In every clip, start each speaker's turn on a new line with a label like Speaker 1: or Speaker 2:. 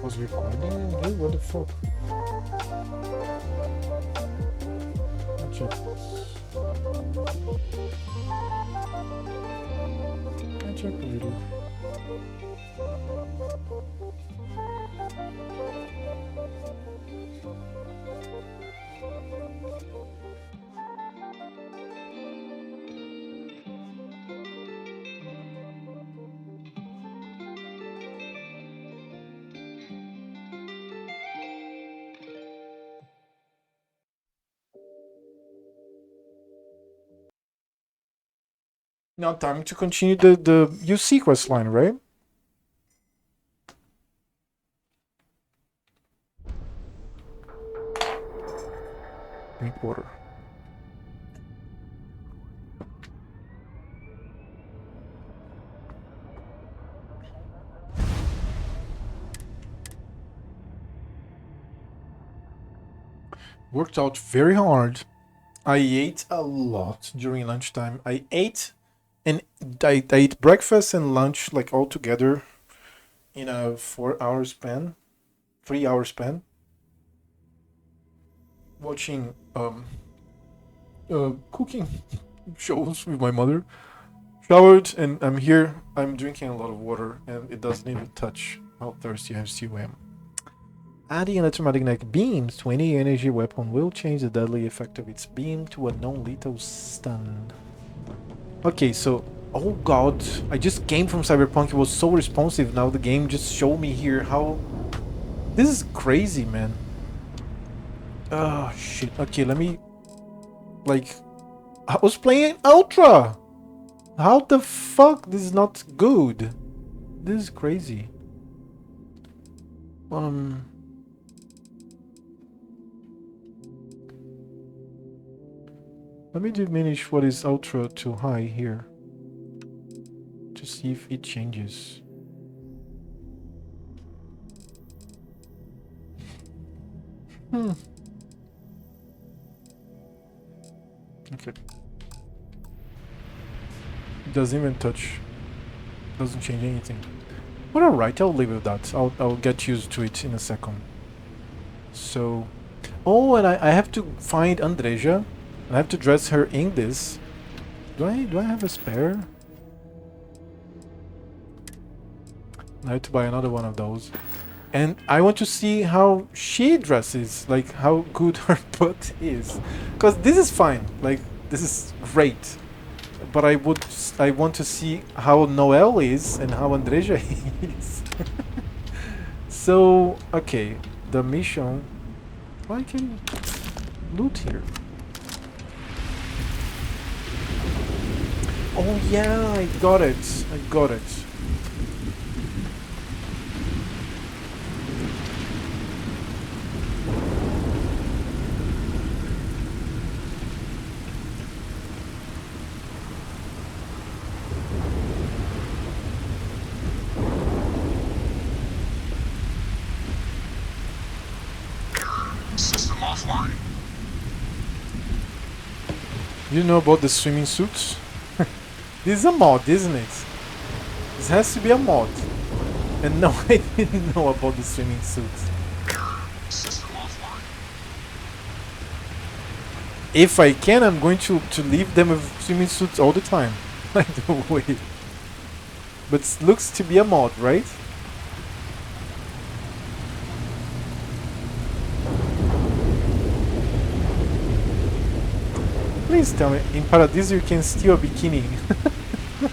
Speaker 1: was recording. Hey, what the fuck? I'll check this. I'll check later. Now time to continue the UC quest line, right? Drink water. Worked out very hard. I ate a lot during lunchtime. I ate I ate breakfast and lunch like all together in a 4 hour span, 3 hour span. Watching cooking shows with my mother. Showered and I'm here. I'm drinking a lot of water and it doesn't even touch how thirsty I still am. Adding electromagnetic beams to any energy weapon will change the deadly effect of its beam to a non-lethal stun. Okay, so oh god, I just came from Cyberpunk. It was so responsive. Now the game just showed me here how this is crazy, man. Oh shit. Okay, let me like I was playing Ultra. How the fuck? This is not good. This is crazy. Let me diminish what is ultra to high here to see if it changes. Okay. It doesn't even touch. Doesn't change anything. But alright, I'll live with that. I'll get used to it in a second. So, oh, and I have to find Andreja. I have to dress her in this. Do I have a spare? I have to buy another one of those. And I want to see how she dresses, like how good her butt is. Because this is fine, like this is great. But I want to see how Noelle is and how Andreja is. So, okay, the mission. I can loot here. Oh yeah, I got it. I got it.
Speaker 2: System offline.
Speaker 1: You know about the swimming suits? This is a mod, isn't it? This has to be a mod. And no, I didn't know about the swimming suits.
Speaker 2: System offline.
Speaker 1: If I can, I'm going to leave them with swimming suits all the time. By the way. But it looks to be a mod, right? Please tell me, in Paradiso you can steal a bikini.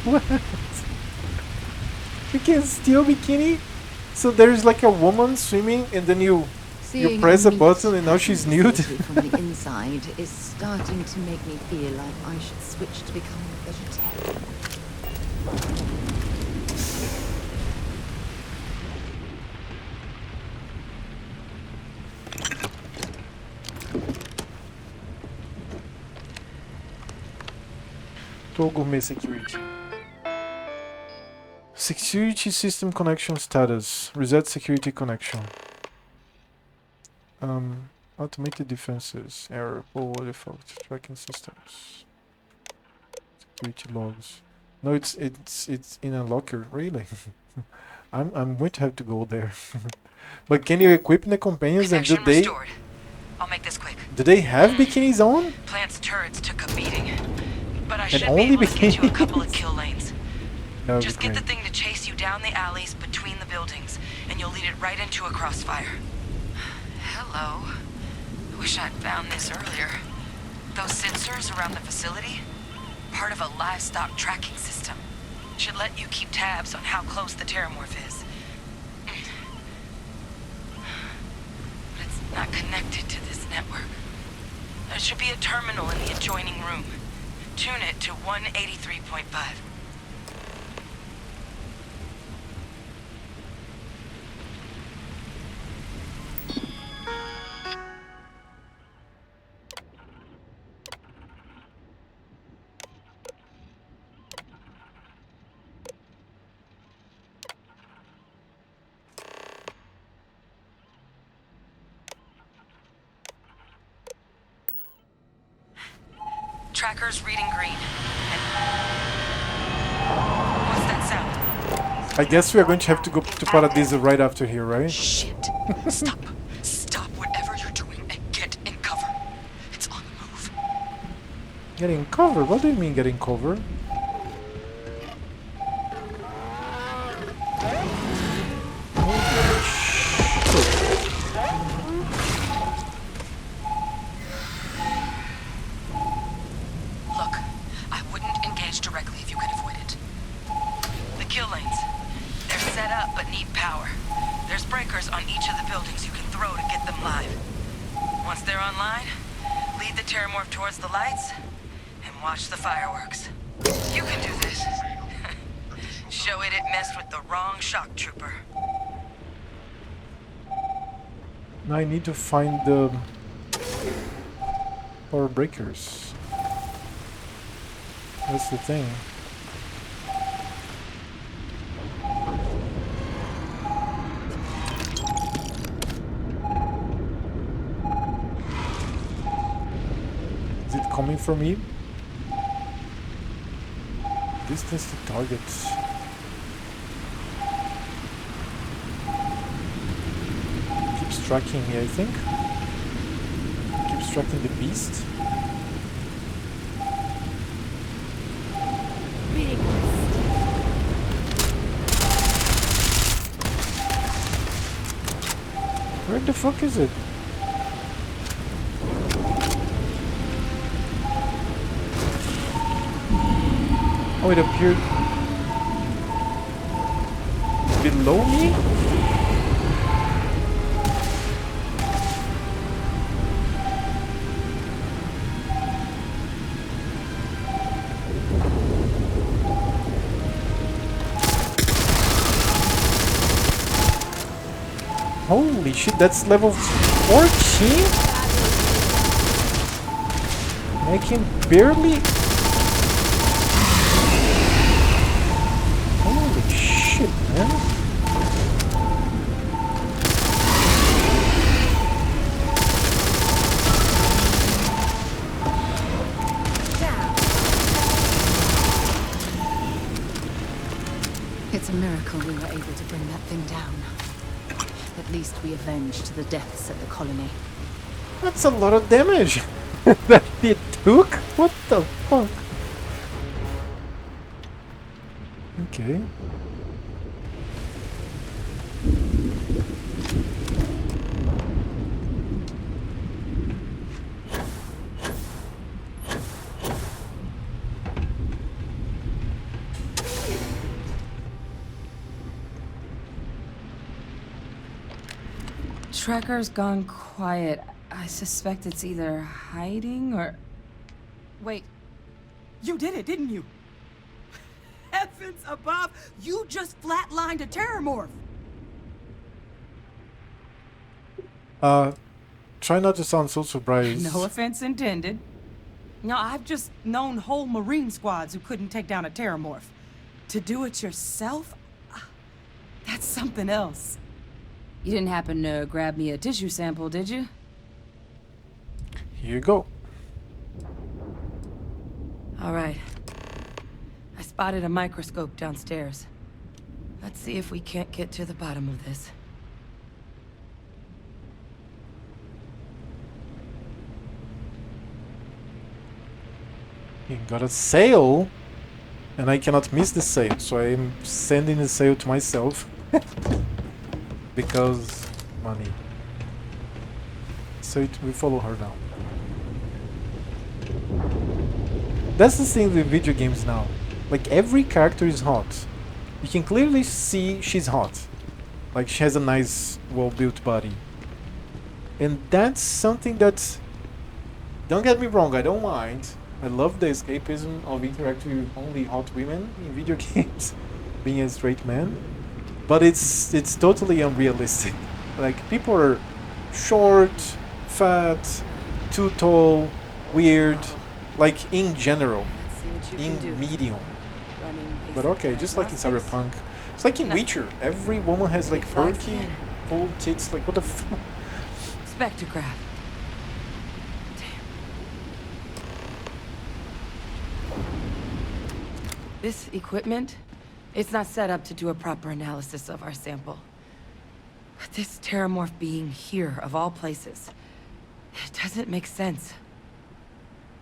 Speaker 1: What? You can steal bikini? So there's like a woman swimming and then you press a button and now she's nude?
Speaker 3: From the inside is starting to make me feel like I should switch to becoming a vegetarian.
Speaker 1: Gourmet security. Security system connection status. Reset security connection. Automated defenses. Error. Poor default tracking systems. Security logs. No, it's in a locker. Really? I'm going to have to go there. But can you equip the companions and
Speaker 4: Connection restored. I'll make this quick.
Speaker 1: do they have bikinis on?
Speaker 4: Plant's turrets took a beating, but I
Speaker 1: And
Speaker 4: should be
Speaker 1: only
Speaker 4: able to get you a couple of
Speaker 1: bikinis?
Speaker 4: kill lanes.
Speaker 1: That would
Speaker 4: Just
Speaker 1: be
Speaker 4: get the
Speaker 1: great.
Speaker 4: thing to chase you down the alleys between the buildings, and you'll lead it right into a crossfire. Hello. I wish I'd found this earlier. Those sensors around the facility? Part of a livestock tracking system. Should let you keep tabs on how close the terramorph is. But it's not connected to this network. There should be a terminal in the adjoining room. Tune it to 183.5. Tracker's reading green. And what's that sound?
Speaker 1: I guess we are going to have to go to Paradiso right after here, right?
Speaker 4: Shit. Stop. Stop whatever you're doing and get in cover. It's on the move.
Speaker 1: Getting cover? What do you mean getting cover?
Speaker 4: Look, I wouldn't engage directly if you could avoid it. The kill lanes. They're set up but need power. There's breakers on each of the buildings you can throw to get them live. Once they're online, lead the terramorph towards the lights and watch the fireworks. You can do this. Show it messed with the wrong shock trooper.
Speaker 1: Now I need to find the power breakers. That's the thing. Is it coming from me? Distance to targets. Keeps tracking me, I think. Keeps tracking the beast.
Speaker 3: Big
Speaker 1: Where the fuck is it? Oh, it appeared below me? Holy shit, that's level 14? I can barely... Holy shit, man.
Speaker 3: It's a miracle we were able to bring that thing down. At least we avenged the deaths at the colony.
Speaker 1: That's a lot of damage that it took? What the fuck? Okay.
Speaker 4: Tracker's gone quiet. I suspect it's either hiding or...
Speaker 5: Wait, you did it, didn't you? Heavens above, you just flatlined a terramorph.
Speaker 1: Try not to sound so surprised.
Speaker 5: No offense intended. No, I've just known whole Marine squads who couldn't take down a terramorph. To do it yourself? That's something else.
Speaker 4: You didn't happen to grab me a tissue sample, did you?
Speaker 1: Here you go.
Speaker 4: All right. I spotted a microscope downstairs. Let's see if we can't get to the bottom of this.
Speaker 1: You got a sale, and I cannot miss the sale, so I'm sending the sale to myself because money. So we follow her now. That's the thing with video games now. Like every character is hot. You can clearly see she's hot. Like she has a nice, well-built body. And that's something that, don't get me wrong, I don't mind. I love the escapism of interacting with only hot women in video games, being a straight man. But it's totally unrealistic. Like people are short, fat, too tall, weird, like in general,
Speaker 4: Let's see what you can do.
Speaker 1: in medium.
Speaker 4: Running
Speaker 1: But
Speaker 4: basic
Speaker 1: okay, just like in
Speaker 4: diagnostics.
Speaker 1: Cyberpunk. It's like in
Speaker 4: No.
Speaker 1: Witcher. Every woman has like
Speaker 4: Big life
Speaker 1: perky,
Speaker 4: fan.
Speaker 1: full tits. Like what the fuck?
Speaker 4: Spectrograph. This equipment, it's not set up to do a proper analysis of our sample. But this terramorph being here, of all places, it doesn't make sense.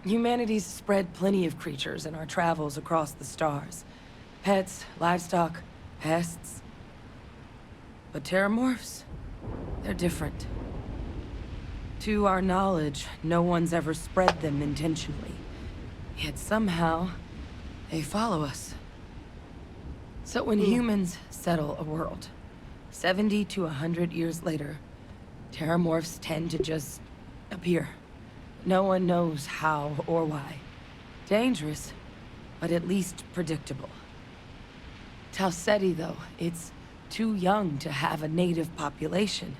Speaker 4: Humanity's spread plenty of creatures in our travels across the stars. Pets, livestock, pests. But terramorphs, they're different. To our knowledge, no one's ever spread them intentionally. Yet somehow, they follow us. So when humans settle a world, 70 to 100 years later, terramorphs tend to just appear. No one knows how or why. Dangerous, but at least predictable. Talseti, though, it's too young to have a native population.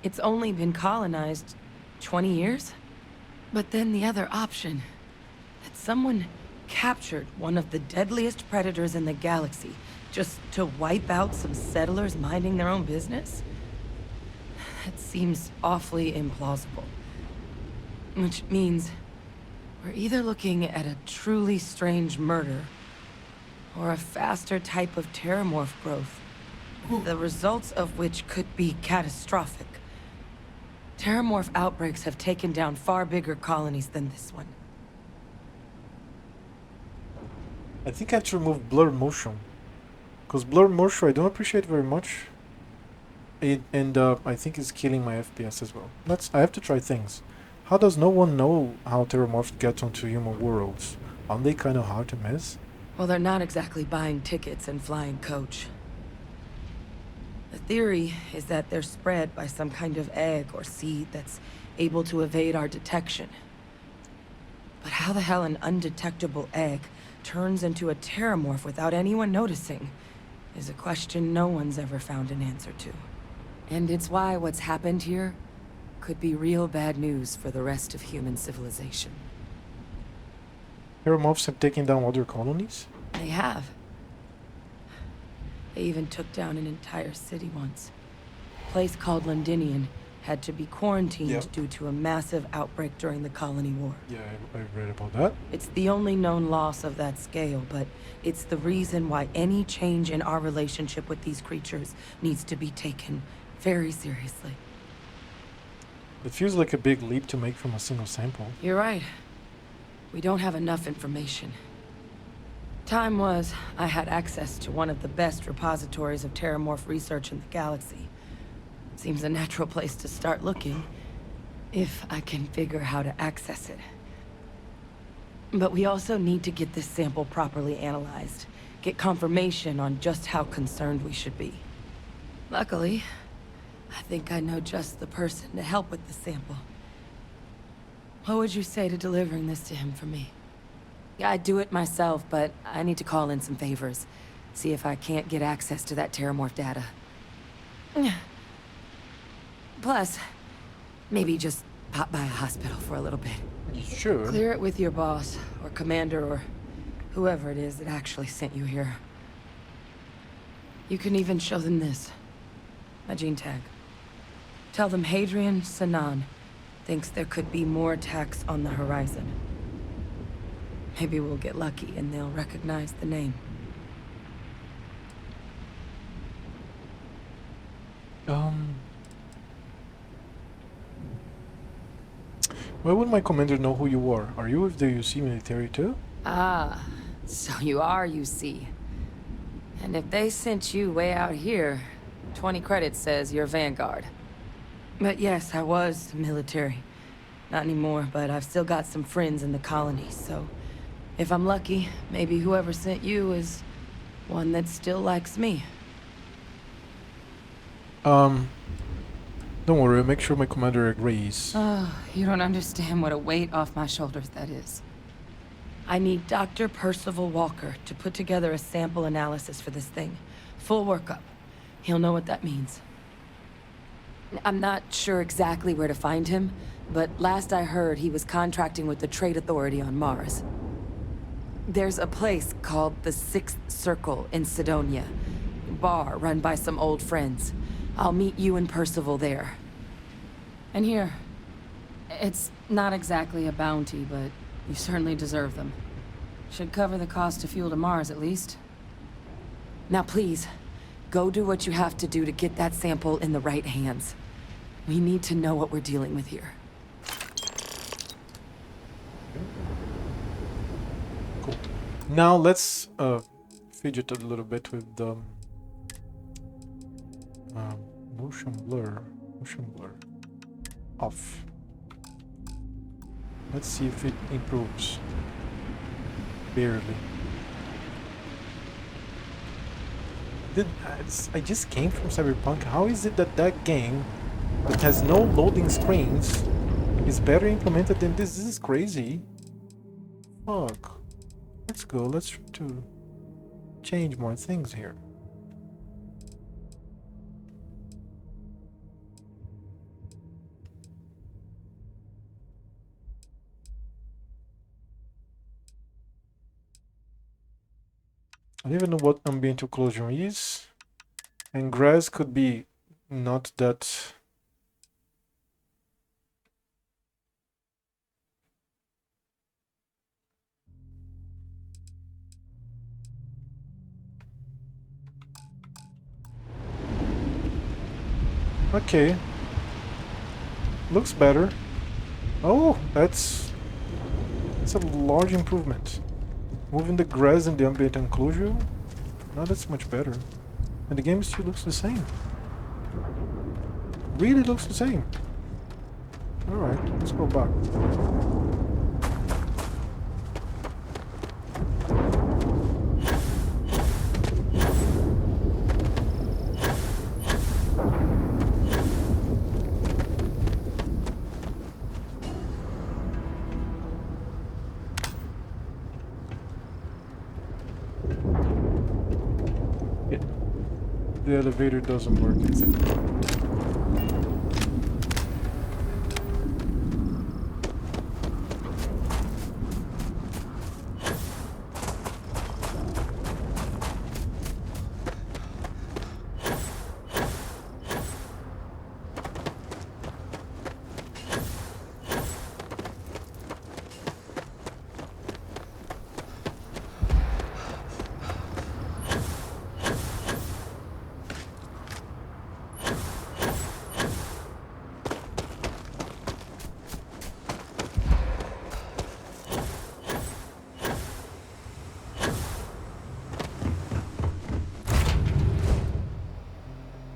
Speaker 4: It's only been colonized 20 years? But then the other option, that someone captured one of the deadliest predators in the galaxy just to wipe out some settlers minding their own business? That seems awfully implausible. Which means we're either looking at a truly strange murder or a faster type of terramorph growth, the results of which could be catastrophic. Terramorph outbreaks have taken down far bigger colonies than this one.
Speaker 1: I think I have to remove blur motion, because blur motion I don't appreciate very much. And I think it's killing my FPS as well. I have to try things. How does no one know how terramorphs get onto human worlds? Aren't they kind of hard to miss?
Speaker 4: Well, they're not exactly buying tickets and flying coach. The theory is that they're spread by some kind of egg or seed that's able to evade our detection. But how the hell an undetectable egg turns into a terramorph without anyone noticing is a question no one's ever found an answer to. And it's why what's happened here could be real bad news for the rest of human civilization.
Speaker 1: Terramorphs have taken down other colonies?
Speaker 4: They have. They even took down an entire city once. A place called Londinian had to be quarantined
Speaker 1: Yep.
Speaker 4: due to a massive outbreak during the Colony War.
Speaker 1: Yeah, I read about that.
Speaker 4: It's the only known loss of that scale, but it's the reason why any change in our relationship with these creatures needs to be taken very seriously.
Speaker 1: It feels like a big leap to make from a single sample.
Speaker 4: You're right. We don't have enough information. Time was, I had access to one of the best repositories of terramorph research in the galaxy. Seems a natural place to start looking, if I can figure how to access it. But we also need to get this sample properly analyzed, get confirmation on just how concerned we should be. Luckily, I think I know just the person to help with the sample. What would you say to delivering this to him for me? I'd do it myself, but I need to call in some favors. See if I can't get access to that terramorph data. Plus, maybe just pop by a hospital for a little bit.
Speaker 1: Sure.
Speaker 4: Clear it with your boss, or commander, or whoever it is that actually sent you here. You can even show them this. My gene tag. Tell them Hadrian Sanan thinks there could be more attacks on the horizon. Maybe we'll get lucky and they'll recognize the name.
Speaker 1: Why would my commander know who you are? Are you with the UC military too?
Speaker 4: Ah, so you are UC. And if they sent you way out here, 20 credits says you're Vanguard. But yes, I was military. Not anymore, but I've still got some friends in the colonies, so... if I'm lucky, maybe whoever sent you is one that still likes me.
Speaker 1: Don't worry, I'll make sure my commander agrees.
Speaker 4: Oh, you don't understand what a weight off my shoulders that is. I need Dr. Percival Walker to put together a sample analysis for this thing. Full workup. He'll know what that means. I'm not sure exactly where to find him, but last I heard he was contracting with the Trade Authority on Mars. There's a place called the Sixth Circle in Sidonia. Bar run by some old friends. I'll meet you and Percival there. And here, it's not exactly a bounty, but you certainly deserve them. Should cover the cost to fuel to Mars, at least. Now please, go do what you have to do to get that sample in the right hands. We need to know what we're dealing with here.
Speaker 1: Cool. Now let's fidget a little bit with the motion blur. Off. Let's see if it improves. Barely. I just came from Cyberpunk. How is it that that game that has no loading screens is better implemented than this? This is crazy. Fuck. Let's go. Let's try to change more things here. I don't even know what ambient occlusion is, and grass could be not that. Okay, looks better. Oh, that's a large improvement. Moving the grass and the ambient occlusion, now that's much better. And the game still looks the same. Really looks the same. Alright, let's go back. The elevator doesn't work, is it?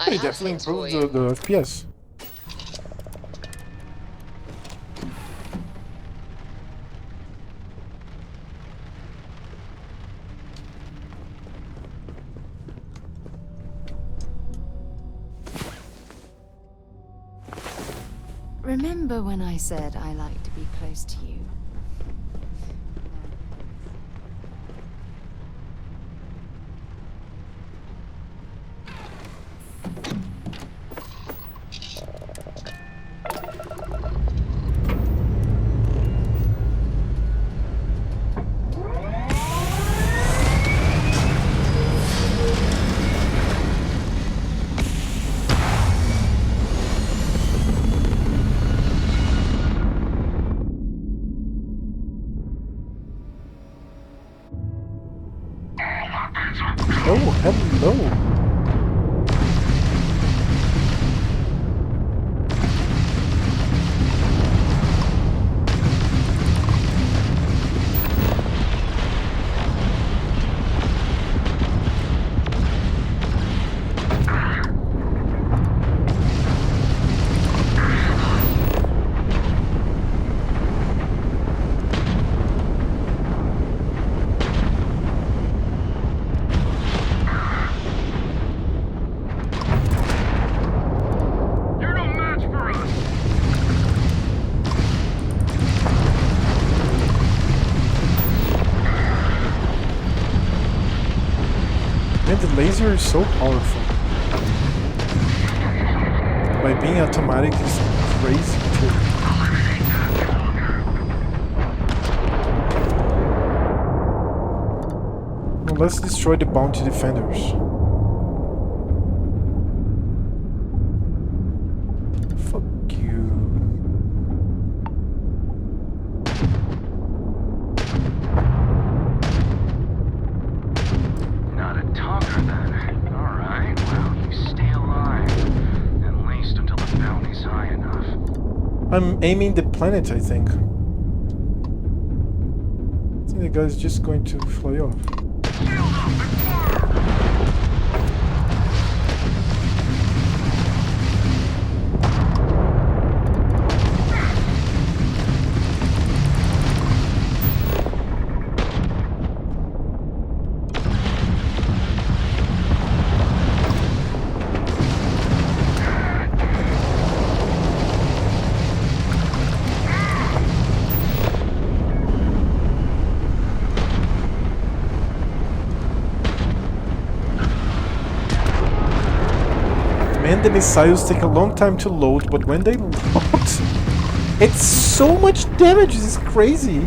Speaker 2: I
Speaker 1: It
Speaker 2: have
Speaker 1: definitely
Speaker 2: things for
Speaker 1: improved
Speaker 2: you.
Speaker 1: the FPS.
Speaker 3: Remember when I said I like to be close to you?
Speaker 1: laser is so powerful. By being automatic is crazy too. Well, let's destroy the bounty defenders. Fuck you.
Speaker 6: Not a talker then. Alright, well, you stay alive. At least until the bounty's high enough.
Speaker 1: I'm aiming the planet, I think. I think the guy's just going to fly off. And the missiles take a long time to load, but when they load, it's so much damage, it's crazy.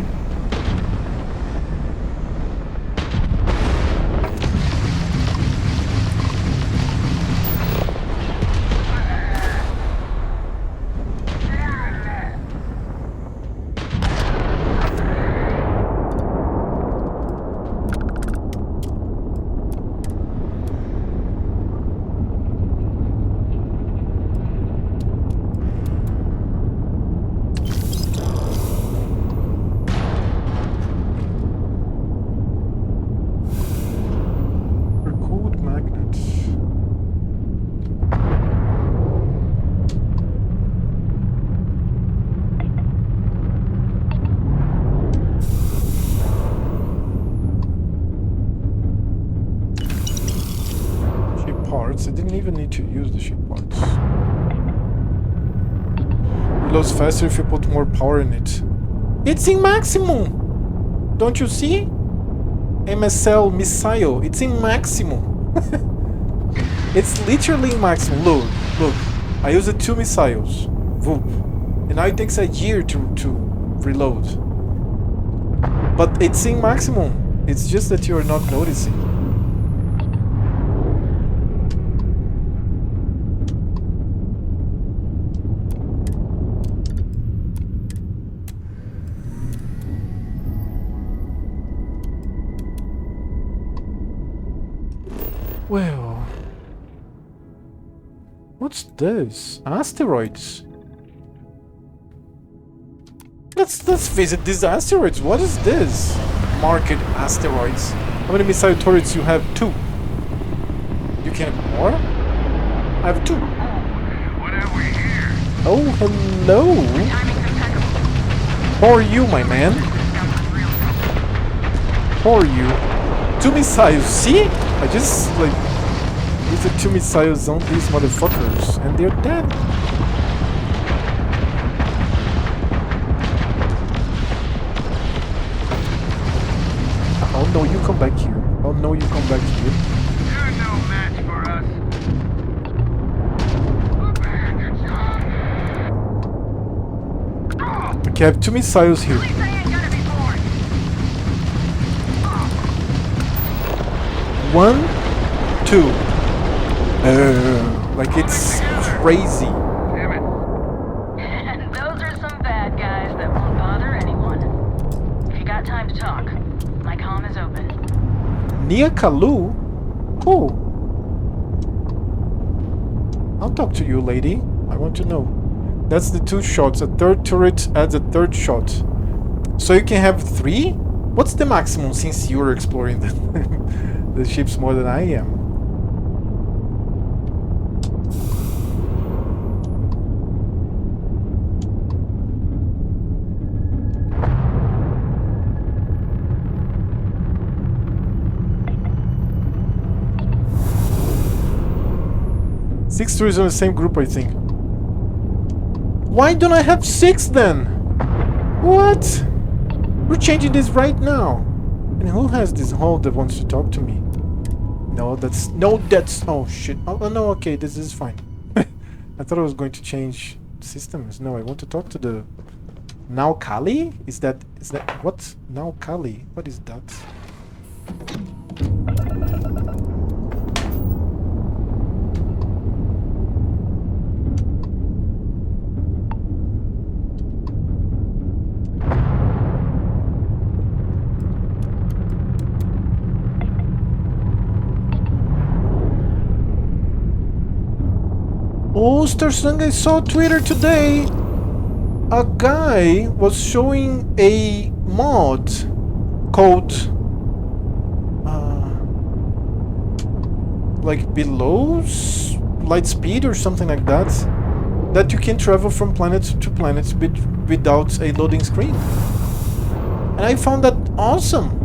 Speaker 1: I didn't even need to use the ship parts. Reloads faster if you put more power in it. It's in maximum! Don't you see? MSL missile, it's in maximum. It's literally in maximum. Look, I used 2 missiles. Whoop. And now it takes a year to reload. But it's in maximum. It's just that you're not noticing. Well, what's this? Asteroids. Let's visit these asteroids. What is this? Market asteroids. How many missile turrets you have? 2. You can have more? I have 2.
Speaker 6: What have we here?
Speaker 1: Oh, hello. How are you, my man? How are you? 2 missiles. See? I just like used the 2 missiles on these motherfuckers and they're dead. Oh no, you come back here. Oh no, you come back here.
Speaker 6: You're no match for us.
Speaker 1: Okay, I have 2 missiles here. One, 2. Like it's crazy.
Speaker 6: Damn it.
Speaker 4: Those are some bad guys that won't bother anyone. If you got time to talk, my comm is open.
Speaker 1: Nia Kalu? Who? I'll talk to you, lady. I want to know. That's the 2 shots. A 3rd turret adds a 3rd shot. So you can have 3? What's the maximum since you're exploring the ships more than I am? Six stories on the same group, I think. Why don't I have 6 then? What? We're changing this right now. And who has this hole that wants to talk to me? No, that's oh shit. Oh no, okay, this is fine. I thought I was going to change systems. No, I want to talk to the now Kali? Is that what? Now Kali? What is that? Oh, Starsung, I saw Twitter today. A guy was showing a mod called like light speed or something like that, that you can travel from planet to planet without a loading screen. And I found that awesome.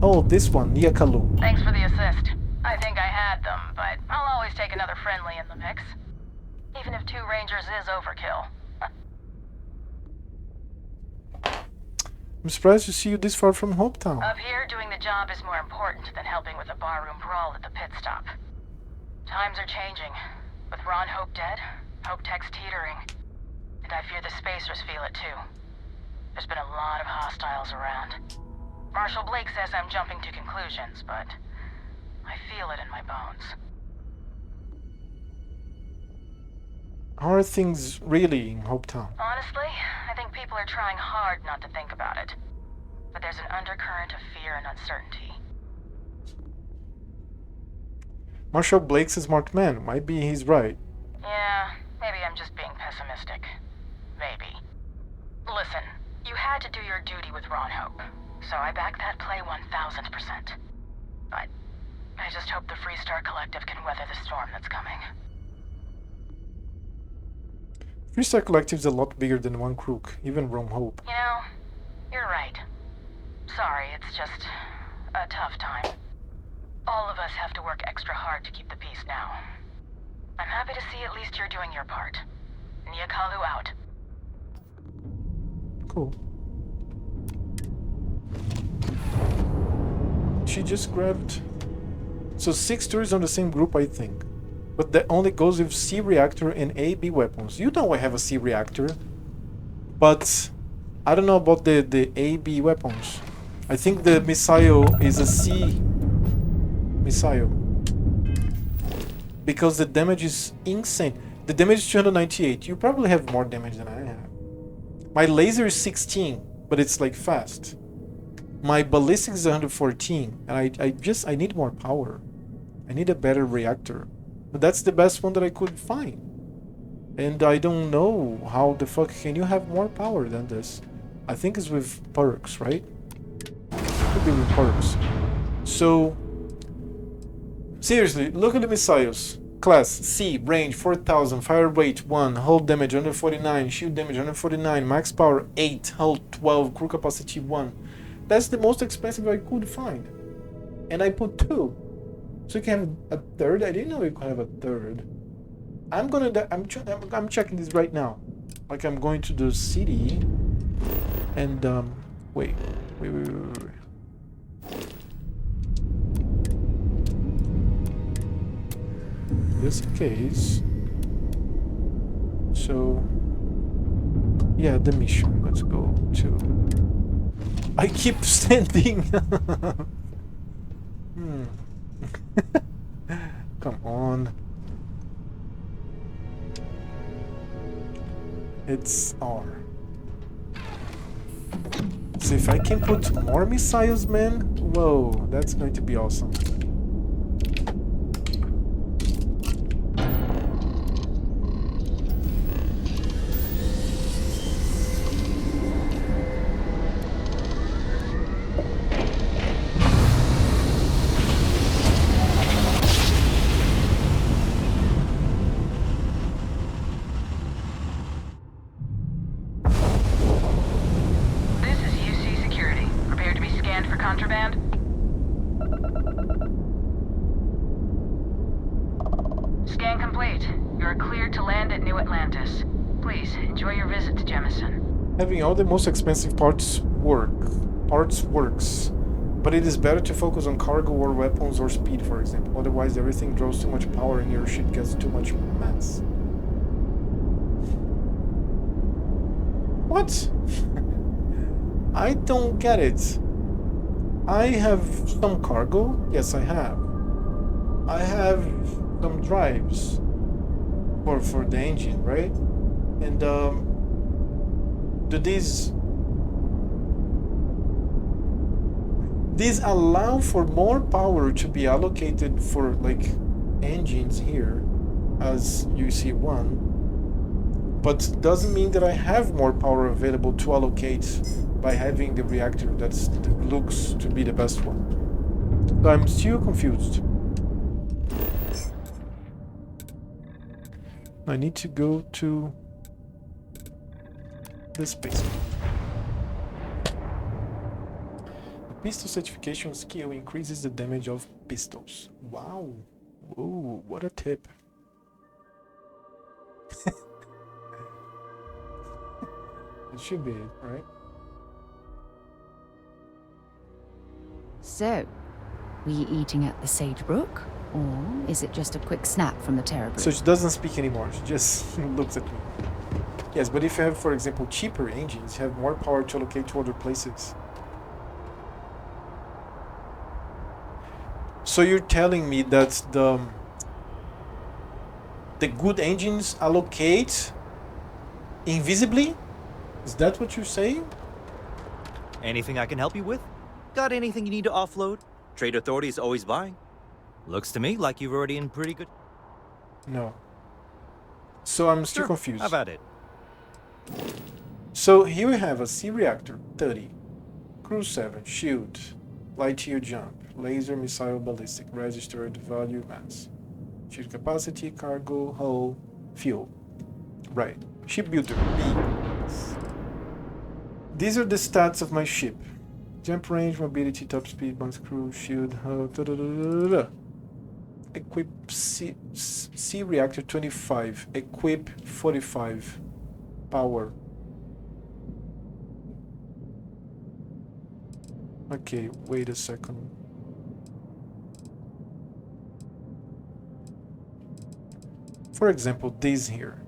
Speaker 1: Oh, this one, Yakalu.
Speaker 4: Thanks for the assist. I think I had them, but I'll always take another friendly in the mix. Even if 2 rangers is overkill.
Speaker 1: I'm surprised to see you this far from Hopetown.
Speaker 4: Up here, doing the job is more important than helping with a barroom brawl at the pit stop. Times are changing. With Ron Hope dead, Hope Tech's teetering. And I fear the spacers feel it too. There's been a lot of hostiles around. Marshal Blake says I'm jumping to conclusions, but I feel it in my bones.
Speaker 1: How are things really in Hopetown?
Speaker 4: Honestly, I think people are trying hard not to think about it. But there's an undercurrent of fear and uncertainty.
Speaker 1: Marshal Blake's a smart man. Might be he's right.
Speaker 4: Yeah, maybe I'm just being pessimistic. Maybe. Listen, you had to do your duty with Ron Hope, so I back that play 1000%. But I just hope the Freestar Collective can weather the storm that's coming.
Speaker 1: Freestar Collective's a lot bigger than one crook, even Ron Hope.
Speaker 4: You know, you're right. Sorry, it's just a tough time. All of us have to work extra hard to keep the peace now. I'm happy to see at least you're doing your part. Nyakalu out.
Speaker 1: Cool. She just grabbed... So 6 tourists on the same group, I think. But that only goes with C reactor and AB weapons. You know I have a C reactor. But I don't know about the AB weapons. I think the missile is a C missile. Because the damage is insane. The damage is 298. You probably have more damage than I have. My laser is 16, but it's like fast. My ballistic is 114, and I need more power. I need a better reactor. But that's the best one that I could find. And I don't know how the fuck can you have more power than this. I think it's with perks, right? Could be with perks. So, seriously, look at the missiles. Class C, range 4000, fire rate 1, hull damage 149, shield damage 149, max power 8, hull 12, crew capacity 1. That's the most expensive I could find. And I put 2. So you can have a third? I didn't know you could have a third. I'm checking this right now. Like I'm going to the city and wait. Just in case. So yeah, the mission. Let's go to. I keep standing. Come on. It's R. So if I can put more missiles, man, whoa, that's going to be awesome.
Speaker 4: Scan complete. You're cleared to land at New Atlantis. Please, enjoy your visit to Jemison.
Speaker 1: Having all the most expensive parts works. But it is better to focus on cargo or weapons or speed, for example. Otherwise, everything draws too much power and your ship gets too much mass. What? I don't get it. I have some cargo. Yes, I have. I have some drives for the engine, right? And do these allow for more power to be allocated for like engines here, as you see one, but doesn't mean that I have more power available to allocate by having the reactor that looks to be the best one. So I'm still confused. I need to go to the space. A pistol certification skill increases the damage of pistols. Wow. Whoa, what a tip. It should be it, right?
Speaker 3: So, were you eating at the Sagebrook? Or is it just a quick snap from the Terror
Speaker 1: So she doesn't speak anymore, she just looks at me. Yes, but if you have, for example, cheaper engines, you have more power to allocate to other places. So you're telling me that the good engines allocate invisibly? Is that what you're saying?
Speaker 7: Anything I can help you with? Got anything you need to offload? Trade Authority is always buying. Looks to me like you've already in pretty good...
Speaker 1: No. So I'm still confused.
Speaker 7: How about it?
Speaker 1: So here we have a C reactor, 30, cruise 7, shield, light year jump, laser, missile, ballistic, registered value, mass, shield capacity, cargo, hull, fuel. Right. Ship builder, B. These are the stats of my ship. Jump range, mobility, top speed, bounce crew, shield, hull, da da da da da. Equip C reactor 25, equip 45, power. Okay, wait a second. For example, this here.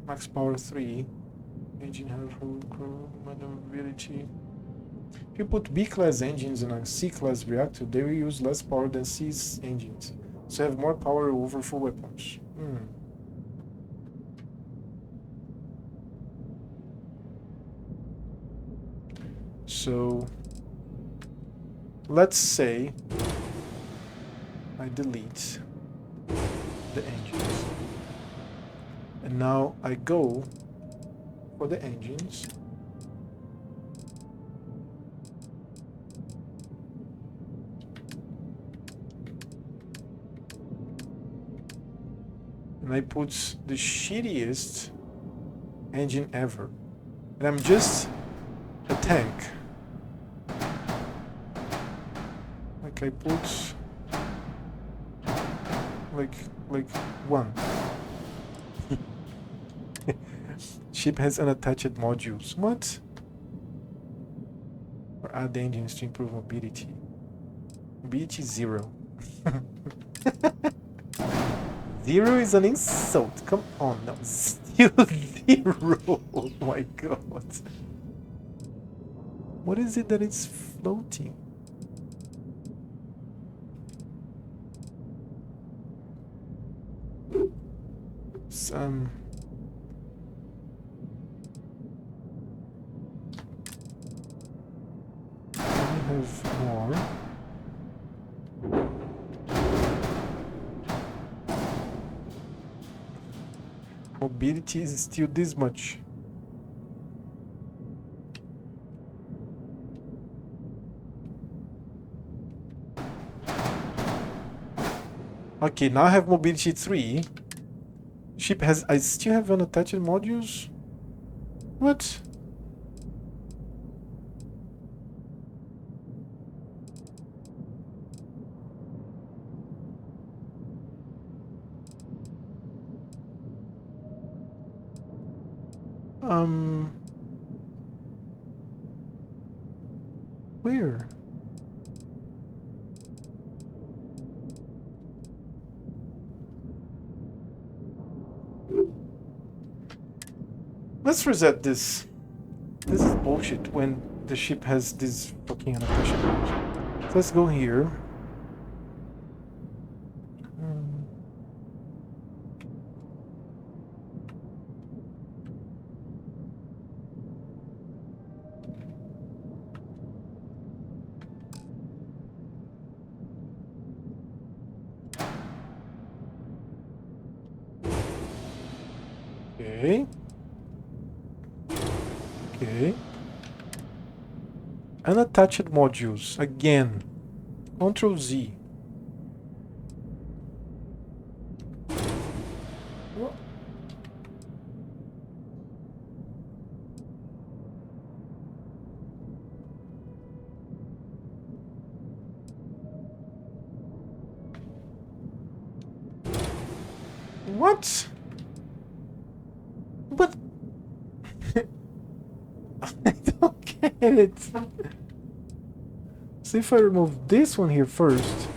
Speaker 1: Max power 3. Engine health, crew, maneuverability. If you put B-class engines in a C-class reactor, they will use less power than C's engines, so have more power over full weapons. So, let's say I delete the engines, and now I go for the engines. And I put the shittiest engine ever. And I'm just a tank. Like I put like one. Ship has unattached modules. What? Or add engines to improve mobility. Mobility 0. 0 is an insult. Come on now. Still 0. Oh my god. What is it that it's floating? Some. I have more. Mobility is still this much. Okay, now I have mobility 3. Ship has... I still have unattached modules? What? where? Let's reset this. This is bullshit when the ship has this fucking annotation. So let's go here. Okay. Okay. Unattached modules. Again. Control Z. What? But I don't get it. See if I remove this one here first.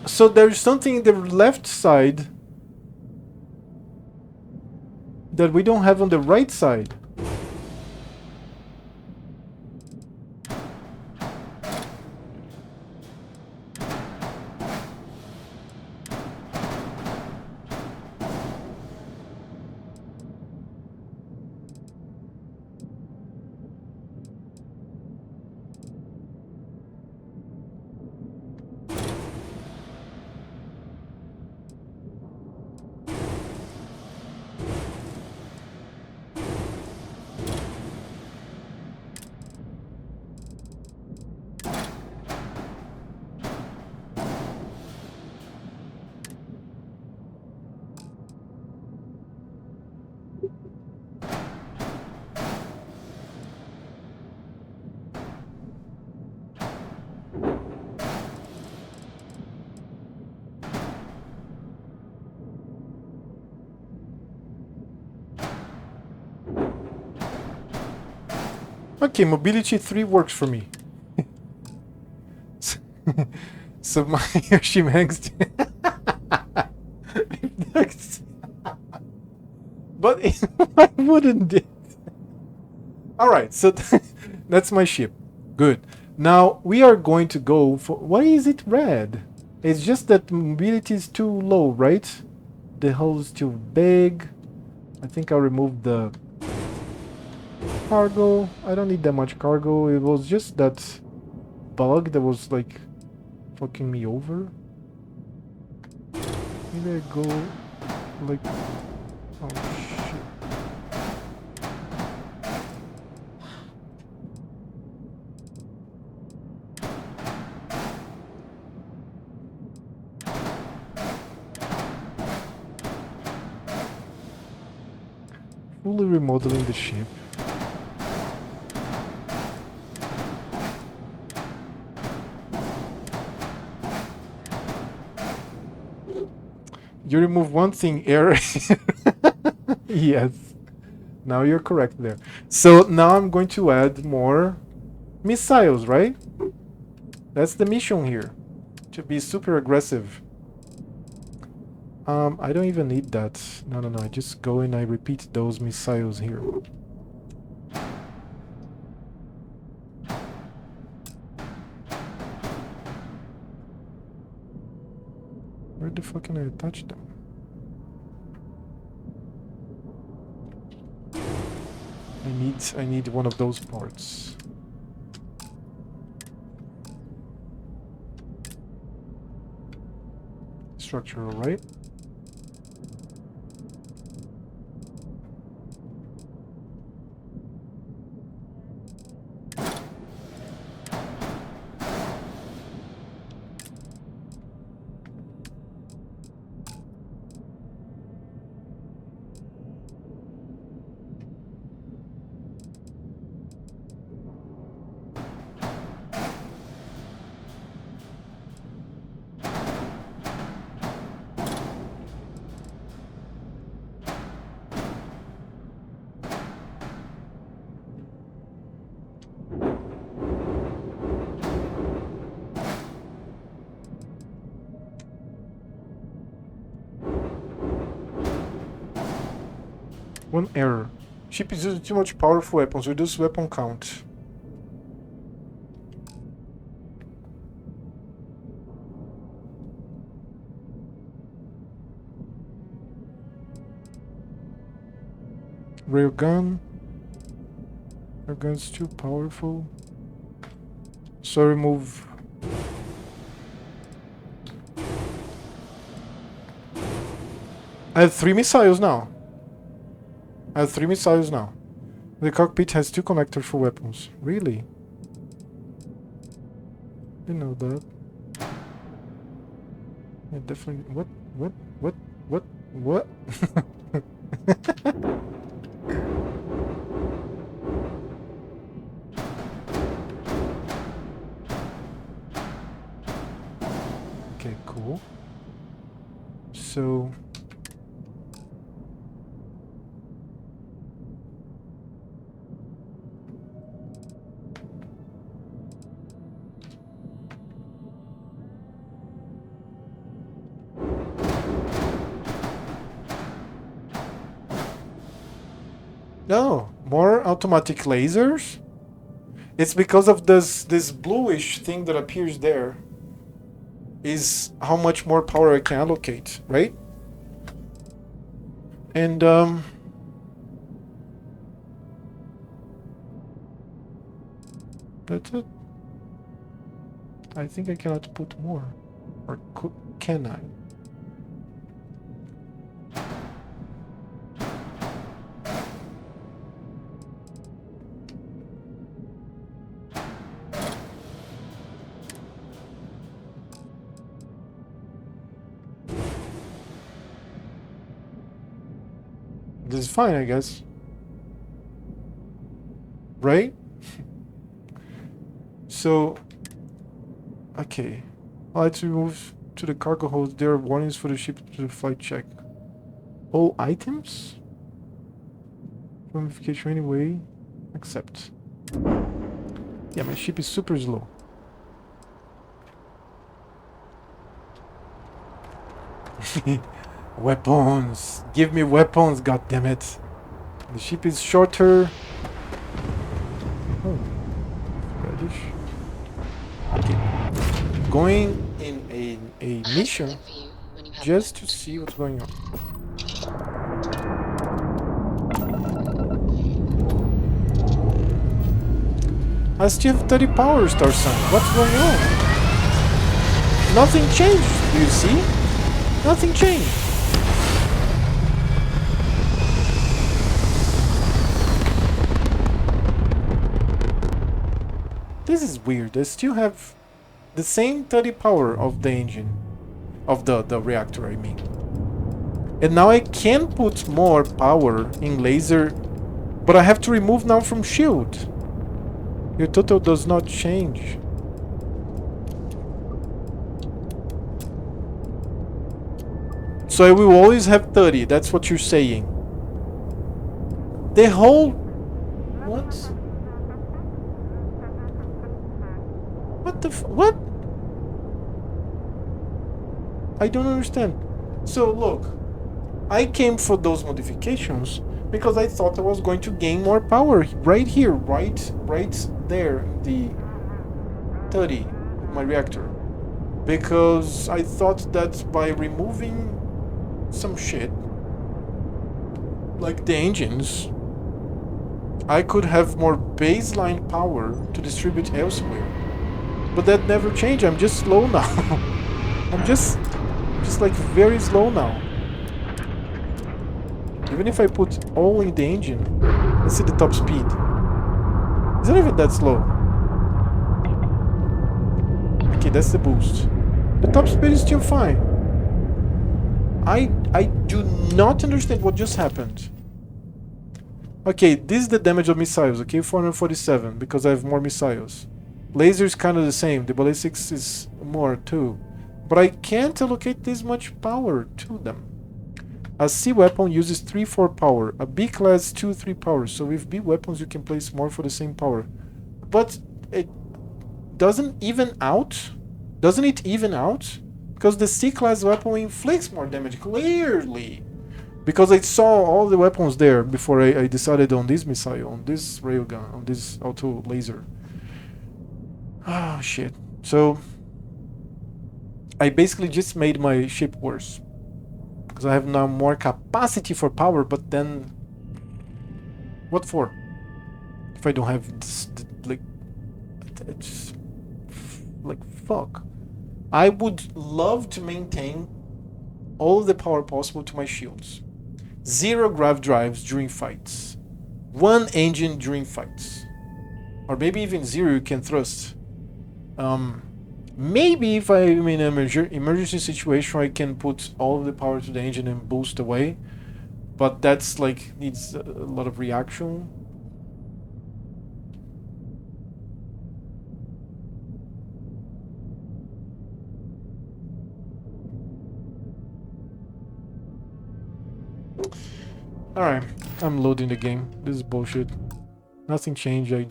Speaker 1: So there's something in the left side that we don't have on the right side. Okay, mobility 3 works for me. So my Yoshimax. But why wouldn't it? Alright, so that's my ship. Good. Now we are going to go for. Why is it red? It's just that mobility is too low, right? The hull is too big. I think I'll remove the cargo. I don't need that much cargo. It was just that bug that was like fucking me over. Maybe I go like. Oh shit. Fully remodeling the ship. You remove one thing, air. Yes. Now you're correct there. So now I'm going to add more missiles, right? That's the mission here. To be super aggressive. I don't even need that. No, I just go and I repeat those missiles here. Where the fuck can I attach them? I need one of those parts. Structural, right? One error. Ship is using too much powerful weapons. Reduce weapon count. Railgun. Railgun's too powerful. So remove. I have 3 missiles now. The cockpit has 2 connectors for weapons. Really? Didn't know that. Yeah, definitely. What? Okay, cool. So. No, more automatic lasers? It's because of this bluish thing that appears there. Is how much more power I can allocate, right? And that's it. I think I cannot put more. Or can I? This is fine, I guess. Right? So, okay. I like to move to the cargo hold. There are warnings for the ship to the flight check. All items? Ramification anyway. Accept. Yeah, my ship is super slow. Weapons! Give me weapons, goddammit! The ship is shorter. Oh. Reddish. Okay. Going in a mission just to see what's going on. I still have 30 power, Star Sun. What's going on? Nothing changed, do you see? Nothing changed. This is weird. I still have the same 30 power of the engine. Of the reactor, I mean. And now I can put more power in laser, but I have to remove now from shield. Your total does not change. So I will always have 30, that's what you're saying. The whole... What? What the what? I don't understand. So look, I came for those modifications because I thought I was going to gain more power right here, right there, the 30, my reactor. Because I thought that by removing some shit, like the engines, I could have more baseline power to distribute elsewhere. But that never changed. I'm just slow now. I'm just like very slow now. Even if I put all in the engine, let's see the top speed. It's not even that slow. Okay, that's the boost. The top speed is still fine. I do not understand what just happened. Okay, this is the damage of missiles, okay? 447, because I have more missiles. Laser is kind of the same. The ballistics is more too. But I can't allocate this much power to them. A C weapon uses 3-4 power. A B class 2-3 power. So with B weapons you can place more for the same power. But it doesn't even out. Doesn't it even out? Because the C class weapon inflicts more damage, clearly. Because I saw all the weapons there before I decided on this missile, on this railgun, on this auto laser. Ah, shit. So I basically just made my ship worse. Because I have now more capacity for power, but then what for? If I don't have this, like, it's like, fuck. I would love to maintain all the power possible to my shields. 0 grav drives during fights. 1 engine during fights. Or maybe even 0 you can thrust. Maybe if I'm in an emergency situation, I can put all of the power to the engine and boost away. But that's like, needs a lot of reaction. Alright, I'm loading the game. This is bullshit. Nothing changed, I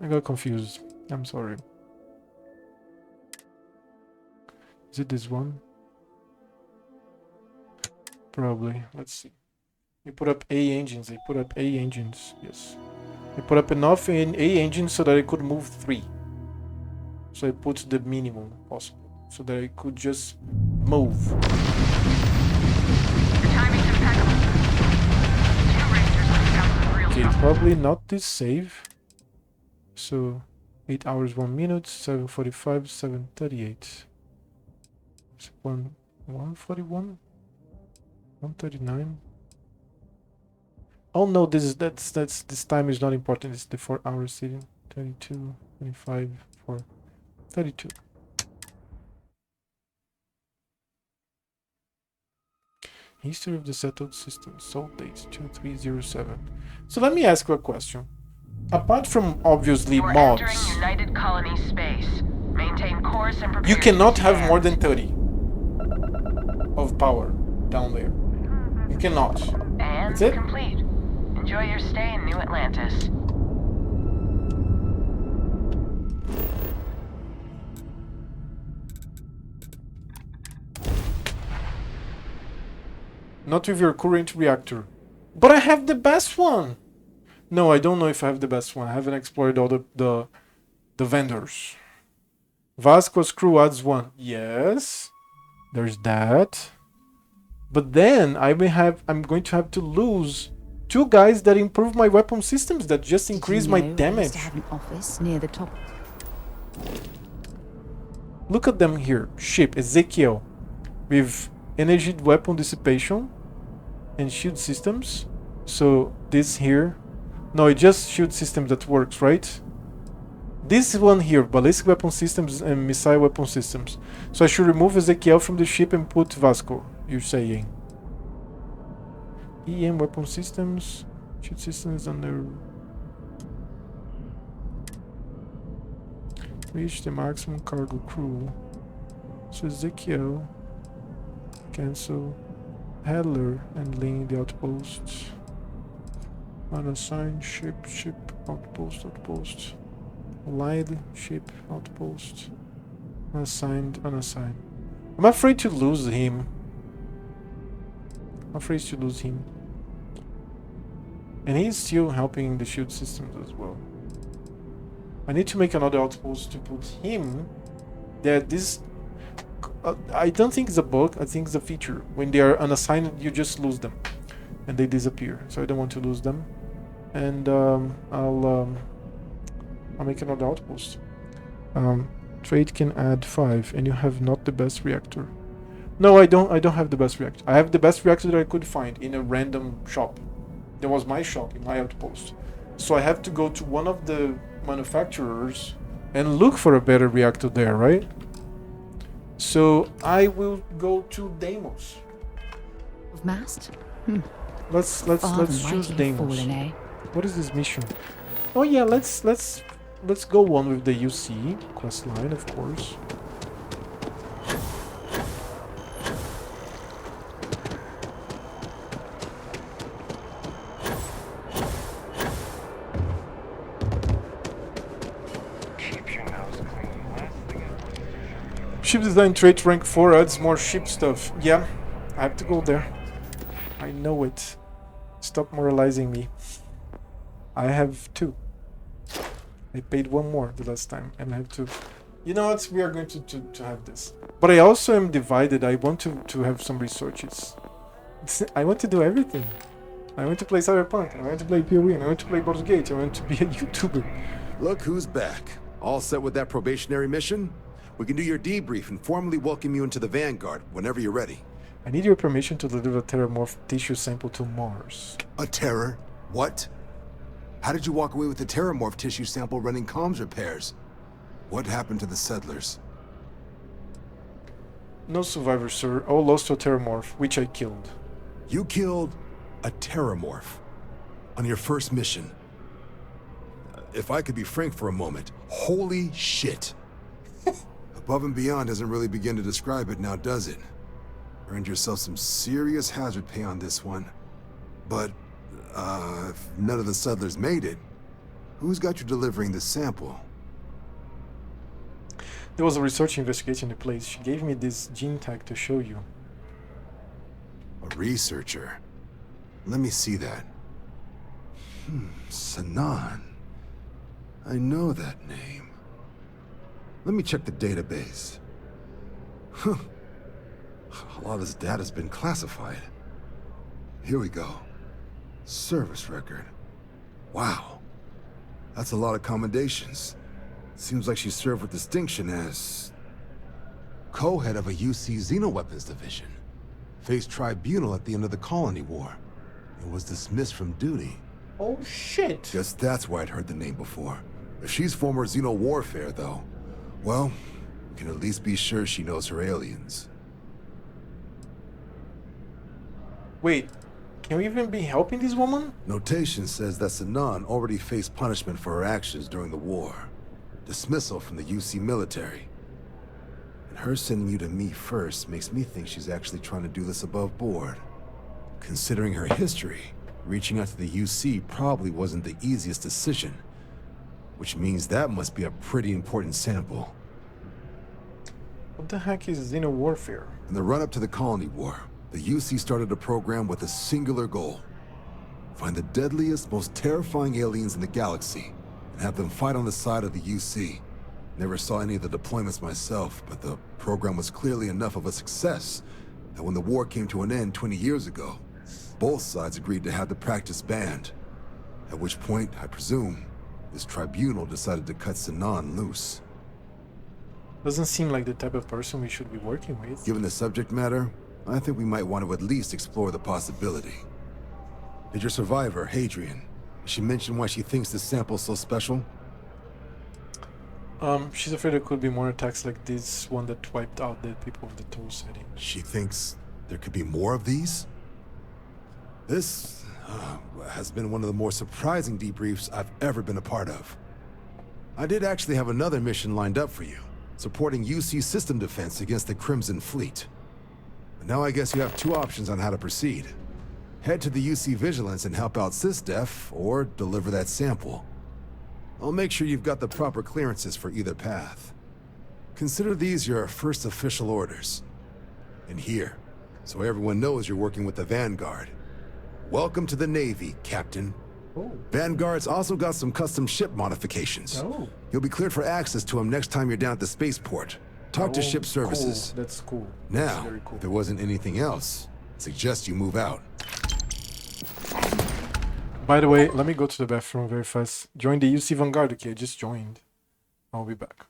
Speaker 1: got confused. I'm sorry. Is it this one? Probably. Let's see. You put up A engines. I put up A engines. Yes. I put up enough in A engines so that I could move 3. So I put the minimum possible. So that I could just move. Okay, probably not this save. So 8 hours 1 minute, 7:45, 7:38. 141, 139. Oh no, this time is not important. It's the 4 hours sitting. 22, 25, 4, 32. History of the settled system. Sold date 2307. So let me ask you a question. Apart from obviously mods,
Speaker 4: United Colony space. Maintain course and prepare
Speaker 1: you cannot
Speaker 4: to
Speaker 1: have
Speaker 4: stand.
Speaker 1: more than 30 of power down there. You cannot.
Speaker 4: And
Speaker 1: That's it?
Speaker 4: complete. Enjoy your stay in New Atlantis.
Speaker 1: Not with your current reactor. But I have the best one! No, I don't know if I have the best one. I haven't explored all the vendors. Vasco's crew adds 1. Yes. There's that. But then I'm going to have to lose 2 guys that improve my weapon systems that just increase my damage.
Speaker 3: To have an office near the top.
Speaker 1: Look at them here. Ship Ezekiel with energy weapon dissipation and shield systems. So this here. No, it's just shield systems that works, right? This one here, ballistic weapon systems and missile weapon systems. So I should remove Ezekiel from the ship and put Vasco, you're saying. EM weapon systems, shield systems under... Reach the maximum cargo crew. So Ezekiel, cancel, Hadler and Ling the outpost. Unassigned ship, outpost. Allied ship, outpost. Unassigned. I'm afraid to lose him. And he's still helping the shield systems as well. I need to make another outpost to put him. I don't think it's a bug, I think it's a feature. When they are unassigned, you just lose them. And they disappear. So I don't want to lose them. And I'll make another outpost. Trade can add 5, and you have not the best reactor. No, I don't have the best reactor. I have the best reactor that I could find in a random shop. There was my shop in my outpost. So I have to go to one of the manufacturers and look for a better reactor there, right? So I will go to Deimos.
Speaker 3: Of mast?
Speaker 1: Let's choose Deimos.
Speaker 3: Eh?
Speaker 1: What is this mission? Oh yeah, let's go on with the UC quest line, of course.
Speaker 6: Keep your nose clean. Last thing
Speaker 1: Ship design trait rank 4 adds more ship stuff. Yeah, I have to go there. I know it. Stop moralizing me. I have 2. I paid 1 more the last time, and I have 2. You know what? We are going to have this. But I also am divided. I want to have some researches. I want to do everything. I want to play Cyberpunk, I want to play PoE, and I want to play Baldur's Gate, I want to be a YouTuber.
Speaker 8: Look who's back. All set with that probationary mission? We can do your debrief and formally welcome you into the Vanguard whenever you're ready.
Speaker 1: I need your permission to deliver a Terramorph tissue sample to Mars.
Speaker 8: A terror? What? How did you walk away with the Terramorph tissue sample running comms repairs? What happened to the settlers?
Speaker 1: No survivors, sir. All lost to a Terramorph, which I killed.
Speaker 8: You killed a Terramorph on your first mission. If I could be frank for a moment, holy shit. Above and beyond doesn't really begin to describe it now, does it? Earned yourself some serious hazard pay on this one. But, if none of the settlers made it, who's got you delivering the sample?
Speaker 1: There was a research investigation in the place. She gave me this gene tag to show you.
Speaker 8: A researcher? Let me see that. Sanan. I know that name. Let me check the database. Huh. A lot of this data's been classified. Here we go. Service record. Wow. That's a lot of commendations. Seems like she served with distinction as co-head of a UC Xenoweapons division. Faced tribunal at the end of the Colony War. And was dismissed from duty.
Speaker 1: Oh shit!
Speaker 8: Guess that's why I'd heard the name before. If she's former Xeno warfare, though, well, we can at least be sure she knows her aliens.
Speaker 1: Wait, can we even be helping this woman?
Speaker 8: Notation says that Sanan already faced punishment for her actions during the war. Dismissal from the UC military. And her sending you to me first makes me think she's actually trying to do this above board. Considering her history, reaching out to the UC probably wasn't the easiest decision. Which means that must be a pretty important sample.
Speaker 1: What the heck is Xeno warfare?
Speaker 8: In the run-up to the Colony War, the UC started a program with a singular goal. Find the deadliest, most terrifying aliens in the galaxy, and have them fight on the side of the UC. Never saw any of the deployments myself, but the program was clearly enough of a success that when the war came to an end 20 years ago, both sides agreed to have the practice banned. At which point, I presume, this tribunal decided to cut Sanan loose.
Speaker 1: Doesn't seem like the type of person we should be working with.
Speaker 8: Given the subject matter, I think we might want to at least explore the possibility. Did your survivor, Hadrian, she mention why she thinks this sample's so special?
Speaker 1: She's afraid there could be more attacks like this one that wiped out the people of the Toll City.
Speaker 8: She thinks there could be more of these? This has been one of the more surprising debriefs I've ever been a part of. I did actually have another mission lined up for you, supporting UC system defense against the Crimson Fleet. But now I guess you have 2 options on how to proceed. Head to the UC Vigilance and help out SysDef, or deliver that sample. I'll make sure you've got the proper clearances for either path. Consider these your first official orders. And here, so everyone knows you're working with the Vanguard. Welcome to the Navy, Captain.
Speaker 1: Oh.
Speaker 8: Vanguard's also got some custom ship modifications.
Speaker 1: Oh.
Speaker 8: You'll be cleared for access to them next time you're down at the spaceport. Talk to ship services.
Speaker 1: Cool. That's cool.
Speaker 8: Now,
Speaker 1: That's very cool.
Speaker 8: if there wasn't anything else, I suggest you move out.
Speaker 1: By the way, let me go to the bathroom very fast. Join the UC Vanguard. Okay, I just joined. I'll be back.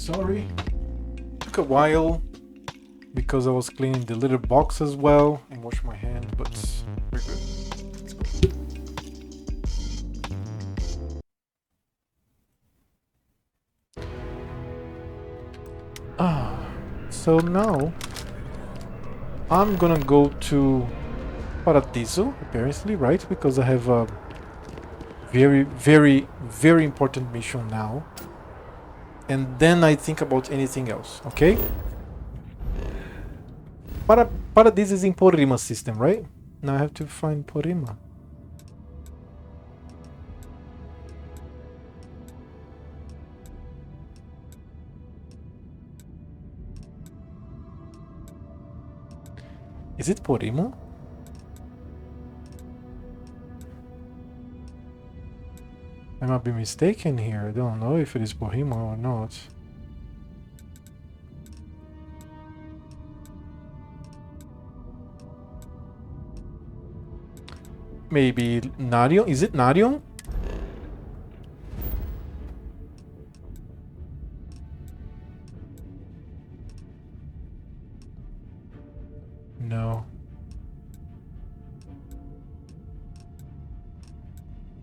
Speaker 1: Sorry. Took a while because I was cleaning the litter box as well and wash my hand, but we're good. Let's go. So now I'm gonna go to Paradiso, apparently, right? Because I have a very, very, very important mission now. And then I think about anything else, okay? Paradiso is in Porrima system, right? Now I have to find Porrima. Is it Porrima? I might be mistaken here. I don't know if it is Porrima or not. Maybe Narion? Is it Narion? No.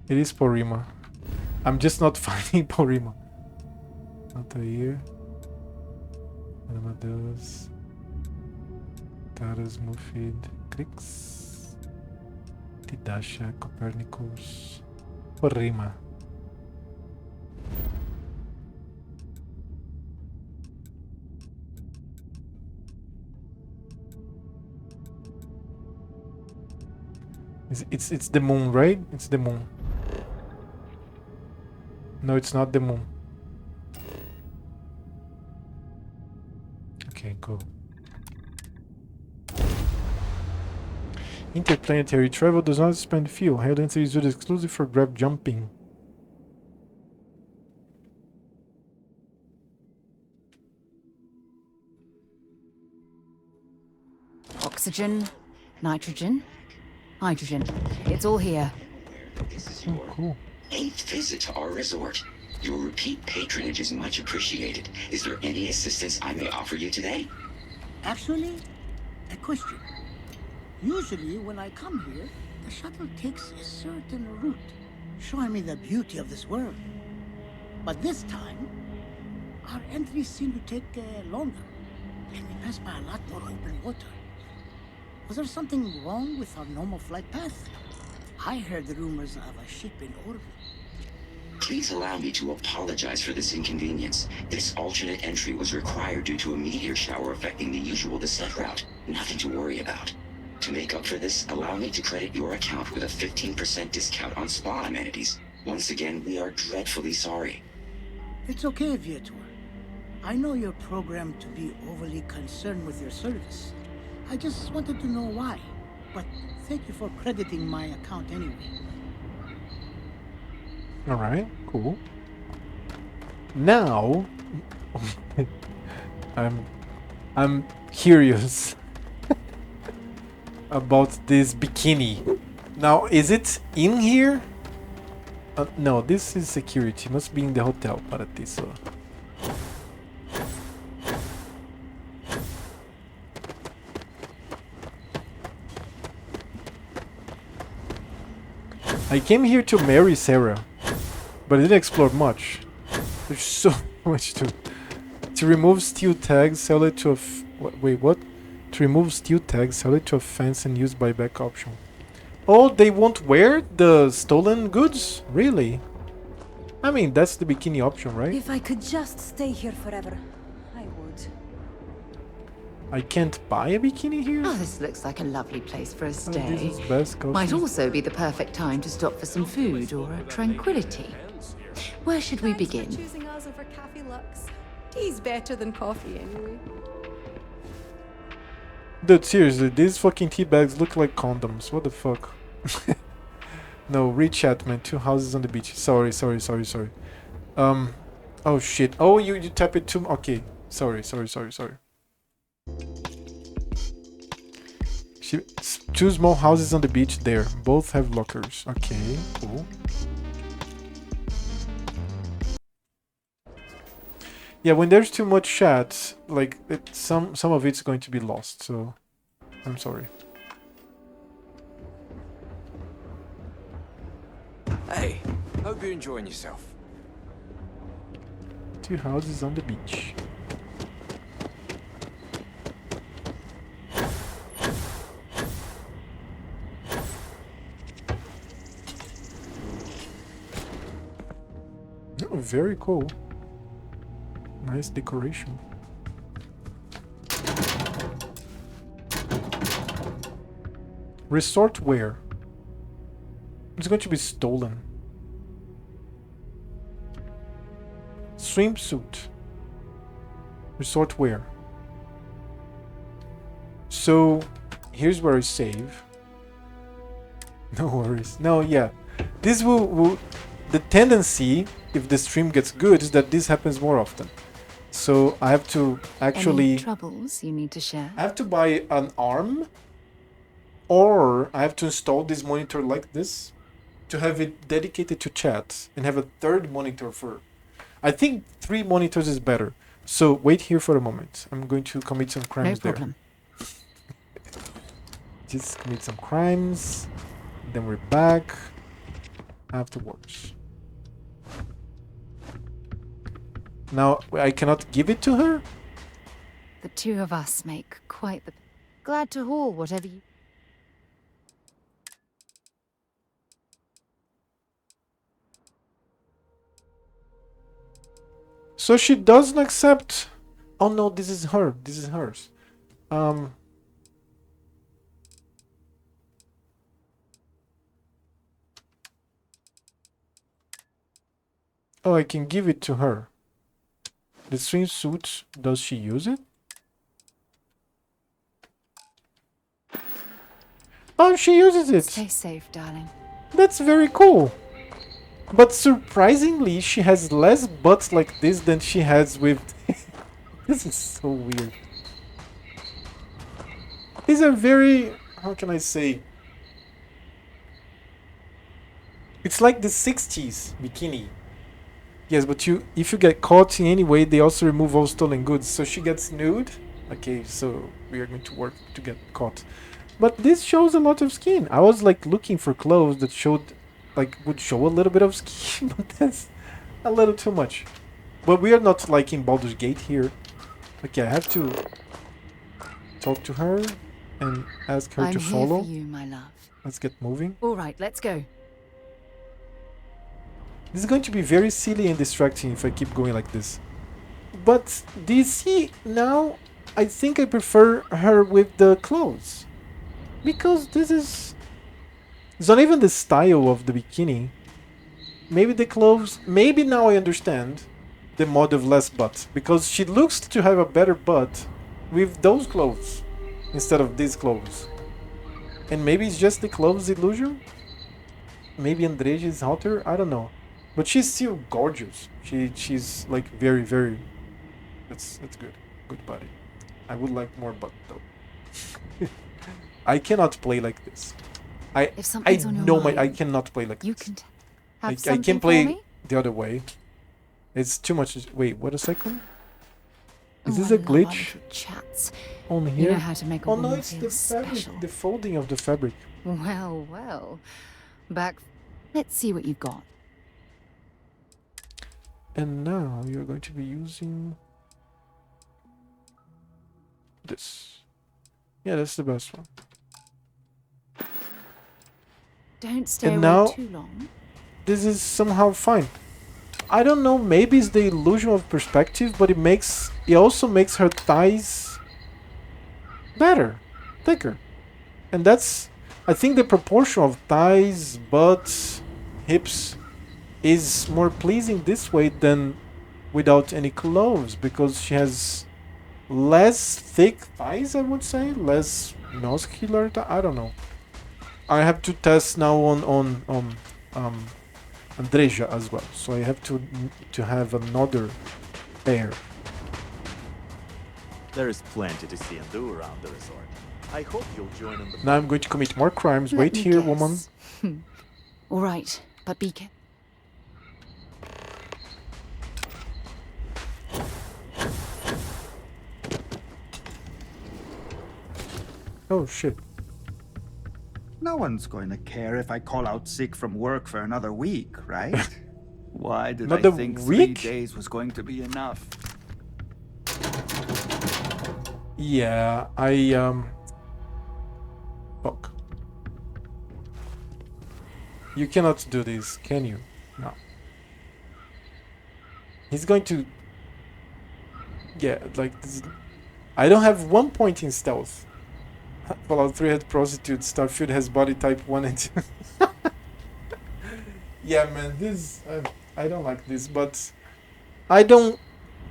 Speaker 1: It is Porrima. I'm just not finding Porrima. Altair. Armadeus. Taras, Mufid. Crix. Tidasha, Copernicus. Porrima. It's the moon, right? It's the moon. No, it's not the moon. Okay, go. Interplanetary travel does not spend fuel. High density is used exclusively for grab jumping.
Speaker 3: Oxygen, nitrogen, hydrogen. It's all here.
Speaker 9: This is
Speaker 1: Oh,
Speaker 9: your
Speaker 1: cool.
Speaker 9: 8th visit to our resort. Your repeat patronage is much appreciated. Is there any assistance I may offer you today?
Speaker 10: Actually, a question. Usually when I come here, the shuttle takes a certain route, showing me the beauty of this world. But this time, our entries seem to take longer, and we pass by a lot more open water. Was there something wrong with our normal flight path? I heard the rumors of a ship in orbit.
Speaker 9: Please allow me to apologize for this inconvenience. This alternate entry was required due to a meteor shower affecting the usual descent route. Nothing to worry about. To make up for this, allow me to credit your account with a 15% discount on spa amenities. Once again, we are dreadfully sorry.
Speaker 10: It's okay, Viator. I know you're programmed to be overly concerned with your service. I just wanted to know why. But thank you for crediting my account anyway.
Speaker 1: Alright, cool. Now I'm curious about this bikini. Now, is it in here? No, this is security. Must be in the hotel, Paradiso. I came here to marry Sarah, but I didn't explore much. There's so much to remove steel tags, sell it to a wait, what? To remove steel tags, sell it to a fence and use buyback option. Oh, they won't wear the stolen goods? Really? I mean, that's the bikini option, right?
Speaker 11: If I could just stay here forever, I would.
Speaker 1: I can't buy a bikini here?
Speaker 3: Oh, this looks like a lovely place for a
Speaker 1: This
Speaker 3: stay.
Speaker 1: is best
Speaker 3: Might
Speaker 1: costume.
Speaker 3: also be the perfect time to stop for some food or tranquility. Where should we
Speaker 11: Thanks for
Speaker 3: begin?
Speaker 11: choosing us over Cafe Lux. Tea's better than coffee anyway.
Speaker 1: Dude, seriously, these fucking tea bags look like condoms. What the fuck? No, read chat, man. 2 houses on the beach. Sorry. Oh shit. Oh, you tap it too. Okay. Sorry. 2 small houses on the beach there. Both have lockers. Okay, cool. Yeah, when there's too much chat, like some of it's going to be lost. So I'm sorry.
Speaker 12: Hey, hope you're enjoying yourself.
Speaker 1: 2 houses on the beach. Oh, very cool. Nice decoration. Resort wear. It's going to be stolen. Swimsuit. Resort wear. So here's where I save. No worries. No, yeah. This will the tendency, if the stream gets good, is that this happens more often. So I have to actually...
Speaker 3: Any troubles you need to share?
Speaker 1: I have to buy an arm, or I have to install this monitor like this to have it dedicated to chat and have a third monitor for... I think 3 monitors is better. So wait here for a moment. I'm going to commit some crimes
Speaker 3: No problem.
Speaker 1: there. Just commit some crimes. Then we're back. Afterwards. Now, I cannot give it to her?
Speaker 3: The 2 of us make quite the... Glad to haul whatever you...
Speaker 1: So she doesn't accept... Oh no, this is her. This is hers. Oh, I can give it to her. The swimsuit, does she use it? Oh, she uses it!
Speaker 3: Stay safe, darling.
Speaker 1: That's very cool. But surprisingly, she has less butts like this than she has with... This is so weird. These are very... How can I say? It's like the 60s bikini. Yes, but if you get caught in any way, they also remove all stolen goods. So she gets nude. Okay, so we are going to work to get caught. But this shows a lot of skin. I was like looking for clothes that would show a little bit of skin, but that's a little too much. But we are not like in Baldur's Gate here. Okay, I have to talk to her and ask her to follow.
Speaker 3: I'm here for you, my love.
Speaker 1: Let's get moving.
Speaker 3: All right, let's go.
Speaker 1: This is going to be very silly and distracting if I keep going like this. But do you see now? I think I prefer her with the clothes. Because this is... It's not even the style of the bikini. Maybe the clothes... Maybe now I understand the mod of less butt. Because she looks to have a better butt with those clothes instead of these clothes. And maybe it's just the clothes illusion? Maybe Andreja is hotter? I don't know. But she's still gorgeous. She's like very, very... That's good. Good body. I would like more butt though. I cannot play like this. I know I cannot play like this. I can play the other way. It's too much. Wait, what a second? Is this a glitch?
Speaker 3: Chats.
Speaker 1: On here?
Speaker 3: You know how to make a
Speaker 1: no,
Speaker 3: woman
Speaker 1: it's
Speaker 3: feel
Speaker 1: the fabric,
Speaker 3: special.
Speaker 1: the folding of the fabric.
Speaker 3: Well, well. Back. Let's see what you've got.
Speaker 1: And now you're going to be using this. Yeah, that's the best one.
Speaker 3: Don't stay
Speaker 1: And
Speaker 3: away
Speaker 1: now,
Speaker 3: too long.
Speaker 1: This is somehow fine. I don't know, maybe it's the illusion of perspective, but it also makes her thighs better, thicker. And that's, I think the proportion of thighs, butts, hips is more pleasing this way than without any clothes, because she has less thick thighs, I would say, less muscular. I don't know. I have to test now on Andreja as well, so I have to have another pair.
Speaker 13: There is plenty to see and do around the resort. I hope you'll join in the...
Speaker 1: Now I'm going to commit more crimes.
Speaker 3: Let
Speaker 1: Wait
Speaker 3: me
Speaker 1: here,
Speaker 3: guess.
Speaker 1: woman.
Speaker 3: All right, but be careful.
Speaker 1: Oh shit.
Speaker 14: No one's going to care if I call out sick from work for another week, right? Why did I
Speaker 1: Another
Speaker 14: think
Speaker 1: week?
Speaker 14: 3 days was going to be enough?
Speaker 1: Yeah, fuck. You cannot do this, can you? No. He's going to... Yeah, like this... I don't have 1 point in stealth. Fallout 3 had prostitute, Starfield has body type 1 and 2. Yeah, man, this... I don't like this, but... I don't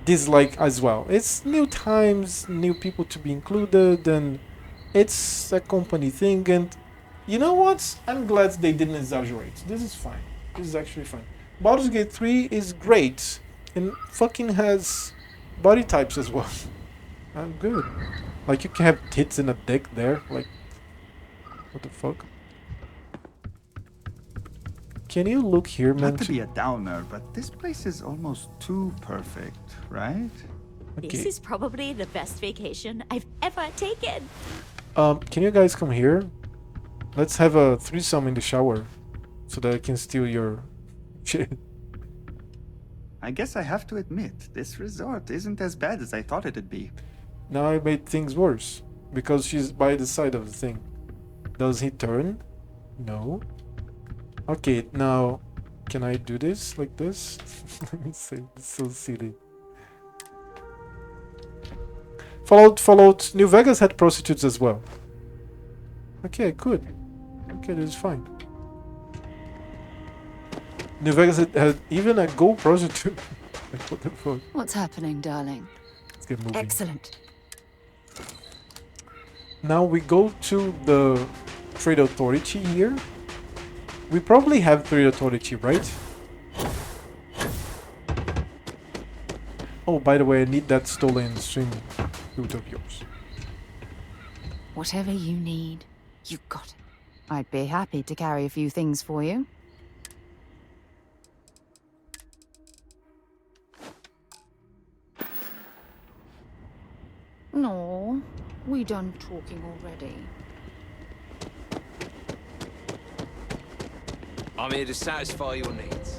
Speaker 1: dislike as well. It's new times, new people to be included, and it's a company thing, and you know what? I'm glad they didn't exaggerate. This is fine. This is actually fine. Baldur's Gate 3 is great, and fucking has body types as well. I'm good. Like, you can have tits and a dick there. Like, what the fuck? Can you look here, man?
Speaker 14: Not to be a downer, but this place is almost too perfect, right?
Speaker 15: This is probably the best vacation I've ever taken.
Speaker 1: Can you guys come here? Let's have a threesome in the shower, so that I can steal your shit.
Speaker 14: I guess I have to admit, this resort isn't as bad as I thought it'd be.
Speaker 1: Now I made things worse, because she's by the side of the thing. Does he turn? No. Okay, now, can I do this like this? Let me see, it's so silly. Fallout New Vegas had prostitutes as well. Okay, good. Okay, this is fine. New Vegas had even a go prostitute. Like, what the fuck?
Speaker 3: What's happening, darling?
Speaker 1: Let's get moving.
Speaker 3: Excellent.
Speaker 1: Now we go to the Trade Authority here. We probably have Trade Authority, right? Oh, by the way, I need that stolen swim suit of yours.
Speaker 3: Whatever you need, you got it. I'd be happy to carry a few things for you. No, we done talking already.
Speaker 12: I'm here to satisfy your needs.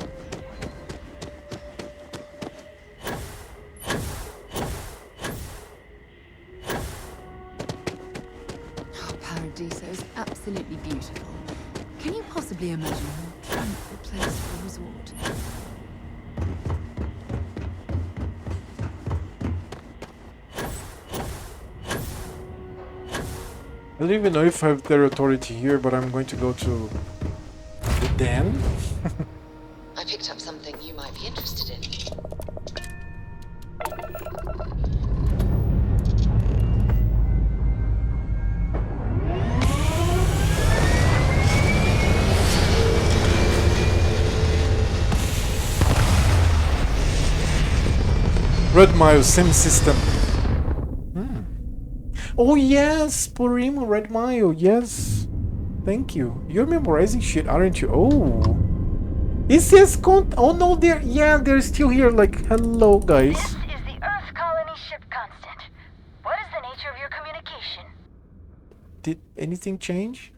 Speaker 3: Oh, Paradiso is absolutely beautiful. Can you possibly imagine a more tranquil place for a resort?
Speaker 1: I don't even know if I have their authority here, but I'm going to go to the den.
Speaker 4: I picked up something you might be interested in.
Speaker 1: Red Mile, same system. Oh yes, Porimo, Red Mile, yes. Thank you. You're memorizing shit, aren't you? Oh. It says oh no, they're still here, like, hello guys.
Speaker 16: This is the Earth Colony ship Constant. What is the nature of your communication?
Speaker 1: Did anything change?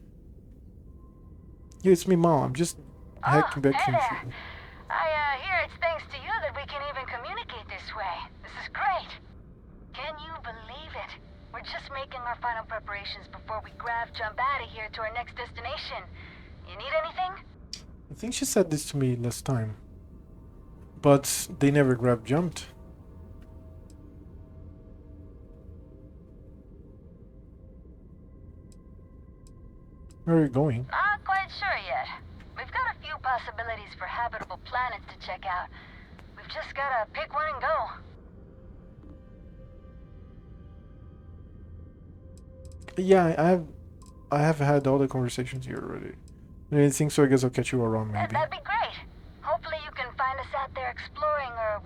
Speaker 1: Yeah, it's me, Mom. I'm just hacking back
Speaker 16: hey
Speaker 1: in.
Speaker 16: there. I hear it's thanks to you that we can even communicate this way. This is great. Can you believe it? We're just making our final preparations before we jump out of here to our next destination. You need anything?
Speaker 1: I think she said this to me last time. But they never jumped. Where are you going?
Speaker 16: Not quite sure yet. We've got a few possibilities for habitable planets to check out. We've just gotta pick one and go.
Speaker 1: Yeah, I have had all the conversations here already. I didn't think so. I guess I'll catch you around maybe.
Speaker 16: That'd be great. Hopefully you can find us out there exploring, or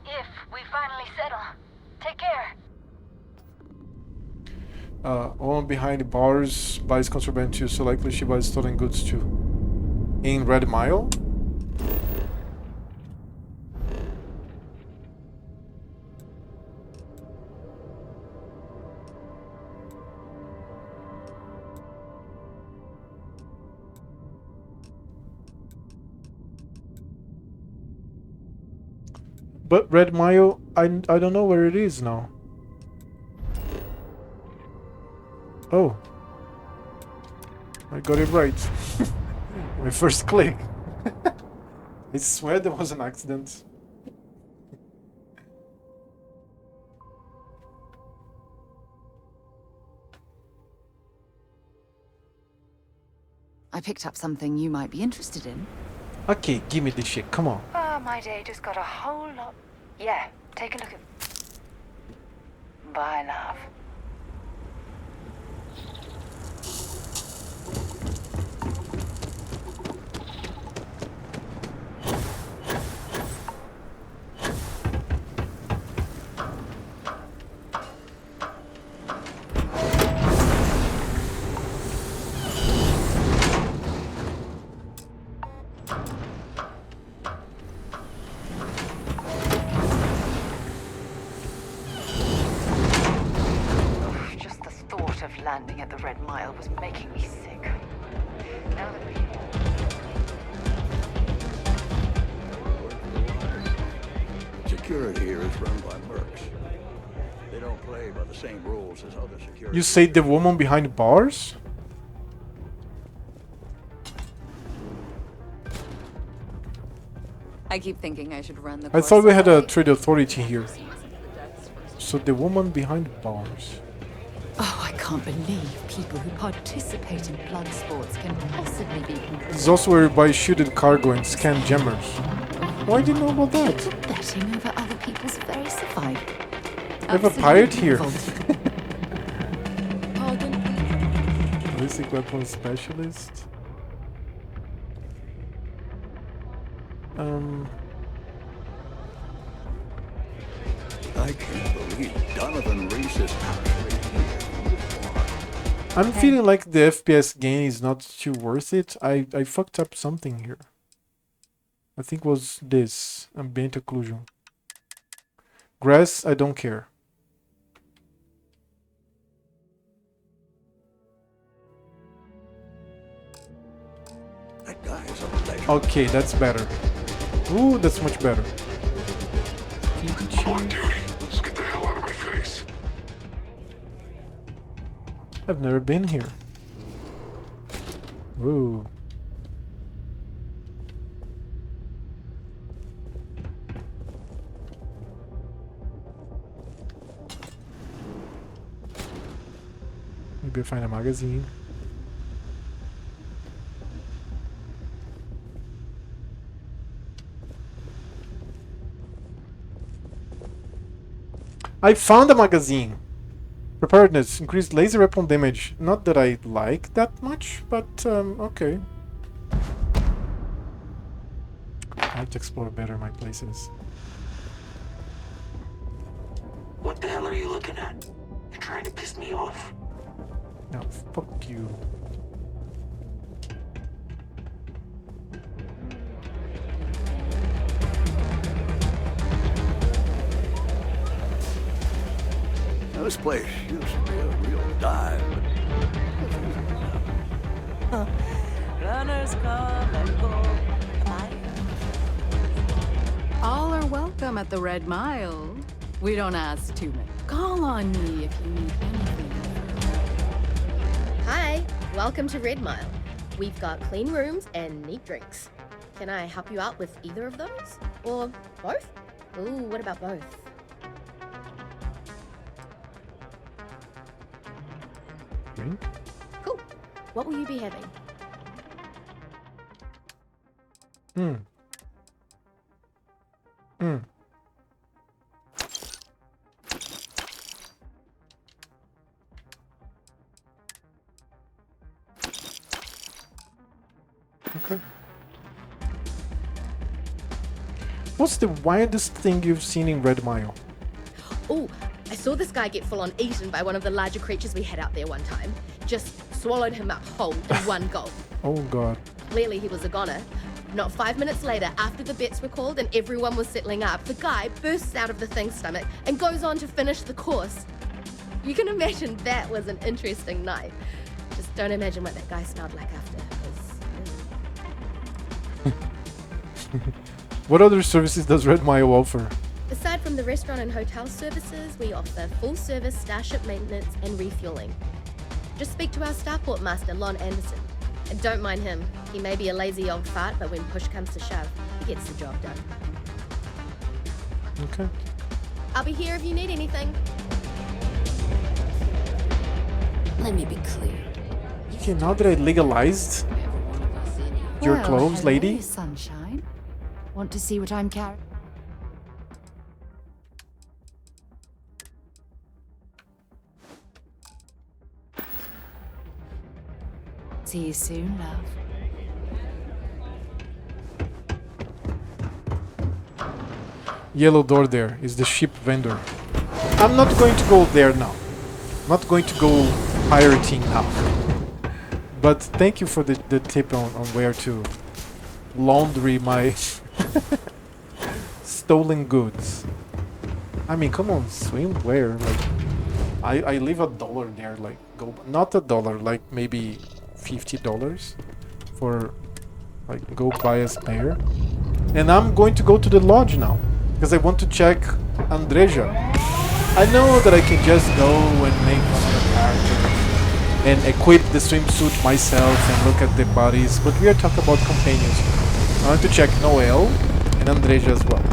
Speaker 16: if we finally settle. Take care.
Speaker 1: Woman behind the bars buys contraband too, so likely she buys stolen goods too. In Red Mile? But Red Mile, I don't know where it is now. Oh. I got it right. My first click. I swear there was an accident.
Speaker 3: I picked up something you might be interested in.
Speaker 1: Okay, give me this shit. Come on.
Speaker 16: Oh, my day just got a whole lot. Yeah, take a look at. Bye, love.
Speaker 4: Landing at the Red Mile was making me sick. Now that we...
Speaker 17: Security here is run by mercs. They don't play by the same rules as other security.
Speaker 1: You say the woman behind bars?
Speaker 3: I keep thinking I should run the
Speaker 1: I thought we had a trade authority here. So the woman behind bars.
Speaker 3: Oh, I can't believe people who participate in blood sports can possibly be complicit.
Speaker 1: This is also where you buy shooted cargo and scan jammers. Why do you know about that?
Speaker 3: Betting over other people's very survival.
Speaker 1: We have a pirate here.
Speaker 3: Pardon?
Speaker 1: Ballistic weapon specialist.
Speaker 17: I can't believe Donovan Reese is actually here.
Speaker 1: I'm feeling like the FPS gain is not too worth it. I fucked up something here. I think it was this ambient occlusion. Grass, I don't care.
Speaker 17: That guy is a legend.
Speaker 1: Okay, that's better. Ooh, that's much better.
Speaker 2: On duty. Let's get the hell out of my face.
Speaker 1: I've never been here. Ooh. Maybe I'll find a magazine. I found a magazine! Preparedness, increased laser weapon damage. Not that I like that much, but okay. I have to explore better my places.
Speaker 9: What the hell are you looking at? You're trying to piss me off.
Speaker 1: No, fuck you.
Speaker 17: Now, this place used to be a real dive, but
Speaker 5: Runners come and go.
Speaker 3: All are welcome at the Red Mile. We don't ask too many. Call on me if you need anything.
Speaker 18: Hi, welcome to Red Mile. We've got clean rooms and neat drinks. Can I help you out with either of those? Or both? Ooh, what about both?
Speaker 1: Drink?
Speaker 18: Cool. What will you be having?
Speaker 1: Okay. What's the wildest thing you've seen in Red Mile?
Speaker 18: Oh, I saw this guy get full on eaten by one of the larger creatures we had out there one time. Just swallowed him up whole in one gulp.
Speaker 1: Oh god.
Speaker 18: Clearly he was a goner. Not 5 minutes later, after the bets were called and everyone was settling up, the guy bursts out of the thing's stomach and goes on to finish the course. You can imagine that was an interesting night. Just don't imagine what that guy smelled like after.
Speaker 1: What other services does Red Mile offer?
Speaker 18: Aside from the restaurant and hotel services, we offer full-service starship maintenance and refueling. Just speak to our starport master, Lon Anderson. And don't mind him. He may be a lazy old fart, but when push comes to shove, he gets the job done.
Speaker 1: Okay.
Speaker 18: I'll be here if you need anything.
Speaker 3: Let me be clear.
Speaker 1: Okay, now that I legalized your
Speaker 3: Well,
Speaker 1: clothes,
Speaker 3: hello,
Speaker 1: lady.
Speaker 3: Sunshine. Want to see what I'm carrying? See you soon, love.
Speaker 1: Yellow door there is the ship vendor. I'm not going to go there now. Not going to go pirating now. But thank you for the tip on where to laundry my stolen goods. I mean, come on, swimwear. Like, I leave $1 there. Like, go not $1, like maybe $50 for like go buy a spare. And I'm going to go to the lodge now because I want to check Andreja. I know that I can just go and make another character and equip the swimsuit myself and look at the bodies, but we are talking about companions. I want to check Noel and Andreja as well.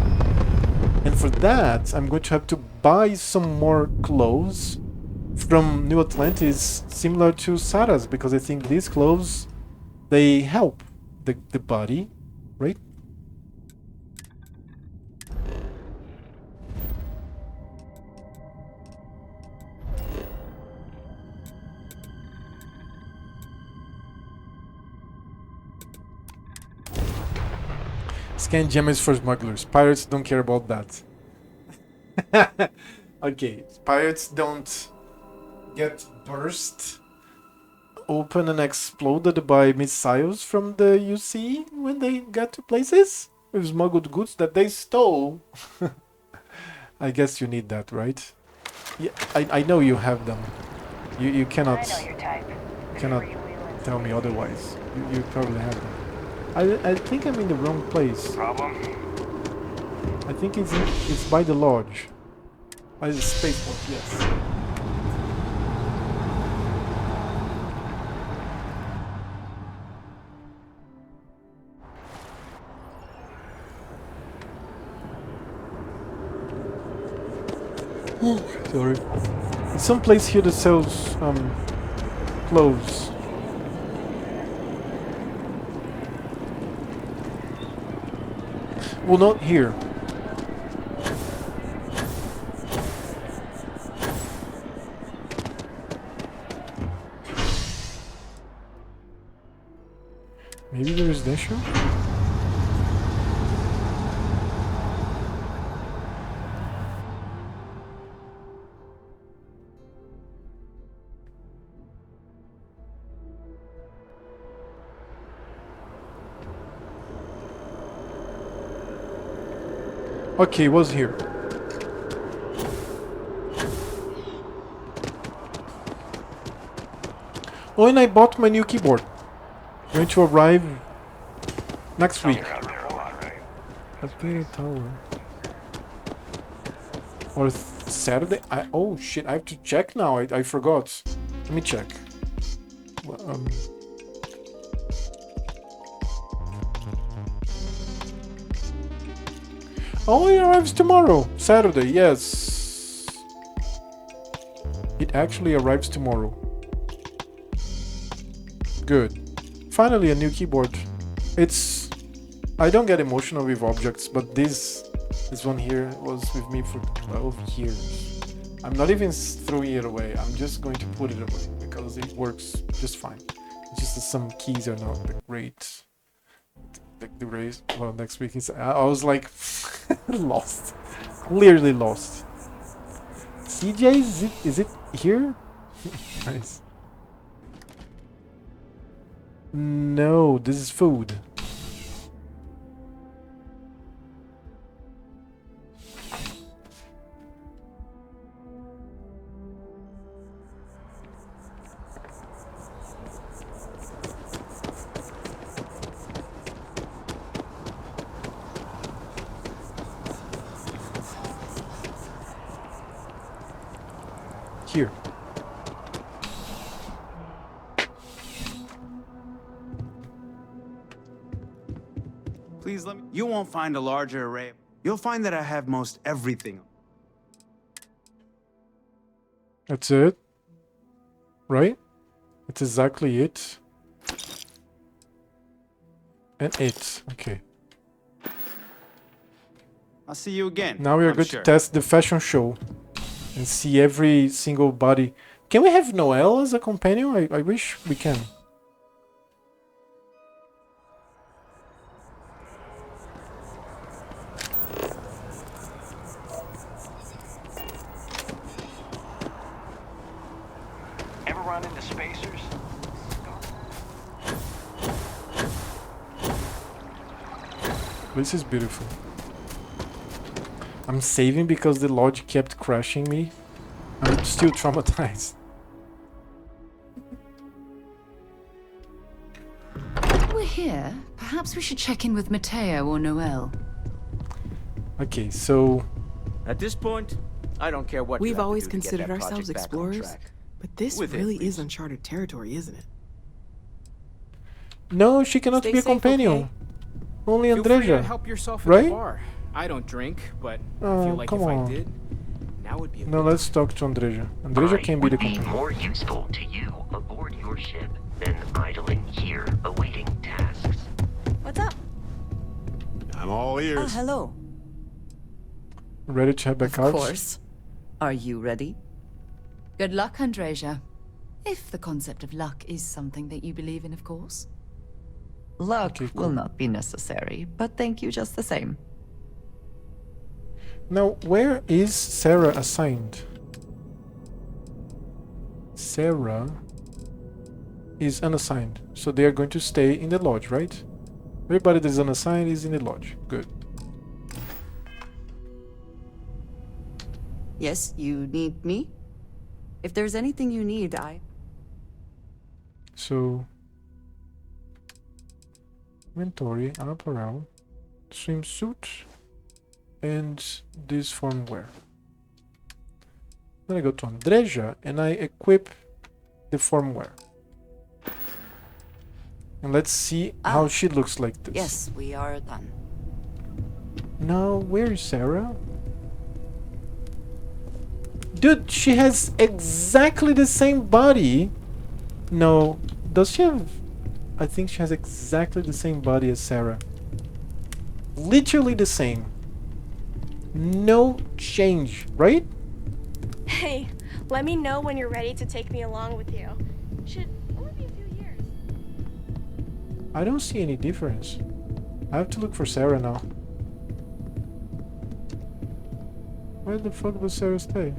Speaker 1: And for that, I'm going to have to buy some more clothes from New Atlantis similar to Sarah's, because I think these clothes, they help the body, right? Scan gems for smugglers. Pirates don't care about that. Okay, pirates don't get burst open and exploded by missiles from the UC when they get to places with smuggled goods that they stole. I guess you need that, right? Yeah, I know you have them. You cannot tell me otherwise. You probably have them. I think I'm in the wrong place.
Speaker 2: Problem?
Speaker 1: I think it's by the lodge. By the spaceport, yes. Sorry. It's some place here that sells clothes. Well, not here. Maybe there's this show? Okay, it was here. Oh, and I bought my new keyboard. Going to arrive next week. Upgraded tower. Or Saturday? Oh shit, I have to check now. I forgot. Let me check. Well, oh, it arrives tomorrow. Saturday, yes. It actually arrives tomorrow. Good. Finally, a new keyboard. I don't get emotional with objects, but this one here was with me for 12 years. I'm not even throwing it away. I'm just going to put it away because it works just fine. It's just that some keys are not great. The race. Well, next week I was like lost, clearly lost. CJ, is it here? Nice. No, this is food.
Speaker 19: Please let me. You won't find a larger array. You'll find that I have most everything.
Speaker 1: That's it. Right? That's exactly it. And it. Okay.
Speaker 19: I'll see you again.
Speaker 1: Now we are
Speaker 19: I'm
Speaker 1: going
Speaker 19: sure.
Speaker 1: to test the fashion show and see every single body. Can we have Noelle as a companion? I wish we can.
Speaker 6: Ever run into spacers?
Speaker 1: This is beautiful. I'm saving because the lodge kept crashing me. I'm still traumatized.
Speaker 3: We're here. Perhaps we should check in with Mateo or Noel.
Speaker 1: Okay, so
Speaker 12: At this point, I don't care what you
Speaker 20: We've
Speaker 12: have to
Speaker 20: always
Speaker 12: do to get
Speaker 20: considered
Speaker 12: that
Speaker 20: ourselves
Speaker 12: project back on
Speaker 20: explorers,
Speaker 12: track.
Speaker 20: but this
Speaker 12: With it,
Speaker 20: really
Speaker 12: please.
Speaker 20: is uncharted territory, isn't it?
Speaker 1: no, she cannot
Speaker 20: Stay
Speaker 1: be a
Speaker 20: safe,
Speaker 1: companion.
Speaker 20: okay?
Speaker 1: Only
Speaker 12: Feel free to
Speaker 1: Andreja.
Speaker 12: help yourself at the
Speaker 1: Right?
Speaker 12: bar. I don't drink, but I
Speaker 1: Oh,
Speaker 12: feel like
Speaker 1: come
Speaker 12: if
Speaker 1: on.
Speaker 12: I did, now would be a
Speaker 1: No, let's talk to Andreja. Andreja can be the
Speaker 21: would be
Speaker 1: companion.
Speaker 21: more useful to you aboard your ship than idling here awaiting tasks.
Speaker 15: What's up?
Speaker 8: I'm all ears.
Speaker 22: Ah, hello.
Speaker 1: Ready to head back
Speaker 22: Of
Speaker 1: out?
Speaker 22: course. Are you ready?
Speaker 3: Good luck, Andreja. If the concept of luck is something that you believe in, of course.
Speaker 22: Luck will not be necessary, but thank you just the same.
Speaker 1: Now, where is Sarah assigned? Sarah is unassigned, so they are going to stay in the lodge, right? Everybody that is unassigned is in the lodge. Good.
Speaker 22: Yes, you need me? If there's anything you need,
Speaker 1: So, inventory, apparel, swimsuit, and this form wear. Then I go to Andreja and I equip the form wear. And let's see how she looks like this.
Speaker 22: Yes, we are done.
Speaker 1: Now, where is Sarah? Dude, she has exactly the same body. No, does she have... I think she has exactly the same body as Sarah. Literally the same. No change, right?
Speaker 23: Hey, let me know when you're ready to take me along with you. Should only be a few years.
Speaker 1: I don't see any difference. I have to look for Sarah now. Where the fuck does Sarah stay?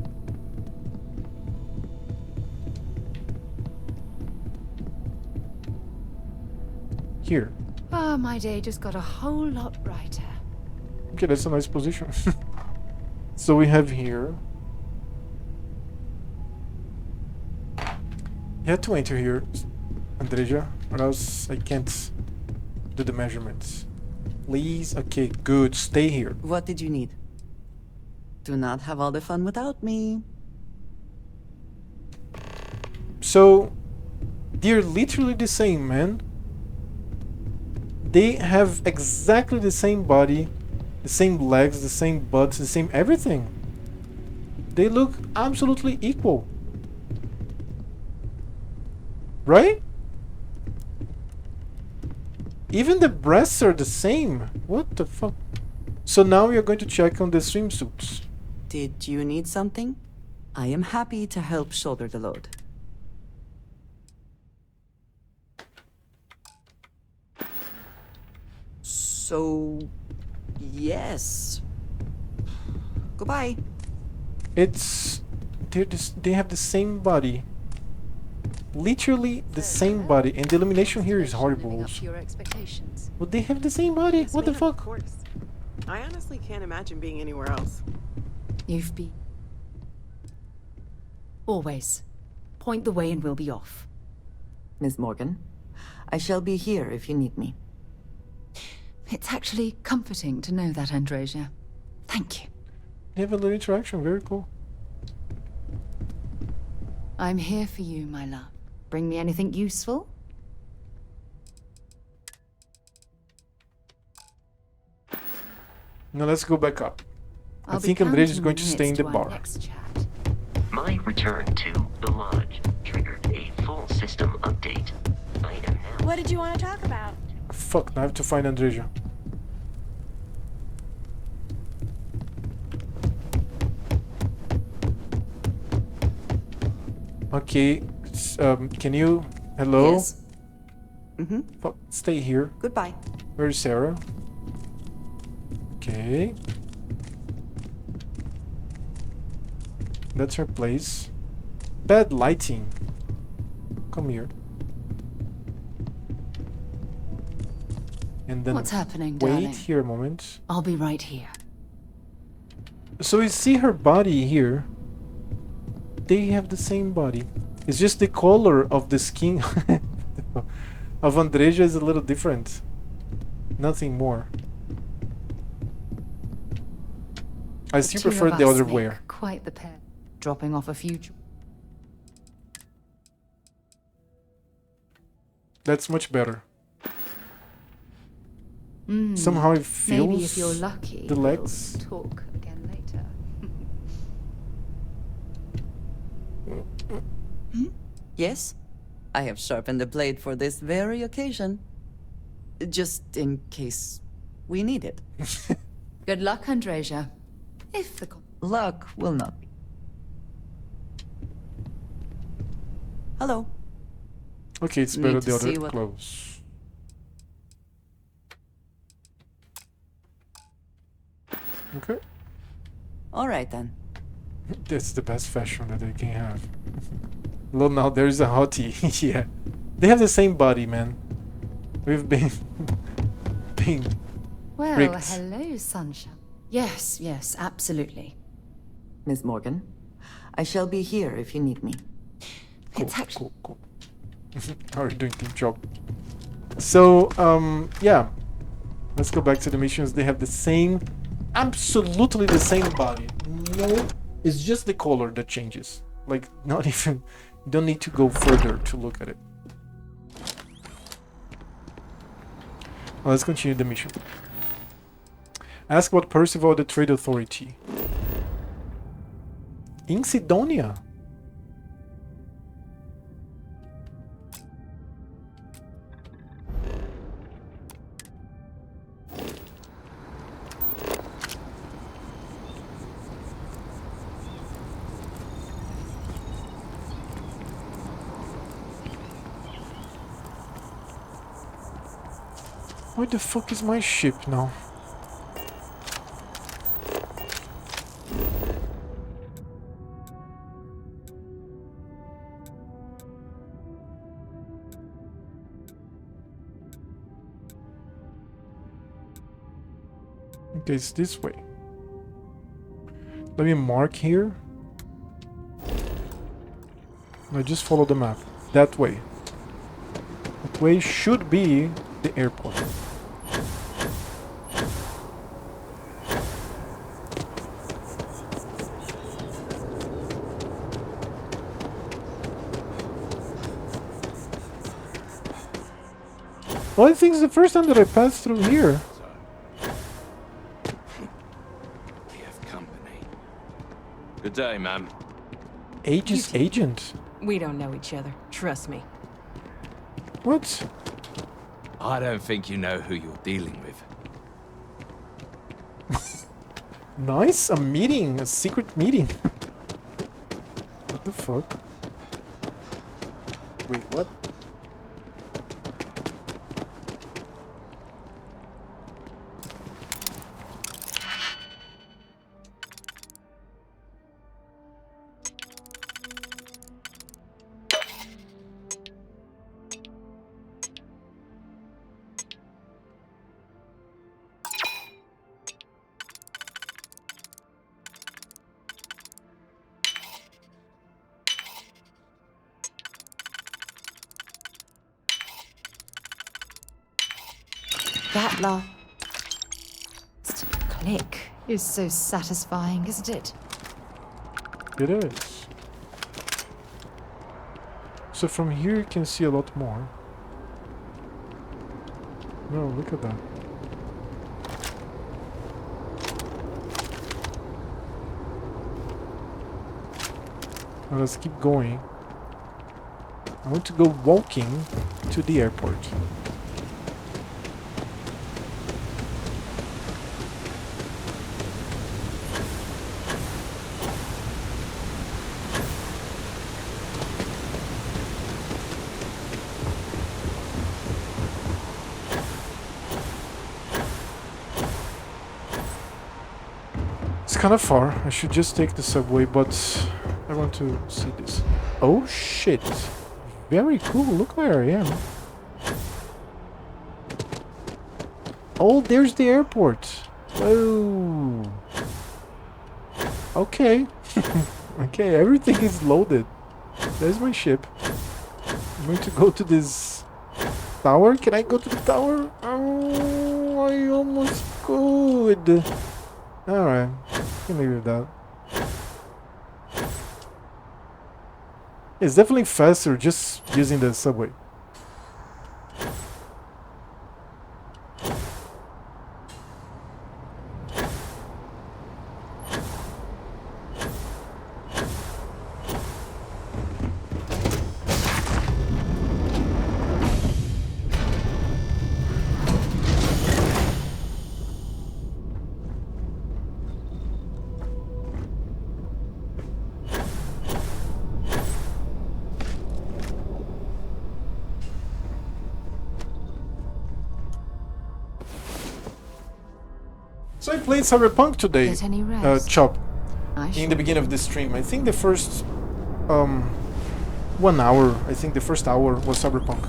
Speaker 1: Here.
Speaker 3: Ah, my day just got a whole lot brighter.
Speaker 1: Okay, that's a nice position. So we have here. You have to enter here, Andreja, or else I can't do the measurements. Please? Okay, good. Stay here.
Speaker 22: What did you need? Do not have all the fun without me.
Speaker 1: So, they're literally the same, man. They have exactly the same body, the same legs, the same butts, the same everything. They look absolutely equal. Right? Even the breasts are the same. What the fuck? So now we are going to check on the swimsuits.
Speaker 22: Did you need something? I am happy to help shoulder the load. So, yes. Goodbye.
Speaker 1: It's... they have the same body. Literally the same body. And the illumination here is horrible also.
Speaker 3: Your expectations.
Speaker 1: But they have the same body. What the fuck?
Speaker 20: Of course. I honestly can't imagine being anywhere else.
Speaker 3: You've been... Always. Point the way and we'll be off.
Speaker 22: Ms. Morgan, I shall be here if you need me.
Speaker 3: It's actually comforting to know that, Andreja. Thank you.
Speaker 1: They have a little interaction. Very cool.
Speaker 3: I'm here for you, my love. Bring me anything useful?
Speaker 1: Now let's go back up. I
Speaker 3: I'll be
Speaker 1: think Andrej is
Speaker 3: counting
Speaker 1: going to stay in
Speaker 3: minutes
Speaker 1: the
Speaker 3: to our
Speaker 1: bar.
Speaker 3: next chat.
Speaker 21: My return to the lodge triggered a full system update. I am now.
Speaker 23: What did you want to talk about?
Speaker 1: Fuck, now I have to find Andreja. Okay, can you... Hello?
Speaker 22: Yes. Mm-hmm.
Speaker 1: Fuck, stay here.
Speaker 22: Goodbye.
Speaker 1: Where's Sarah? Okay. That's her place. Bad lighting. Come here. And then
Speaker 3: What's happening,
Speaker 1: wait
Speaker 3: darling?
Speaker 1: here a moment.
Speaker 3: I'll be right here.
Speaker 1: So you see her body here. They have the same body. It's just the color of the skin of Andreja is a little different. Nothing more. I still
Speaker 3: two
Speaker 1: prefer
Speaker 3: of
Speaker 1: the
Speaker 3: us
Speaker 1: other
Speaker 3: make
Speaker 1: way.
Speaker 3: Quite the pair. Dropping off a few.
Speaker 1: That's much better.
Speaker 3: Somehow
Speaker 1: it feels
Speaker 3: maybe if you're lucky,
Speaker 1: the legs.
Speaker 3: we'll talk again later.
Speaker 22: Yes, I have sharpened the blade for this very occasion. Just in case we need it.
Speaker 3: Good luck, Andreja. If the
Speaker 22: luck will not be. Hello.
Speaker 1: Okay, it's
Speaker 22: Need
Speaker 1: better
Speaker 22: to
Speaker 1: the
Speaker 22: see
Speaker 1: other
Speaker 22: what-
Speaker 1: clothes. Okay.
Speaker 22: All right then.
Speaker 1: That's the best fashion that they can have. Look now, there's a hottie. Yeah. They have the same body, man. We've been... being
Speaker 3: Well,
Speaker 1: rigged.
Speaker 3: hello, sunshine. Yes, yes, absolutely.
Speaker 22: Miss Morgan, I shall be here if you need me.
Speaker 3: It's actually...
Speaker 1: Cool. How are you doing, team job? So, yeah. Let's go back to the missions. They have the same... absolutely the same body. No, it's just the color that changes. Like, not even... You don't need to go further to look at it. Well, let's continue the mission. Ask about Percival at the Trade Authority. In Sidonia. Where the fuck is my ship now? Okay, it's this way. Let me mark here. No, just follow the map. That way. That way should be the airport. Well, I think it's the first time that I passed through here.
Speaker 7: We have company. Good day, ma'am.
Speaker 1: Aegis agent.
Speaker 10: We don't know each other. Trust me.
Speaker 1: What?
Speaker 7: I don't think you know who you're dealing with.
Speaker 1: Nice, a meeting, a secret meeting. What the fuck? Wait, what?
Speaker 3: That last click is so satisfying, isn't it?
Speaker 1: It is. So from here you can see a lot more. No, look at that. Let's keep going. I want to go walking to the airport. It's kind of far. I should just take the subway, but I want to see this. Oh shit. Very cool. Look where I am. Oh, there's the airport. Whoa. Okay. Okay, everything is loaded. There's my ship. I'm going to go to this tower. Can I go to the tower? Oh, I almost could. Alright. Can leave it with that. It's definitely faster just using the subway. So I played Cyberpunk today,
Speaker 3: Get any rest?
Speaker 1: Chop,
Speaker 3: I
Speaker 1: in the beginning of the stream. I think the first 1 hour, I think the first hour was Cyberpunk.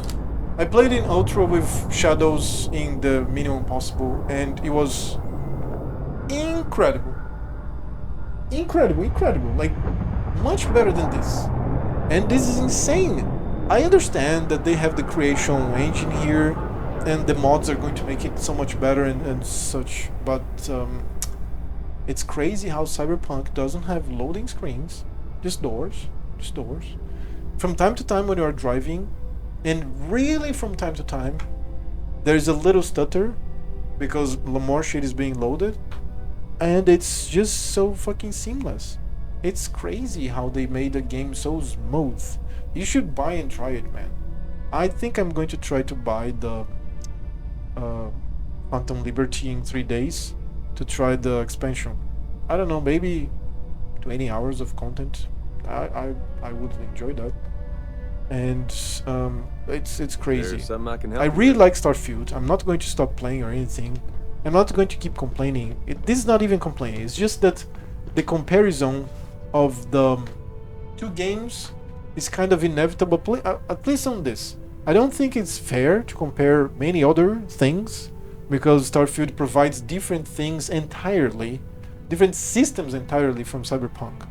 Speaker 1: I played in Ultra with shadows in the minimum possible, and it was incredible. Incredible, like much better than this. And this is insane. I understand that they have the creation engine here, and the mods are going to make it so much better and such, but it's crazy how Cyberpunk doesn't have loading screens, just doors. From time to time when you are driving, and really from time to time, there's a little stutter because more shit is being loaded, and it's just so fucking seamless. It's crazy how they made the game so smooth. You should buy and try it, man. I think I'm going to try to buy the Phantom Liberty in 3 days to try the expansion. I don't know, maybe 20 hours of content. I would enjoy that. And it's crazy.
Speaker 11: There's something I can help
Speaker 1: I
Speaker 11: you
Speaker 1: really
Speaker 11: with.
Speaker 1: like Starfield. I'm not going to stop playing or anything. I'm not going to keep complaining. This is not even complaining. It's just that the comparison of the two games is kind of inevitable, at least on this. I don't think it's fair to compare many other things, because Starfield provides different things entirely, different systems entirely from Cyberpunk.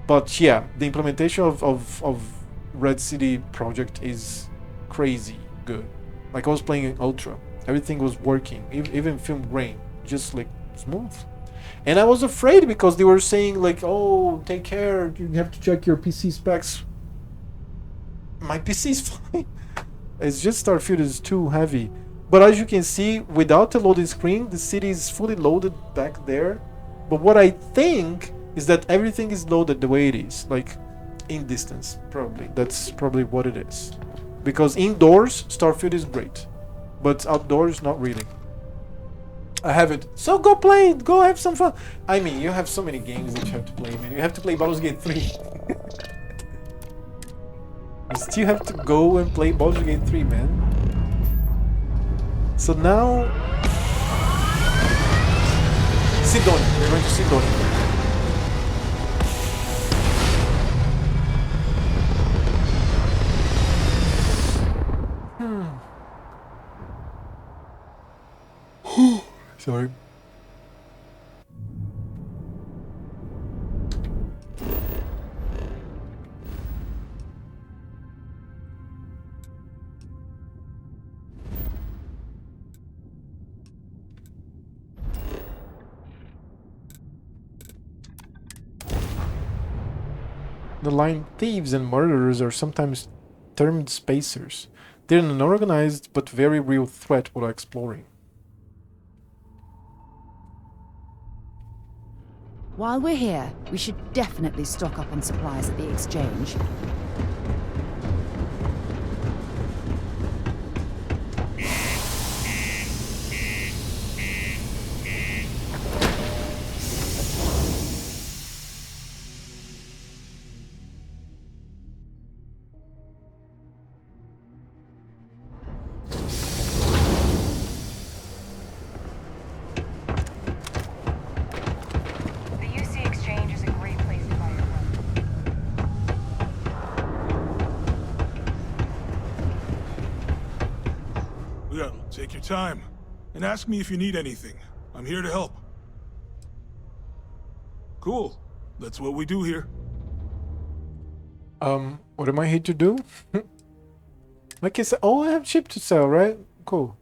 Speaker 1: But yeah, the implementation of Red City project is crazy good. Like I was playing in Ultra, everything was working, even film grain, just like smooth. And I was afraid because they were saying like, oh, take care, you have to check your PC specs. My PC is fine. It's just Starfield is too heavy. But as you can see, without the loading screen, the city is fully loaded back there. But what I think is that everything is loaded the way it is, like in distance, probably. That's probably what it is. Because indoors, Starfield is great. But outdoors, not really. I have it. So go play it. Go have some fun. I mean, you have so many games that you have to play, man. You have to play Baldur's Gate 3. You still have to go and play Baldur's Gate 3, man. So now... Sidonia. We're going to Sidonia. Sorry. The line thieves and murderers are sometimes termed spacers. They're an unorganized but very real threat while exploring.
Speaker 3: While we're here, we should definitely stock up on supplies at the exchange.
Speaker 2: Take your time, and ask me if you need anything. I'm here to help. Cool. That's what we do here.
Speaker 1: What am I here to do? Like I said, oh, I have ship to sell, right? Cool.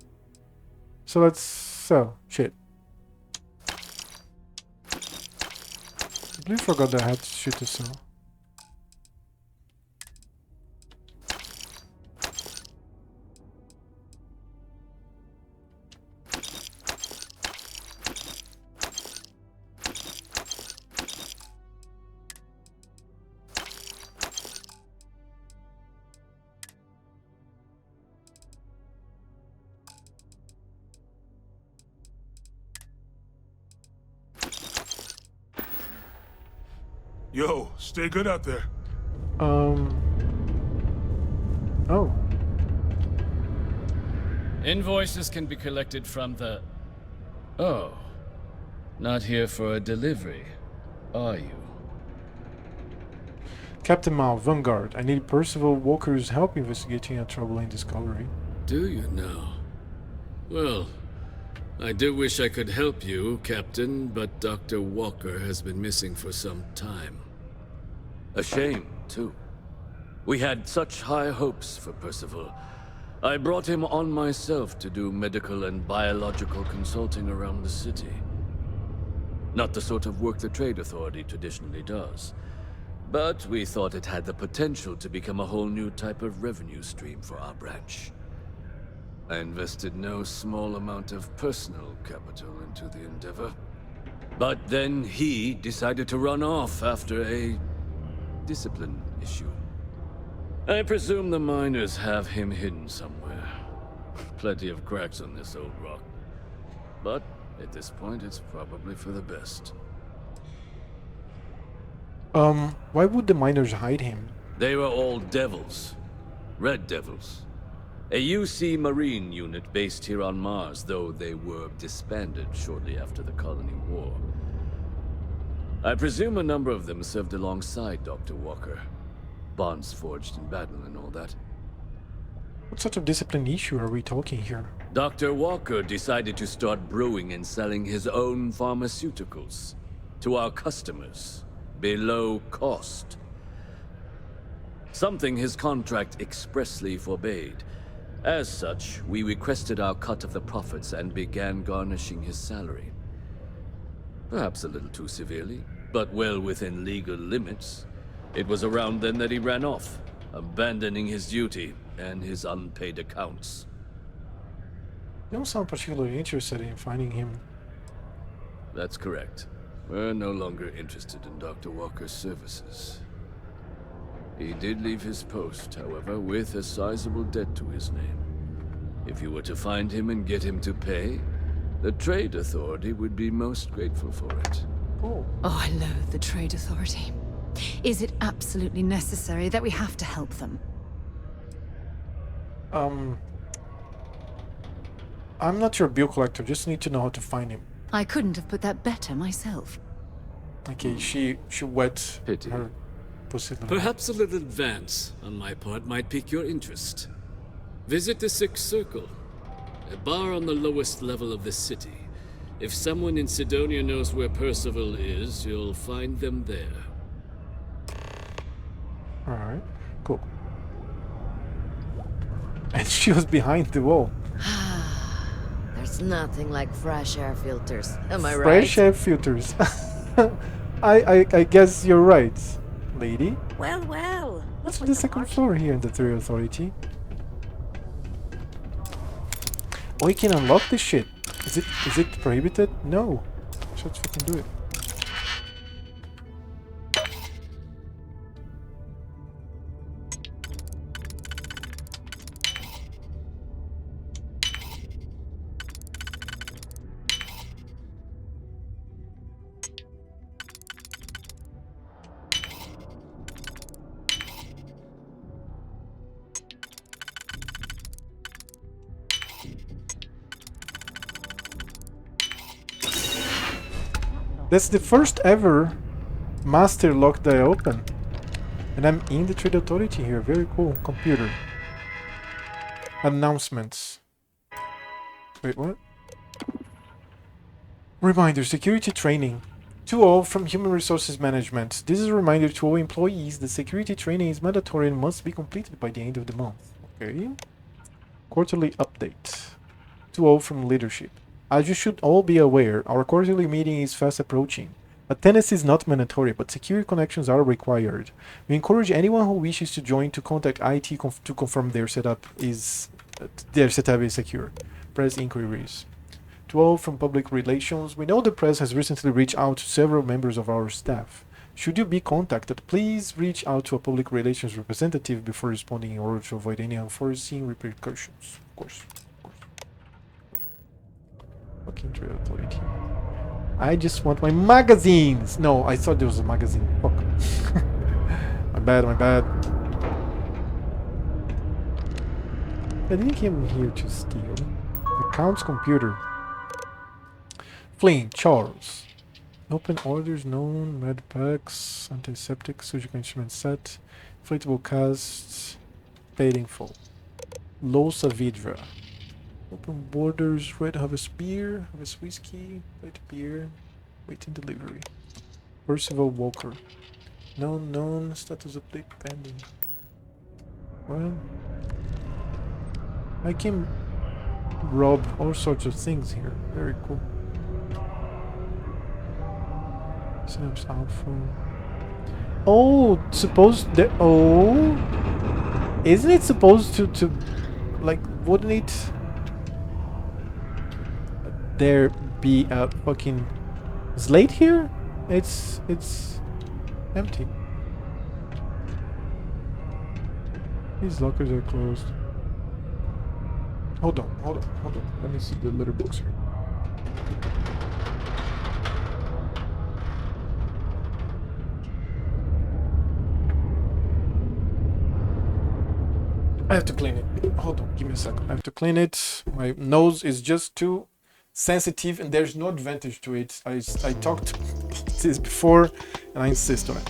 Speaker 1: So let's sell shit. I completely forgot that I had shit to sell.
Speaker 2: Yo, stay good out there.
Speaker 1: Oh.
Speaker 11: Invoices can be collected from the... Oh. Not here for a delivery, are you?
Speaker 1: Captain Mal, Vanguard. I need Percival Walker's help investigating a troubling discovery.
Speaker 11: Do you now? Well, I do wish I could help you, Captain, but Dr. Walker has been missing for some time.
Speaker 7: A shame, too. We had such high hopes for Percival. I brought him on myself to do medical and biological consulting around the city. Not the sort of work the Trade Authority traditionally does. But we thought it had the potential to become a whole new type of revenue stream for our branch. I invested no small amount of personal capital into the endeavor. But then he decided to run off after a discipline issue. I presume the miners have him hidden somewhere. Plenty of cracks on this old rock. But at this point, it's probably for the best.
Speaker 1: Why would the miners hide him?
Speaker 7: They were all devils. Red Devils. A UC Marine unit based here on Mars, though they were disbanded shortly after the Colony War. I presume a number of them served alongside Dr. Walker. Bonds forged in battle and all that.
Speaker 1: What sort of discipline issue are we talking here?
Speaker 7: Dr. Walker decided to start brewing and selling his own pharmaceuticals to our customers below cost. Something his contract expressly forbade. As such, we requested our cut of the profits and began garnishing his salary. Perhaps a little too severely, but well within legal limits. It was around then that he ran off, abandoning his duty and his unpaid accounts.
Speaker 1: You don't sound particularly interested in finding him.
Speaker 7: That's correct. We're no longer interested in Dr. Walker's services. He did leave his post, however, with a sizable debt to his name. If you were to find him and get him to pay, the Trade Authority would be most grateful for it.
Speaker 1: Oh,
Speaker 3: I loathe the Trade Authority. Is it absolutely necessary that we have to help them?
Speaker 1: I'm not your bill collector, just need to know how to find him.
Speaker 3: I couldn't have put that better myself.
Speaker 1: Okay, she wet
Speaker 7: Pity.
Speaker 1: her pussy.
Speaker 11: Perhaps a little advance on my part might pique your interest. Visit the Sixth Circle, a bar on the lowest level of the city. If someone in Sidonia knows where Percival is, you'll find them there.
Speaker 1: Alright, cool. And she was behind the wall.
Speaker 13: There's nothing like fresh air filters. Am I right?
Speaker 1: Fresh air filters. I guess you're right, lady.
Speaker 13: Well, well.
Speaker 1: What's on the second floor here in the Trade Authority? Oh, you can unlock this shit. Is it prohibited? No. So let's fucking do it. That's the first ever master lock that I open. And I'm in the Trade Authority here. Very cool. Computer. Announcements. Wait, what? Reminder, security training. To all from Human Resources Management. This is a reminder to all employees that security training is mandatory and must be completed by the end of the month. Okay. Quarterly update. To all from leadership. As you should all be aware, our quarterly meeting is fast approaching. Attendance is not mandatory, but secure connections are required. We encourage anyone who wishes to join to contact IT to confirm their setup is secure. Press inquiries. To all from public relations, we know the press has recently reached out to several members of our staff. Should you be contacted, please reach out to a public relations representative before responding in order to avoid any unforeseen repercussions. Of course. Fucking Trade Authority. I just want my magazines! No, I thought there was a magazine. Fuck. My bad, my bad. I didn't come here to steal. Accounts computer. Flynn, Charles. Open orders known, med packs, antiseptic, surgical instrument set, inflatable casts, paid in full. Losa Vidra. Open borders, red harvest beer, harvest whiskey, white beer, waiting delivery. Percival Walker. Known, status update pending. Well, I can rob all sorts of things here. Very cool. Synapse Alpha. Oh, supposed that. Oh, isn't it supposed to like? Wouldn't it there be a fucking slate here? It's empty. These lockers are closed. Hold on. Let me see the litter box here. I have to clean it. Hold on, give me a second. I have to clean it. My nose is just too sensitive and there's no advantage to it. I talked about this before and I insist on it.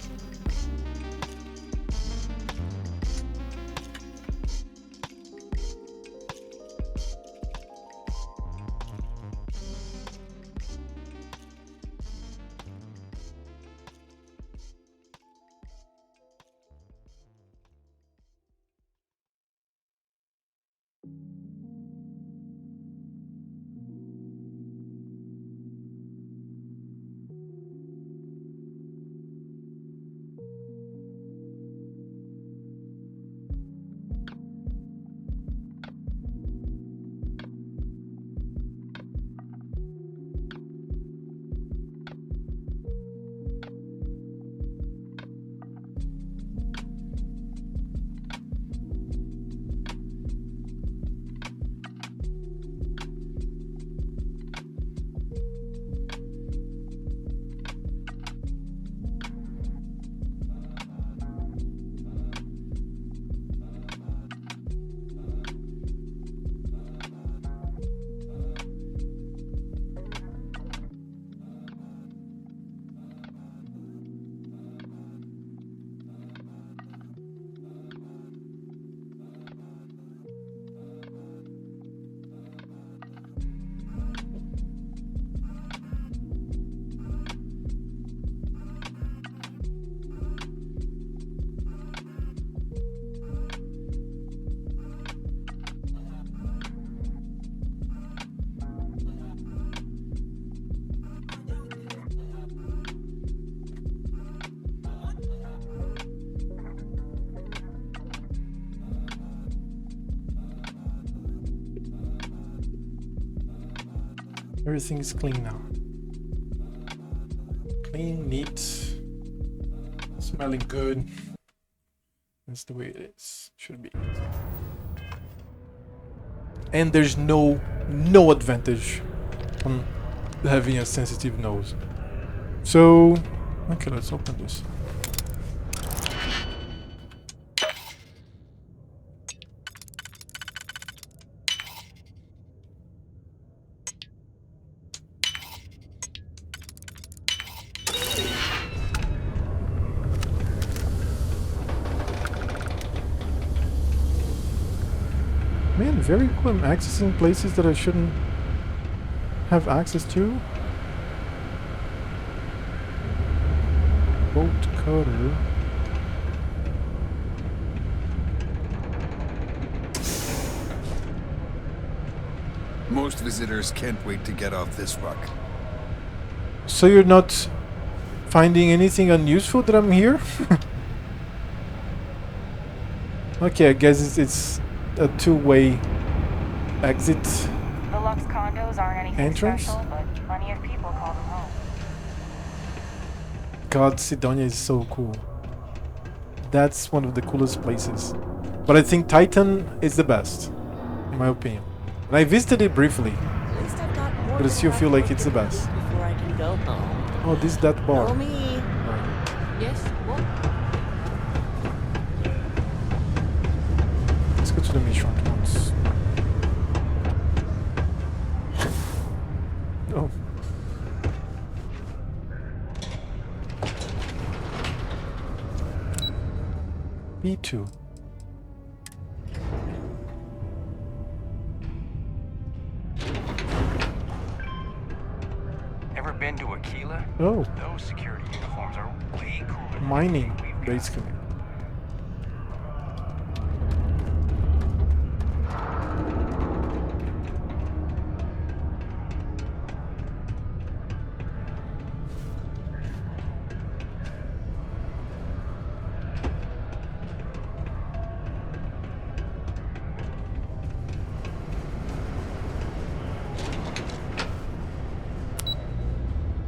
Speaker 1: Everything is clean now. Clean, neat, smelling good. That's the way it is. Should be. And there's no advantage on having a sensitive nose. So, okay, let's open this. Man, very cool. I'm accessing places that I shouldn't have access to. Bolt cutter.
Speaker 4: Most visitors can't wait to get off this rock.
Speaker 1: So you're not finding anything unuseful that I'm here? Okay, I guess it's a two-way exit.
Speaker 14: The Lux condos aren't anything
Speaker 1: Entrance?
Speaker 14: special, but plenty of people call them home.
Speaker 1: God, Sidonia is so cool. That's one of the coolest places. But I think Titan is the best, in my opinion. And I visited it briefly,
Speaker 16: At least I've got more
Speaker 1: but I still feel like it's the best.
Speaker 16: before I can go home.
Speaker 1: Oh, this is that bar.
Speaker 16: Follow me. Yes, what?
Speaker 1: Let's go to the mission once. Oh. B2.
Speaker 12: Ever been to Aquila?
Speaker 1: Oh.
Speaker 12: Those security uniforms are way cooler.
Speaker 1: Mining, basically.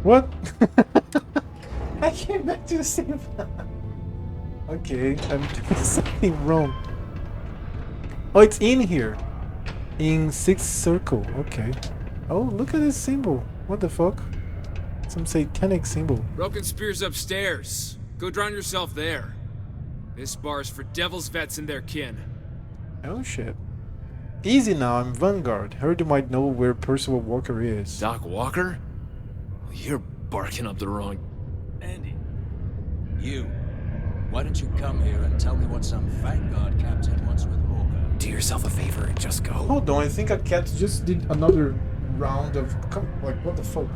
Speaker 1: What? I came back to the same. Okay, I'm doing something wrong. Oh, it's in here. In 6th circle. Okay. Oh, look at this symbol. What the fuck? Some satanic symbol.
Speaker 24: Broken Spear's upstairs. Go drown yourself there. This bar's for Devil's Vets and their kin.
Speaker 1: Oh shit. Easy now, I'm Vanguard. Heard you might know where Percival Walker is.
Speaker 25: Doc Walker? You're barking up the wrong...
Speaker 26: Andy, you. Why don't you come here and tell me what some Vanguard captain wants with Walker?
Speaker 25: Do yourself a favor and just go.
Speaker 1: Hold on, I think a cat just did another round of... Like, what the fuck?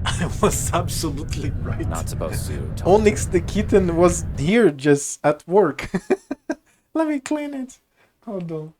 Speaker 1: I was absolutely right.
Speaker 25: Not supposed to.
Speaker 1: Onyx the kitten was here just at work. Let me clean it. Hold on.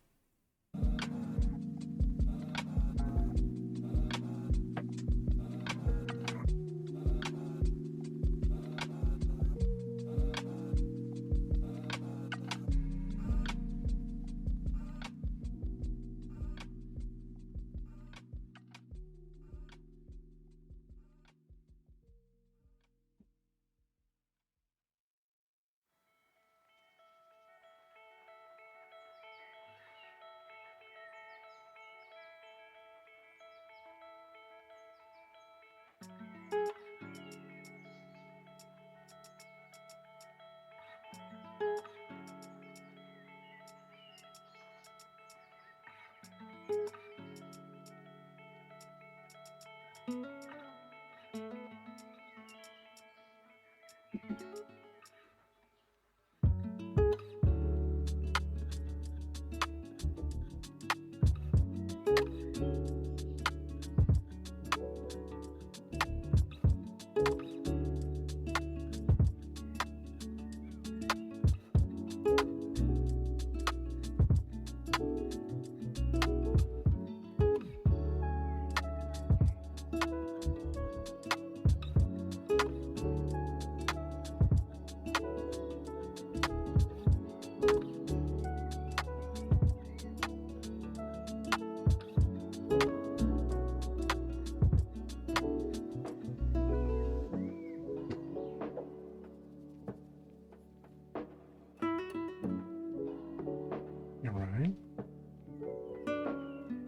Speaker 1: Alright.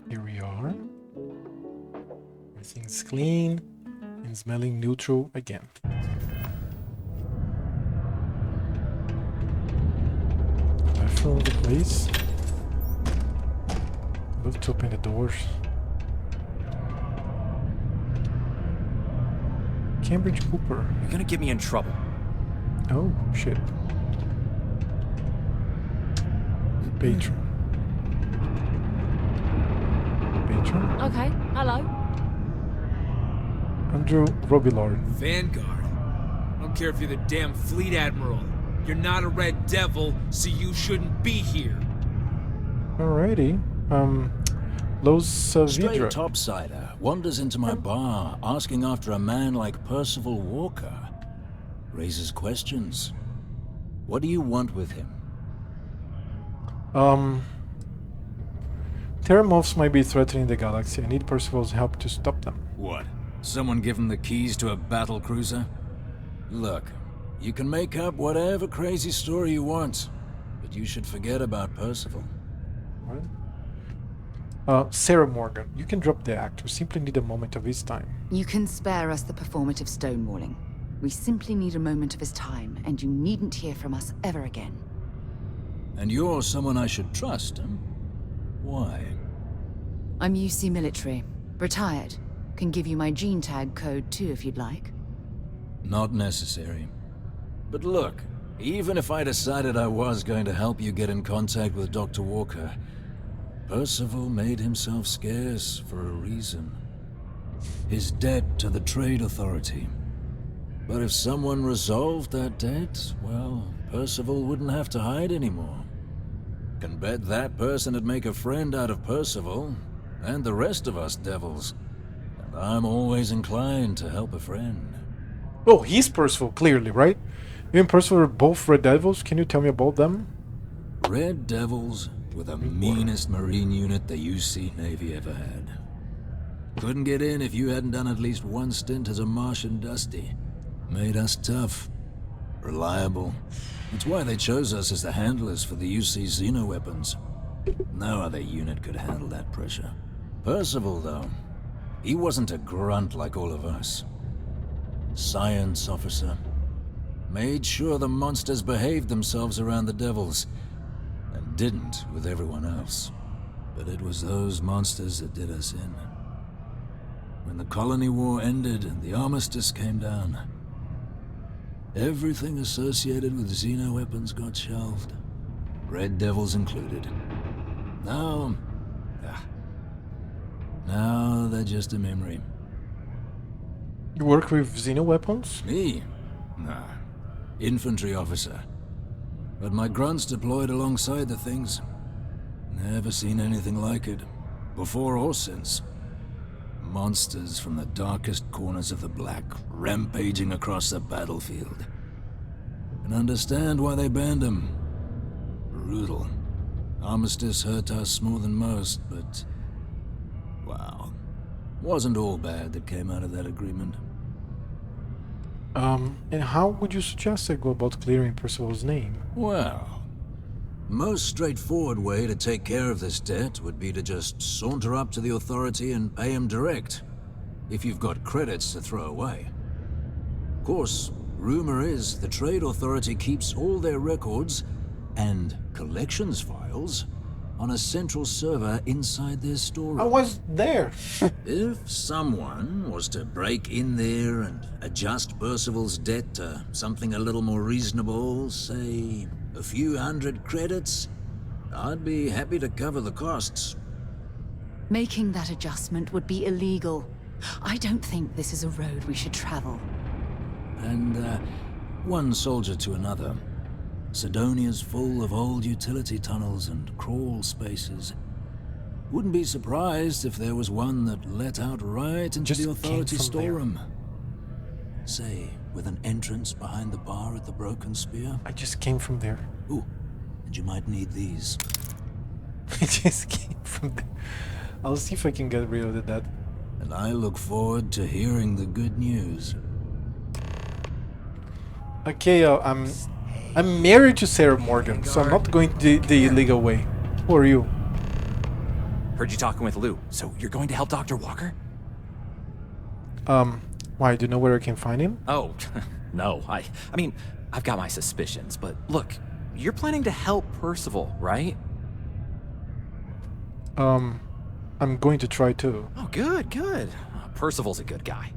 Speaker 1: Here we are. Everything's clean and smelling neutral again. Left from the place. Love to open the doors. Cambridge Cooper.
Speaker 5: You're gonna get me in trouble.
Speaker 1: Oh, shit. Patron. Patron?
Speaker 15: Okay, hello.
Speaker 1: Andrew Robillard.
Speaker 24: Vanguard. I don't care if you're the damn fleet admiral. You're not a red devil, so you shouldn't be here.
Speaker 1: Alrighty. Los
Speaker 26: Stray
Speaker 1: Vidra.
Speaker 26: topsider wanders into my bar asking after a man like Percival Walker. Raises questions. What do you want with him?
Speaker 1: Terramorphs might be threatening the galaxy. I need Percival's help to stop them.
Speaker 26: What? Someone give him the keys to a battle cruiser? Look, you can make up whatever crazy story you want, but you should forget about Percival.
Speaker 1: What? Sarah Morgan, you can drop the act. We simply need a moment of his time.
Speaker 3: You can spare us the performative stonewalling. We simply need a moment of his time, and you needn't hear from us ever again.
Speaker 26: And you're someone I should trust, huh? Why?
Speaker 3: I'm UC military. Retired. Can give you my gene tag code too if you'd like.
Speaker 26: Not necessary. But look, even if I decided I was going to help you get in contact with Dr. Walker, Percival made himself scarce for a reason. His debt to the Trade Authority. But if someone resolved that debt, well, Percival wouldn't have to hide anymore. Can bet that person would make a friend out of Percival, and the rest of us devils. And I'm always inclined to help a friend.
Speaker 1: Oh, he's Percival, clearly, right? You and Percival are both Red Devils. Can you tell me about them?
Speaker 26: Red Devils were the meanest Marine unit the UC Navy ever had. Couldn't get in if you hadn't done at least one stint as a Martian Dusty. Made us tough, reliable. It's why they chose us as the handlers for the UC xeno-weapons. No other unit could handle that pressure. Percival, though, he wasn't a grunt like all of us. Science officer. Made sure the monsters behaved themselves around the devils, and didn't with everyone else. But it was those monsters that did us in. When the colony war ended and the armistice came down, everything associated with xeno-weapons got shelved. Red Devils included. Now they're just a memory.
Speaker 1: You work with xeno-weapons?
Speaker 26: Me? Nah. Infantry officer. But my grunts deployed alongside the things. Never seen anything like it. Before or since. Monsters from the darkest corners of the Black, rampaging across the battlefield. And understand why they banned them. Brutal. Armistice hurt us more than most, but... wow. Wasn't all bad that came out of that agreement.
Speaker 1: And how would you suggest I go about clearing Percival's name?
Speaker 26: Well, most straightforward way to take care of this debt would be to just saunter up to the authority and pay him direct, if you've got credits to throw away. Of course, rumor is the Trade Authority keeps all their records and collections files on a central server inside their storeroom.
Speaker 1: I was there.
Speaker 26: If someone was to break in there and adjust Percival's debt to something a little more reasonable, say a few hundred credits, I'd be happy to cover the costs.
Speaker 3: Making that adjustment would be illegal. I don't think this is a road we should travel.
Speaker 26: And, one soldier to another. Sidonia's full of old utility tunnels and crawl spaces. Wouldn't be surprised if there was one that let out right into the authority storeroom. Say, with an entrance behind the bar at the Broken Spear.
Speaker 1: I just came from there.
Speaker 26: Ooh, and you might need these.
Speaker 1: I just came from there. I'll see if I can get rid of that.
Speaker 26: And I look forward to hearing the good news.
Speaker 1: Okay, I'm married to Sarah Morgan, so I'm not going the illegal way. Who are you?
Speaker 5: Heard you talking with Lou, so you're going to help Dr. Walker?
Speaker 1: Why? Do you know where I can find him?
Speaker 5: Oh, no. I mean, I've got my suspicions, but look, you're planning to help Percival, right?
Speaker 1: I'm going to try too.
Speaker 5: Oh, good. Percival's a good guy.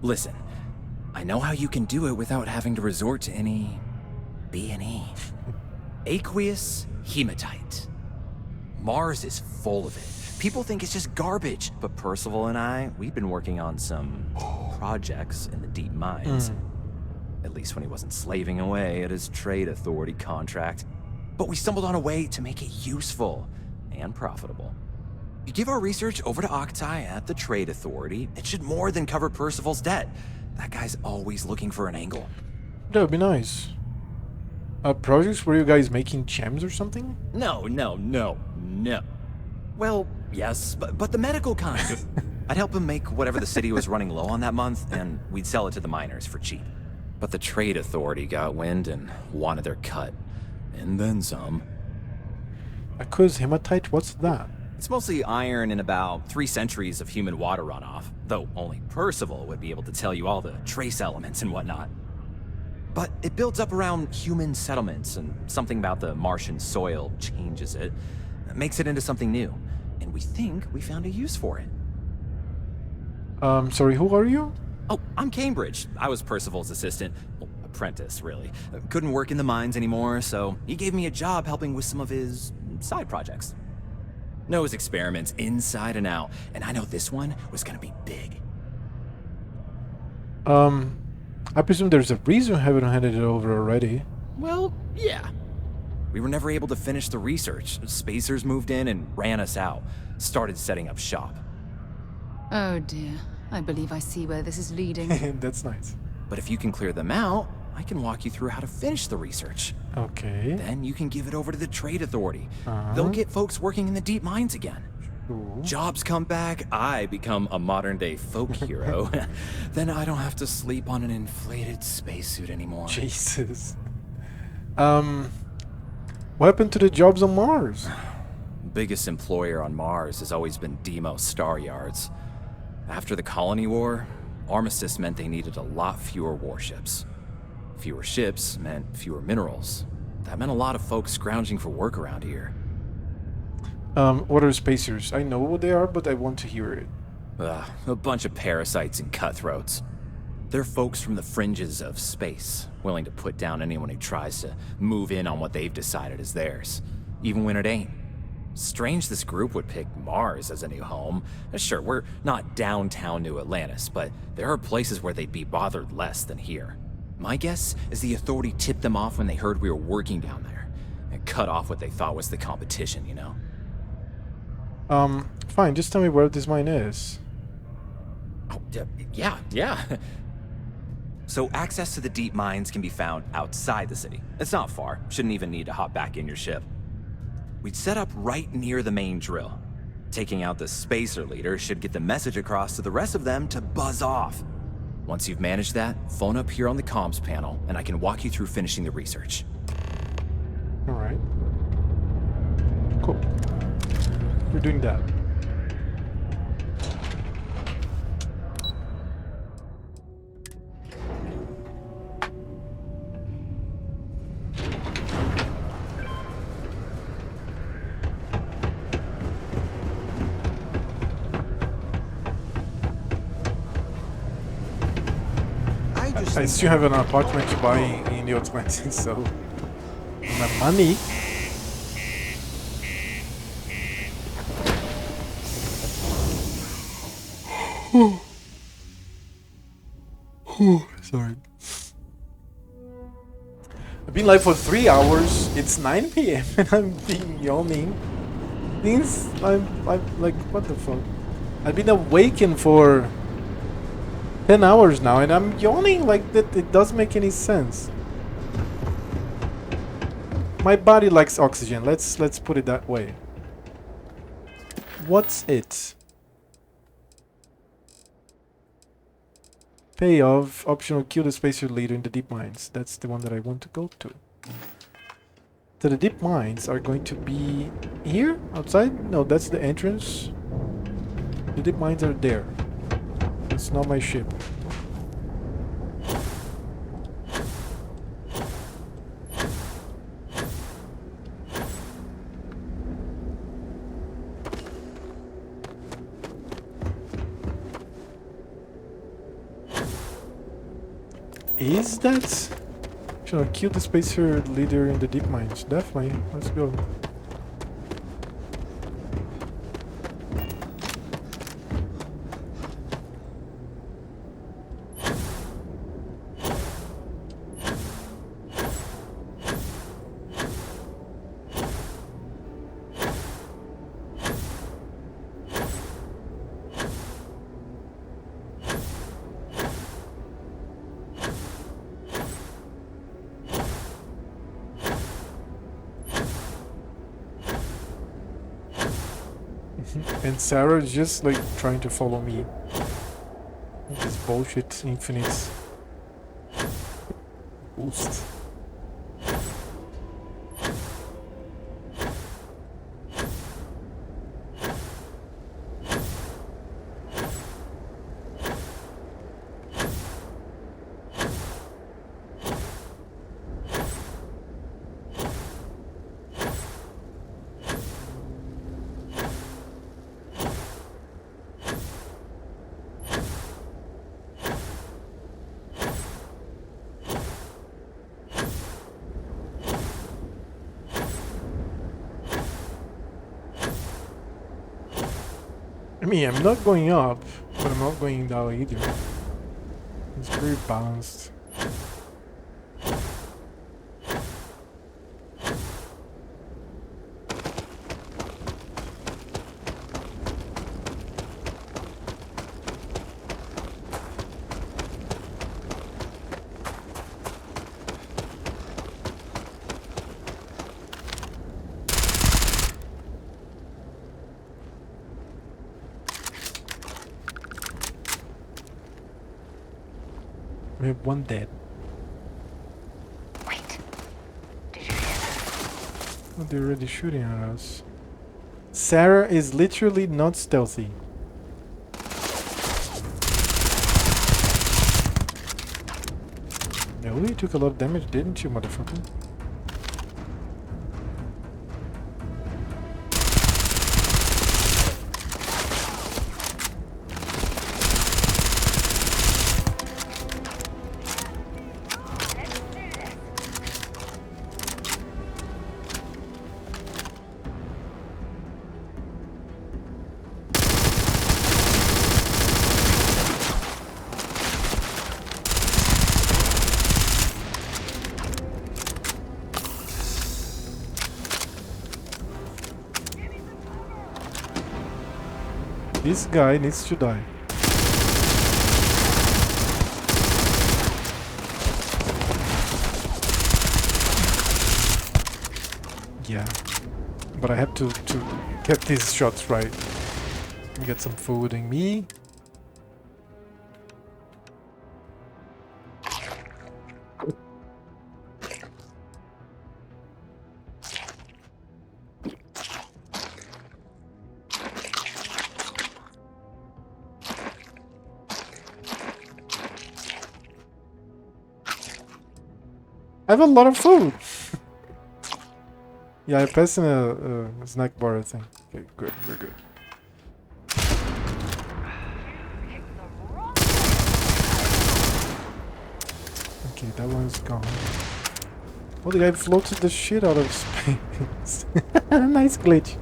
Speaker 5: Listen, I know how you can do it without having to resort to any B&E. Aqueous hematite. Mars is full of it. People think it's just garbage, but Percival and I, we've been working on some projects in the deep mines. At least when he wasn't slaving away at his trade authority contract. But we stumbled on a way to make it useful and profitable. You give our research over to Octai at the trade authority, it should more than cover Percival's debt. That guy's always looking for an angle.
Speaker 1: That would be nice. Projects where you guys making gems or something?
Speaker 5: No. Well, yes, but the medical kind. I'd help him make whatever the city was running low on that month, and we'd sell it to the miners for cheap. But the trade authority got wind and wanted their cut. And then some.
Speaker 1: Aqueous hematite? What's that?
Speaker 5: It's mostly iron in about 3 centuries of human water runoff, though only Percival would be able to tell you all the trace elements and whatnot. But it builds up around human settlements, and something about the Martian soil changes it, makes it into something new. And we think we found a use for it.
Speaker 1: Sorry, who are you?
Speaker 5: Oh, I'm Cambridge. I was Percival's assistant. Well, apprentice, really. Couldn't work in the mines anymore, so he gave me a job helping with some of his side projects. Knows experiments inside and out, and I know this one was gonna be big.
Speaker 1: I presume there's a reason you haven't handed it over already.
Speaker 5: Well, yeah. We were never able to finish the research. Spacers moved in and ran us out. Started setting up shop.
Speaker 3: Oh dear. I believe I see where this is leading.
Speaker 1: That's nice.
Speaker 5: But if you can clear them out, I can walk you through how to finish the research.
Speaker 1: Okay.
Speaker 5: Then you can give it over to the trade authority. They'll get folks working in the deep mines again.
Speaker 1: Ooh.
Speaker 5: Jobs come back, I become a modern-day folk hero. Then I don't have to sleep on an inflated spacesuit anymore.
Speaker 1: Jesus. What happened to the jobs on Mars?
Speaker 5: Biggest employer on Mars has always been Demo Star Yards. After the Colony War, armistice meant they needed a lot fewer warships. Fewer ships meant fewer minerals. That meant a lot of folks scrounging for work around here.
Speaker 1: What are spacers? I know what they are, but I want to hear it.
Speaker 5: A bunch of parasites and cutthroats. They're folks from the fringes of space, willing to put down anyone who tries to move in on what they've decided is theirs, even when it ain't. Strange this group would pick Mars as a new home. Sure, we're not downtown New Atlantis, but there are places where they'd be bothered less than here. My guess is the authority tipped them off when they heard we were working down there, and cut off what they thought was the competition, you know?
Speaker 1: Fine, just tell me where this mine is.
Speaker 5: Oh, yeah. So access to the deep mines can be found outside the city. It's not far. Shouldn't even need to hop back in your ship. We'd set up right near the main drill. Taking out the spacer leader should get the message across to the rest of them to buzz off. Once you've managed that, phone up here on the comms panel, and I can walk you through finishing the research.
Speaker 1: Alright. Cool. We're doing that. I still have an apartment to buy in the Atlantis, so my money. Sorry. I've been live for 3 hours. It's 9 p.m. and I'm being yawning. Means I'm like, what the fuck? I've been awakened for 10 hours now and I'm yawning like that. It doesn't make any sense. My body likes oxygen. Let's put it that way. What's it? Payoff, optional, kill the spacer leader in the deep mines. That's the one that I want to go to. So the deep mines are going to be here? Outside? No, that's the entrance. The deep mines are there. It's not my ship. Is that? Should I kill the spacer leader in the deep mines? Definitely. Let's go. And Sarah is just like trying to follow me. This bullshit infinite boost. I mean, I'm not going up, but I'm not going down either. It's very balanced. We have one dead.
Speaker 14: Wait. Did you hear that?
Speaker 1: Oh, they're already shooting at us. Sarah is literally not stealthy. No, you took a lot of damage, didn't you, motherfucker? This guy needs to die. Yeah. But I have to get these shots right. Get some food in me. I have a lot of food. Yeah, I passed in a snack bar, I think. Okay, good, we're good. Okay, that one's gone. Oh, the guy floated the shit out of space. Nice glitch.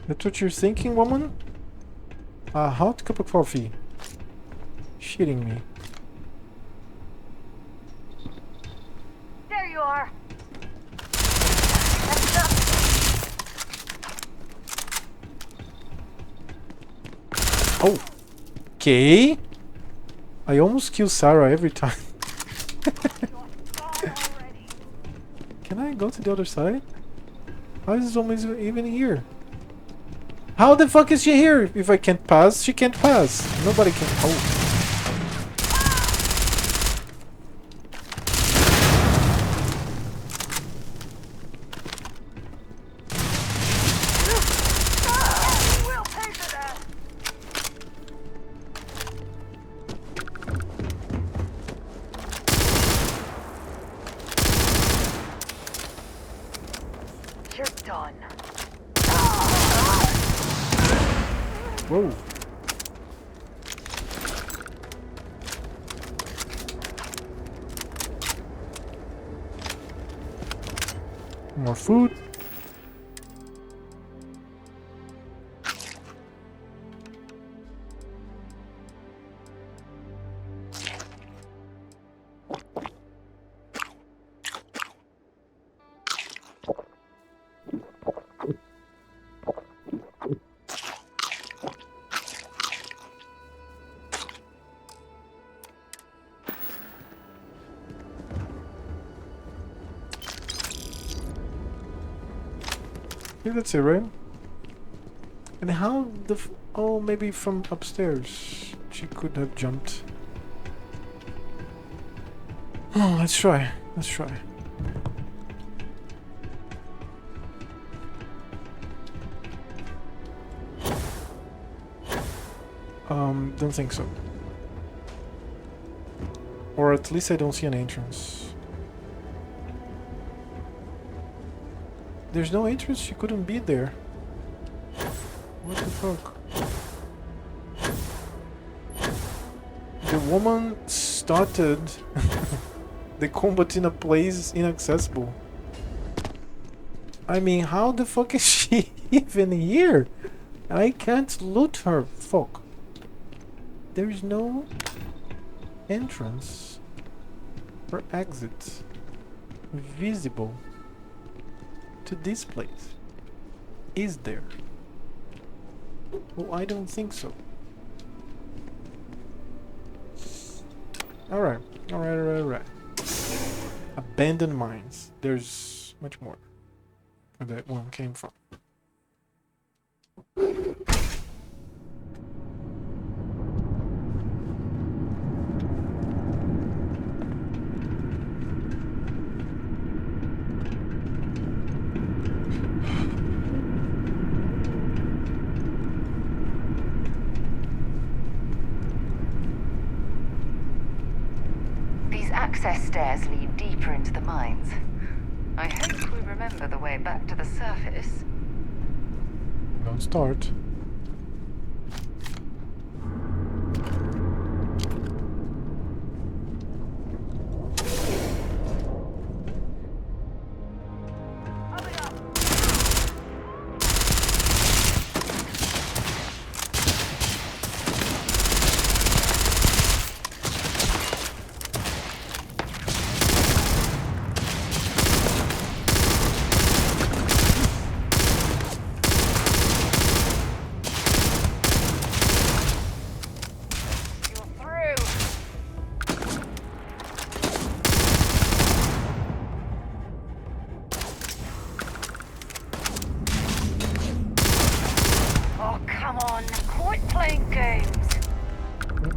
Speaker 1: That's what you're thinking, woman? A hot cup of coffee. Shitting me.
Speaker 14: There you are.
Speaker 1: Oh. Okay. I almost kill Sarah every time. Can I go to the other side? How is this almost even here? How the fuck is she here? If I can't pass, she can't pass. Nobody can. Oh.
Speaker 14: Done.
Speaker 1: Whoa. More food. I think that's it, right? And how the oh, maybe from upstairs she could have jumped. Oh, let's try. Let's try. Don't think so. Or at least I don't see an entrance. There's no entrance? She couldn't be there. What the fuck? The woman started the combat in a place inaccessible. I mean, how the fuck is she even here? I can't loot her. Fuck. There is no entrance or exit visible to this place. Is there? Well, I don't think so. Alright, alright. Abandoned mines. There's much more where that one came from.
Speaker 14: Access stairs lead deeper into the mines. I hope we remember the way back to the surface.
Speaker 1: Don't start.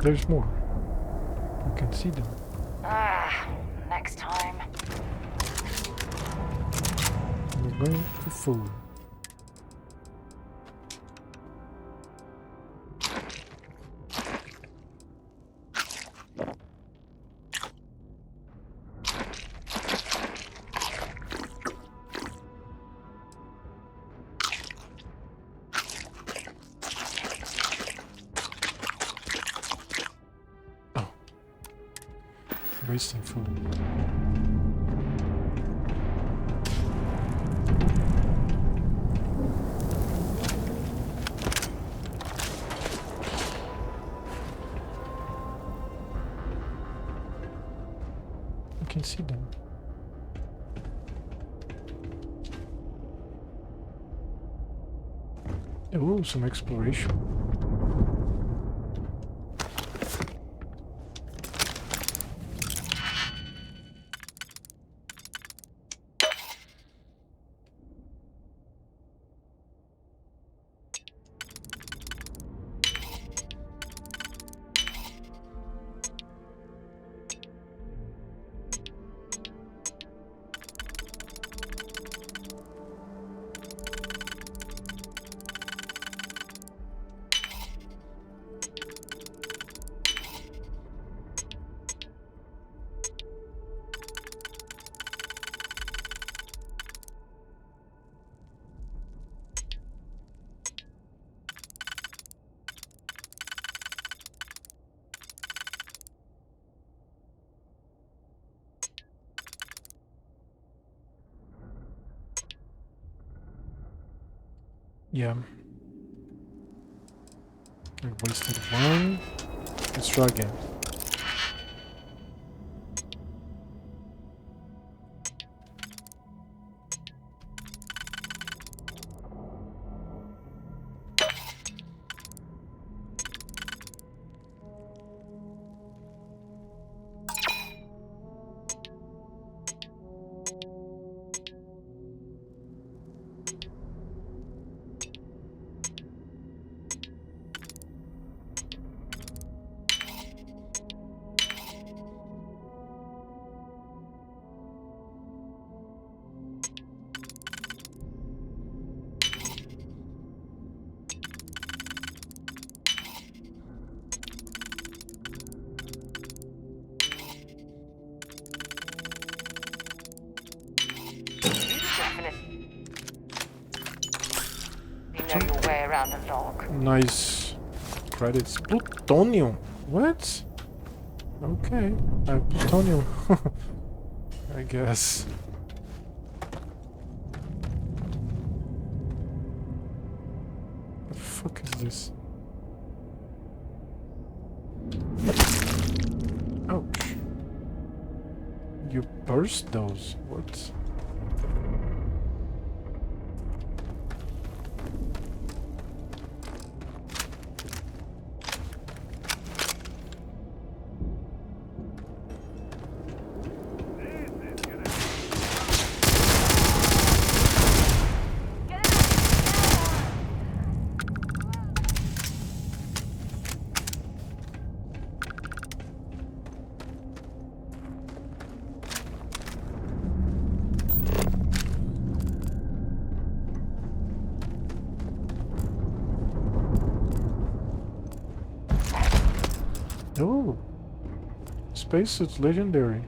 Speaker 1: There's more. You can see them.
Speaker 14: Next time.
Speaker 1: We're going for food. Wasting food. You can see them. Oh, some exploration. Yeah. I wasted one. Let's try again.
Speaker 14: You know your way around the log.
Speaker 1: Nice credits. Plutonium. What? Okay. Plutonium. I guess. The fuck is this? Ouch. You burst those. What? Oh, spacesuit's legendary.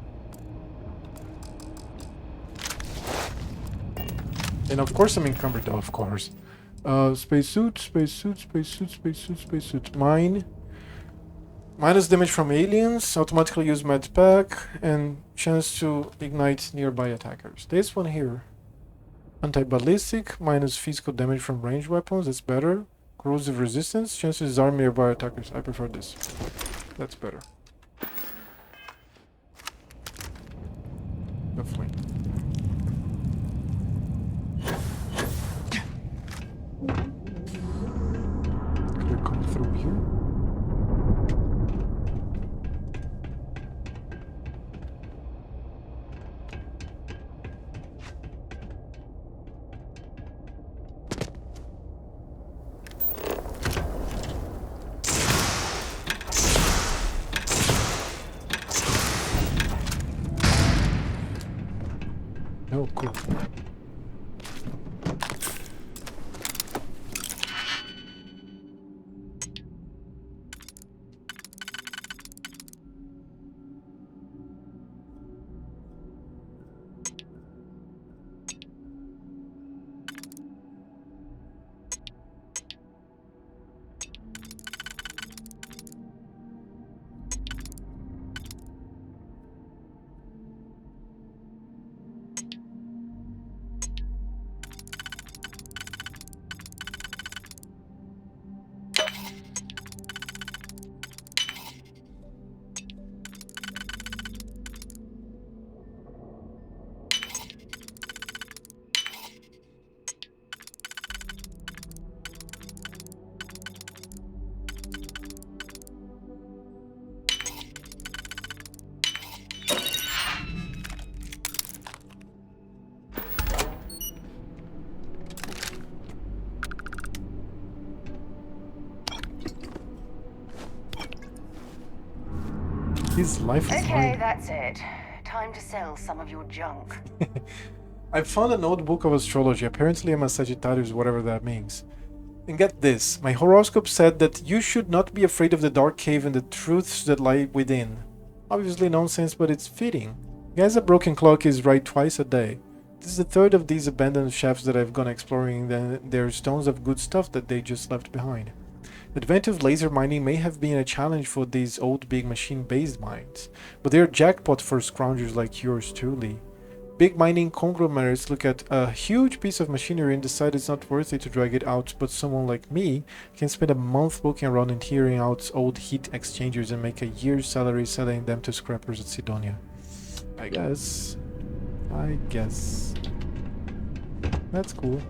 Speaker 1: And of course I'm encumbered, of course. Spacesuit, spacesuit, spacesuit, spacesuit, spacesuit. Mine. Minus damage from aliens, automatically use med pack, and chance to ignite nearby attackers. This one here. Anti-ballistic, minus physical damage from ranged weapons, that's better. Corrosive resistance, chance to disarm nearby attackers. I prefer this. That's better. Definitely. Could I come through here? Oh, cool. His life is
Speaker 14: Okay,
Speaker 1: mine.
Speaker 14: that's it. Time to sell some of your junk.
Speaker 1: I found a notebook of astrology. Apparently I'm a Sagittarius, whatever that means. And get this, my horoscope said that you should not be afraid of the dark cave and the truths that lie within. Obviously nonsense, but it's fitting. Guess a broken clock is right twice a day. This is the third of these abandoned shafts that I've gone exploring, and there's tons of good stuff that they just left behind. The advent of laser mining may have been a challenge for these old big machine-based mines, but they're jackpot for scroungers like yours truly. Big mining conglomerates look at a huge piece of machinery and decide it's not worth it to drag it out, but someone like me can spend a month walking around and hearing out old heat exchangers and make a year's salary selling them to scrappers at Sidonia. I guess. That's cool.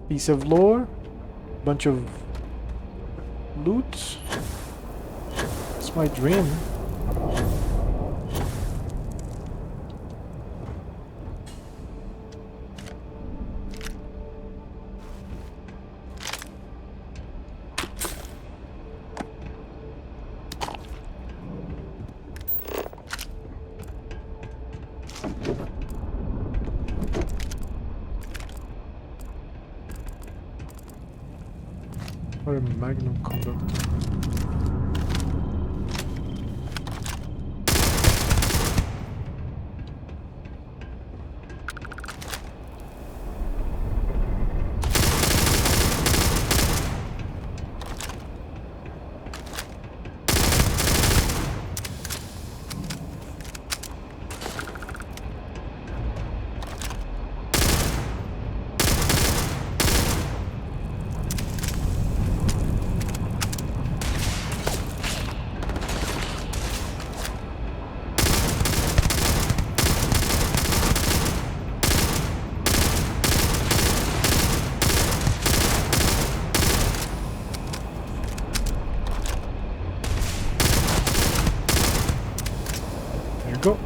Speaker 1: Piece of lore. Bunch of loot. It's my dream. Or a magnum conductor. Go.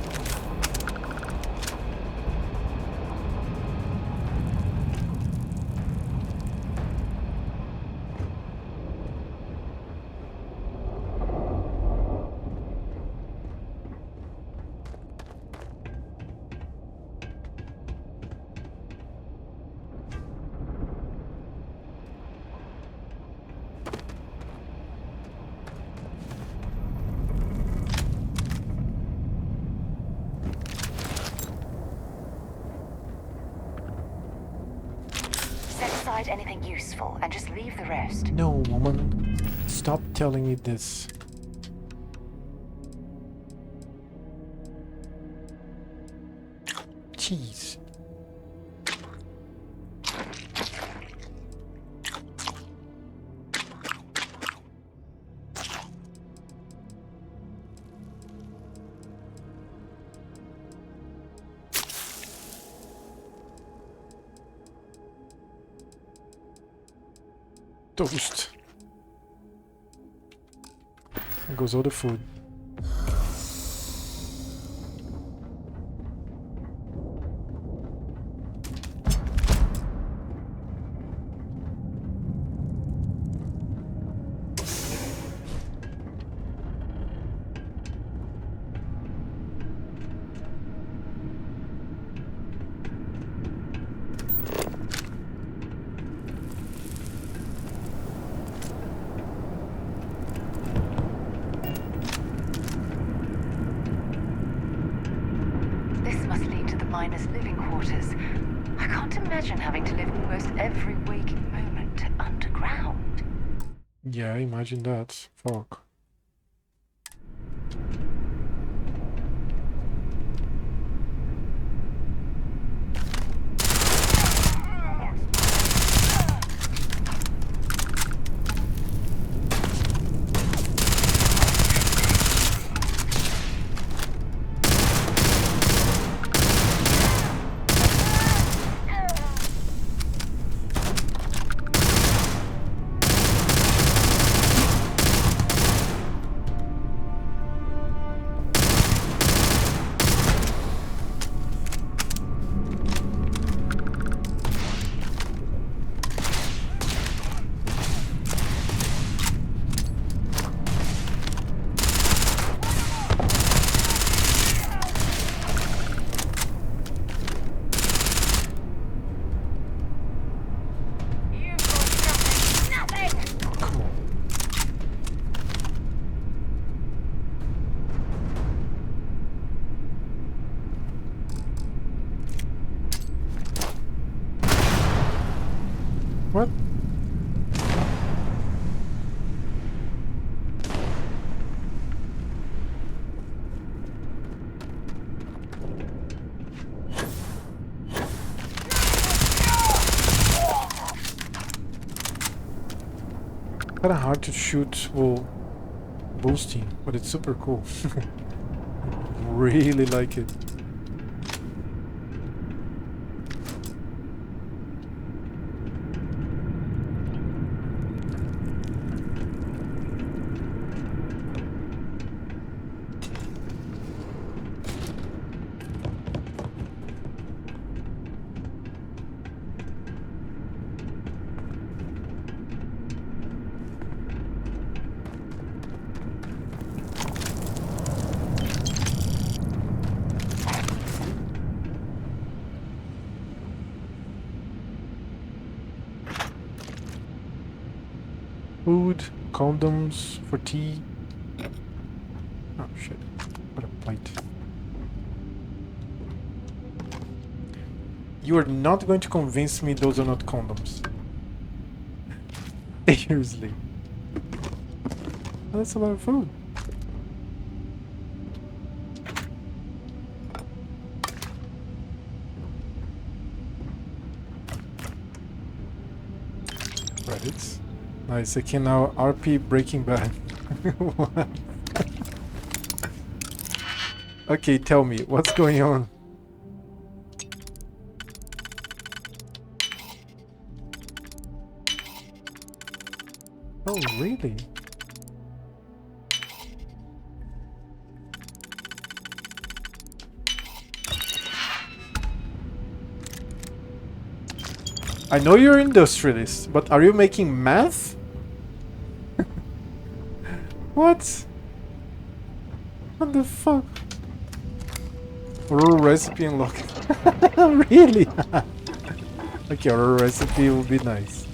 Speaker 14: Anything useful and just leave the rest.
Speaker 1: No, woman. Stop telling me this. Jeez. Toast. There goes all the food.
Speaker 14: miners' living quarters. I can't imagine having to live almost every waking moment underground.
Speaker 1: Yeah, imagine that. Fuck. What? Kinda hard to shoot while boosting, but it's super cool. Really like it. Food, condoms for tea. Oh shit, what a plate. You are not going to convince me those are not condoms. Seriously. That's a lot of food. Credits. Nice, I can now RP Breaking Bad. What? Okay, tell me, what's going on? Oh, really? I know you're industrialist, but are you making math? What? What the fuck? Raw recipe unlocked. Really? Okay, raw recipe will be nice.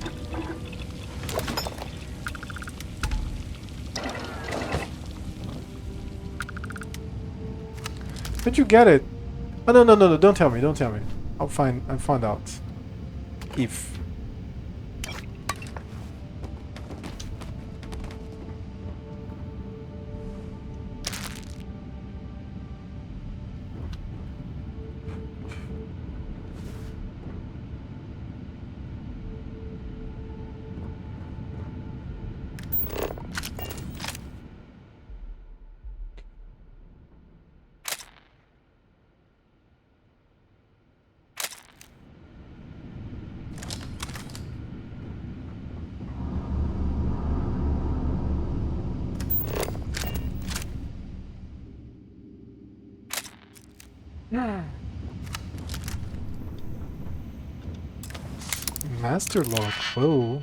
Speaker 1: How'd you get it? Oh no, don't tell me, don't tell me. I'll find out. If master log. Whoa.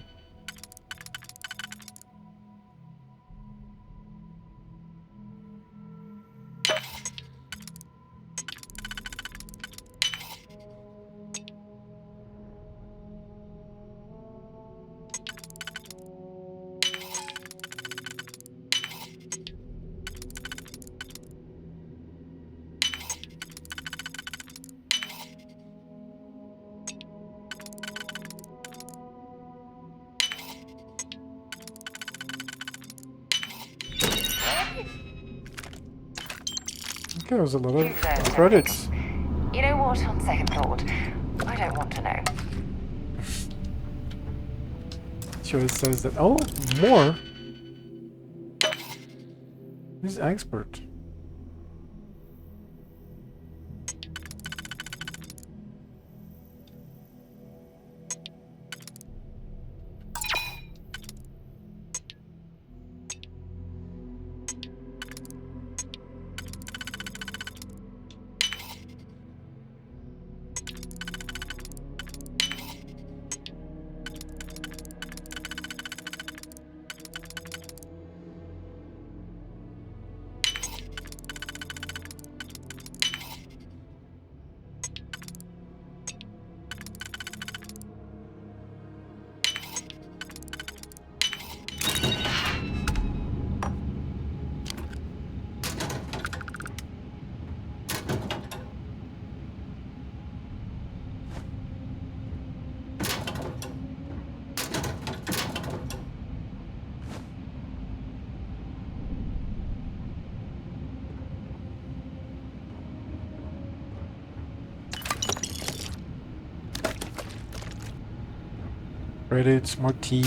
Speaker 1: Okay, there was a lot of credits.
Speaker 14: You know what, on second thought, I don't want to know.
Speaker 1: Sure says that. Oh, more? He's expert. Credits, more tea.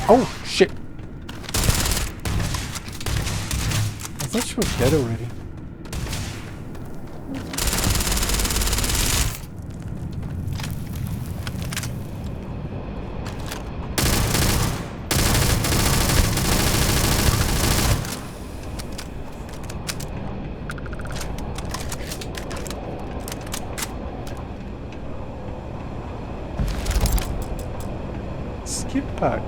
Speaker 1: Oh, shit. I thought she was dead already. Skip back.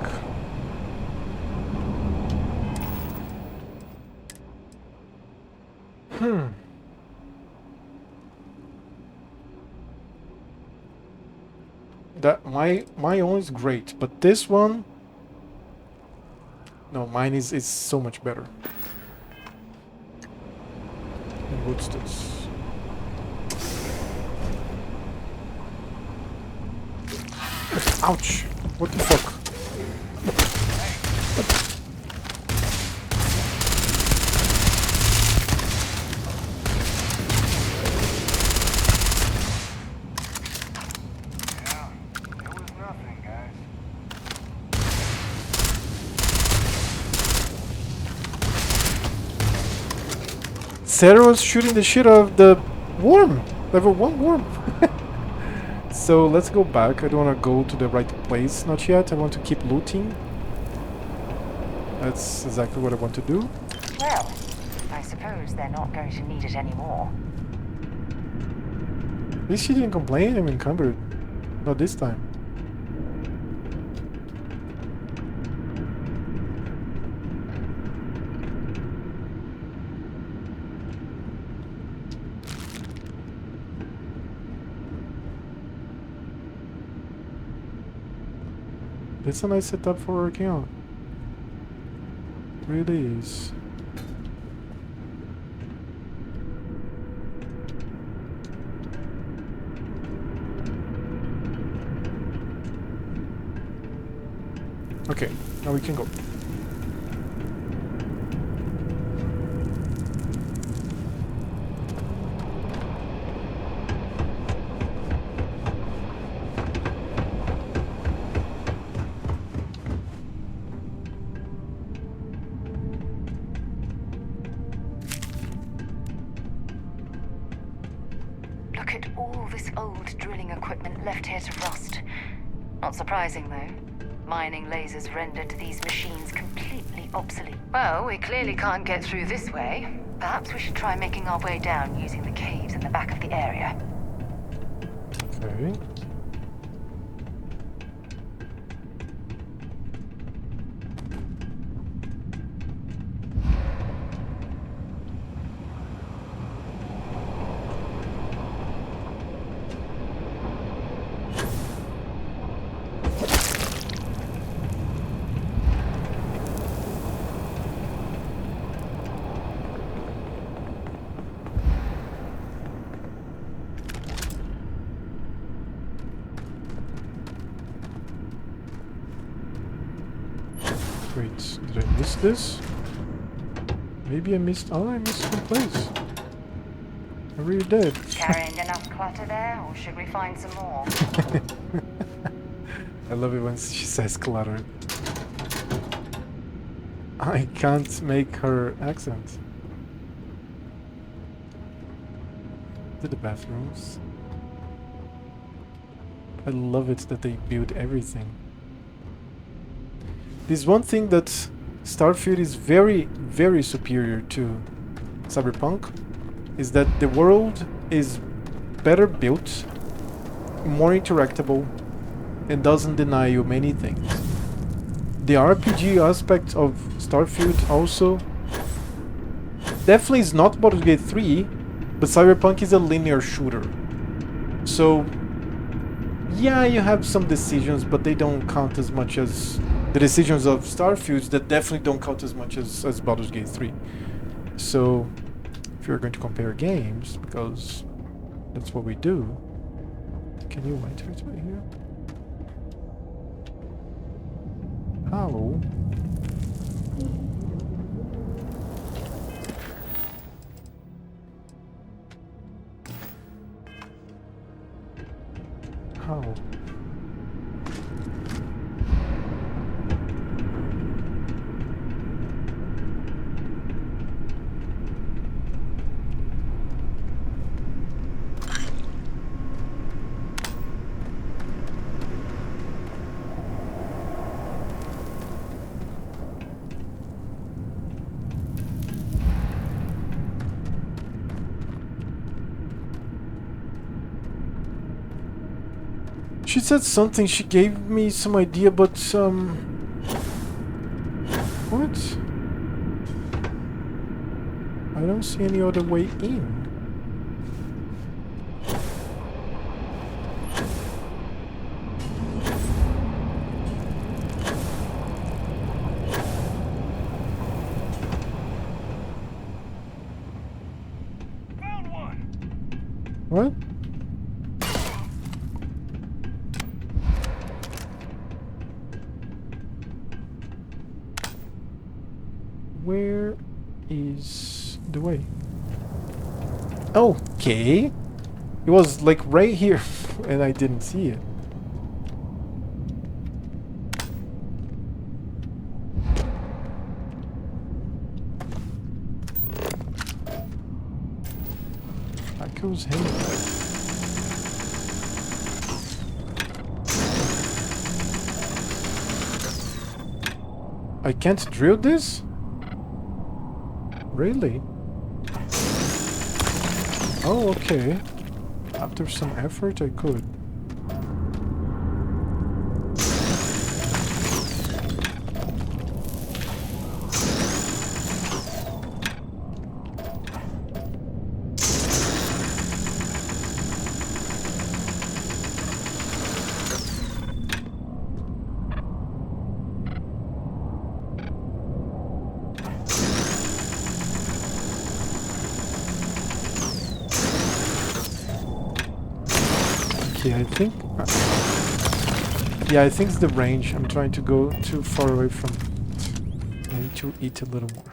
Speaker 1: That my own is great, but this one, no, mine is so much better. And what's this? Ouch! What the fuck? Sarah was shooting the shit out of the worm. Level 1 worm. So let's go back. I don't want to go to the right place. Not yet. I want to keep looting. That's exactly what I want to do.
Speaker 14: Well, I suppose they're not going to need it anymore.
Speaker 1: At least she didn't complain. I'm encumbered. Not this time. That's a nice setup for working on. Really is. Okay, now we can go.
Speaker 14: Look at all this old drilling equipment left here to rust. Not surprising, though. Mining lasers rendered these machines completely obsolete. Well, we clearly can't get through this way. Perhaps we should try making our way down using the caves in the back of the area.
Speaker 1: Okay. Wait, did I miss this? Maybe I missed... Oh, I missed one place. I really did.
Speaker 14: Carrying enough clutter there, or should we find some more?
Speaker 1: I love it when she says clutter. I can't make her accent. To the bathrooms. I love it that they build everything. There's one thing that Starfield is very, very superior to Cyberpunk, is that the world is better built, more interactable, and doesn't deny you many things. The RPG aspect of Starfield also definitely is not Baldur's Gate 3, but Cyberpunk is a linear shooter. So Yeah, you have some decisions, but they don't count as much as the decisions of Starfield that definitely don't count as much as Baldur's Gate 3. So, if you're going to compare games, because that's what we do, can you enter it right here? How? How? She said something, she gave me some idea, but what? I don't see any other way in.
Speaker 2: Found one.
Speaker 1: What? Where is the way? Okay. It was like right here and I didn't see it. That goes him. I can't drill this? Really? Oh, okay. After some effort, I could. Okay, I think... yeah, I think it's the range. I'm trying to go too far away from it. I need to eat a little more.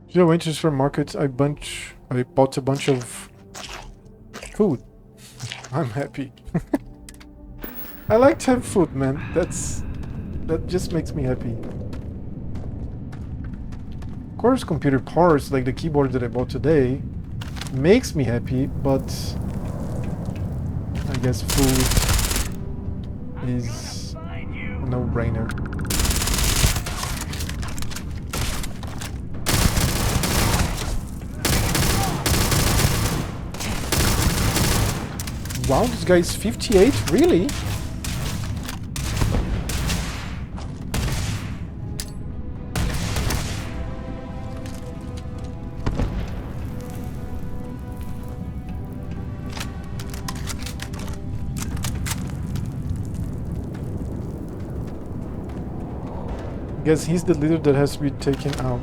Speaker 1: You know, Winter Supermarket, I bought a bunch of food. I'm happy. I like to have food, man. That just makes me happy. Of course, computer parts like the keyboard that I bought today makes me happy, but I guess food is a no-brainer. Wow, this guy is 58? Really? Guess he's the leader that has to be taken out.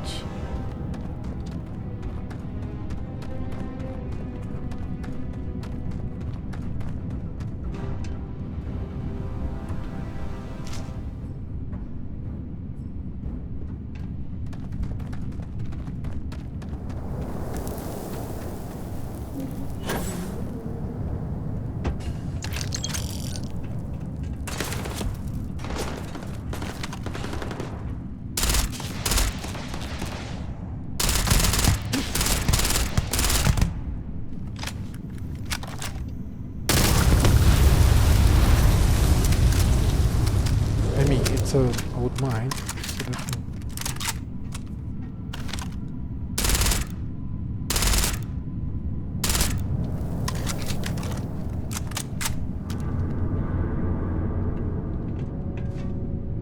Speaker 1: it's a old mine. So definitely.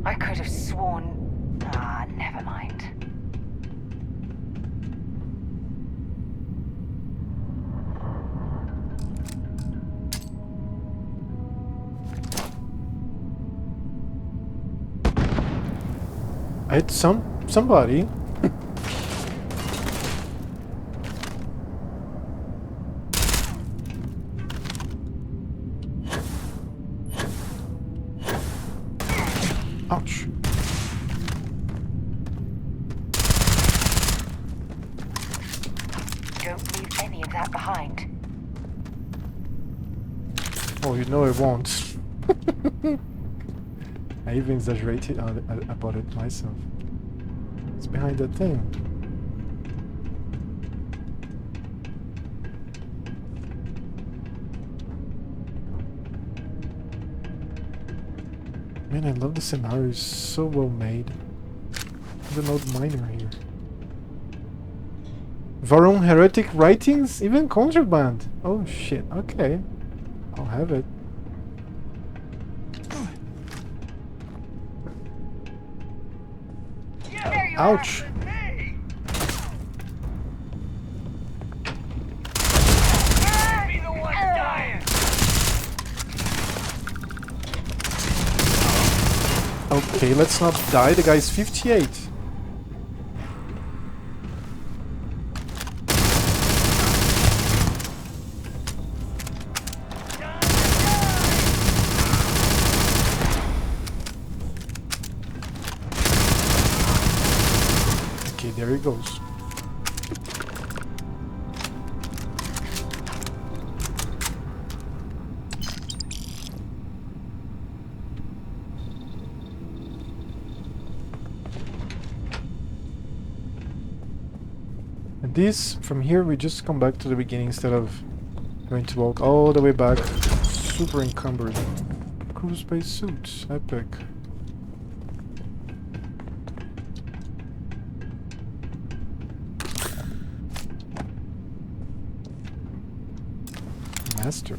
Speaker 14: I could have sworn. Ah, never mind.
Speaker 1: I hit somebody. Ouch.
Speaker 14: Don't leave any of that behind.
Speaker 1: Oh, you know I won't. I even exaggerated about it myself. It's behind that thing. Man, I love the scenario. It's so well made. There's an old miner here. Varun heretic writings? Even contraband. Oh shit. Okay. I'll have it. Ouch. Okay, let's not die. The guy's 58. Okay, there he goes. And this, from here, we just come back to the beginning instead of going to walk all the way back. Super encumbered. Crew space suits. Epic. Master.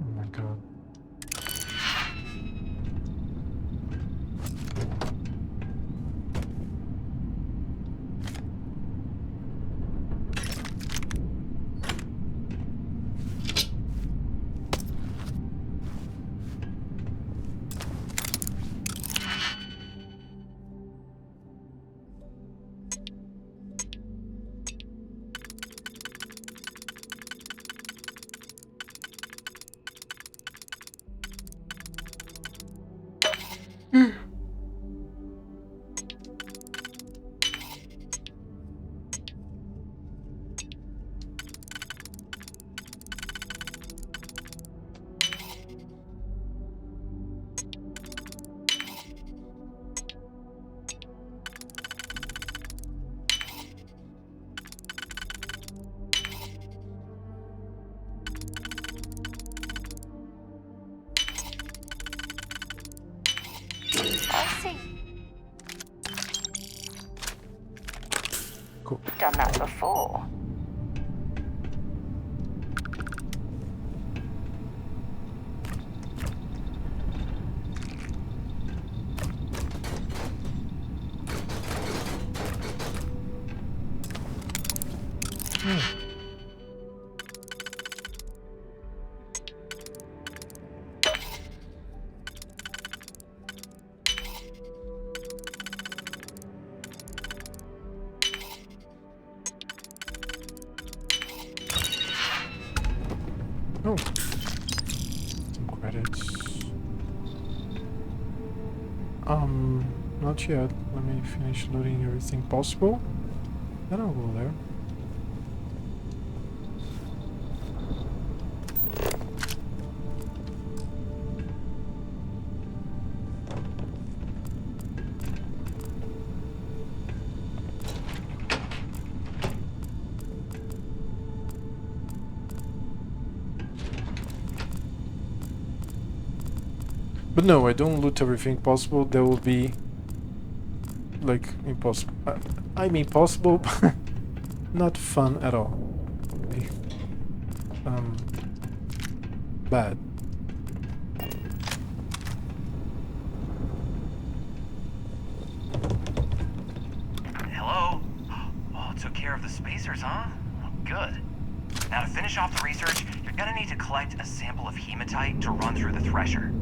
Speaker 1: Oh my god.
Speaker 14: I see.
Speaker 1: Cool.
Speaker 14: Done that before.
Speaker 1: Oh. Some credits. Not yet. Let me finish looting everything possible. Then I'll go there. But no, I don't loot everything possible. There will be like impossible. I mean possible, but not fun at all. Bad.
Speaker 12: Hello? Oh, took care of the spacers, huh? Oh, good. Now to finish off the research, you're gonna need to collect a sample of hematite to run through the thresher.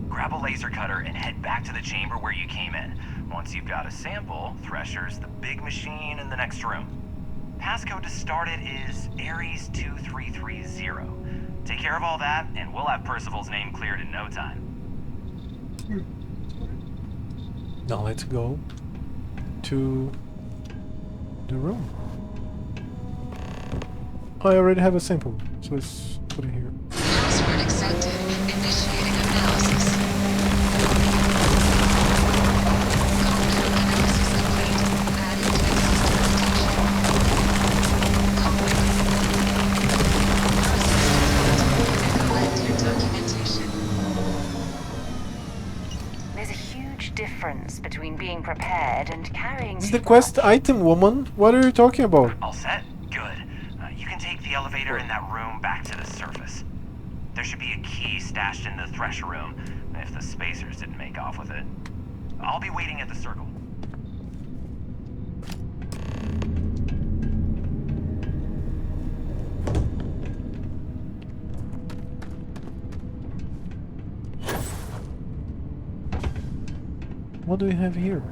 Speaker 12: Grab a laser cutter and head back to the chamber where you came in. Once you've got a sample, Thresher's the big machine in the next room. Passcode to start it is Ares 2330. Take care of all that, and we'll have Percival's name cleared in no time.
Speaker 1: Now let's go to the room. I already have a sample, so let's put it here.
Speaker 14: Password accepted. Initiating analysis. There's a huge difference between being prepared and carrying.
Speaker 1: This is the quest item, woman. What are you talking about?
Speaker 12: All set? Good. You can take the elevator in that room back to the surface. There should be a key stashed in the Thresher room, if the spacers didn't make off with it. I'll be waiting at the circle.
Speaker 1: What do we have here?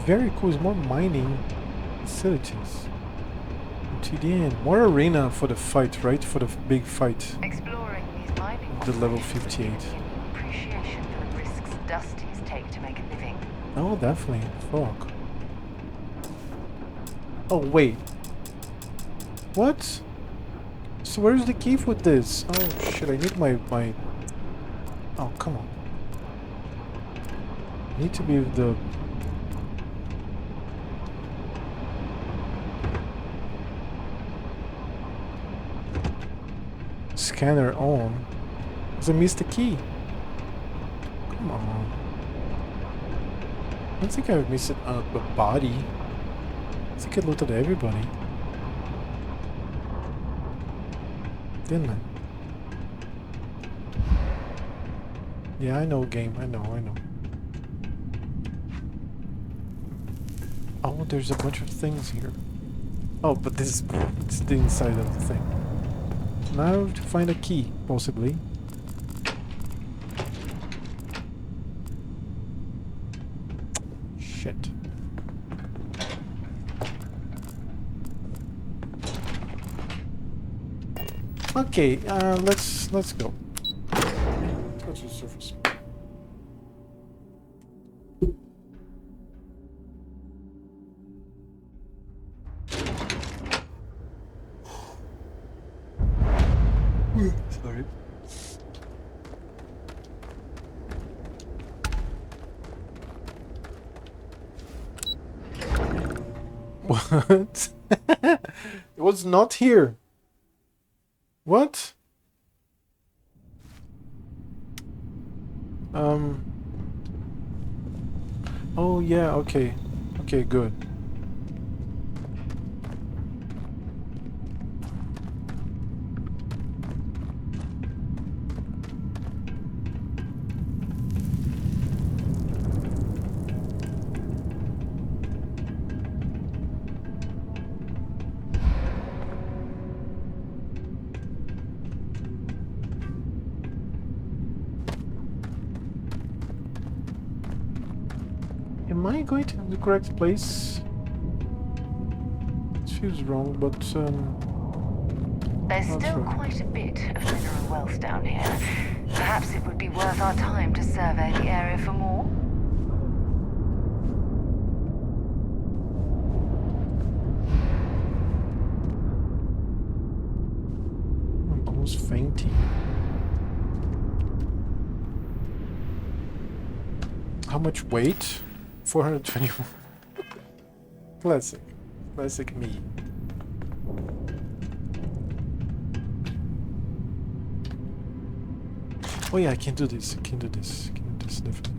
Speaker 1: Very cool. It's more mining facilities. TDN. More arena for the fight, right? For the big fight.
Speaker 14: Exploring these mining
Speaker 1: The level 58.
Speaker 14: appreciation for the risks Dusties take to make a living.
Speaker 1: Oh, definitely. Fuck. Oh, wait. What? So where's the key for this? Oh, shit. I need my... Oh, come on. I need to be with the... scanner on, because I missed the key. Come on. I don't think I missed it on the body. I think I looted everybody. Didn't I? Yeah, I know game. I know. Oh, there's a bunch of things here. Oh, but this is the inside of the thing. Now to find a key, possibly. Shit. Okay, let's go. Let's go to the surface. Sorry. What? It was not here. What? Oh yeah, okay. Okay, good. Am I going to the correct place? It feels wrong, but
Speaker 14: There's
Speaker 1: not
Speaker 14: still
Speaker 1: sure.
Speaker 14: quite a bit of mineral wealth down here. Perhaps it would be worth our time to survey the area for more.
Speaker 1: I'm almost fainting. How much weight? 421. Classic. Classic me. Oh yeah, I can do this. I can do this. I can do this definitely.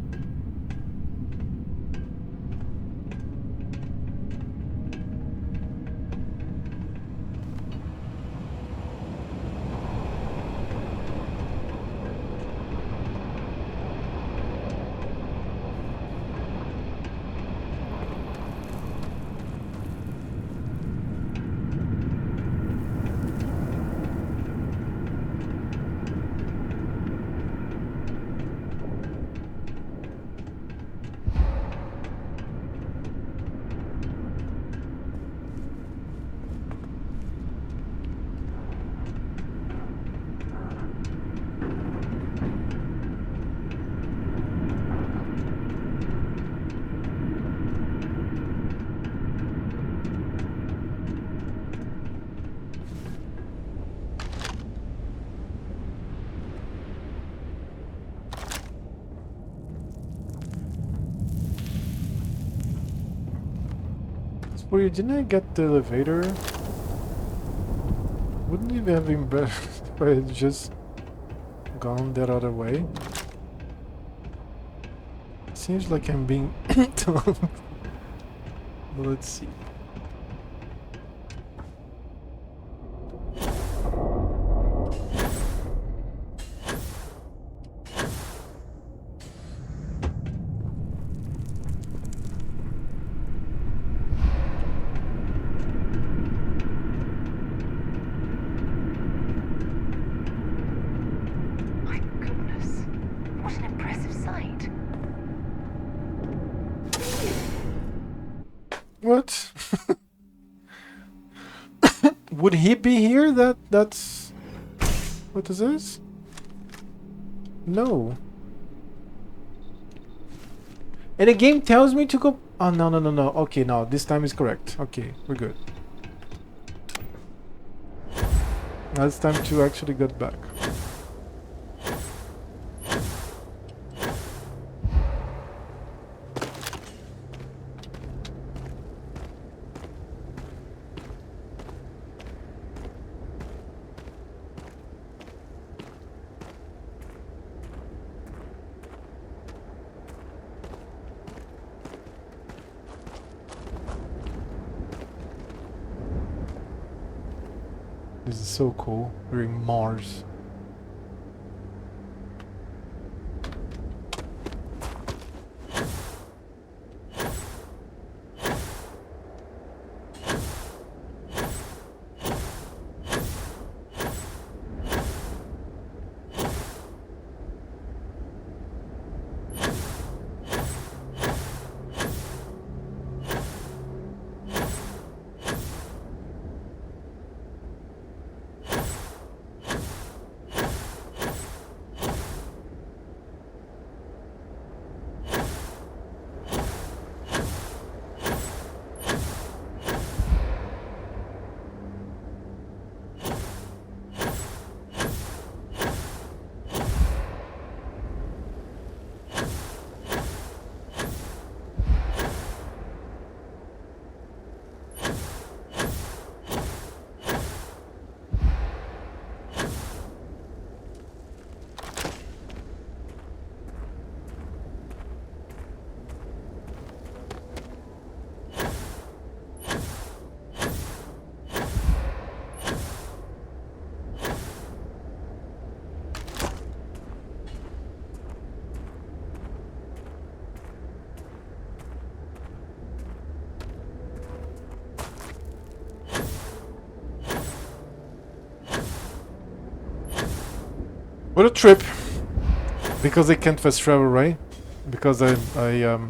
Speaker 1: Spory, didn't I get the elevator? Wouldn't it have been better if I had just gone that other way? Seems like I'm being told. But let's see.
Speaker 14: My goodness, what an impressive sight.
Speaker 1: What? Would he be here? That's... What is this? No. And the game tells me to go... Oh, no, no, no, no. Okay, no. This time is correct. Okay, we're good. Now it's time to actually get back. This is so cool. We're in Mars. What a trip! Because I can't fast travel, right? Because I oh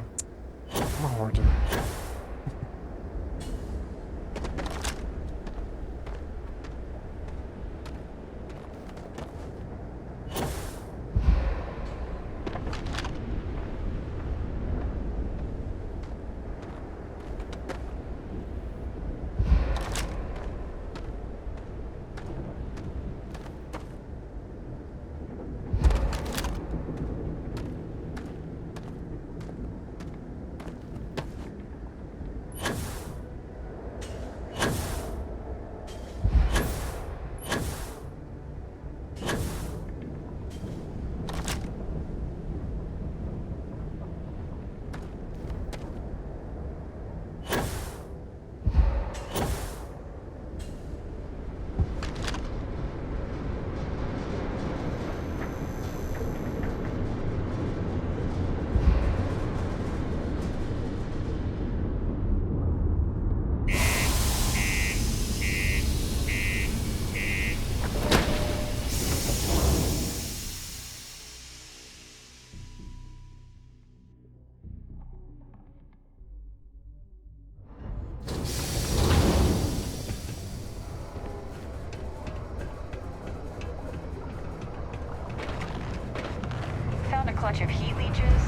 Speaker 14: clutch of heat leeches,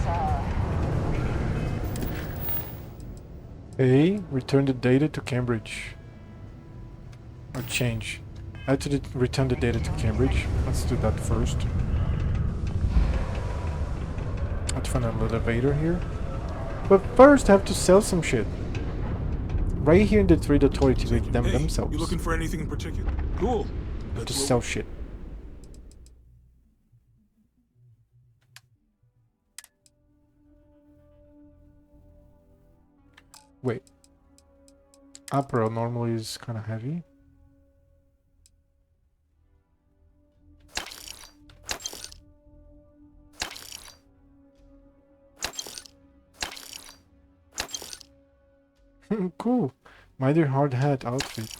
Speaker 1: Hey, return the data to Cambridge. Or change. I have to return the data to Cambridge. Let's do that first. I have to find an elevator here. But first I have to sell some shit. Right here in the trade authority with them themselves.
Speaker 2: You looking for anything in particular? Cool.
Speaker 1: I have to sell shit. Wait. Apparel normally is kind of heavy. Cool. Mighty hard hat outfit.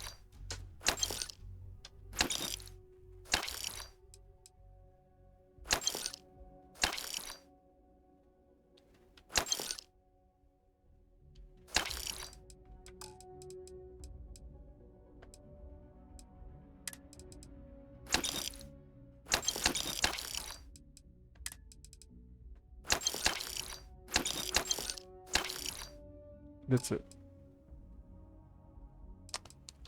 Speaker 1: That's it.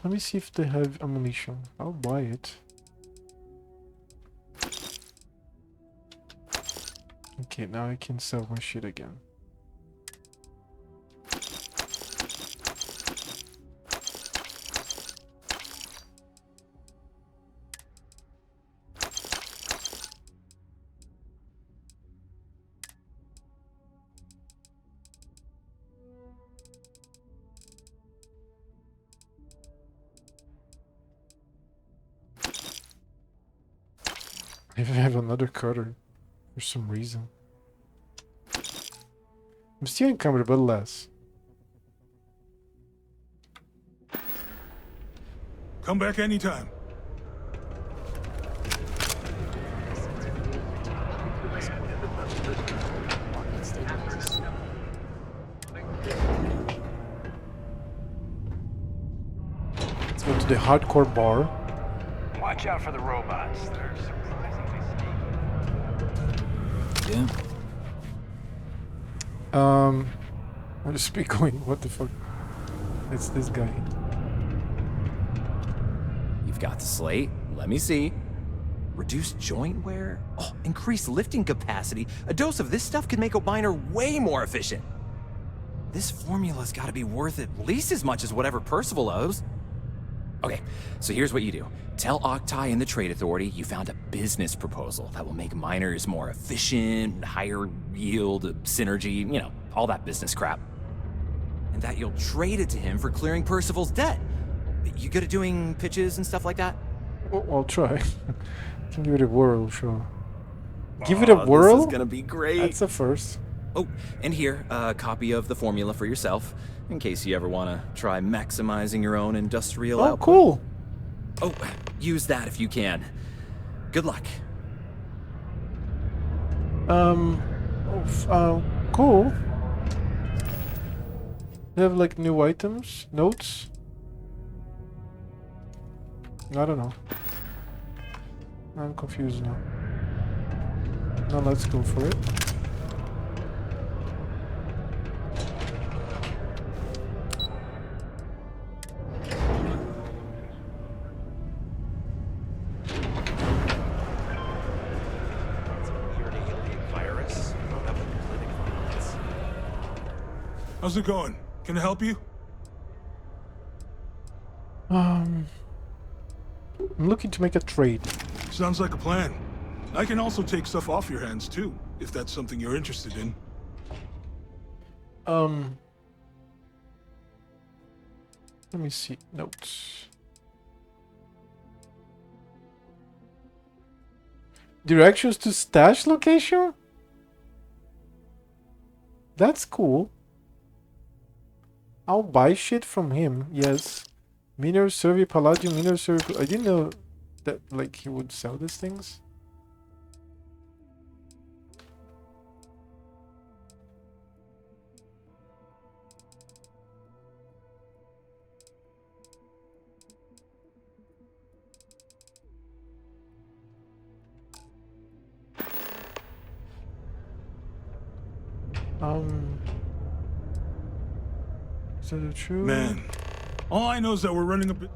Speaker 1: Let me see if they have ammunition. I'll buy it. Okay, now I can sell my shit again. If I have another cutter for some reason. I'm still encumbered, but less.
Speaker 2: Come back anytime.
Speaker 1: Let's go to the hardcore bar.
Speaker 12: Watch out for the robots. They're surprisingly
Speaker 26: Yeah.
Speaker 1: I'll just be going, what the fuck? It's this guy.
Speaker 5: You've got the slate. Let me see. Reduced joint wear? Oh, increased lifting capacity. A dose of this stuff could make a miner way more efficient. This formula's gotta be worth at least as much as whatever Percival owes. Okay, so here's what you do. Tell Octai and the Trade Authority you found a business proposal that will make miners more efficient, higher yield, synergy, you know, all that business crap. And that you'll trade it to him for clearing Percival's debt. You good at doing pitches and stuff like that?
Speaker 1: Well, I'll try. Can give it a whirl, sure. Give it a whirl?
Speaker 5: This is gonna be great.
Speaker 1: That's a first.
Speaker 5: Oh, and here, a copy of the formula for yourself, in case you ever want to try maximizing your own industrial output.
Speaker 1: Cool.
Speaker 5: Oh, use that if you can. Good luck.
Speaker 1: Cool. They have like new items, notes. I don't know. I'm confused now. Now let's go for it.
Speaker 2: How's it going? Can I help you?
Speaker 1: I'm looking to make a trade.
Speaker 2: Sounds like a plan. I can also take stuff off your hands too, if that's something you're interested in.
Speaker 1: Let me see. Notes. Directions to stash location? That's cool. I'll buy shit from him, yes. Mineral Survey Palladium, Mineral Survey... I didn't know that, like, he would sell these things. Is that true?
Speaker 2: Man, all I know is that we're running a bit.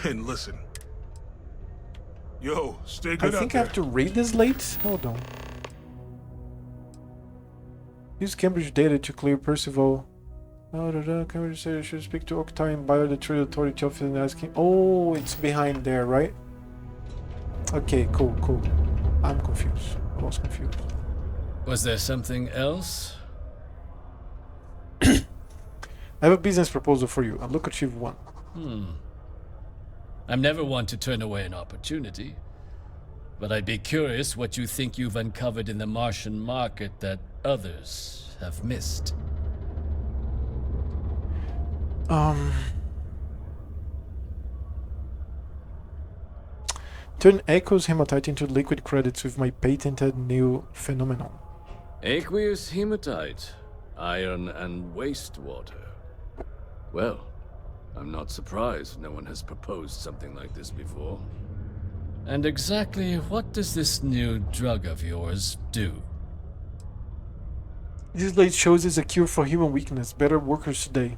Speaker 2: And listen. Yo, stay
Speaker 1: I
Speaker 2: good
Speaker 1: think
Speaker 2: out
Speaker 1: I have to read this late. Hold on. Use Cambridge data to clear Percival. Cambridge said you should speak to Octai and Bio, the trade authority office, and ask him. Oh, it's behind there, right? Okay, cool, cool. I'm confused. I was confused.
Speaker 11: Was there something else?
Speaker 1: I have a business proposal for you. Look achieve one.
Speaker 11: I'm never one to turn away an opportunity, but I'd be curious what you think you've uncovered in the Martian market that others have missed.
Speaker 1: Turn Echo's hematite into liquid credits with my patented new phenomenon.
Speaker 7: Aqueous hematite, iron and wastewater. Well, I'm not surprised no one has proposed something like this before.
Speaker 11: And exactly what does this new drug of yours do?
Speaker 1: This light shows is a cure for human weakness. Better workers today.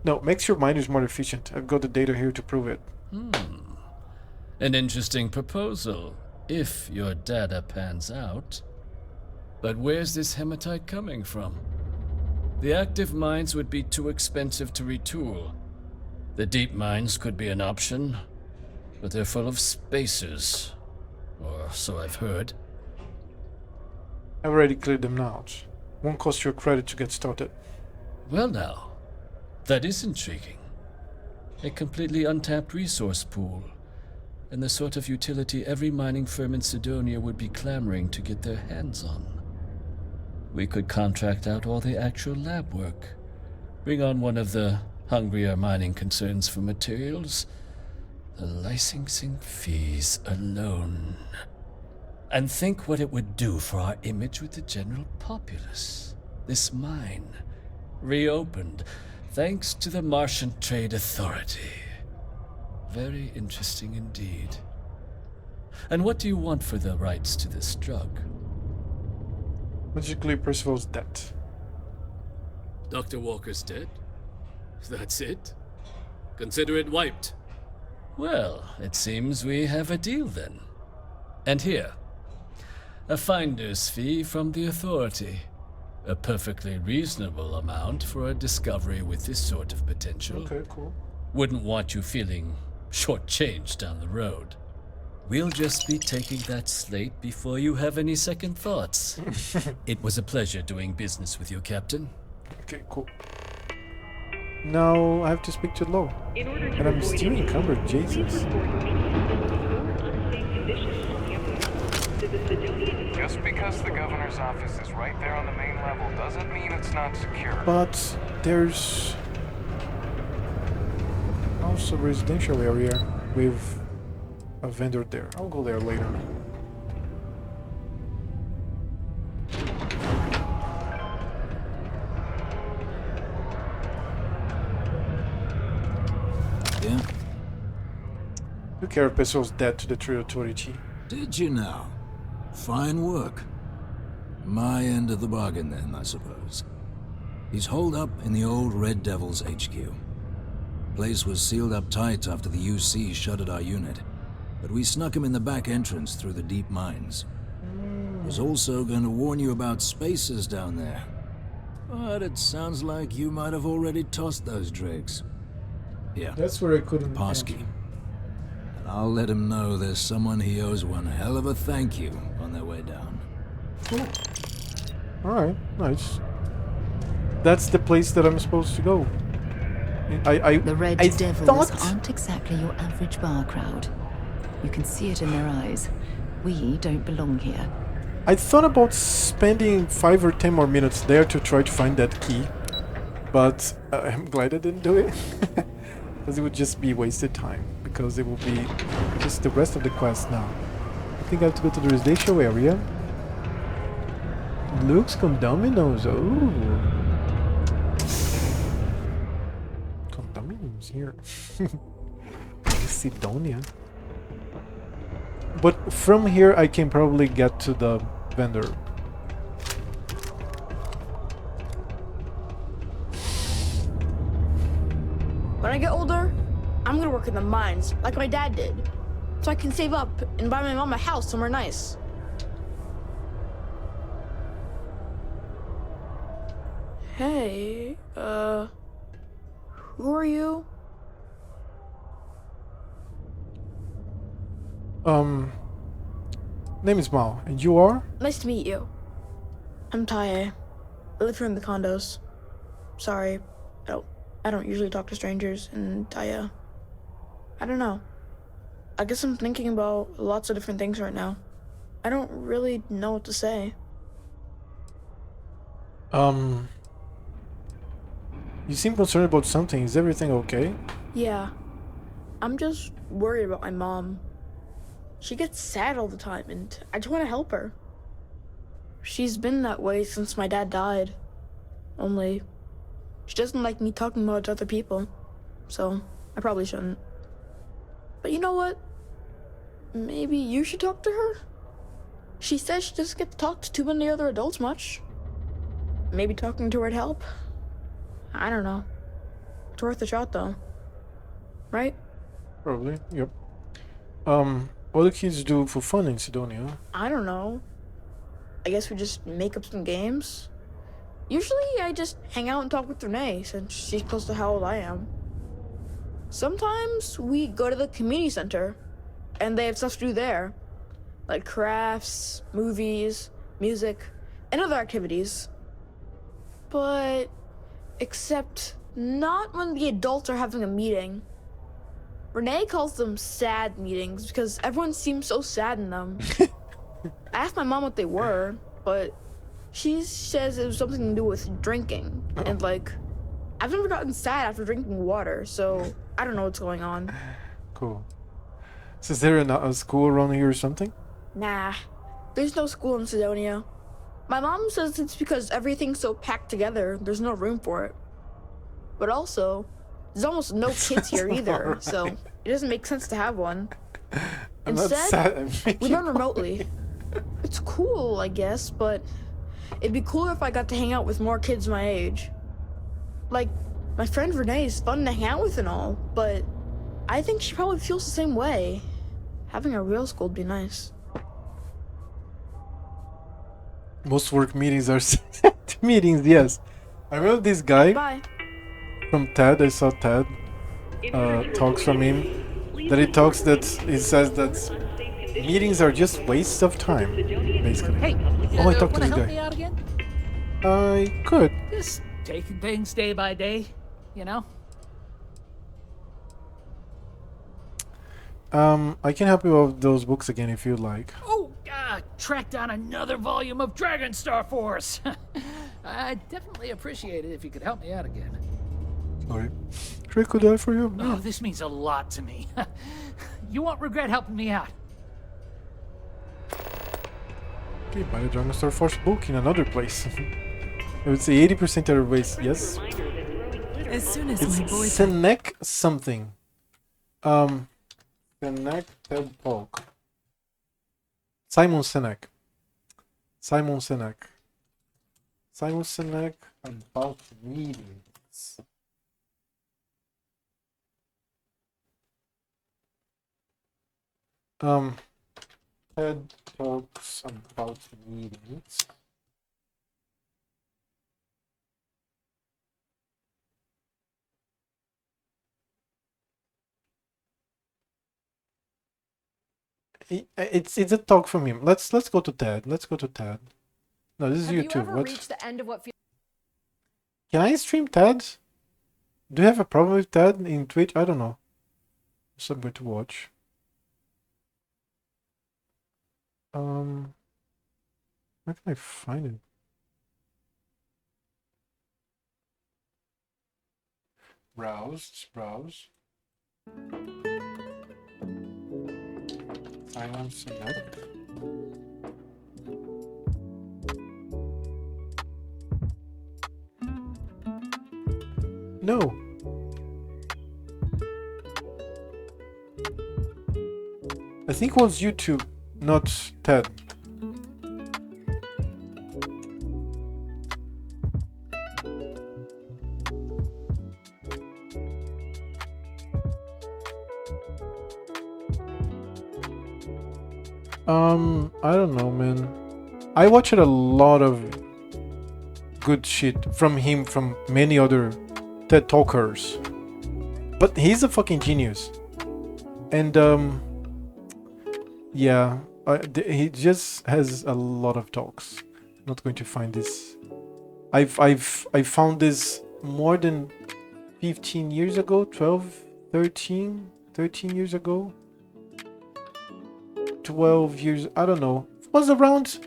Speaker 1: No, makes your miners more efficient. I've got the data here to prove it.
Speaker 11: An interesting proposal, if your data pans out. But where's this hematite coming from? The active mines would be too expensive to retool. The deep mines could be an option, but they're full of spacers. Or so I've heard.
Speaker 1: I've already cleared them out. Won't cost you a credit to get started.
Speaker 11: Well now, that is intriguing. A completely untapped resource pool, and the sort of utility every mining firm in Sidonia would be clamoring to get their hands on. We could contract out all the actual lab work, bring on one of the hungrier mining concerns for materials, the licensing fees alone. And think what it would do for our image with the general populace. This mine, reopened, thanks to the Martian Trade Authority. Very interesting indeed. And what do you want for the rights to this drug?
Speaker 1: Magically, Percival's debt.
Speaker 11: Dr. Walker's dead? That's it? Consider it wiped. Well, it seems we have a deal then. And here, a finder's fee from the authority. A perfectly reasonable amount for a discovery with this sort of potential.
Speaker 1: Okay, cool.
Speaker 11: Wouldn't want you feeling shortchanged down the road. We'll just be taking that slate before you have any second thoughts. It was a pleasure doing business with you, Captain.
Speaker 1: Okay, cool. Now I have to speak to Lo. And I'm still encumbered, Jesus.
Speaker 12: Just because the governor's office is right there on the main level doesn't mean it's not secure.
Speaker 1: But there's also a residential area with a vendor there. I'll go there later.
Speaker 26: Yeah?
Speaker 1: Took care of Pessoa's debt to the Trade Authority.
Speaker 26: Did you now? Fine work. My end of the bargain then, I suppose. He's holed up in the old Red Devil's HQ. Place was sealed up tight after the UC shuttered our unit, but we snuck him in the back entrance through the deep mines. Was also going to warn you about spacers down there. But it sounds like you might have already tossed those dregs. Yeah.
Speaker 1: That's where I couldn't.
Speaker 26: Posky. And I'll let him know there's someone he owes one hell of a thank you on their way down.
Speaker 1: Cool. Alright, nice. That's the place that I'm supposed to go.
Speaker 3: The Red
Speaker 1: I
Speaker 3: Devils
Speaker 1: thought...
Speaker 3: aren't exactly your average bar crowd. You can see it in their eyes. We don't belong here.
Speaker 1: I thought about spending 5 or 10 more minutes there to try to find that key. But I'm glad I didn't do it. Because it would just be wasted time. Because it will be just the rest of the quest now. I think I have to go to the residential area. Looks condominiums. Oh. Condominiums here. Sidonia. But from here I can probably get to the vendor.
Speaker 6: I get older, I'm gonna work in the mines, like my dad did. So I can save up and buy my mom a house somewhere nice. Hey, who are you?
Speaker 1: Name is Mao, and you are?
Speaker 6: Nice to meet you. I'm Tae. I live here in the condos. Sorry, I don't usually talk to strangers, and I don't know. I guess I'm thinking about lots of different things right now. I don't really know what to say.
Speaker 1: You seem concerned about something. Is everything okay?
Speaker 6: Yeah, I'm just worried about my mom. She gets sad all the time, and I just want to help her. She's been that way since my dad died. Only, she doesn't like me talking about it to other people, so I probably shouldn't. But you know what? Maybe you should talk to her? She says she doesn't get to talk to too many other adults much. Maybe talking to her'd help. I don't know. It's worth a shot, though. Right?
Speaker 1: Probably, yep. What do kids do for fun in Sidonia?
Speaker 6: I don't know. I guess we just make up some games. Usually I just hang out and talk with Renee, since she's close to how old I am. Sometimes we go to the community center, and they have stuff to do there. Like crafts, movies, music, and other activities. But, except not when the adults are having a meeting. Renee calls them sad meetings because everyone seems so sad in them. I asked my mom what they were, but she says it was something to do with drinking. And like, I've never gotten sad after drinking water, so I don't know what's going on.
Speaker 1: Cool. So is there a school around here or something?
Speaker 6: Nah, there's no school in Sidonia. My mom says it's because everything's so packed together, there's no room for it. But also, there's almost no kids here either,
Speaker 1: Right.
Speaker 6: so it doesn't make sense to have one.
Speaker 1: I'm not sad, I'm
Speaker 6: Instead, we
Speaker 1: making
Speaker 6: learn remotely. It's cool, I guess, but it'd be cooler if I got to hang out with more kids my age. Like, my friend Renee is fun to hang out with and all, but I think she probably feels the same way. Having a real school would be nice.
Speaker 1: Most work meetings are sad meetings, yes. I remember this guy
Speaker 6: Bye.
Speaker 1: from TED, I saw TED talks from him, that he talks that, he says that meetings are just wastes of time, basically.
Speaker 8: Hey,
Speaker 1: oh, I talked to
Speaker 8: wanna
Speaker 1: this
Speaker 8: help me
Speaker 1: guy.
Speaker 8: out again?
Speaker 1: I could.
Speaker 8: Just taking things day by day, you know?
Speaker 1: I can help you with those books again if you'd like.
Speaker 8: Oh, track down another volume of Dragon Star Force. I'd definitely appreciate it if you could help me out again.
Speaker 1: Sorry. Sure I could do that for you?
Speaker 8: Oh, this means a lot to me. You won't regret helping me out.
Speaker 1: Okay, buy a Dragon Star Force book in another place. I would say 80% are waste, yes.
Speaker 22: As soon as
Speaker 1: It's
Speaker 22: my boys
Speaker 1: Senek something. Senek TED Talk. Simon Sinek. Simon Sinek. Simon Sinek about meetings. TED Talks about meetings. It's a talk from him. Let's go to TED. Let's go to TED. No, this is
Speaker 10: Have
Speaker 1: YouTube.
Speaker 10: you ever
Speaker 1: What?
Speaker 10: reached the end of what feels
Speaker 1: Can I stream TED? Do you have a problem with TED in Twitch? I don't know. Somewhere to watch. Where can I find it? Browse. Simon Sinek. No. I think it was YouTube, not TED. I don't know, man. I watched a lot of good shit from him from many other TED talkers. But he's a fucking genius. And yeah, he just has a lot of talks. Not going to find this. I found this more than 15 years ago, 12, 13 years ago. 12 years, I don't know. It was around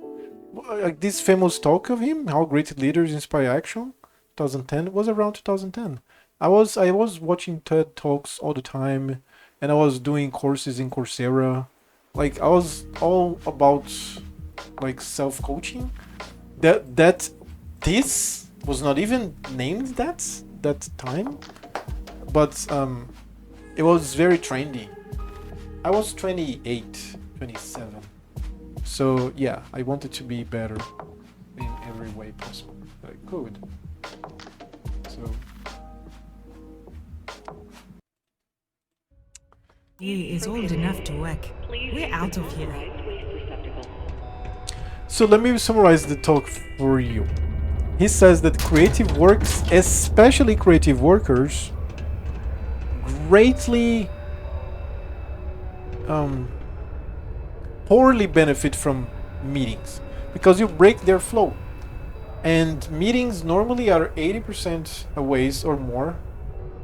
Speaker 1: like this famous talk of him, how great leaders inspire action, 2010, was around 2010. I was watching TED Talks all the time, and I was doing courses in Coursera. Like I was all about like self-coaching. This was not even named that time, but it was very trendy. I was 28, 27. So yeah, I wanted to be better in every way possible that I could. So
Speaker 9: He is old enough to work. We're out of here.
Speaker 1: So let me summarize the talk for you. He says that creative works, especially creative workers, greatly poorly benefit from meetings because you break their flow. And meetings normally are 80% away or more.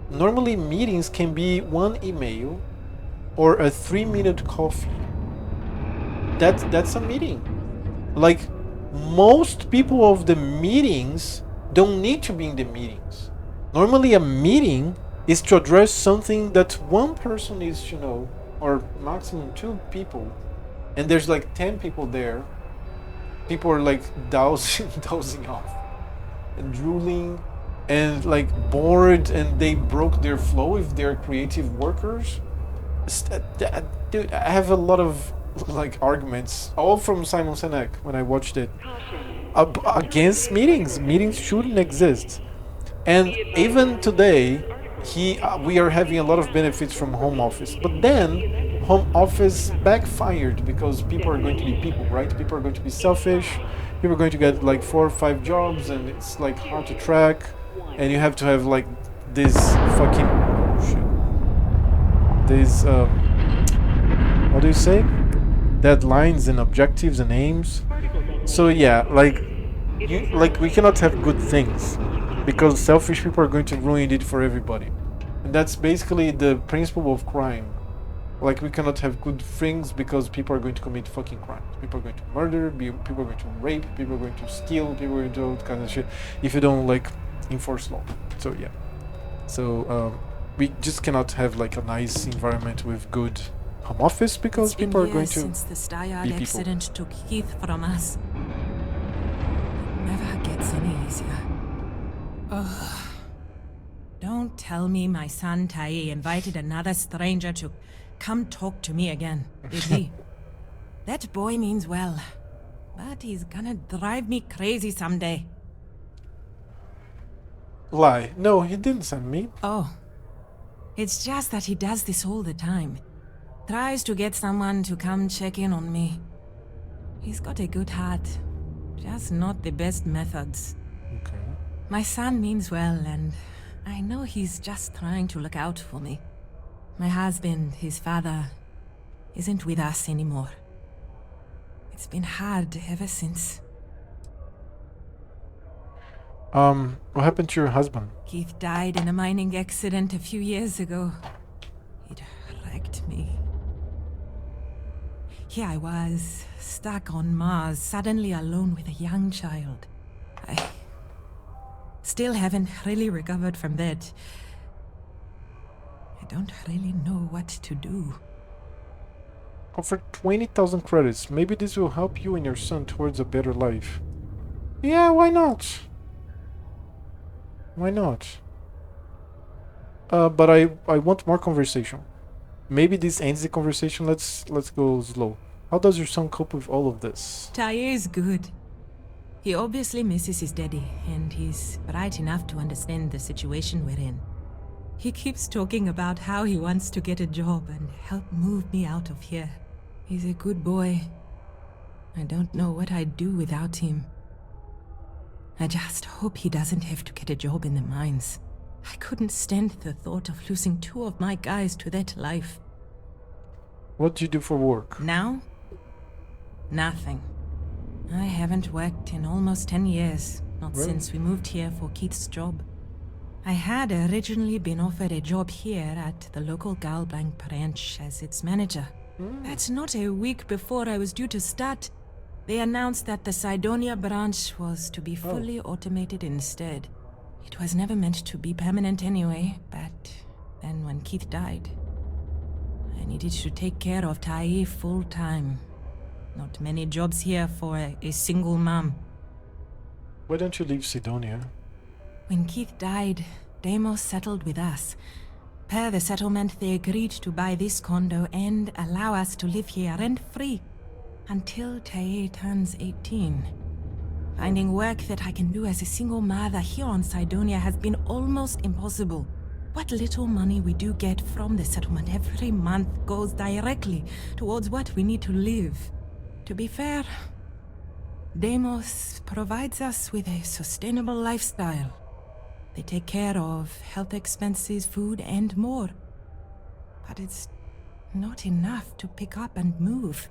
Speaker 1: Normally meetings can be one email or a 3-minute coffee. That's a meeting. Like most people of the meetings don't need to be in the meetings. Normally a meeting is to address something that one person needs to know, or maximum 2 people, and there's like 10 people there. People are like dozing off and drooling and like bored, and they broke their flow if they're creative workers. Dude, I have a lot of like arguments, all from Simon Sinek when I watched it, against meetings. Meetings shouldn't exist. And even today, we are having a lot of benefits from home office. But then, home office backfired because people are going to be people, right? People are going to be selfish. People are going to get like 4 or 5 jobs, and it's like hard to track. And you have to have like this fucking these what do you say? Deadlines and objectives and aims. So yeah, like we cannot have good things because selfish people are going to ruin it for everybody. And that's basically the principle of crime. Like we cannot have good things because people are going to commit fucking crimes. People are going to murder, people are going to rape, people are going to steal, people are going to do all that kind of shit if you don't like enforce law. So yeah. So we just cannot have like a nice environment with good home office because people are going to
Speaker 9: since the Steyr
Speaker 1: be people.
Speaker 9: accident took Keith from us. It never gets any easier. Ugh. Don't tell me my son Tai invited another stranger to come talk to me again, did he? That boy means well, but he's gonna drive me crazy someday.
Speaker 1: Lie. No, he didn't send me.
Speaker 9: Oh. It's just that he does this all the time. Tries to get someone to come check in on me. He's got a good heart, just not the best methods.
Speaker 1: Okay.
Speaker 9: My son means well, and I know he's just trying to look out for me. My husband, his father, isn't with us anymore. It's been hard ever since.
Speaker 1: What happened to your husband?
Speaker 9: Keith died in a mining accident a few years ago. It wrecked me. Here I was, stuck on Mars, suddenly alone with a young child. I still haven't really recovered from that. I don't really know what to do.
Speaker 1: Offer 20,000 credits. Maybe this will help you and your son towards a better life. Yeah, why not? Why not? But I want more conversation. Maybe this ends the conversation. Let's go slow. How does your son cope with all of this?
Speaker 9: Tai is good. He obviously misses his daddy, and he's bright enough to understand the situation we're in. He keeps talking about how he wants to get a job and help move me out of here. He's a good boy, I don't know what I'd do without him. I just hope he doesn't have to get a job in the mines. I couldn't stand the thought of losing 2 of my guys to that life.
Speaker 1: What do you do for work?
Speaker 9: Now? Nothing. I haven't worked in almost 10 years, not
Speaker 1: Really?
Speaker 9: since we moved here for Keith's job. I had originally been offered a job here at the local Galblanc branch as its manager. But not a week before I was due to start, they announced that the Cydonia branch was to be fully automated instead. It was never meant to be permanent anyway, but then when Keith died, I needed to take care of Tai full time. Not many jobs here for a single mom.
Speaker 1: Why don't you leave Sidonia?
Speaker 9: When Keith died, Deimos settled with us. Per the settlement, they agreed to buy this condo and allow us to live here rent-free until Tai turns 18. Finding work that I can do as a single mother here on Cydonia has been almost impossible. What little money we do get from the settlement every month goes directly towards what we need to live. To be fair, Deimos provides us with a sustainable lifestyle. They take care of health expenses, food, and more. But it's not enough to pick up and move.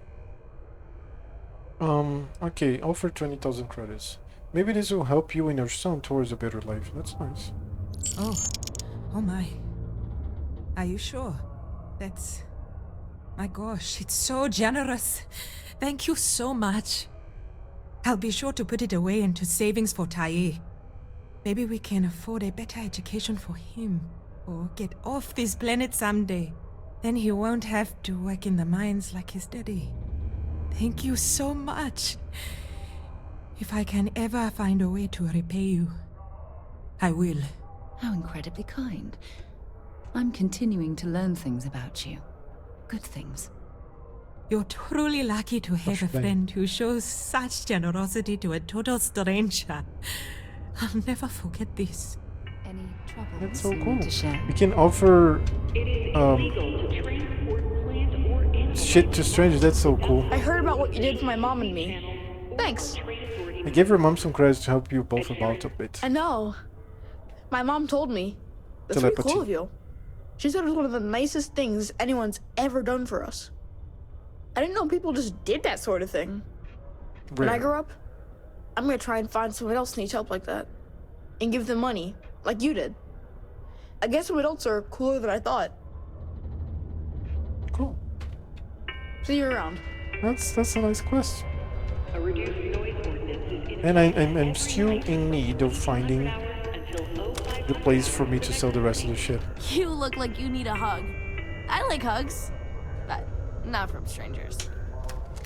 Speaker 1: Okay, offer 20,000 credits. Maybe this will help you and your son towards a better life. That's nice.
Speaker 9: Oh my. Are you sure? That's... My gosh, it's so generous. Thank you so much. I'll be sure to put it away into savings for Tai. Maybe we can afford a better education for him, or get off this planet someday. Then he won't have to work in the mines like his daddy. Thank you so much. If I can ever find a way to repay you, I will.
Speaker 3: How incredibly kind. I'm continuing to learn things about you. Good things.
Speaker 9: You're truly lucky to have a friend who shows such generosity to a total stranger. I'll never forget this.
Speaker 3: Any trouble?
Speaker 1: That's so
Speaker 3: you
Speaker 1: cool.
Speaker 3: need to share?
Speaker 1: We can offer shit to strangers. That's so cool.
Speaker 6: I heard about what you did for my mom and me. Thanks.
Speaker 1: I gave your mom some credits to help you both about a bit.
Speaker 6: I know. My mom told me. That's really
Speaker 1: Telepathy.
Speaker 6: cool of you. She said it was one of the nicest things anyone's ever done for us. I didn't know people just did that sort of thing. When I
Speaker 1: Rare.
Speaker 6: grow up, I'm gonna try and find someone else who needs help like that. And give them money, like you did. I guess some adults are cooler than I thought.
Speaker 1: Cool.
Speaker 6: See you around.
Speaker 1: That's a nice quest. And I'm still in need of finding the place for me to sell the rest of the shit.
Speaker 17: You look like you need a hug. I like hugs, but not from strangers.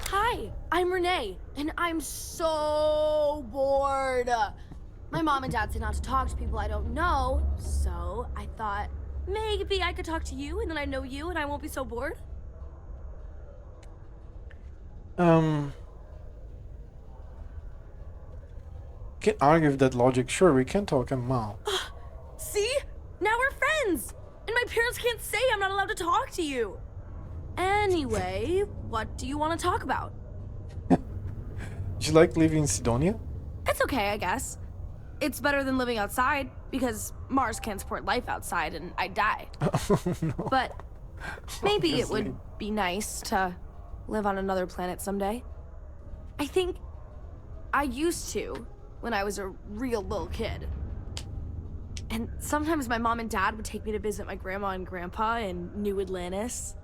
Speaker 17: Hi, I'm Renee, and I'm so bored. My mom and dad said not to talk to people I don't know, so I thought maybe I could talk to you, and then I know you, and I won't be so bored.
Speaker 1: Can't argue with that logic. Sure, we can talk. I'm Mal.
Speaker 17: See? Now we're friends! And my parents can't say I'm not allowed to talk to you. Anyway, what do you want to talk about?
Speaker 1: Do you like living in Sidonia?
Speaker 17: It's okay, I guess. It's better than living outside, because Mars can't support life outside and I'd die.
Speaker 1: No.
Speaker 17: But maybe it
Speaker 1: Obviously.
Speaker 17: would be nice to live on another planet someday. I think I used to when I was a real little kid. And sometimes my mom and dad would take me to visit my grandma and grandpa in New Atlantis.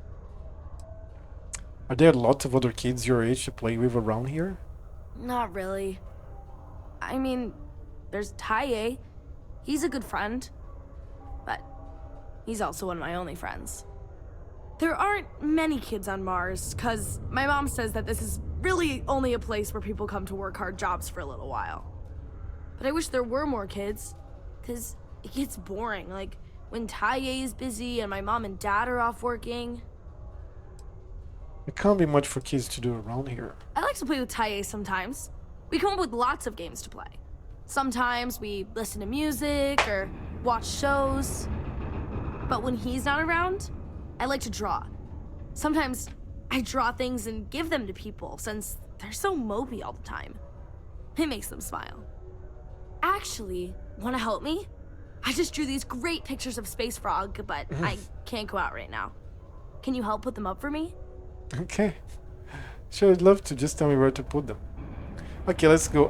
Speaker 1: Are there lots of other kids your age to play with around here?
Speaker 17: Not really. I mean, there's Taye. He's a good friend. But he's also one of my only friends. There aren't many kids on Mars, because my mom says that this is really only a place where people come to work hard jobs for a little while. But I wish there were more kids, because it gets boring. Like, when Taye is busy and my mom and dad are off working.
Speaker 1: There can't be much for kids to do around here.
Speaker 17: I like to play with Taye sometimes. We come up with lots of games to play. Sometimes we listen to music or watch shows. But when he's not around, I like to draw. Sometimes I draw things and give them to people, since they're so mopey all the time. It makes them smile. Actually, want to help me? I just drew these great pictures of Space Frog, but I can't go out right now. Can you help put them up for me?
Speaker 1: Okay. Sure, I'd love to. Just tell me where to put them. Okay, let's go.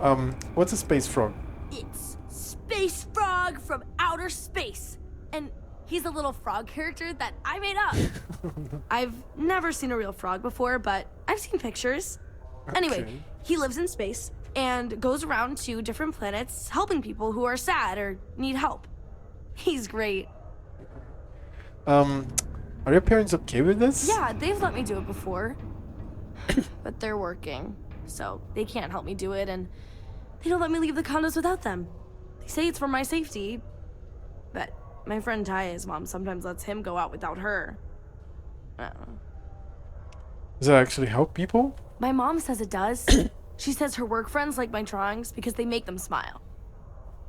Speaker 1: What's a space frog?
Speaker 17: It's Space Frog from outer space. And he's a little frog character that I made up. I've never seen a real frog before, but I've seen pictures. Anyway, he lives in space and goes around to different planets helping people who are sad or need help. He's great.
Speaker 1: Are your parents okay with this?
Speaker 17: Yeah, they've let me do it before. But they're working, so they can't help me do it, and they don't let me leave the condos without them. They say it's for my safety, but my friend Taya's mom sometimes lets him go out without her.
Speaker 1: Does that actually help people?
Speaker 17: My mom says it does. She says her work friends like my drawings because they make them smile.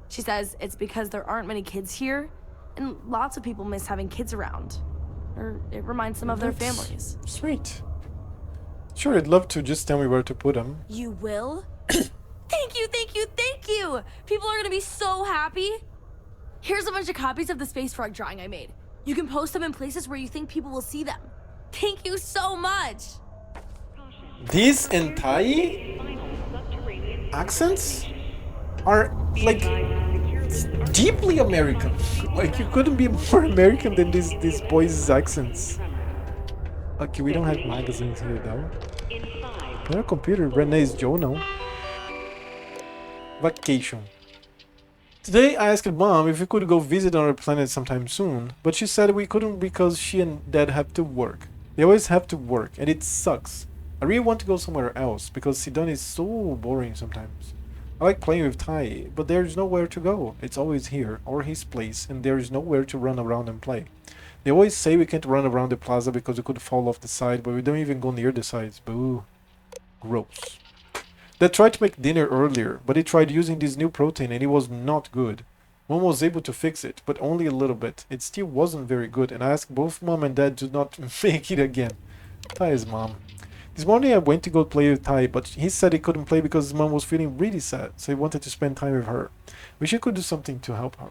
Speaker 17: She says it's because there aren't many kids here, and lots of people miss having kids around. Or it reminds them of their families.
Speaker 1: Sweet. Sure, I'd love to. Just tell me where to put them.
Speaker 17: You will? Thank you, thank you, thank you! People are gonna be so happy. Here's a bunch of copies of the Space Frog drawing I made. You can post them in places where you think people will see them. Thank you so much!
Speaker 1: These and Thai accents are like deeply American. Like you couldn't be more American than these boys' accents. Okay, we don't have magazines here though. No computer. Renee's journal. Vacation. Today I asked Mom if we could go visit another planet sometime soon, but she said we couldn't because she and Dad have to work. They always have to work, and it sucks. I really want to go somewhere else because Sidon is so boring sometimes. I like playing with Ty, but there's nowhere to go. It's always here, or his place, and there is nowhere to run around and play. They always say we can't run around the plaza because we could fall off the side, but we don't even go near the sides. Boo. Gross. They tried to make dinner earlier, but they tried using this new protein and it was not good. Mom was able to fix it, but only a little bit. It still wasn't very good, and I asked both Mom and Dad to not make it again. Ty's mom. This morning I went to go play with Ty, but he said he couldn't play because his mom was feeling really sad, so he wanted to spend time with her. Wish I could do something to help her.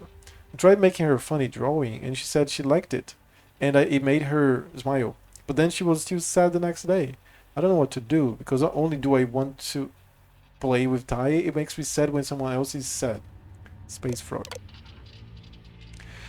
Speaker 1: I tried making her a funny drawing, and she said she liked it, and it made her smile. But then she was still sad the next day. I don't know what to do, because not only do I want to play with Ty, it makes me sad when someone else is sad. Space Frog.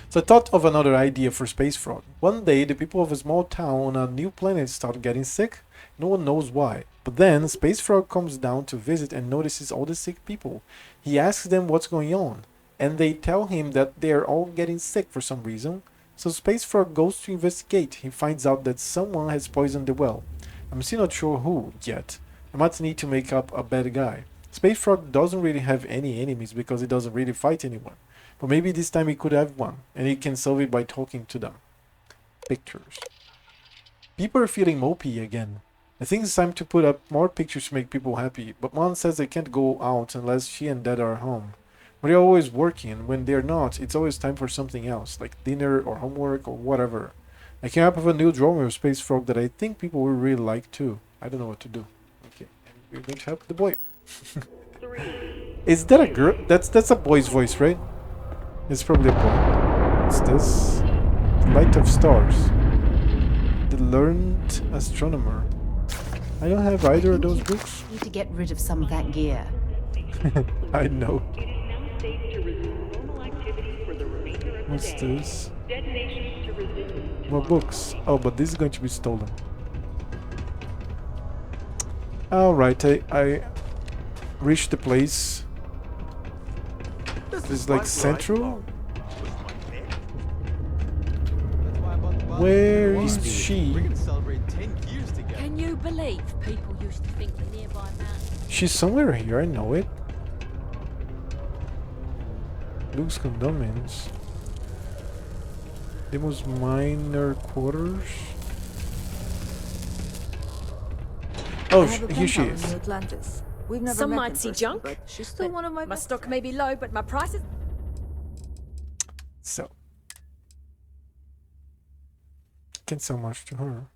Speaker 1: So I thought of another idea for Space Frog. One day, the people of a small town on a new planet start getting sick. No one knows why. But then, Space Frog comes down to visit and notices all the sick people. He asks them what's going on, and they tell him that they are all getting sick for some reason. So Space Frog goes to investigate. He finds out that someone has poisoned the well. I'm still not sure who yet. I might need to make up a bad guy. Space Frog doesn't really have any enemies because he doesn't really fight anyone. But maybe this time he could have one, and he can solve it by talking to them. Pictures. People are feeling mopey again. I think it's time to put up more pictures to make people happy, but Mom says they can't go out unless she and Dad are home. But they're always working, and when they're not, it's always time for something else, like dinner or homework or whatever. I came up with a new drawing of Space Frog that I think people will really like too. I don't know what to do. Okay, we're going to help the boy. Is that a girl? That's a boy's voice, right? It's probably a boy. What's this? Light of Stars. The Learned Astronomer. I don't have either of those books.
Speaker 3: Need to get rid of some of that gear.
Speaker 1: I know. What's this? More books. Oh, but this is going to be stolen. Alright, I reached the place. This is like central. Where is she?
Speaker 16: Can you believe people used to think the nearby mountain?
Speaker 1: She's somewhere here, I know it. Luke's condominiums. The most minor quarters. Oh, here she is.
Speaker 10: Atlantis. We've never
Speaker 16: Some
Speaker 10: met
Speaker 16: might
Speaker 10: in
Speaker 16: see
Speaker 10: person,
Speaker 16: junk,
Speaker 10: but she's still one of my
Speaker 16: stock may be low, but my price is...
Speaker 1: So. Can't sell much to her.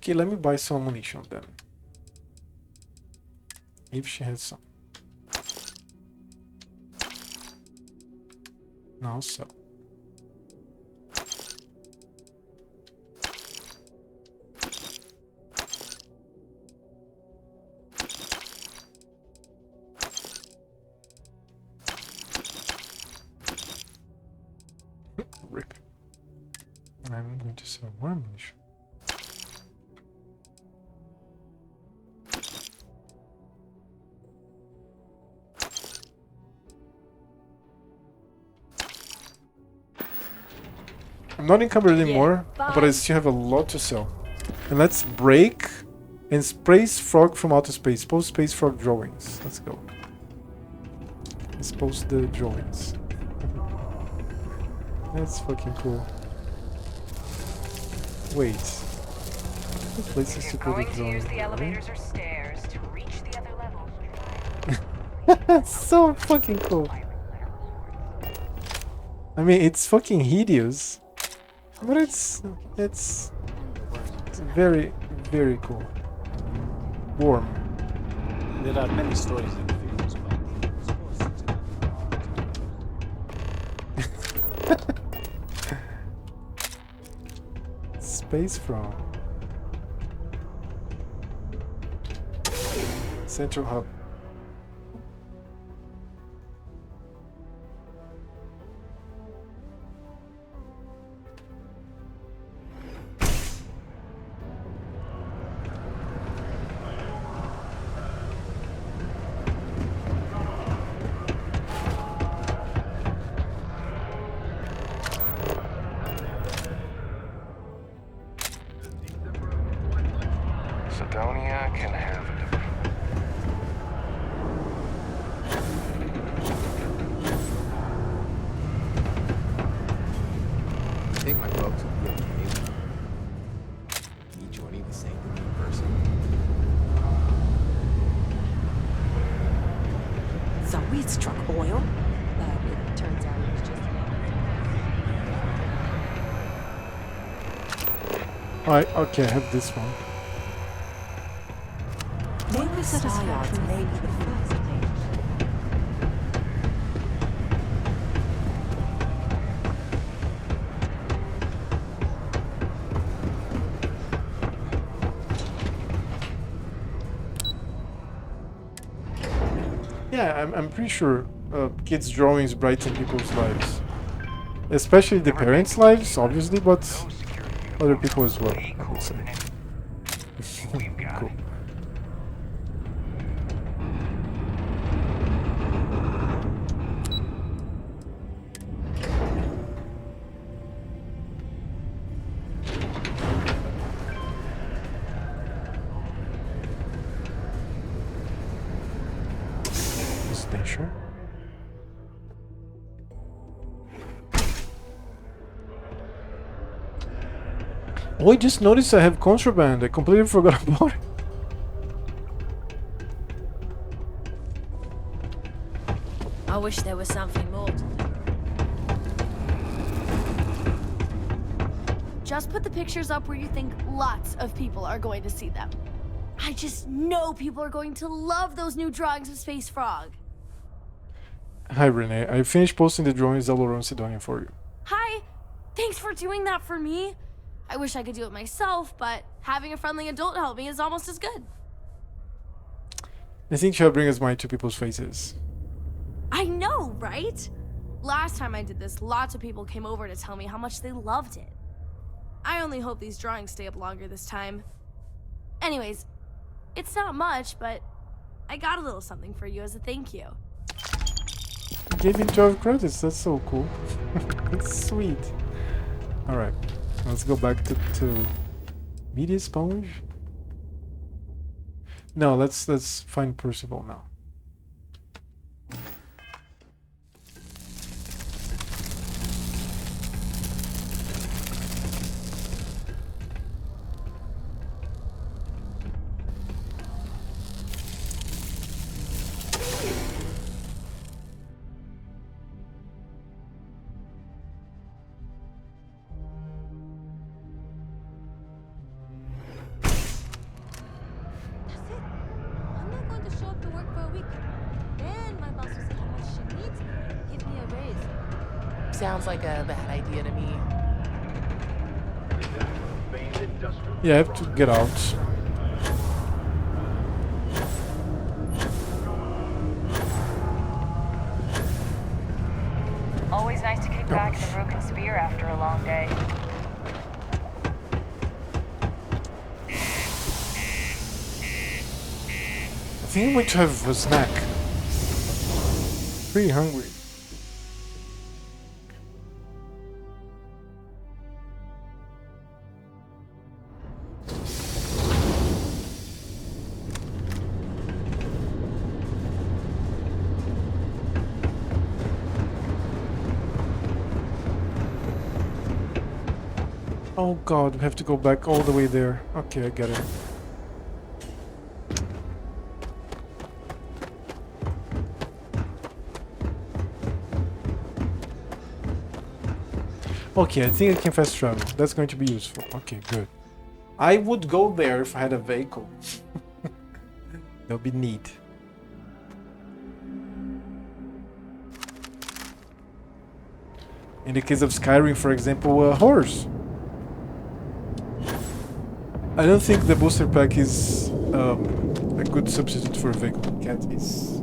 Speaker 1: Okay, let me buy some ammunition then. If she has some. Now so. Rip. I'm going to sell more ammunition. I'm not encumbered anymore, but I still have a lot to sell. And let's break and space frog from outer space. Post space frog drawings. Let's go. Let's post the drawings. That's fucking cool. Wait. What places to put the drawings?
Speaker 14: The elevators or stairs to reach the other levels.
Speaker 1: That's so fucking cool. I mean, it's fucking hideous, but it's very, very cool. Warm.
Speaker 13: There are many stories in the films about
Speaker 1: Space Frog. Central Hub.
Speaker 18: Sidonia can have it.
Speaker 19: I think my folks would be okay with me joining the Sanctum in person.
Speaker 10: So we struck oil. It turns out it was just
Speaker 1: Alright, okay, I have this one.
Speaker 10: maybe Satisfactory may be the first thing.
Speaker 1: Yeah, I'm pretty sure kids' drawings brighten people's lives. Especially the parents' lives, obviously, but other people as well, I would say. Cool. Station. Oh, I just noticed I have contraband. I completely forgot about it.
Speaker 16: I wish there was something more to do.
Speaker 17: Just put the pictures up where you think lots of people are going to see them. I just know people are going to love those new drawings of Space Frog.
Speaker 1: Hi, Renee. I finished posting the drawings all around Sidonia for you.
Speaker 17: Hi! Thanks for doing that for me. I wish I could do it myself, but having a friendly adult help me is almost as good.
Speaker 1: I think she'll bring a smile to people's faces.
Speaker 17: I know, right? Last time I did this, lots of people came over to tell me how much they loved it. I only hope these drawings stay up longer this time. Anyways, it's not much, but I got a little something for you as a thank you.
Speaker 1: You gave me 12 credits, that's so cool. That's sweet. Alright, let's go back to Media Sponge. No, let's find Percival now.
Speaker 16: Then my boss will see how much she needs me and give me a raise.
Speaker 4: Sounds like a bad idea to me.
Speaker 1: Yeah, I have to get out.
Speaker 14: Always nice to kick back the broken spear after a long day.
Speaker 1: I think I'm going to have a snack. Pretty hungry. Oh god, we have to go back all the way there. Okay, I get it. Okay, I think I can fast travel. That's going to be useful. Okay, good. I would go there if I had a vehicle. That would be neat. In the case of Skyrim, for example, a horse. I don't think the booster pack is a good substitute for a vehicle. Cat is.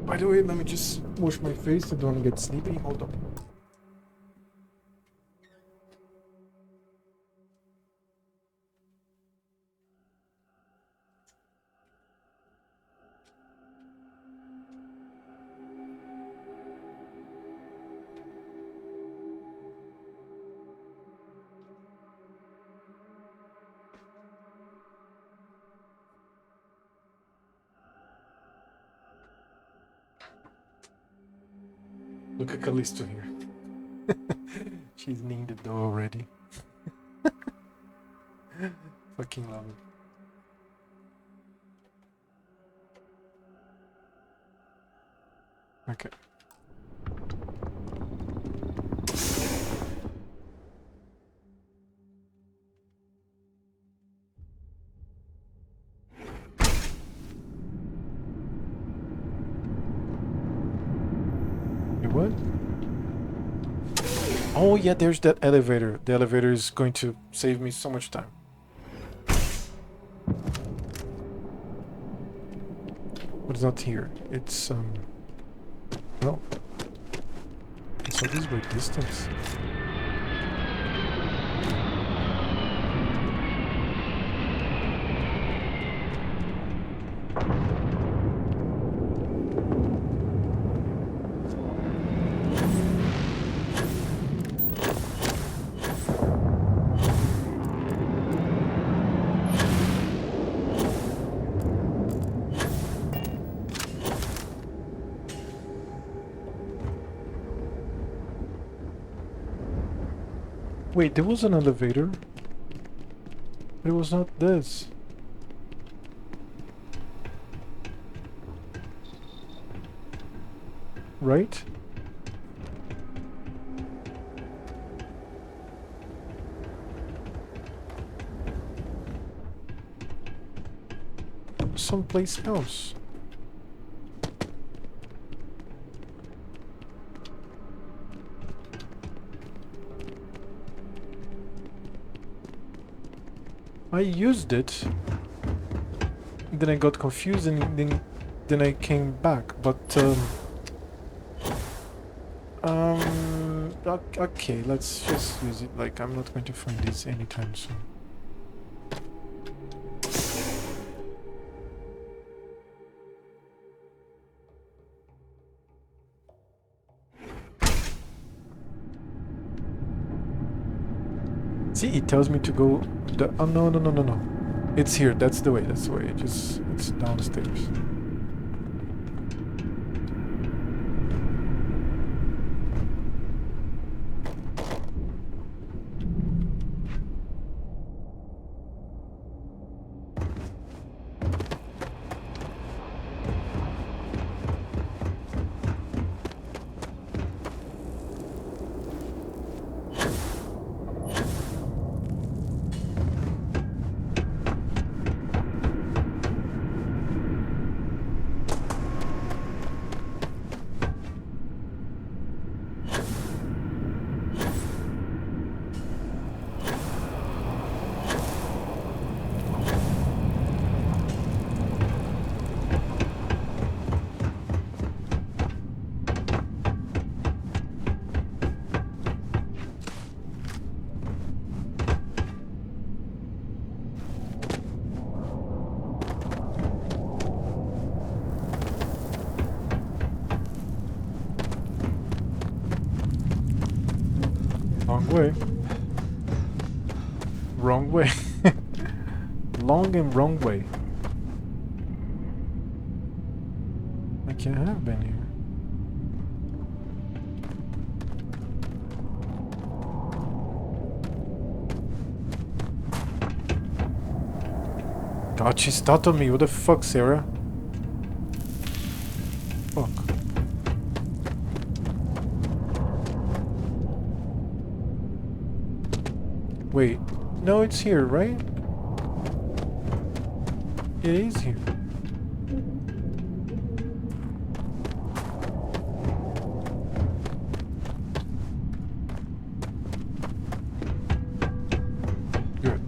Speaker 1: By the way, let me just wash my face. I don't want to get sleepy. Hold on. Look at Callisto here. She's named the door already. Fucking love it. Okay. What? Oh yeah, there's that elevator. The elevator is going to save me so much time. But it's not here. It's no. It's all this great distance. Wait, there was an elevator. But it was not this. Right? Someplace else. I used it, then I got confused, and then I came back. But okay, let's just use it. Like, I'm not going to find this anytime soon. See, it tells me to go. Oh no. It's here. That's the way. That's the way. It's downstairs. Wrong way. Wrong way. Long and wrong way. I can't have been here. God, she startled me. What the fuck, Sarah? Fuck. Wait. No, it's here, right? It is here. Good.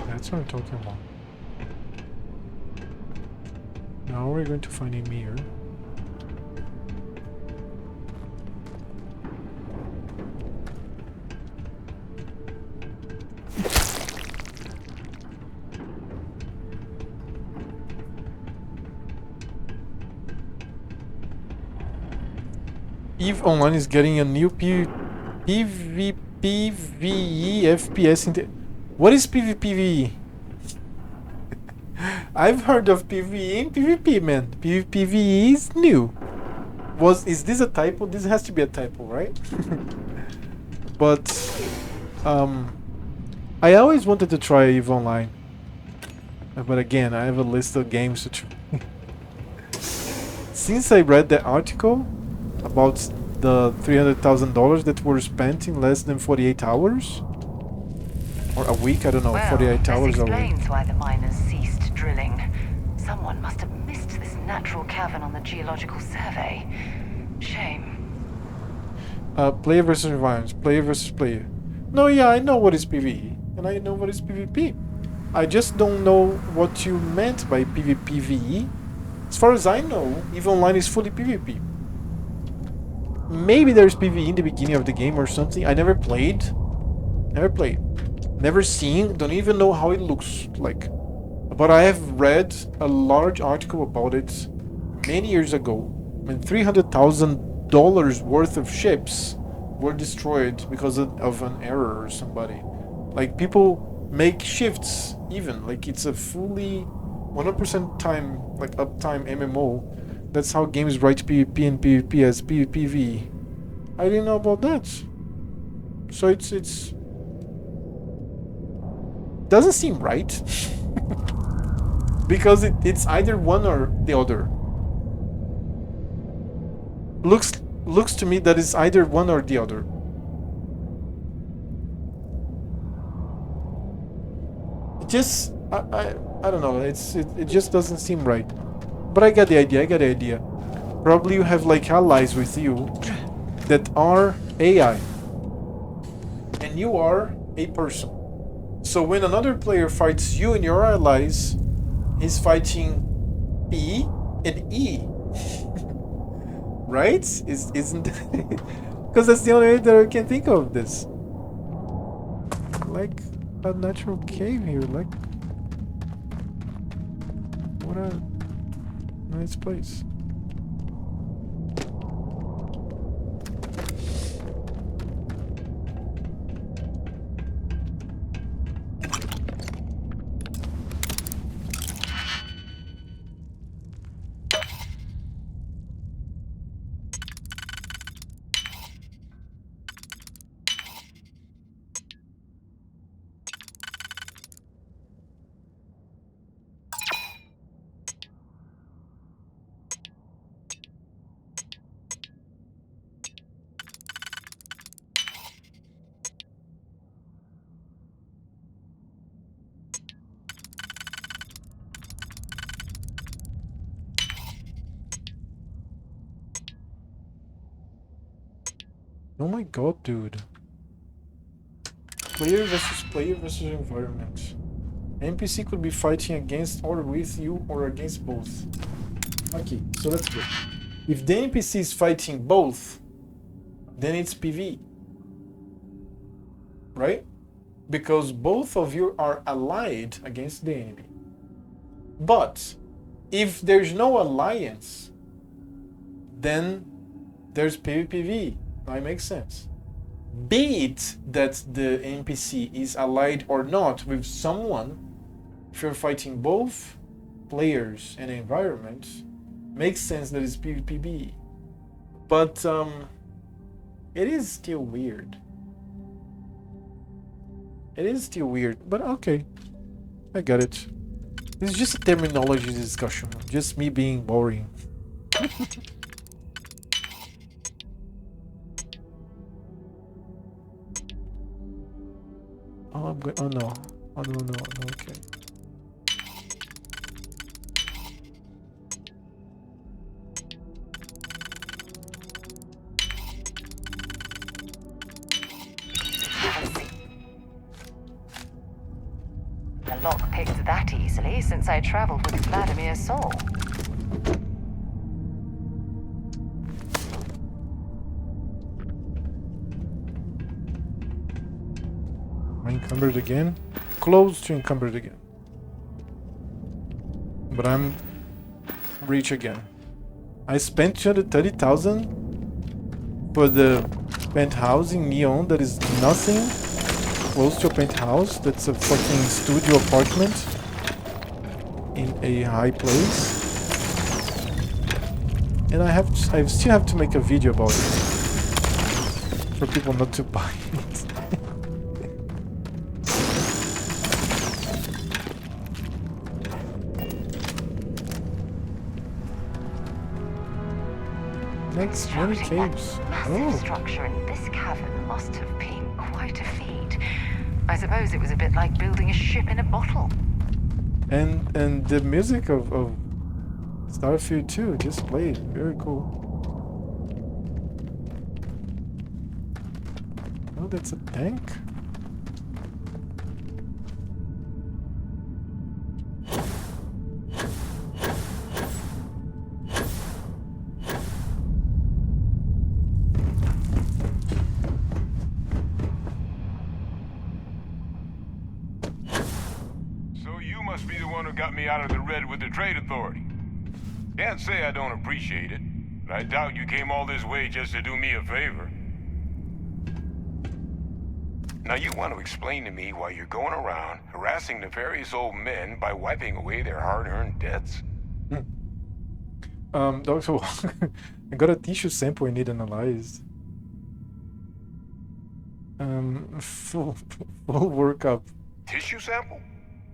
Speaker 1: That's what I'm talking about. Now we're going to find a mirror. EVE Online is getting a new PvPVE FPS. What is PvPVE? I've heard of PvE and PvP, man. PvPVE is new. Is this a typo? This has to be a typo, right? But I always wanted to try EVE Online. But again, I have a list of games to try. Since I read the article about the $300,000 that were spent in less than 48 hours, or a week, I don't know,
Speaker 14: Well,
Speaker 1: 48 hours a week.
Speaker 14: This explains why the miners ceased drilling. Someone must have missed this natural cavern on the geological survey. Shame.
Speaker 1: Player versus environments, player versus player. No, yeah, I know what is PvE, and I know what is PvP. I just don't know what you meant by PvPVE. As far as I know, EVE Online is fully PvP. Maybe there's PvE in the beginning of the game or something. I never played. Never seen. Don't even know how it looks like. But I have read a large article about it many years ago. When $300,000 worth of ships were destroyed because of an error or somebody. Like, people make shifts even. Like, it's a fully 100% time, like uptime MMO. That's how games write PvP and PvP as PvPV. I didn't know about that. So it's doesn't seem right. Because it's either one or the other. Looks to me that it's either one or the other. It just I don't know. It just doesn't seem right. But I get the idea. Probably you have like allies with you that are AI. And you are a person. So when another player fights you and your allies, he's fighting P and E. Right? Isn't because that's the only way that I can think of this. Like a natural cave here, like what a nice place. Oh my god, dude. Player versus environment. NPC could be fighting against or with you or against both. Okay, so let's go. If the NPC is fighting both, then it's PV. Right? Because both of you are allied against the enemy. But if there's no alliance, then there's PvPV. That makes sense. Be it that the NPC is allied or not with someone, if you're fighting both players and environment, makes sense that it's PvPV. But it is still weird. It is still weird, but okay. I got it. It's just a terminology discussion. Just me being boring. Oh, I'm going. Oh no. Oh no, no, no. Okay.
Speaker 14: The lock picked that easily since I traveled with Vladimir's soul.
Speaker 1: Am I encumbered again? Close to encumbered again. But I'm rich again. I spent 230,000 for the penthouse in Neon that is nothing close to a penthouse. That's a fucking studio apartment in a high place. And I still have to make a video about it for people not to buy it. Next, many caves.
Speaker 14: Massive structure in this cavern must have been quite a feat. I suppose it was a bit like building a ship in a bottle.
Speaker 1: And the music of Starfield 2 just played. Very cool. Oh, that's a tank?
Speaker 15: Got me out of the red with the trade authority. Can't say I don't appreciate it, but I doubt you came all this way just to do me a favor. Now you want to explain to me why you're going around harassing nefarious old men by wiping away their hard-earned debts?
Speaker 1: Doctor, I got a tissue sample I need analyzed. Full workup.
Speaker 15: Tissue sample?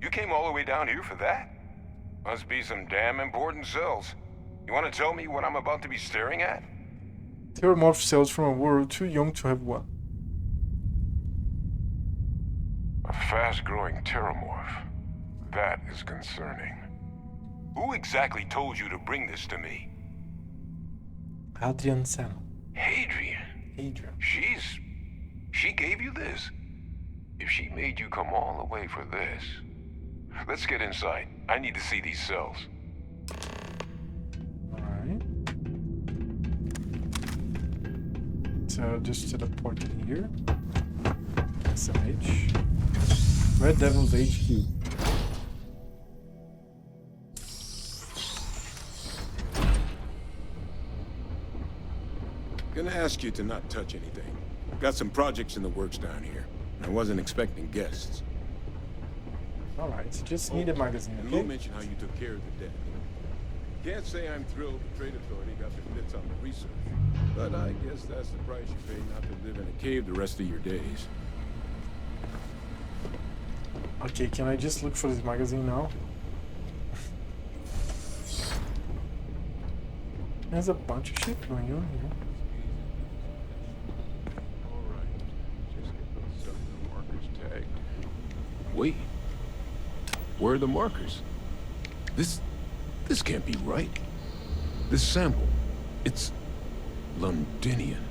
Speaker 15: You came all the way down here for that? Must be some damn important cells. You want to tell me what I'm about to be staring at?
Speaker 1: Terramorph cells from a world too young to have one.
Speaker 15: A fast-growing terramorph. That is concerning. Who exactly told you to bring this to me?
Speaker 1: Adrian Sam.
Speaker 15: Adrian? She gave you this? If she made you come all the way for this... Let's get inside. I need to see these cells.
Speaker 1: Alright. So just teleport in here. SMH. Red Devil's HQ.
Speaker 2: Gonna ask you to not touch anything. Got some projects in the works down here. I wasn't expecting guests.
Speaker 1: Alright, so just need a magazine,
Speaker 2: And
Speaker 1: okay?
Speaker 2: Lou mentioned how you took care of the debt. Can't say I'm thrilled the trade authority got the bits on the research, but I guess that's the price you pay not to live in a cave the rest of your days.
Speaker 1: Okay, can I just look for this magazine now? There's a bunch of shit going on here.
Speaker 15: Alright, just get those cellular markers tagged.
Speaker 2: Wait. Where are the markers? This can't be right. This sample, it's Londinian.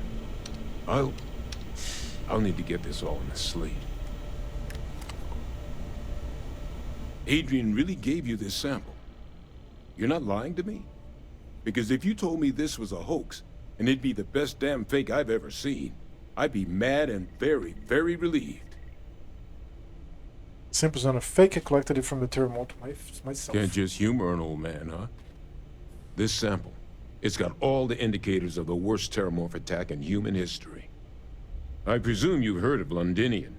Speaker 2: I'll need to get this all in a slate. Adrian really gave you this sample. You're not lying to me? Because if you told me this was a hoax, and it'd be the best damn fake I've ever seen, I'd be mad and very, very relieved.
Speaker 1: Sample's not a fake. I collected it from the thermometer myself.
Speaker 2: Can't just humor an old man, huh? This sample, it's got all the indicators of the worst terramorph attack in human history. I presume you've heard of Londinian.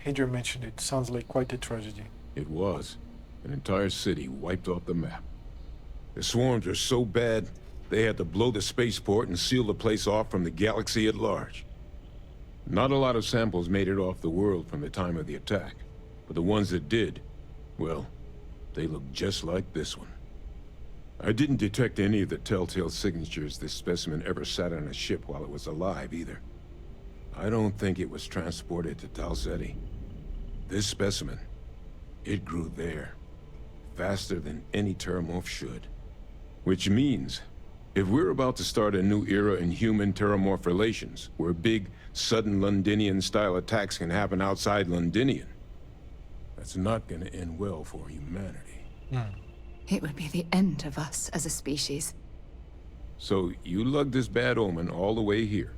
Speaker 1: Adrian mentioned it. Sounds like quite a tragedy.
Speaker 2: It was. An entire city wiped off the map. The swarms are so bad, they had to blow the spaceport and seal the place off from the galaxy at large. Not a lot of samples made it off the world from the time of the attack, but the ones that did, well, they look just like this one. I didn't detect any of the telltale signatures this specimen ever sat on a ship while it was alive, either. I don't think it was transported to Tal Ceti. This specimen, it grew there, faster than any terramorph should. Which means, if we're about to start a new era in human-terramorph relations, where big, sudden Londinian-style attacks can happen outside Londinian, that's not gonna end well for humanity.
Speaker 3: It would be the end of us as a species.
Speaker 2: So, you lugged this bad omen all the way here.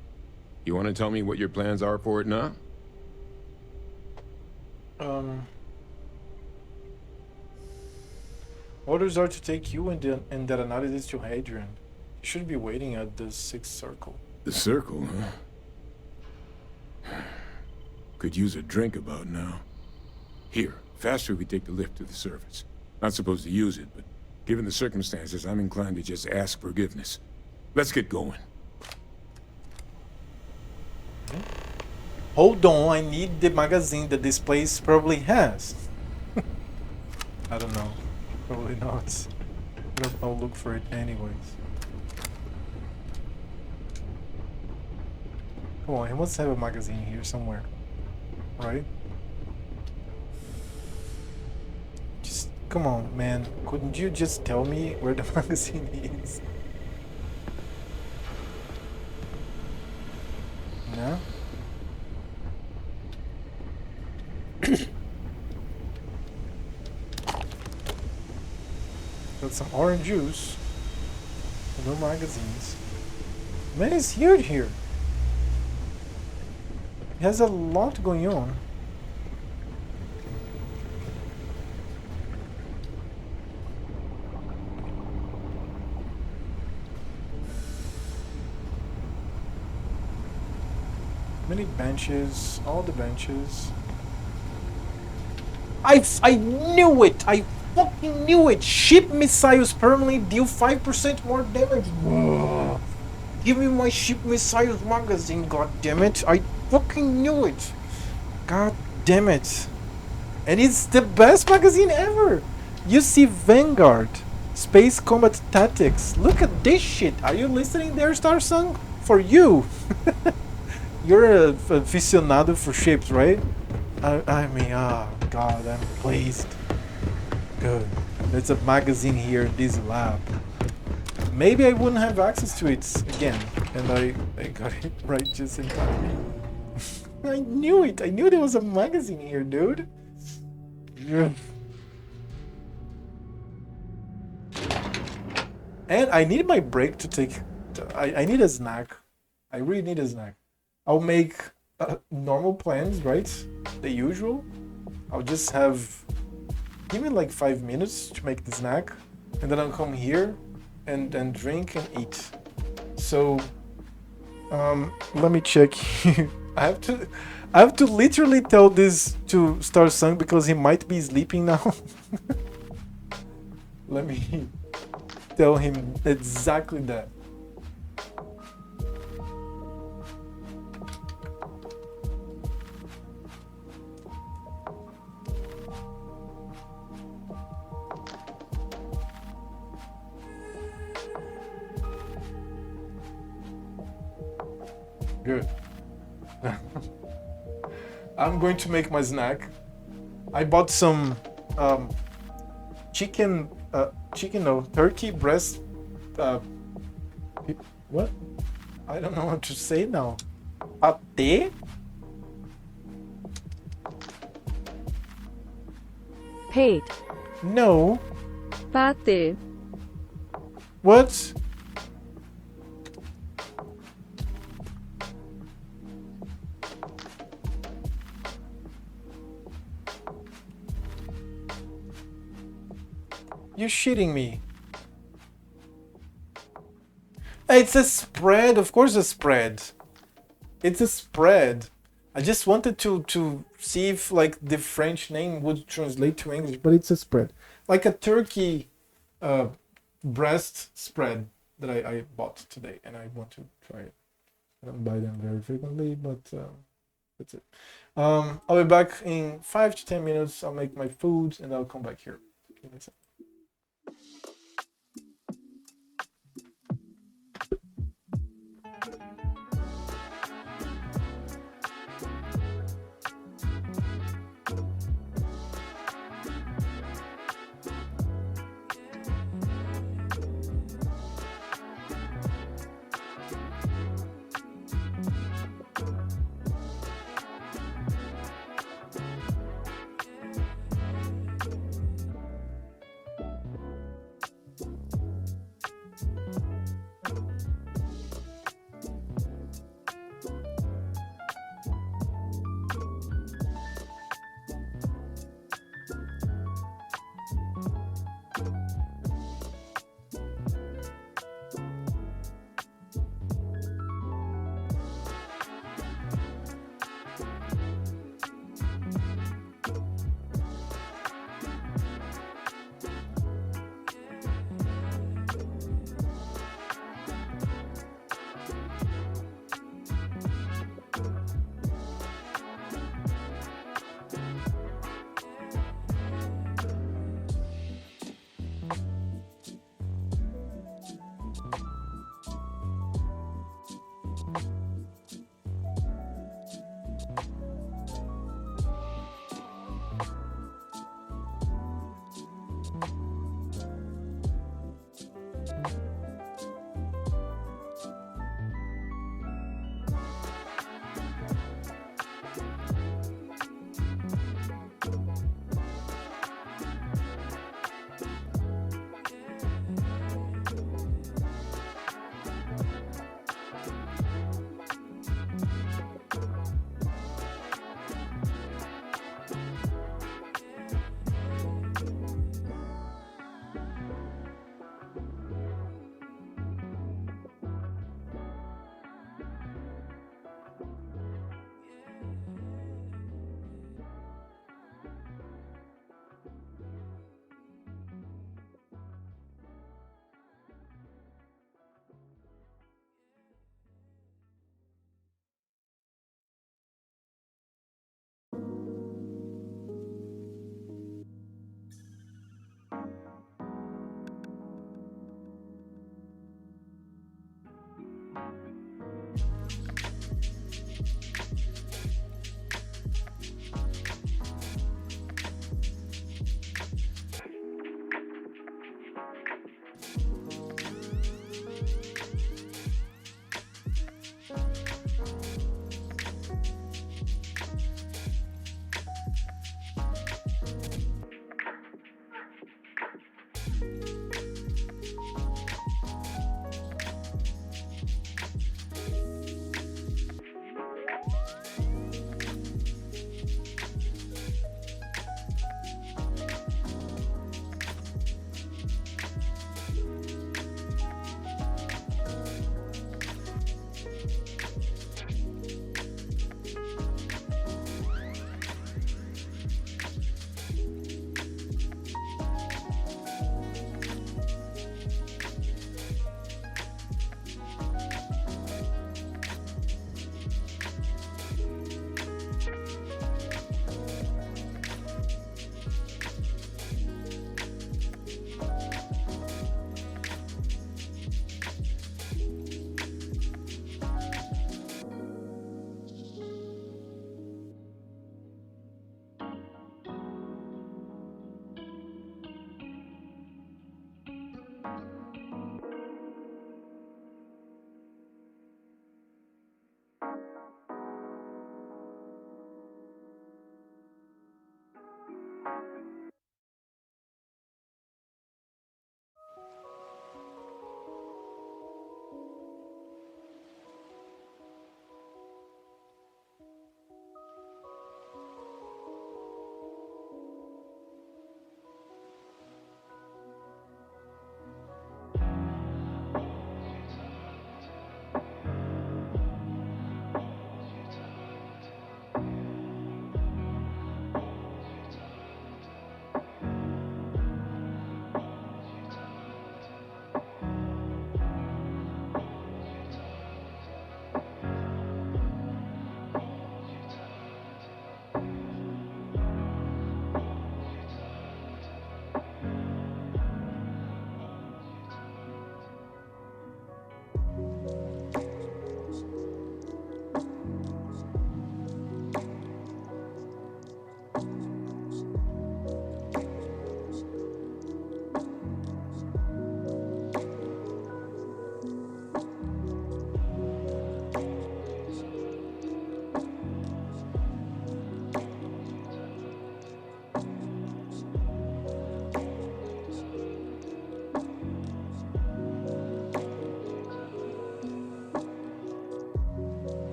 Speaker 2: You want to tell me what your plans are for it now?
Speaker 1: Orders are to take you and that analysis to Hadrian. You should be waiting at the 6th circle.
Speaker 2: The circle, huh? Could use a drink about now. Here, faster we take the lift to the surface. Not supposed to use it, but given the circumstances, I'm inclined to just ask forgiveness. Let's get going.
Speaker 1: Hold on, I need the magazine that this place probably has. I don't know. Probably not. But I'll look for it anyways. Come on, he must have a magazine here somewhere. Right? Just, come on, man. Couldn't you just tell me where the magazine is? No? Got some orange juice. No magazines. Man, it's huge here. It has a lot going on. Many benches, all the benches. I knew it! I fucking knew it! Ship missiles permanently deal 5% more damage. Whoa. Give me my ship missiles magazine, god damn it! I fucking knew it! God damn it! And it's the best magazine ever! You see Vanguard, Space Combat Tactics. Look at this shit! Are you listening there, Star Song? For you! You're a aficionado for ships, right? I mean, oh god, I'm pleased. Good. There's a magazine here in this lab. Maybe I wouldn't have access to it again. And I got it right just in time. I knew it! I knew there was a magazine here, dude! Yeah. And I need my break to take... I need a snack. I really need a snack. I'll make normal plans, right? The usual. I'll just have... Give me like 5 minutes to make the snack. And then I'll come here and drink and eat. So... let me check here. I have to literally tell this to Star Sung because he might be sleeping now. Let me tell him exactly that. Good. I'm going to make my snack. I bought some turkey breast. What? I don't know what to say now. Pate?
Speaker 5: paid.
Speaker 1: No.
Speaker 5: 빠뜨.
Speaker 1: What? You're shitting me. It's a spread, of course a spread. It's a spread. I just wanted to see if like the French name would translate to English, but it's a spread. Like a turkey breast spread that I bought today, and I want to try it. I don't buy them very frequently, but that's it. I'll be back in 5 to 10 minutes. I'll make my food and I'll come back here. Give me a second.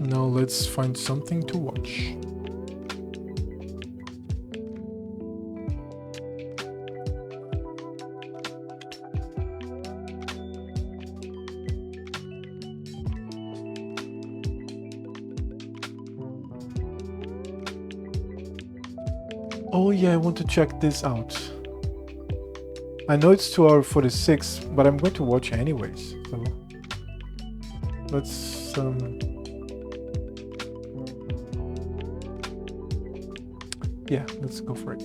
Speaker 1: Now let's find something to watch. Oh yeah, I want to check this out. I know it's 2:46, but I'm going to watch anyways. So let's yeah, let's go for it.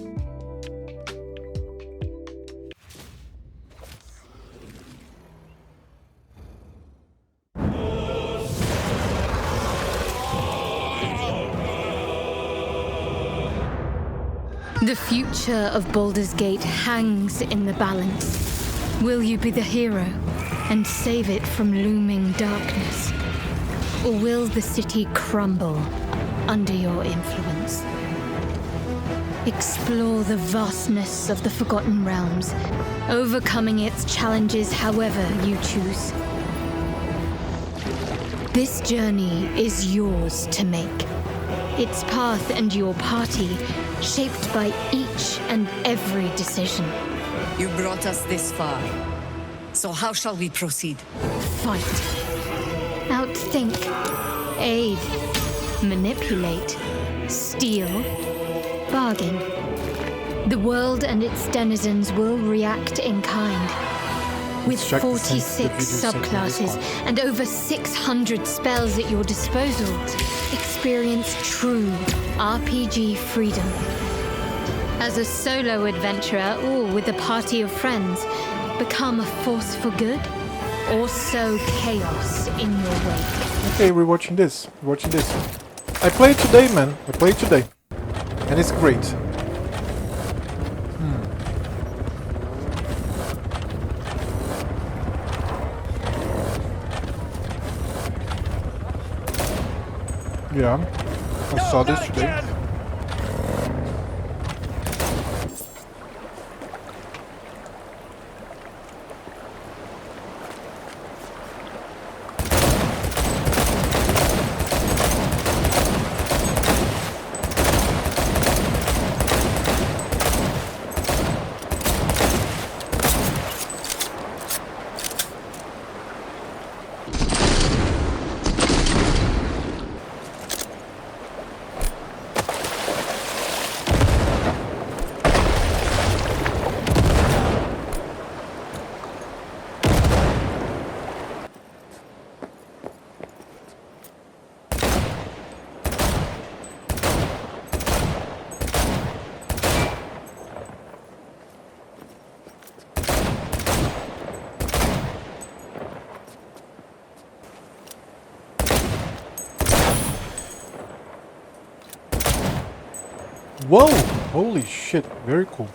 Speaker 3: The future of Baldur's Gate hangs in the balance. Will you be the hero and save it from looming darkness? Or will the city crumble under your influence? Explore the vastness of the Forgotten Realms, overcoming its challenges however you choose. This journey is yours to make. Its path and your party shaped by each and every decision.
Speaker 22: You brought us this far. So how shall we proceed?
Speaker 3: Fight. Outthink. Aid. Manipulate. Steal. Bargain. The world and its denizens will react in kind. With 46 subclasses and over 600 spells at your disposal, experience true RPG freedom. As a solo adventurer or with a party of friends, become a force for good or sow chaos in your wake.
Speaker 1: Okay, we're watching this. I played today, man. I played today. And it's great. Yeah, I saw this today. Whoa! Holy shit, very cool.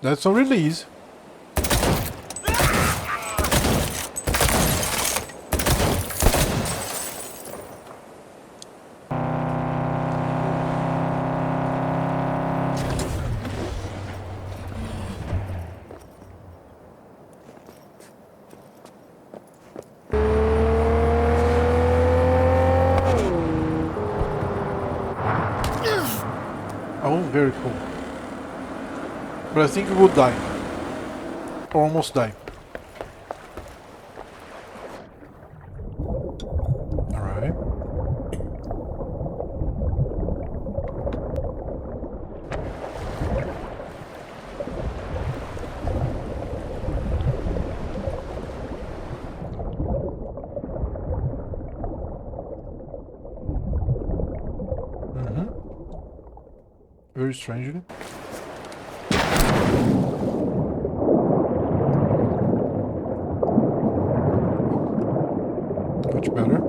Speaker 1: That's on release. Oh, very cool. But I think we will die. Or almost die. Alright. Very strangely. Much better.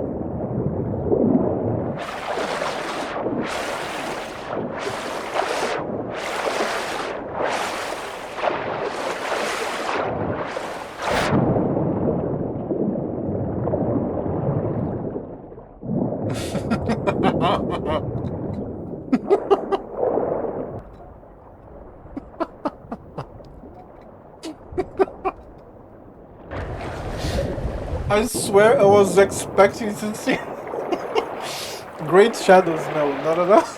Speaker 1: I swear I was expecting to see great shadows. No, not at all.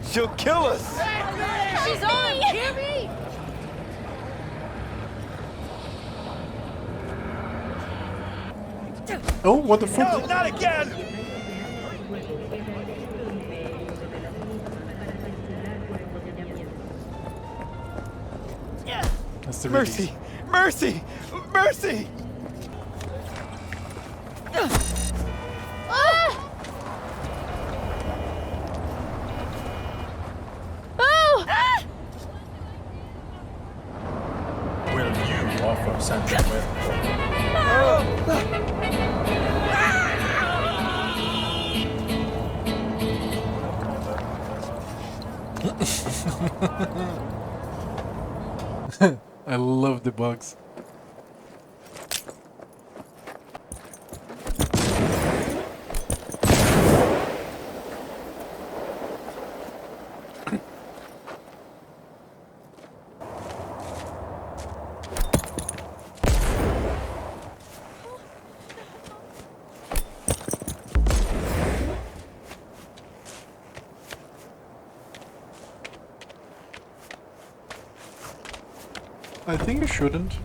Speaker 19: She'll kill us!
Speaker 16: She's on! Hear me?
Speaker 1: Oh, what the fuck?
Speaker 19: No, not again!
Speaker 1: That's the
Speaker 19: Mercy! Mercy! Mercy!
Speaker 5: Will you offer something
Speaker 1: I love the bugs. I think you shouldn't.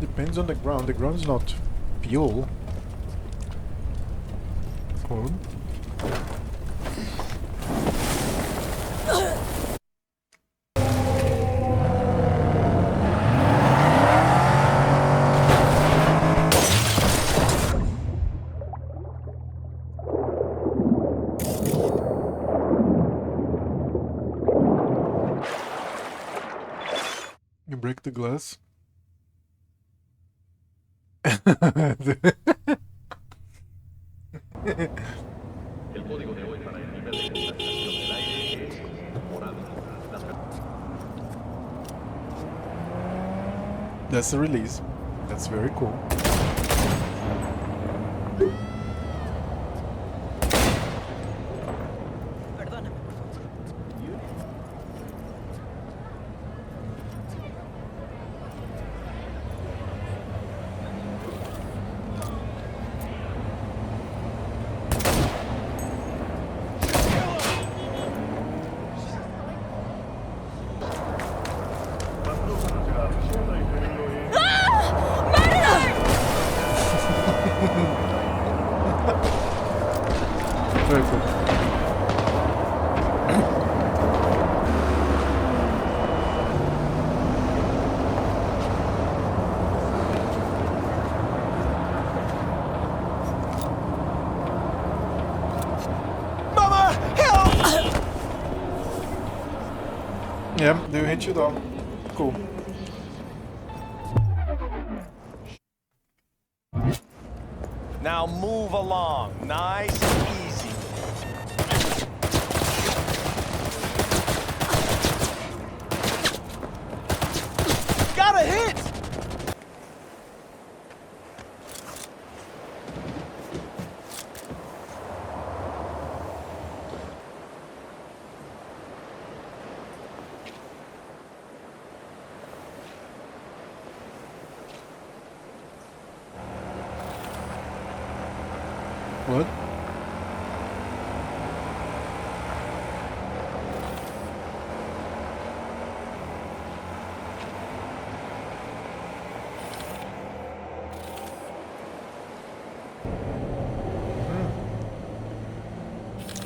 Speaker 1: Depends on the ground. The ground's not fuel. Cool. You break the glass. That's the release. That's very cool. Very cool.
Speaker 5: Mama, help!
Speaker 1: Yeah, they hit you down. Cool.
Speaker 5: Now move along, nice and easy. Got a hit!
Speaker 1: What?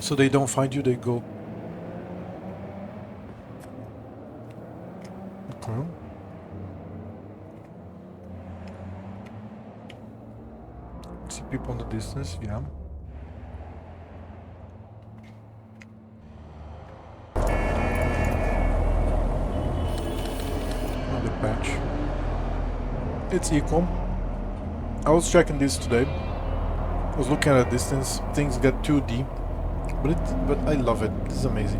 Speaker 1: So they don't find you, they go. Okay. See people in the distance, yeah. Another patch. It's equal. I was checking this today. I was looking at a distance. Things get 2D. But I love it. This is amazing.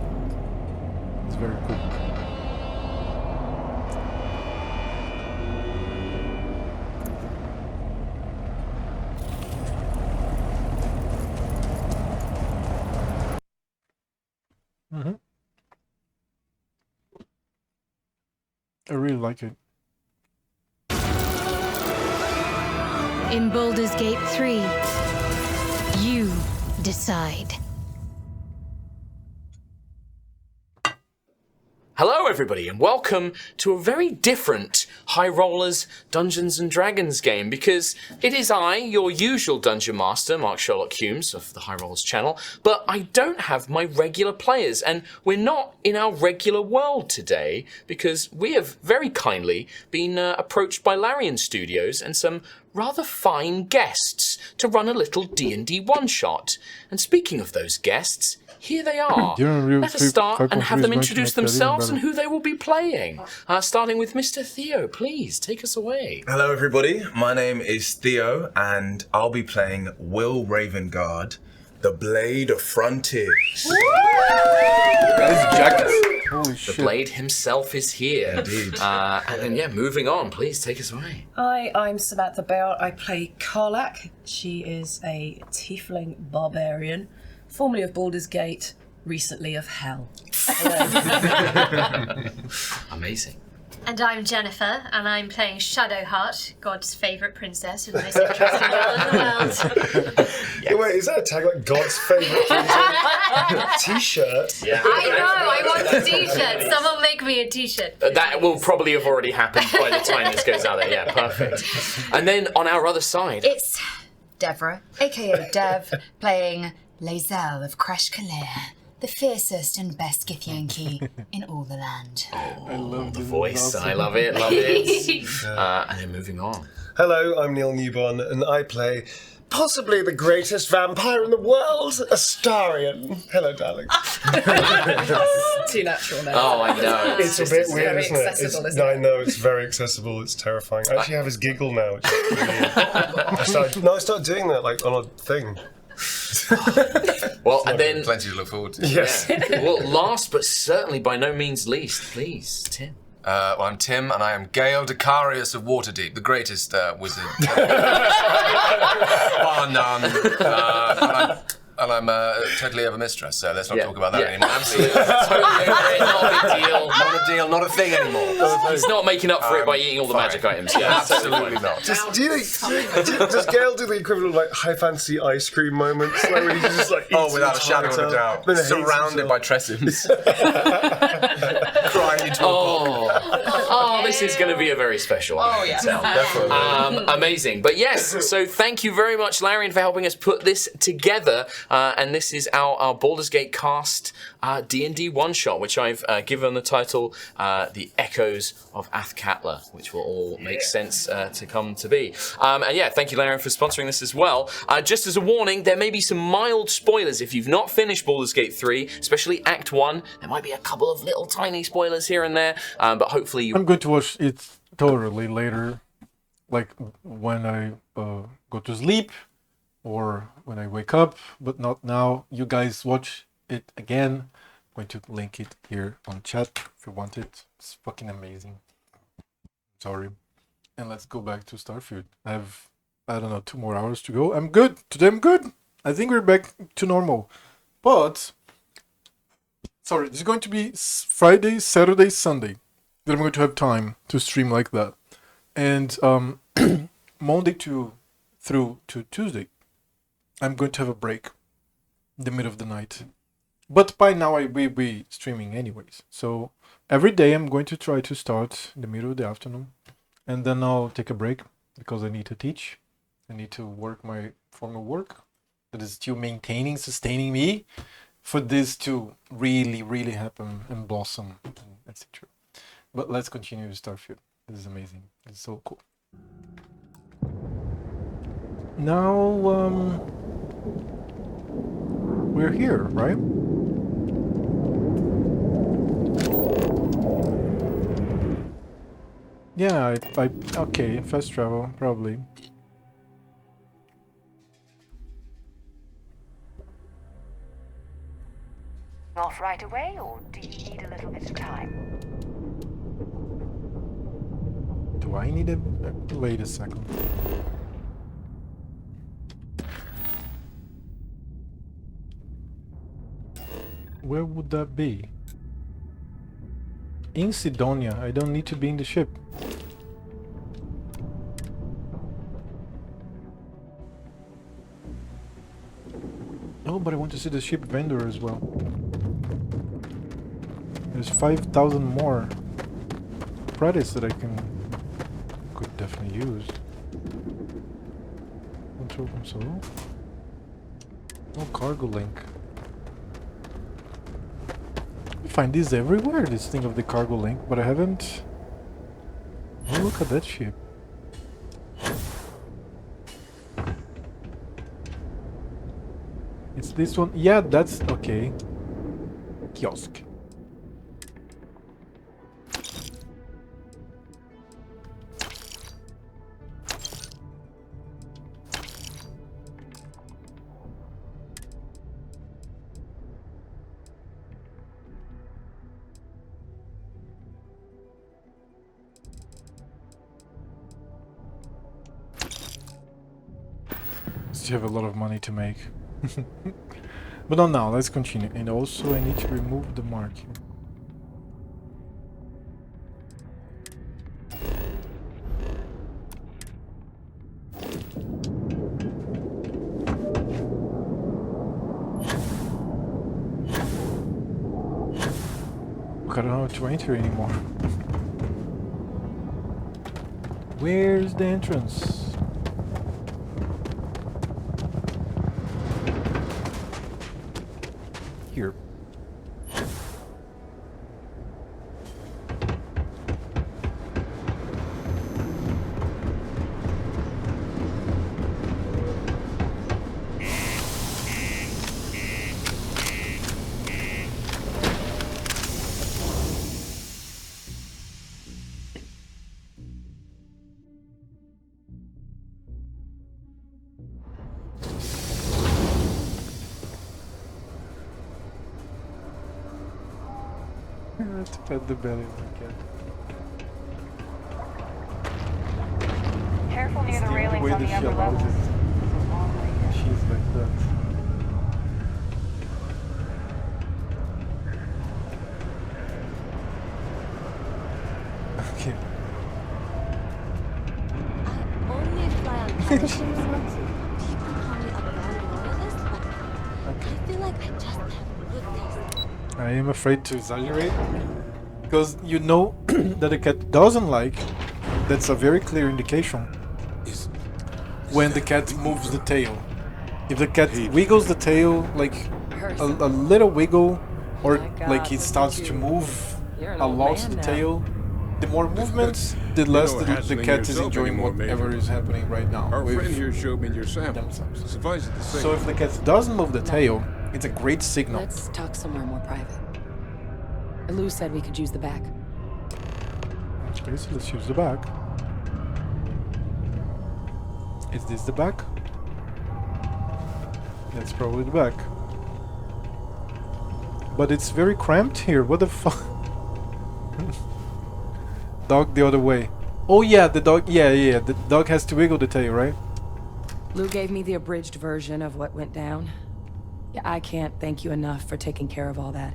Speaker 1: It's very cool. I really like it.
Speaker 3: In Baldur's Gate 3, you decide.
Speaker 7: Hello everybody and welcome to a very different High Rollers Dungeons & Dragons game, because it is I, your usual Dungeon Master, Mark Sherlock Humes of the High Rollers channel, but I don't have my regular players, and we're not in our regular world today because we have very kindly been approached by Larian Studios and some rather fine guests to run a little D&D one-shot. And speaking of those guests, here they are. Let us start and have them introduce themselves and who they will be playing. Starting with Mr. Theo, please, take us away.
Speaker 20: Hello everybody, my name is Theo and I'll be playing Will Ravengard, the Blade of Frontiers.
Speaker 7: The Blade himself is here.
Speaker 20: Indeed.
Speaker 7: And then, yeah, moving on, please take us away.
Speaker 21: Hi, I'm Samantha Bale. I play Karlak. She is a tiefling barbarian, formerly of Baldur's Gate, recently of Hell.
Speaker 7: Amazing.
Speaker 23: And I'm Jennifer, and I'm playing Shadowheart, God's favourite princess and most interesting girl in the world.
Speaker 24: Yes. Wait, is that a tag like God's favourite princess? T-shirt?
Speaker 7: Yeah.
Speaker 23: I know, I want a t-shirt. Someone make me a t-shirt.
Speaker 7: That will probably have already happened by the time this goes out there. Yeah, perfect. And then on our other side...
Speaker 25: It's Deborah, a.k.a. Dev, playing Lae'zel of Crash Kaler, the fiercest and best Githyanki in all the land.
Speaker 7: I love the voice. I love it, love it. And then moving on.
Speaker 24: Hello, I'm Neil Newborn, and I play possibly the greatest vampire in the world, Astarion. Hello, darling.
Speaker 21: Too natural now.
Speaker 7: Oh, I know.
Speaker 24: It's a bit weird,
Speaker 21: very
Speaker 24: isn't it?
Speaker 21: accessible, isn't
Speaker 24: I know, it's very accessible, it's terrifying. I actually have his giggle now, which is brilliant. I started doing that, like, on a thing.
Speaker 7: Well, and then...
Speaker 18: Plenty to look forward to.
Speaker 24: Yes.
Speaker 7: Yeah. Well, last but certainly by no means least, please, Tim.
Speaker 6: Well, I'm Tim, and I am Gale Decarius of Waterdeep, the greatest wizard. Bar none. And I'm totally over mistress, so let's not talk about that anymore.
Speaker 7: Absolutely. Totally over it, not a big deal.
Speaker 6: Not a deal, not a thing anymore.
Speaker 7: He's not making up for it by eating all the magic items. Yeah,
Speaker 6: absolutely not.
Speaker 24: Does Gale do the equivalent of like high fantasy ice cream moments? Like when he just like eats
Speaker 6: without a shadow of a doubt. Surrounded by trestles. Crying into a book.
Speaker 7: Oh, this is going to be a very special one.
Speaker 4: Oh, yeah.
Speaker 6: Definitely.
Speaker 7: Amazing. But yes, so thank you very much, Larian, for helping us put this together. And this is our Baldur's Gate cast D&D one-shot, which I've given the title The Echoes of Athkatla, which will all make sense to come to be. And yeah, thank you, Larian, for sponsoring this as well. Just as a warning, there may be some mild spoilers if you've not finished Baldur's Gate 3, especially Act 1. There might be a couple of little tiny spoilers here and there, but hopefully you...
Speaker 1: I'm going to watch it totally later, like when I go to sleep or when I wake up, but not now. You guys watch it again. I'm going to link it here on chat if you want it. It's fucking amazing. Sorry. And let's go back to Starfield. I have, I don't know, 2 more hours to go. I'm good. Today I'm good. I think we're back to normal. But, sorry, this is going to be Friday, Saturday, Sunday that I'm going to have time to stream like that. And Monday through to Tuesday, I'm going to have a break in the middle of the night. But by now I will be streaming anyways. So every day I'm going to try to start in the middle of the afternoon. And then I'll take a break because I need to teach. I need to work my formal work that is still maintaining, sustaining me for this to really, really happen and blossom, etc. But let's continue with Starfield. This is amazing. It's so cool. Now, we're here, right? Yeah, okay, fast travel, probably.
Speaker 14: Off right away, or do you need a little bit of time?
Speaker 1: Do I need a... wait a second. Where would that be? In Sidonia. I don't need to be in the ship. Oh, but I want to see the ship vendor as well. There's 5,000 more credits that I could definitely use. Control console. No cargo link. I find this everywhere, this thing of the cargo link, but I haven't... Oh, look at that ship. It's this one. Yeah, that's okay. Kiosk. Still have a lot of money to make. But not now, let's continue. And also I need to remove the mark here. I don't know how to enter anymore. Where's the entrance? Here. To pet the belly of the cat.
Speaker 14: near the railings on the upper levels.
Speaker 1: She's like that. Okay.
Speaker 16: Only fly on pirate ships. People call me a bad loyalist, but I feel like I just have good taste.
Speaker 1: I am afraid to exaggerate, because you know that the cat doesn't like. That's a very clear indication. When the cat moves the tail. If the cat wiggles the tail, like a little wiggle, or like it starts to move a lot the tail, the more movements, the less the cat is enjoying whatever is happening right now.
Speaker 2: Our
Speaker 1: with
Speaker 2: friend here showed me your sample.
Speaker 1: themselves.
Speaker 2: Suffice it to say.
Speaker 1: So if the cat doesn't move the tail, it's a great signal.
Speaker 10: Let's talk somewhere more private. Lou said we could use the back.
Speaker 1: Okay, so let's use the back. Is this the back? That's probably the back. But it's very cramped here. What the fuck? Dog the other way. Oh yeah, the dog. Yeah. The dog has to wiggle the tail, right?
Speaker 10: Lou gave me the abridged version of what went down. Yeah, I can't thank you enough for taking care of all that.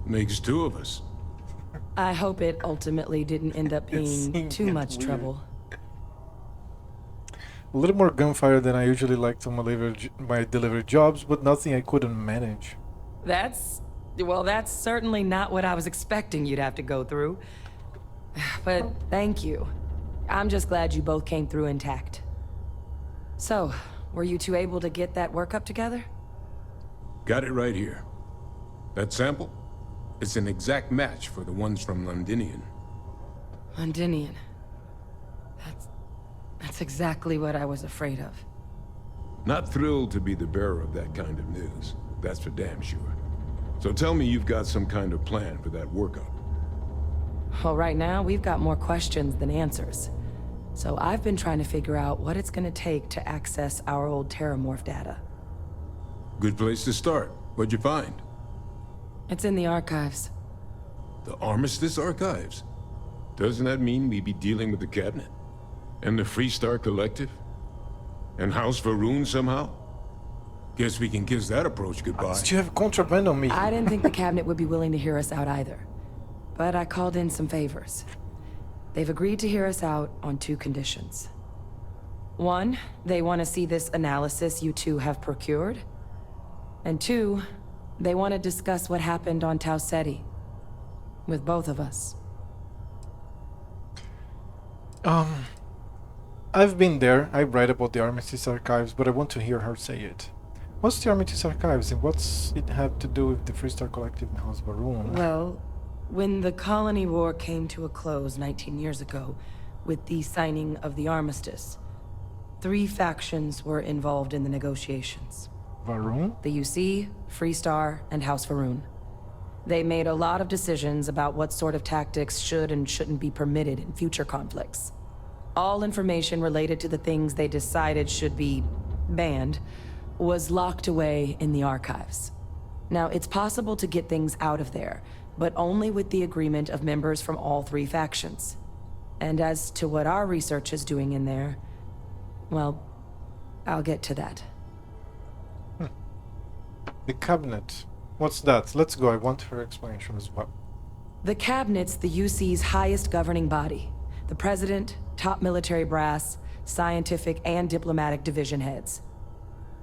Speaker 2: Makes two of us.
Speaker 10: I hope it ultimately didn't end up being too much trouble.
Speaker 1: A little more gunfire than I usually like to my delivery jobs, but nothing I couldn't manage.
Speaker 10: That's certainly not what I was expecting you'd have to go through. But thank you. I'm just glad you both came through intact. So, were you two able to get that workup together?
Speaker 2: Got it right here. That sample? It's an exact match for the ones from Londinian.
Speaker 10: Londinian. That's exactly what I was afraid of.
Speaker 2: Not thrilled to be the bearer of that kind of news. That's for damn sure. So tell me you've got some kind of plan for that workup.
Speaker 10: Well, right now, we've got more questions than answers. So I've been trying to figure out what it's gonna take to access our old Terramorph data.
Speaker 2: Good place to start. What'd you find?
Speaker 10: It's in the archives.
Speaker 2: The Armistice Archives? Doesn't that mean we'd be dealing with the Cabinet? And the Freestar Collective? And House Varun somehow? Guess we can kiss that approach goodbye.
Speaker 1: Do you have contraband on me?
Speaker 10: I didn't think the Cabinet would be willing to hear us out either. But I called in some favors. They've agreed to hear us out on 2 conditions. 1, they want to see this analysis you two have procured. And 2, they want to discuss what happened on Tau Ceti. With both of us.
Speaker 1: I've been there. I read about the Armistice Archives, but I want to hear her say it. What's the Armistice Archives, and what's it have to do with the Freestar Collective and House Varun?
Speaker 10: Well, when the Colony War came to a close 19 years ago, with the signing of the Armistice, 3 factions were involved in the negotiations.
Speaker 1: Varun?
Speaker 10: The UC, Freestar, and House Varun. They made a lot of decisions about what sort of tactics should and shouldn't be permitted in future conflicts. All information related to the things they decided should be banned was locked away in the archives. Now, it's possible to get things out of there, but only with the agreement of members from all 3 factions. And as to what our research is doing in there, well, I'll get to that.
Speaker 1: The Cabinet. What's that? Let's go. I want her explanation as well.
Speaker 10: The Cabinet's the UC's highest governing body. The President, top military brass, scientific and diplomatic division heads.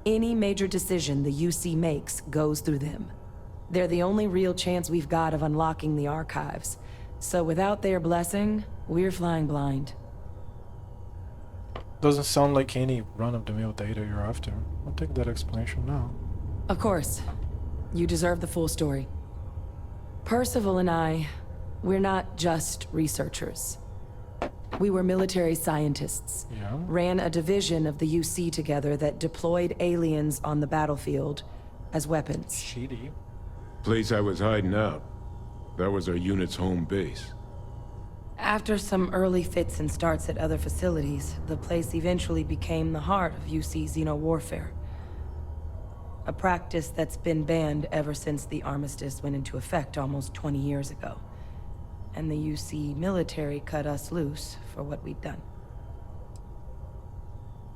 Speaker 10: Any major decision the UC makes goes through them. They're the only real chance we've got of unlocking the archives. So without their blessing, we're flying blind.
Speaker 1: Doesn't sound like any run-of-the-mill data you're after. I'll take that explanation now.
Speaker 10: Of course. You deserve the full story. Percival and I, we're not just researchers. We were military scientists.
Speaker 1: Yeah.
Speaker 10: Ran a division of the UC together that deployed aliens on the battlefield as weapons.
Speaker 1: Shitty.
Speaker 2: Place I was hiding out. That was our unit's home base.
Speaker 10: After some early fits and starts at other facilities, the place eventually became the heart of UC xeno-warfare. A practice that's been banned ever since the Armistice went into effect almost 20 years ago. And the UC military cut us loose for what we'd done.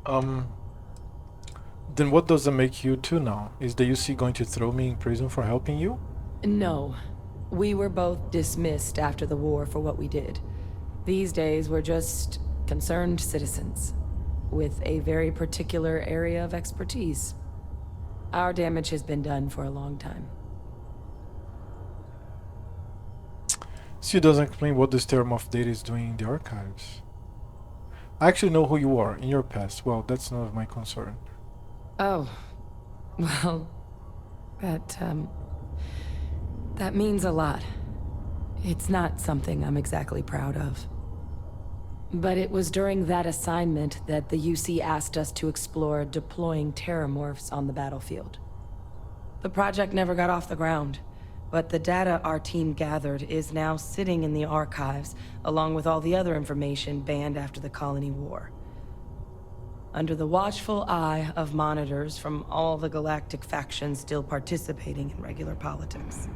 Speaker 1: Then what does that make you two now? Is the UC going to throw me in prison for helping you?
Speaker 10: No. We were both dismissed after the war for what we did. These days, we're just concerned citizens with a very particular area of expertise. Our damage has been done for a long time.
Speaker 1: Still doesn't explain what this term of data is doing in the archives. I actually know who you are in your past. Well, that's none of my concern.
Speaker 10: Oh. Well, that means a lot. It's not something I'm exactly proud of. But it was during that assignment that the UC asked us to explore deploying terramorphs on the battlefield. The project never got off the ground, but the data our team gathered is now sitting in the archives, along with all the other information banned after the Colony War. Under the watchful eye of monitors from all the galactic factions still participating in regular politics.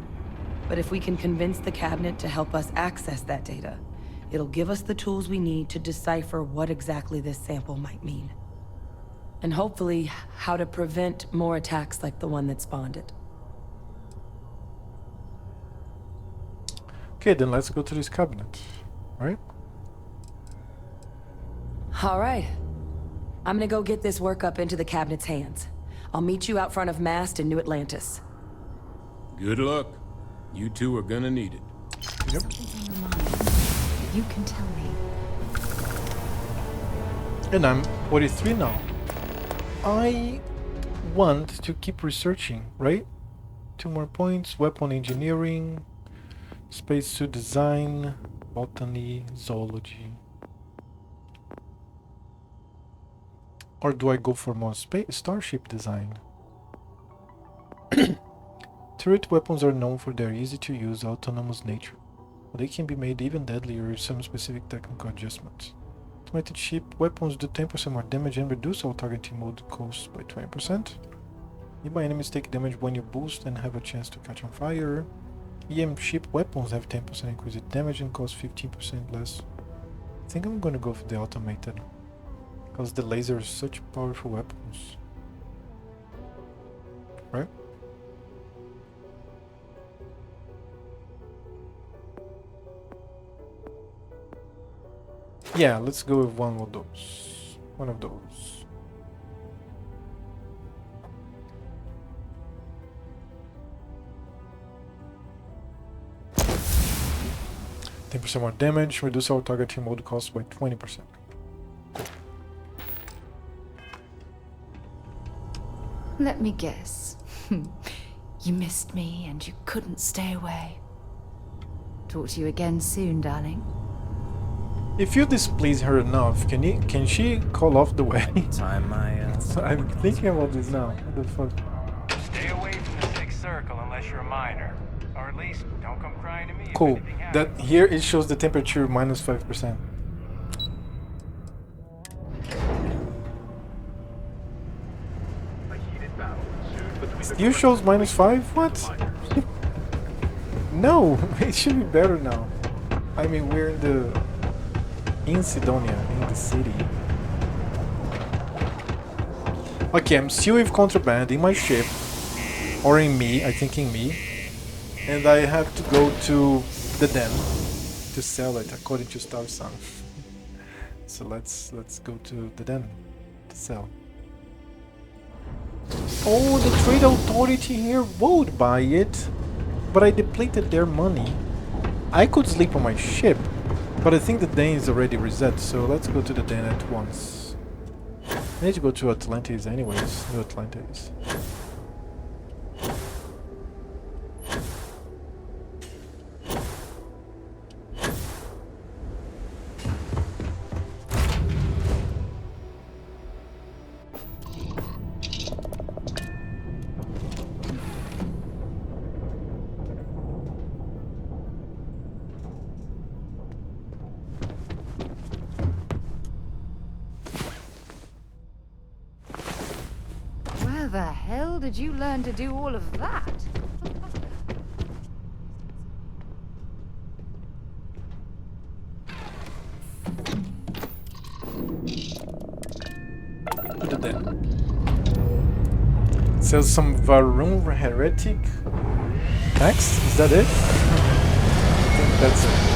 Speaker 10: But if we can convince the cabinet to help us access that data, it'll give us the tools we need to decipher what exactly this sample might mean. And hopefully, how to prevent more attacks like the one that spawned it.
Speaker 1: Okay, then let's go to this cabinet. Alright?
Speaker 10: Alright. I'm gonna go get this work up into the cabinet's hands. I'll meet you out front of Mast in New Atlantis.
Speaker 2: Good luck. You two are gonna need it.
Speaker 1: Yep.
Speaker 25: You can tell me.
Speaker 1: And I'm 43 now. I want to keep researching, right? 2 more points. Weapon engineering, spacesuit design, botany, zoology. Or do I go for more starship design? Turret weapons are known for their easy-to-use, autonomous nature, but they can be made even deadlier with some specific technical adjustments. Automated ship weapons do 10% more damage and reduce all targeting mode costs by 20%. Nearby enemies take damage when you boost and have a chance to catch on fire. EM ship weapons have 10% increased damage and cost 15% less. I think I'm gonna go for the automated, because the laser is such powerful weapons. Right? Yeah, let's go with one of those. One of those. %10 more damage, reduce our targeting mode cost by 20%.
Speaker 25: Let me guess. You missed me and you couldn't stay away. Talk to you again soon, darling.
Speaker 1: If you displease her enough, can she call off the wedding?
Speaker 5: Time
Speaker 1: I'm thinking about this now. What the fuck?
Speaker 5: Stay away from the Sixth Circle unless you're a minor. Or at least, don't come crying to me if
Speaker 1: Cool.
Speaker 5: anything happens.
Speaker 1: That here it shows the temperature -5%. You shows -5? What? No, it should be better now. I mean, we're in Sidonia, in the city. Okay, I'm still with contraband in my ship, or in me, I think in me, and I have to go to the den to sell it according to Star Song. So let's go to the den to sell. Oh, the trade authority here would buy it, but I depleted their money. I could sleep on my ship, but I think the den is already reset, so let's go to the den at once. I need to go to Atlantis anyways, New Atlantis.
Speaker 25: Where the hell did you learn to do all of that?
Speaker 1: Sells some Varun heretic text? Is that it? I think that's it.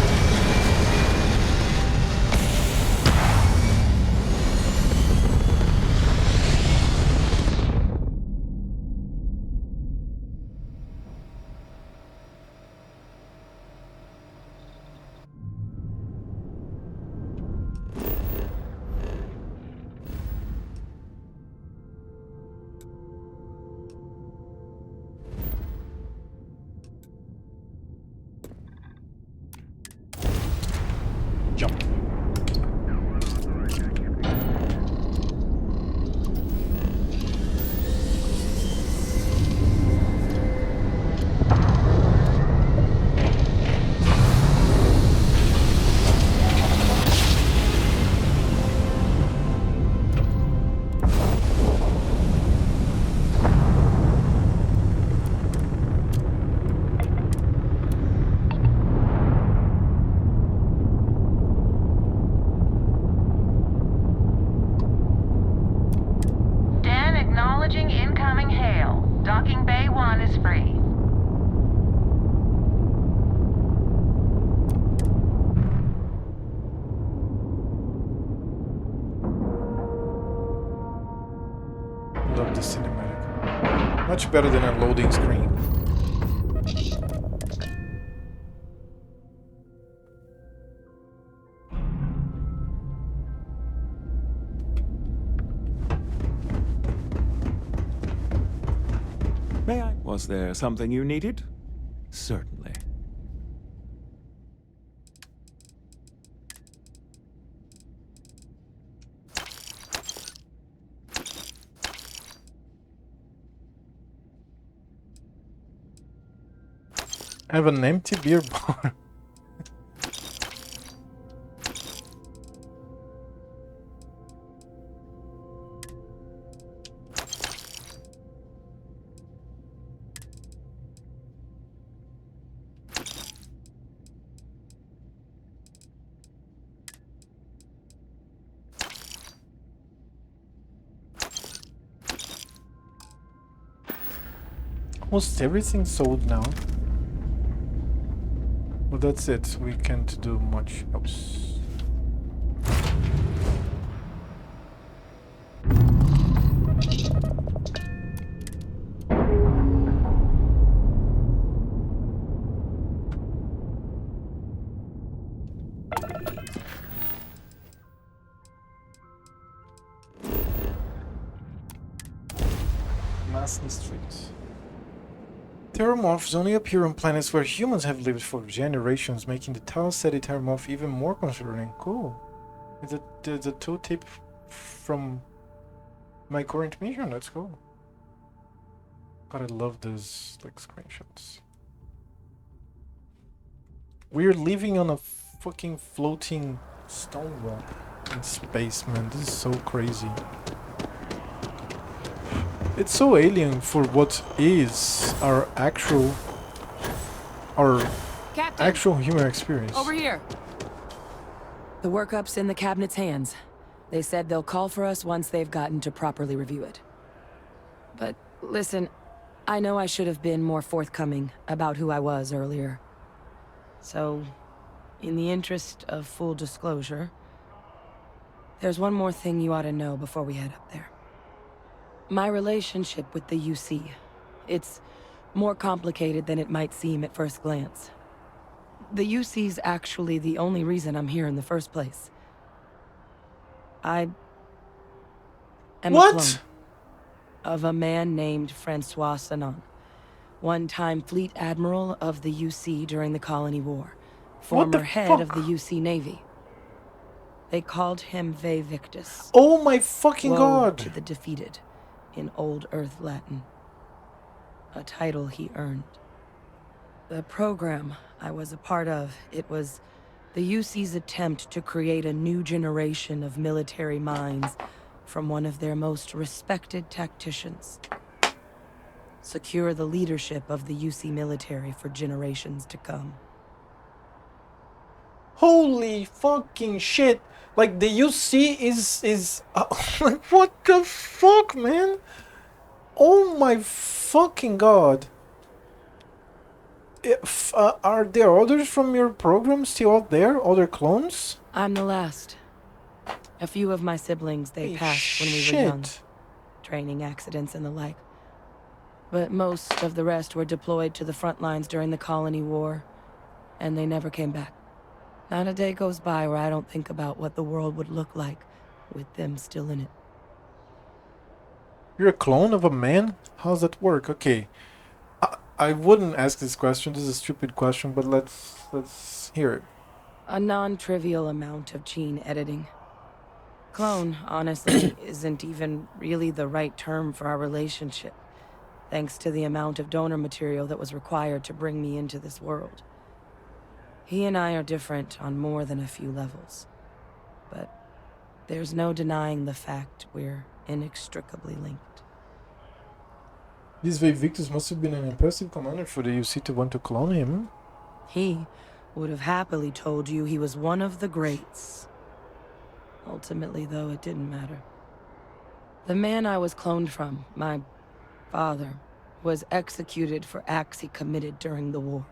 Speaker 1: Jump.
Speaker 8: Dan acknowledging incoming hail. Docking Bay 1 is free.
Speaker 1: Love the cinematic. Much better than a loading screen.
Speaker 9: May I? Was there something you needed? Certainly.
Speaker 1: I have an empty beer bar. Almost everything sold now. Well, that's it. We can't do much else. Masson Street. Terramorphs only appear on planets where humans have lived for generations, making the Tau Ceti Terramorph even more concerning. Cool. Is it the tooltip from my current mission? Let's go. God, I love those like screenshots. We're living on a fucking floating stone rock in space, man. This is so crazy. It's so alien for what is our actual human experience.
Speaker 10: Over here. The workup's in the cabinet's hands. They said they'll call for us once they've gotten to properly review it. But listen, I know I should have been more forthcoming about who I was earlier. So, in the interest of full disclosure, there's one more thing you ought to know before we head up there. My relationship with the UC. It's more complicated than it might seem at first glance. The UC's actually the only reason I'm here in the first place. I am a clone of a man named Francois Sanon, one-time fleet admiral of the UC during the Colony War, former head of the UC Navy. They called him Ve Victus.
Speaker 1: Oh my fucking god!
Speaker 10: To the defeated. In Old Earth Latin. A title he earned. The program I was a part of, it was the UC's attempt to create a new generation of military minds from one of their most respected tacticians. Secure the leadership of the UC military for generations to come.
Speaker 1: Holy fucking shit! Like the UC is like what the fuck, man? Oh my fucking god. If, are there others from your program still out there? Other clones?
Speaker 10: I'm the last. A few of my siblings, they
Speaker 1: Hey,
Speaker 10: passed when we were young.
Speaker 1: shit.
Speaker 10: Training accidents and the like. But most of the rest were deployed to the front lines during the Colony War, and they never came back. Not a day goes by where I don't think about what the world would look like with them still in it.
Speaker 1: You're a clone of a man? How's that work? Okay. I wouldn't ask this question. This is a stupid question, but let's hear it.
Speaker 10: A non-trivial amount of gene editing. Clone, honestly, isn't even really the right term for our relationship, thanks to the amount of donor material that was required to bring me into this world. He and I are different on more than a few levels, but there's no denying the fact we're inextricably linked.
Speaker 1: This Victus must have been an impressive commander for the UC to want to clone him.
Speaker 10: He would have happily told you he was one of the greats. Ultimately, though, it didn't matter. The man I was cloned from, my father, was executed for acts he committed during the war.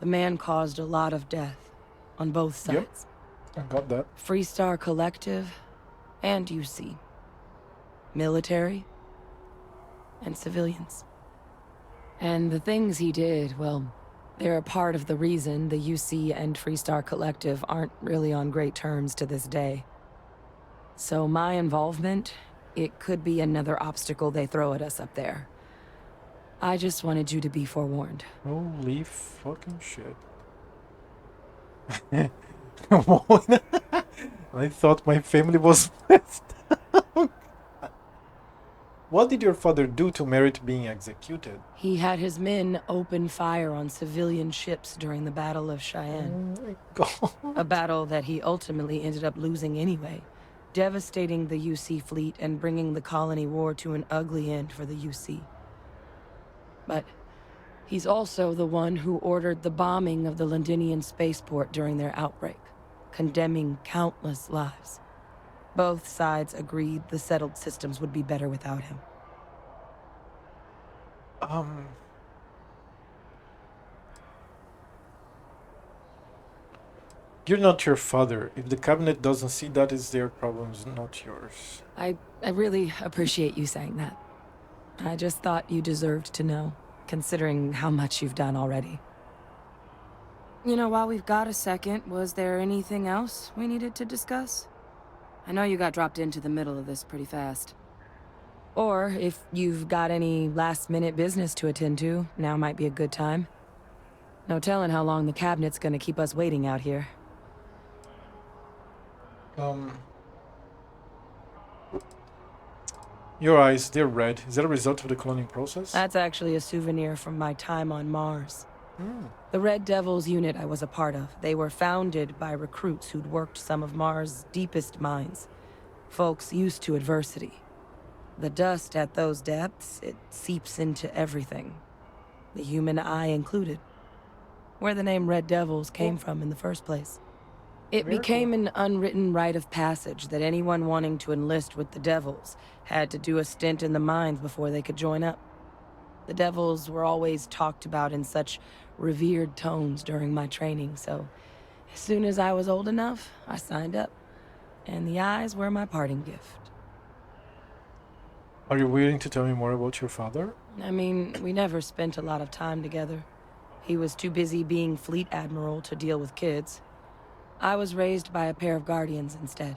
Speaker 10: The man caused a lot of death on both sides.
Speaker 1: Yep, I got that.
Speaker 10: Freestar Collective and UC. Military and civilians. And the things he did, well, they're a part of the reason the UC and Freestar Collective aren't really on great terms to this day. So my involvement, it could be another obstacle they throw at us up there. I just wanted you to be forewarned.
Speaker 1: Holy fucking shit. Come on. I thought my family was messed up. What did your father do to merit being executed?
Speaker 10: He had his men open fire on civilian ships during the Battle of Cheyenne.
Speaker 1: Oh my god.
Speaker 10: A battle that he ultimately ended up losing anyway, devastating the UC fleet and bringing the Colony War to an ugly end for the UC. But he's also the one who ordered the bombing of the Londinian spaceport during their outbreak, condemning countless lives. Both sides agreed the settled systems would be better without him.
Speaker 1: You're not your father. If the cabinet doesn't see that, it's their problems, not yours.
Speaker 10: I really appreciate you saying that. I just thought you deserved to know, considering how much you've done already. You know, while we've got a second, was there anything else we needed to discuss? I know you got dropped into the middle of this pretty fast. Or if you've got any last-minute business to attend to, now might be a good time. No telling how long the cabinet's gonna keep us waiting out here.
Speaker 1: Your eyes, they're red. Is that a result of the cloning process?
Speaker 10: That's actually a souvenir from my time on Mars. The Red Devils unit I was a part of, they were founded by recruits who'd worked some of Mars' deepest mines. Folks used to adversity. The dust at those depths, it seeps into everything. The human eye included. Where the name Red Devils came from in the first place. It became an unwritten rite of passage that anyone wanting to enlist with the Devils had to do a stint in the mines before they could join up. The Devils were always talked about in such revered tones during my training, so as soon as I was old enough, I signed up. And the eyes were my parting gift.
Speaker 1: Are you willing to tell me more about your father?
Speaker 10: I mean, we never spent a lot of time together. He was too busy being fleet admiral to deal with kids. I was raised by a pair of guardians instead.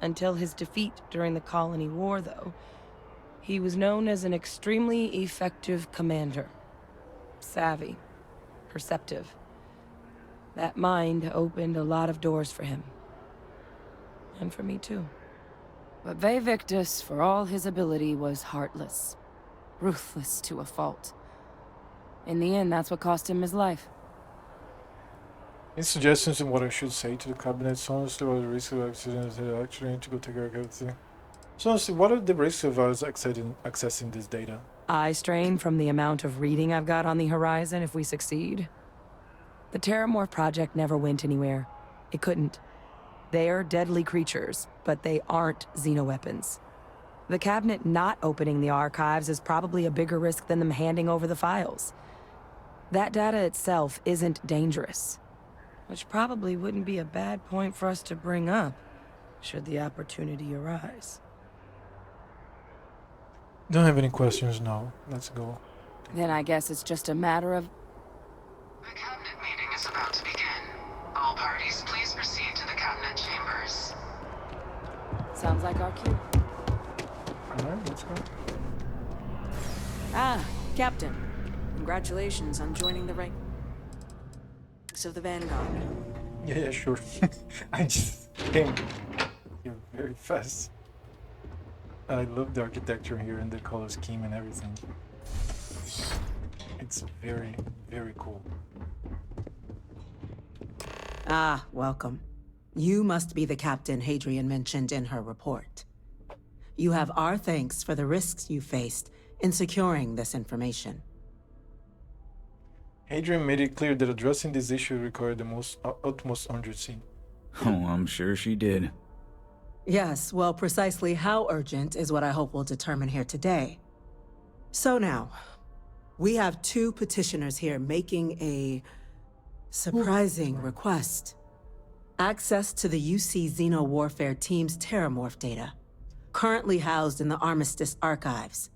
Speaker 10: Until his defeat during the Colony War, though, he was known as an extremely effective commander. Savvy. Perceptive. That mind opened a lot of doors for him. And for me, too. But Victus, for all his ability, was heartless. Ruthless to a fault. In the end, that's what cost him his life.
Speaker 1: Any suggestions on what I should say to the cabinet? So honestly, what are the risks of accidents? I actually need to go take care of everything. So honestly, what are the risks of us accessing this data?
Speaker 10: Eye strain from the amount of reading I've got on the horizon if we succeed. The Terramorph project never went anywhere. It couldn't. They're deadly creatures, but they aren't xenoweapons. The cabinet not opening the archives is probably a bigger risk than them handing over the files. That data itself isn't dangerous, which probably wouldn't be a bad point for us to bring up, should the opportunity arise.
Speaker 1: Don't have any questions now. Let's go.
Speaker 10: Then I guess it's just a matter of...
Speaker 8: The cabinet meeting is about to begin. All parties, please proceed to the cabinet chambers.
Speaker 10: Sounds like our cue.
Speaker 1: Alright, let's go.
Speaker 10: Ah, Captain. Congratulations on joining the ranks of the Vanguard.
Speaker 1: Yeah, sure. I just came here very fast. I love the architecture here and the color scheme and everything. It's very, very cool.
Speaker 10: Ah, welcome. You must be the captain Hadrian mentioned in her report. You have our thanks for the risks you faced in securing this information.
Speaker 1: Hadrian made it clear that addressing this issue required the utmost urgency.
Speaker 11: Oh, I'm sure she did.
Speaker 10: Yes, well, precisely how urgent is what I hope we'll determine here today. So now, we have two petitioners here making a surprising request. Access to the UC Xeno Warfare Team's Terramorph data, currently housed in the Armistice archives.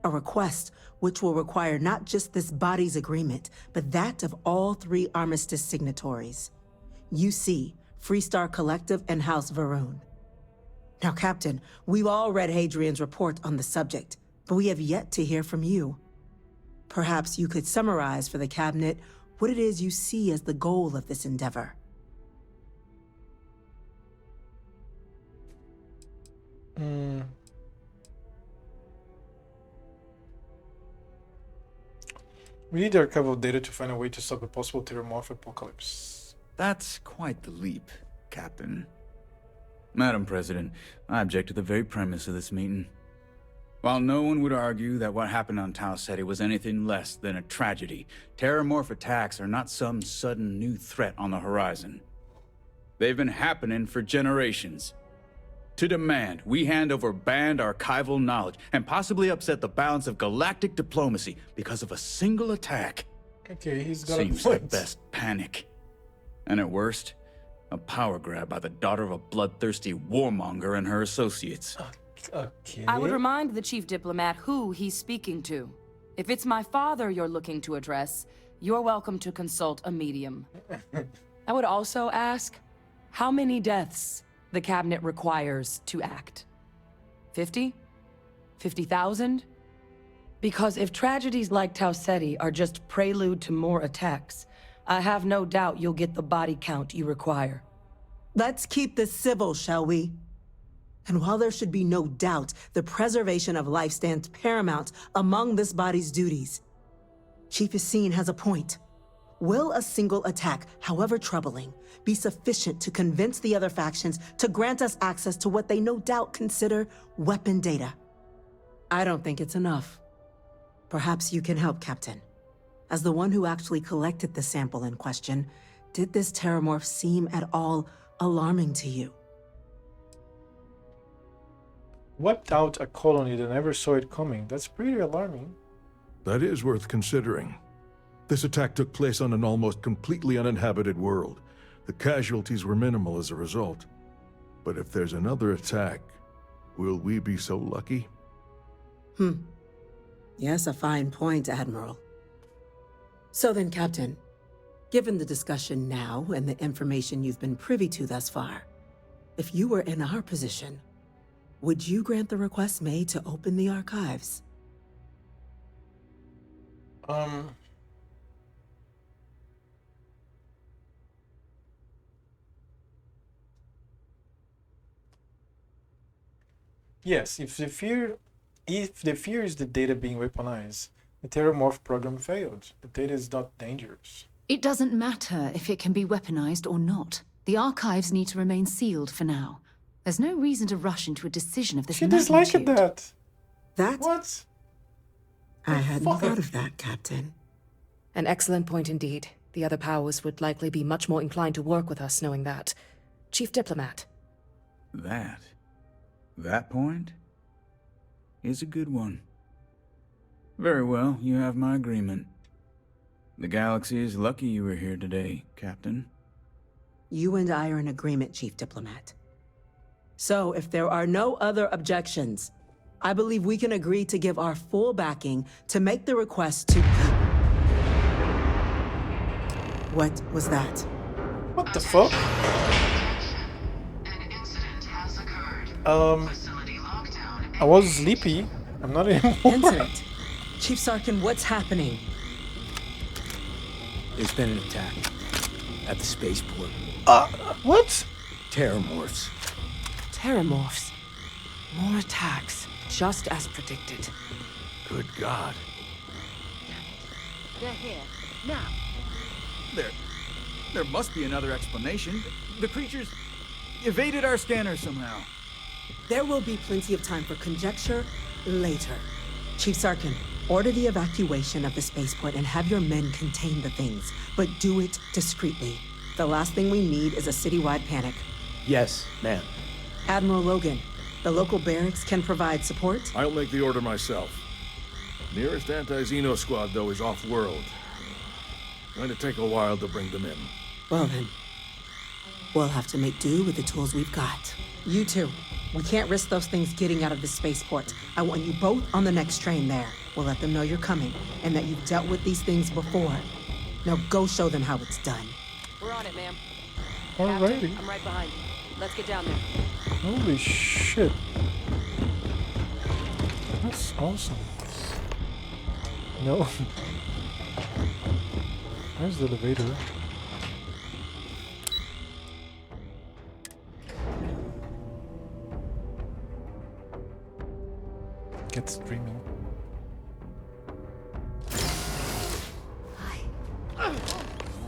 Speaker 10: A request which will require not just this body's agreement, but that of all three Armistice signatories. UC, Freestar Collective, and House Varun. Now, Captain, we've all read Hadrian's report on the subject, but we have yet to hear from you. Perhaps you could summarize for the Cabinet what it is you see as the goal of this endeavor.
Speaker 1: We need archival data to find a way to stop a possible Terramorph apocalypse.
Speaker 11: That's quite the leap, Captain. Madam President, I object to the very premise of this meeting. While no one would argue that what happened on Tau Ceti was anything less than a tragedy, Terramorph attacks are not some sudden new threat on the horizon. They've been happening for generations. To demand we hand over banned archival knowledge and possibly upset the balance of galactic diplomacy because of a single attack.
Speaker 1: Okay, he's got
Speaker 11: Seems
Speaker 1: a
Speaker 11: at
Speaker 1: point.
Speaker 11: best panic. And at worst, a power grab by the daughter of a bloodthirsty warmonger and her associates.
Speaker 1: Okay.
Speaker 10: I would remind the chief diplomat who he's speaking to. If it's my father you're looking to address, you're welcome to consult a medium. I would also ask, how many deaths the Cabinet requires to act? 50? 50,000? Because if tragedies like Tau Ceti are just prelude to more attacks, I have no doubt you'll get the body count you require. Let's keep this civil, shall we? And while there should be no doubt the preservation of life stands paramount among this body's duties, Chief Yassine has a point. Will a single attack, however troubling, be sufficient to convince the other factions to grant us access to what they no doubt consider weapon data? I don't think it's enough. Perhaps you can help, Captain. As the one who actually collected the sample in question, did this Terramorph seem at all alarming to you?
Speaker 1: Wiped out a colony that never saw it coming. That's pretty alarming.
Speaker 12: That is worth considering. This attack took place on an almost completely uninhabited world. The casualties were minimal as a result. But if there's another attack, will we be so lucky?
Speaker 10: Yes, a fine point, Admiral. So then, Captain, given the discussion now and the information you've been privy to thus far, if you were in our position, would you grant the request made to open the archives?
Speaker 1: Yes, if the fear is the data being weaponized, the Terramorph program failed. The data is not dangerous.
Speaker 13: It doesn't matter if it can be weaponized or not. The archives need to remain sealed for now. There's no reason to rush into a decision of this
Speaker 1: She
Speaker 13: magnitude.
Speaker 1: disliked that.
Speaker 10: That?
Speaker 1: What?
Speaker 10: I hadn't thought of that, Captain. An excellent point indeed. The other powers would likely be much more inclined to work with us knowing that. Chief Diplomat.
Speaker 11: That point? is a good one. Very well, you have my agreement. The galaxy is lucky you were here today, Captain.
Speaker 10: You and I are in agreement, Chief Diplomat. So, if there are no other objections, I believe we can agree to give our full backing to make the request to... What was that?
Speaker 1: What the fuck? I was sleepy. I'm not anymore.
Speaker 10: Incident. Chief Sarkin, what's happening?
Speaker 9: There's been an attack at the spaceport.
Speaker 1: What?
Speaker 9: Terramorphs.
Speaker 10: Terramorphs. More attacks, just as predicted.
Speaker 9: Good God.
Speaker 25: They're here. Now.
Speaker 11: There must be another explanation. The creatures evaded our scanner somehow.
Speaker 10: There will be plenty of time for conjecture later. Chief Sarkin, order the evacuation of the spaceport and have your men contain the things, but do it discreetly. The last thing we need is a citywide panic.
Speaker 9: Yes, ma'am.
Speaker 10: Admiral Logan, the local barracks can provide support?
Speaker 12: I'll make the order myself. Nearest anti-Xeno squad, though, is off-world. Going to take a while to bring them in.
Speaker 10: Well then, we'll have to make do with the tools we've got. You two, we can't risk those things getting out of the spaceport. I want you both on the next train there. We'll let them know you're coming and that you've dealt with these things before. Now go show them how it's done.
Speaker 3: We're on it, ma'am.
Speaker 1: Alrighty.
Speaker 3: Captain, I'm right behind you. Let's get down there.
Speaker 1: Holy shit. That's awesome. No. Where's the elevator? Get streaming.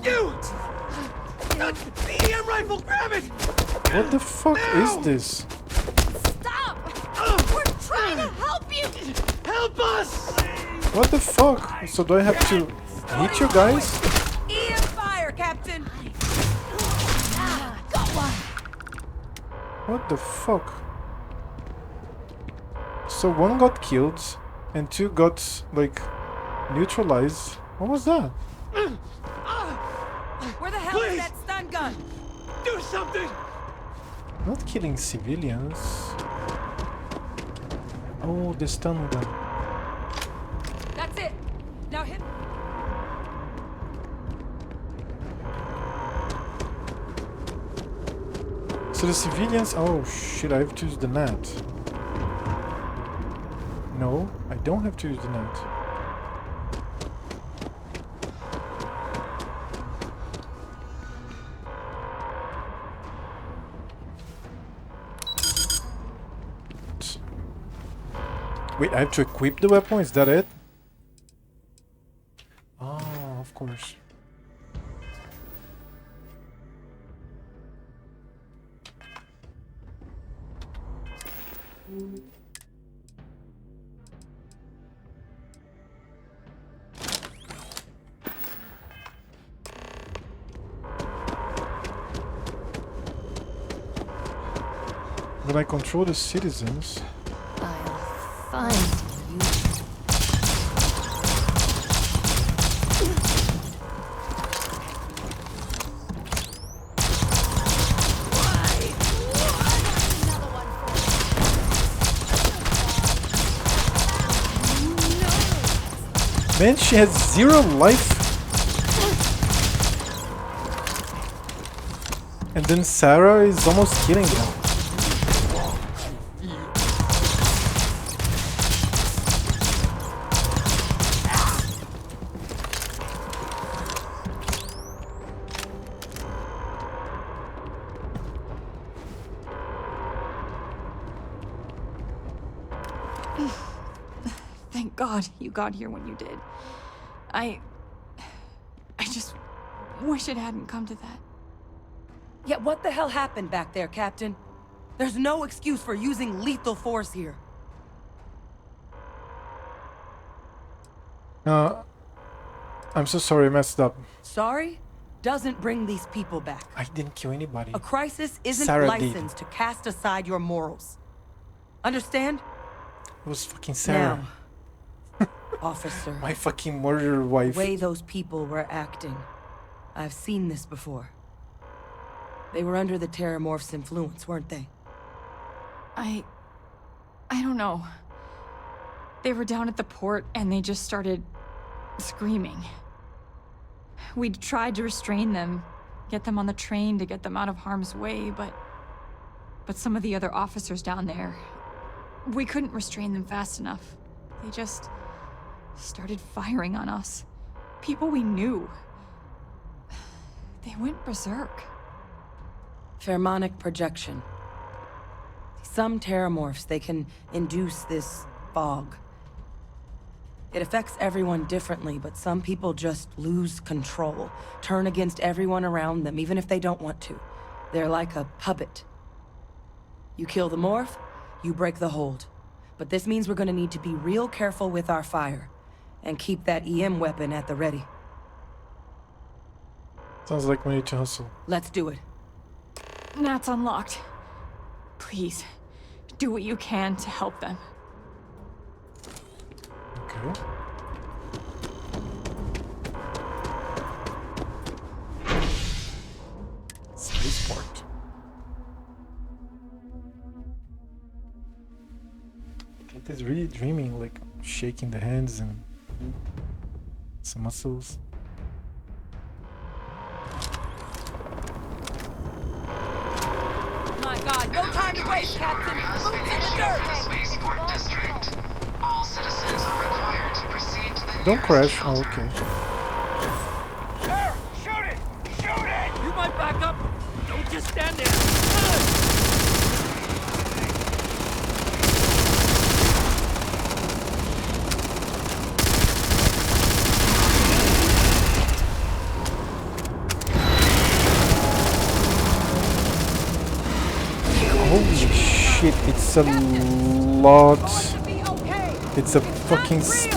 Speaker 3: You! The EM rifle, grab it!
Speaker 1: What the fuck is this?
Speaker 3: Stop! We're trying to help you! Help us!
Speaker 1: What the fuck? So do I have to hit you guys?
Speaker 3: EM fire, Captain! Got one!
Speaker 1: What the fuck? So one got killed and two got like neutralized. What was that?
Speaker 3: Where the hell is that stun gun? Do something!
Speaker 1: Not killing civilians. Oh, the stun gun.
Speaker 3: That's it! Now hit...
Speaker 1: So the civilians... Oh shit, I have to use the net. No, I don't have to use the net. Wait, I have to equip the weapon? Is that it? Oh, of course. When I control the citizens...
Speaker 25: Fine.
Speaker 1: Man, she has 0 life. And then Sarah is almost killing them.
Speaker 15: Thank God you got here when you did. I just wish it hadn't come to that.
Speaker 21: Yeah, what the hell happened back there, Captain? There's no excuse for using lethal force here.
Speaker 1: I'm so sorry, I messed up.
Speaker 21: Sorry? Doesn't bring these people back.
Speaker 1: I didn't kill anybody.
Speaker 21: A crisis isn't
Speaker 1: Sarah
Speaker 21: licensed to cast aside your morals. Understand?
Speaker 1: It was fucking Sarah.
Speaker 10: Now, officer.
Speaker 1: My fucking murderer wife.
Speaker 10: The way those people were acting. I've seen this before. They were under the Terramorph's influence, weren't they?
Speaker 15: I don't know. They were down at the port and they just started screaming. We'd tried to restrain them, get them on the train to get them out of harm's way, but some of the other officers down there, we couldn't restrain them fast enough. They just started firing on us. People we knew. They went berserk.
Speaker 10: Pheromonic projection. Some Terramorphs, they can induce this fog. It affects everyone differently, but some people just lose control, turn against everyone around them, even if they don't want to. They're like a puppet. You kill the morph, you break the hold. But this means we're gonna need to be real careful with our fire, and keep that EM weapon at the ready.
Speaker 1: Sounds like we need to hustle.
Speaker 10: Let's do it.
Speaker 15: Nat's unlocked. Please, do what you can to help them.
Speaker 1: Okay. Spaceport. It is really dreaming, like shaking the hands and some muscles.
Speaker 3: My God, no time to waste, Captain. Boots in the dirt.
Speaker 8: Spaceport District. All citizens are required to proceed to the
Speaker 1: Don't crash. Oh, okay.
Speaker 3: Sir, shoot it! Shoot it! You might back up. Don't just stand there.
Speaker 1: Holy shit, it's a lot. It's a fucking sponge.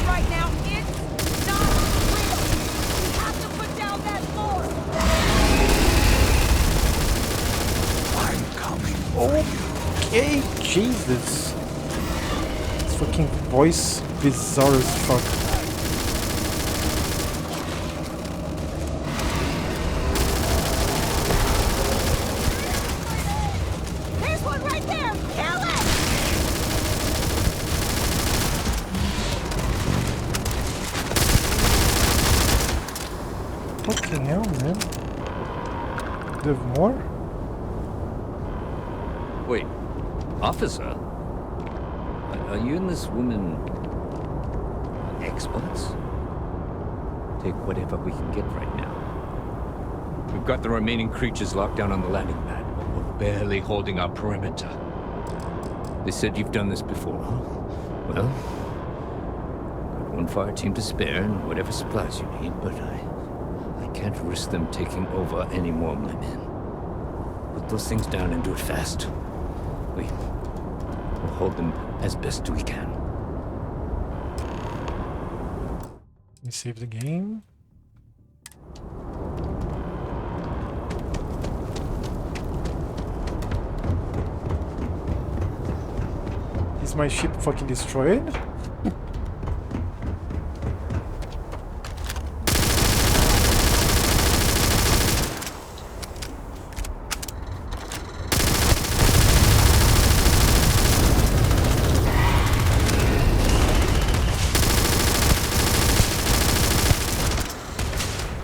Speaker 3: Right now, it's not real. We have to put down that floor.
Speaker 12: I'm coming.
Speaker 1: Okay, Jesus. This fucking voice bizarre as fuck.
Speaker 3: There's one right there. Kill it!
Speaker 1: Fucking hell, man. Do you have more?
Speaker 17: Wait, officer? Are you and this woman experts? Take whatever we can get right now. We've got the remaining creatures locked down on the landing pad, but we're barely holding our perimeter. They said you've done this before, huh? Well, got one fire team to spare and whatever supplies you need, but I can't risk them taking over any more of my men. Put those things down and do it fast. We'll hold them as best we can.
Speaker 1: Let me save the game. Is my ship fucking destroyed?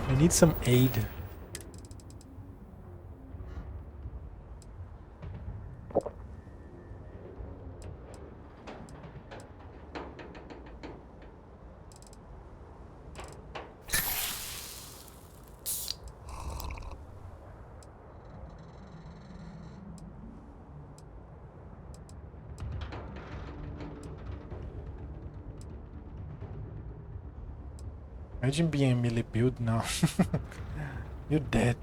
Speaker 1: I need some aid. Imagine being a melee build now. You're dead.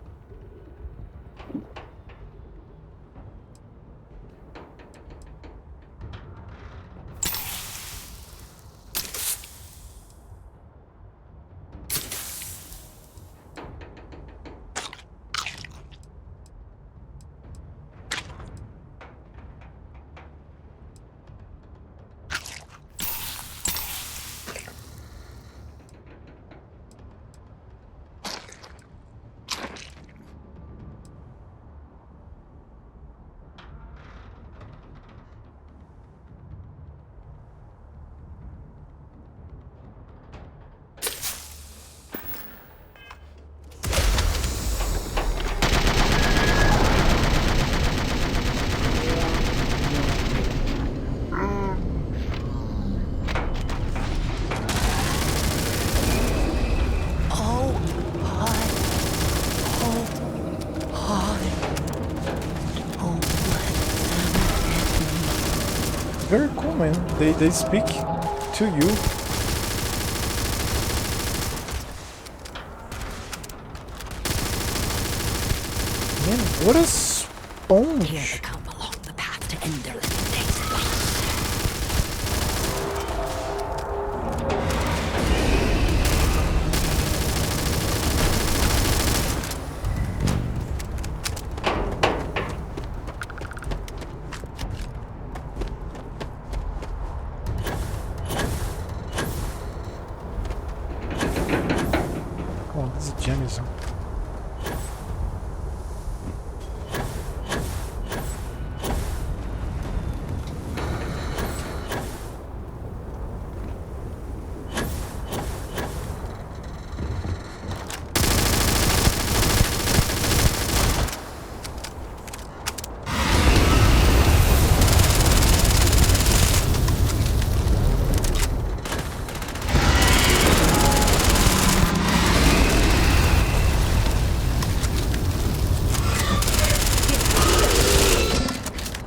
Speaker 1: man. They speak to you. Man, what a sponge.
Speaker 10: Here they come along the path to end their living days at last.
Speaker 1: Come on, this is Jemison.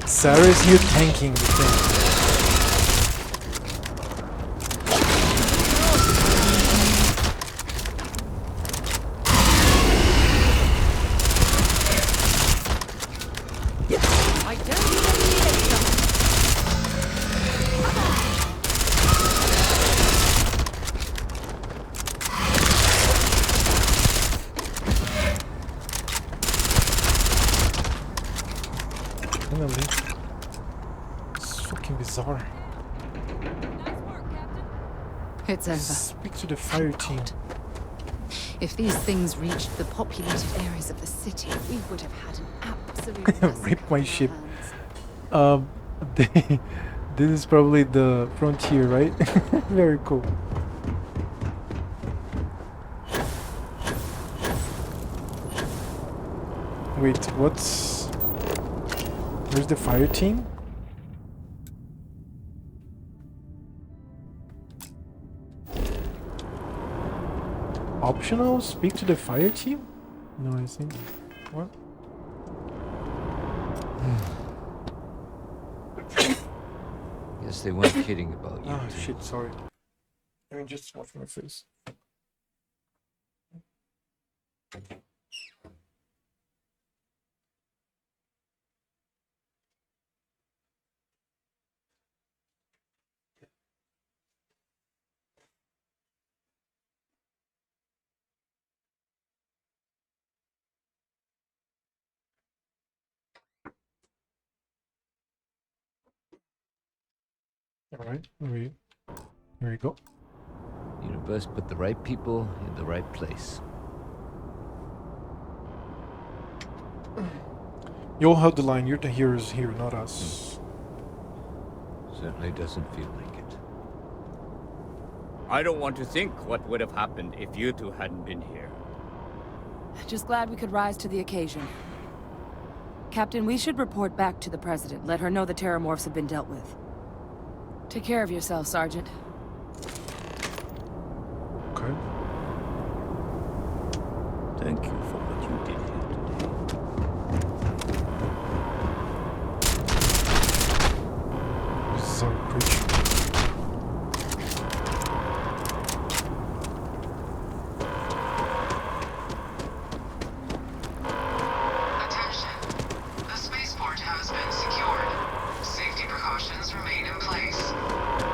Speaker 1: Sarah is here tanking the thing.
Speaker 3: I don't even need it.
Speaker 1: Finally. It's fucking bizarre.
Speaker 13: It's over.
Speaker 1: Speak to the fire team.
Speaker 13: If these things reached the populated areas of the city, we would have had an absolute
Speaker 1: Rip my ship. This is probably the frontier, right? Very cool. Wait, where's the fire team? Optional? Speak to the fire team? No, I think. What?
Speaker 17: Guess they weren't kidding about you.
Speaker 1: Oh shit, sorry. I mean, just watch my face. Alright, here we go.
Speaker 17: Universe put the right people in the right place.
Speaker 1: You'll hold the line. You're the heroes here, not us.
Speaker 17: Certainly doesn't feel like it.
Speaker 18: I don't want to think what would have happened if you two hadn't been here.
Speaker 10: Just glad we could rise to the occasion. Captain, we should report back to the President. Let her know the Terramorphs have been dealt with. Take care of yourself, Sergeant.
Speaker 1: Okay.
Speaker 18: Thank you for what you did here today.
Speaker 1: This is our creature.
Speaker 8: Attention. The spaceport has been secured. Safety precautions remain in place.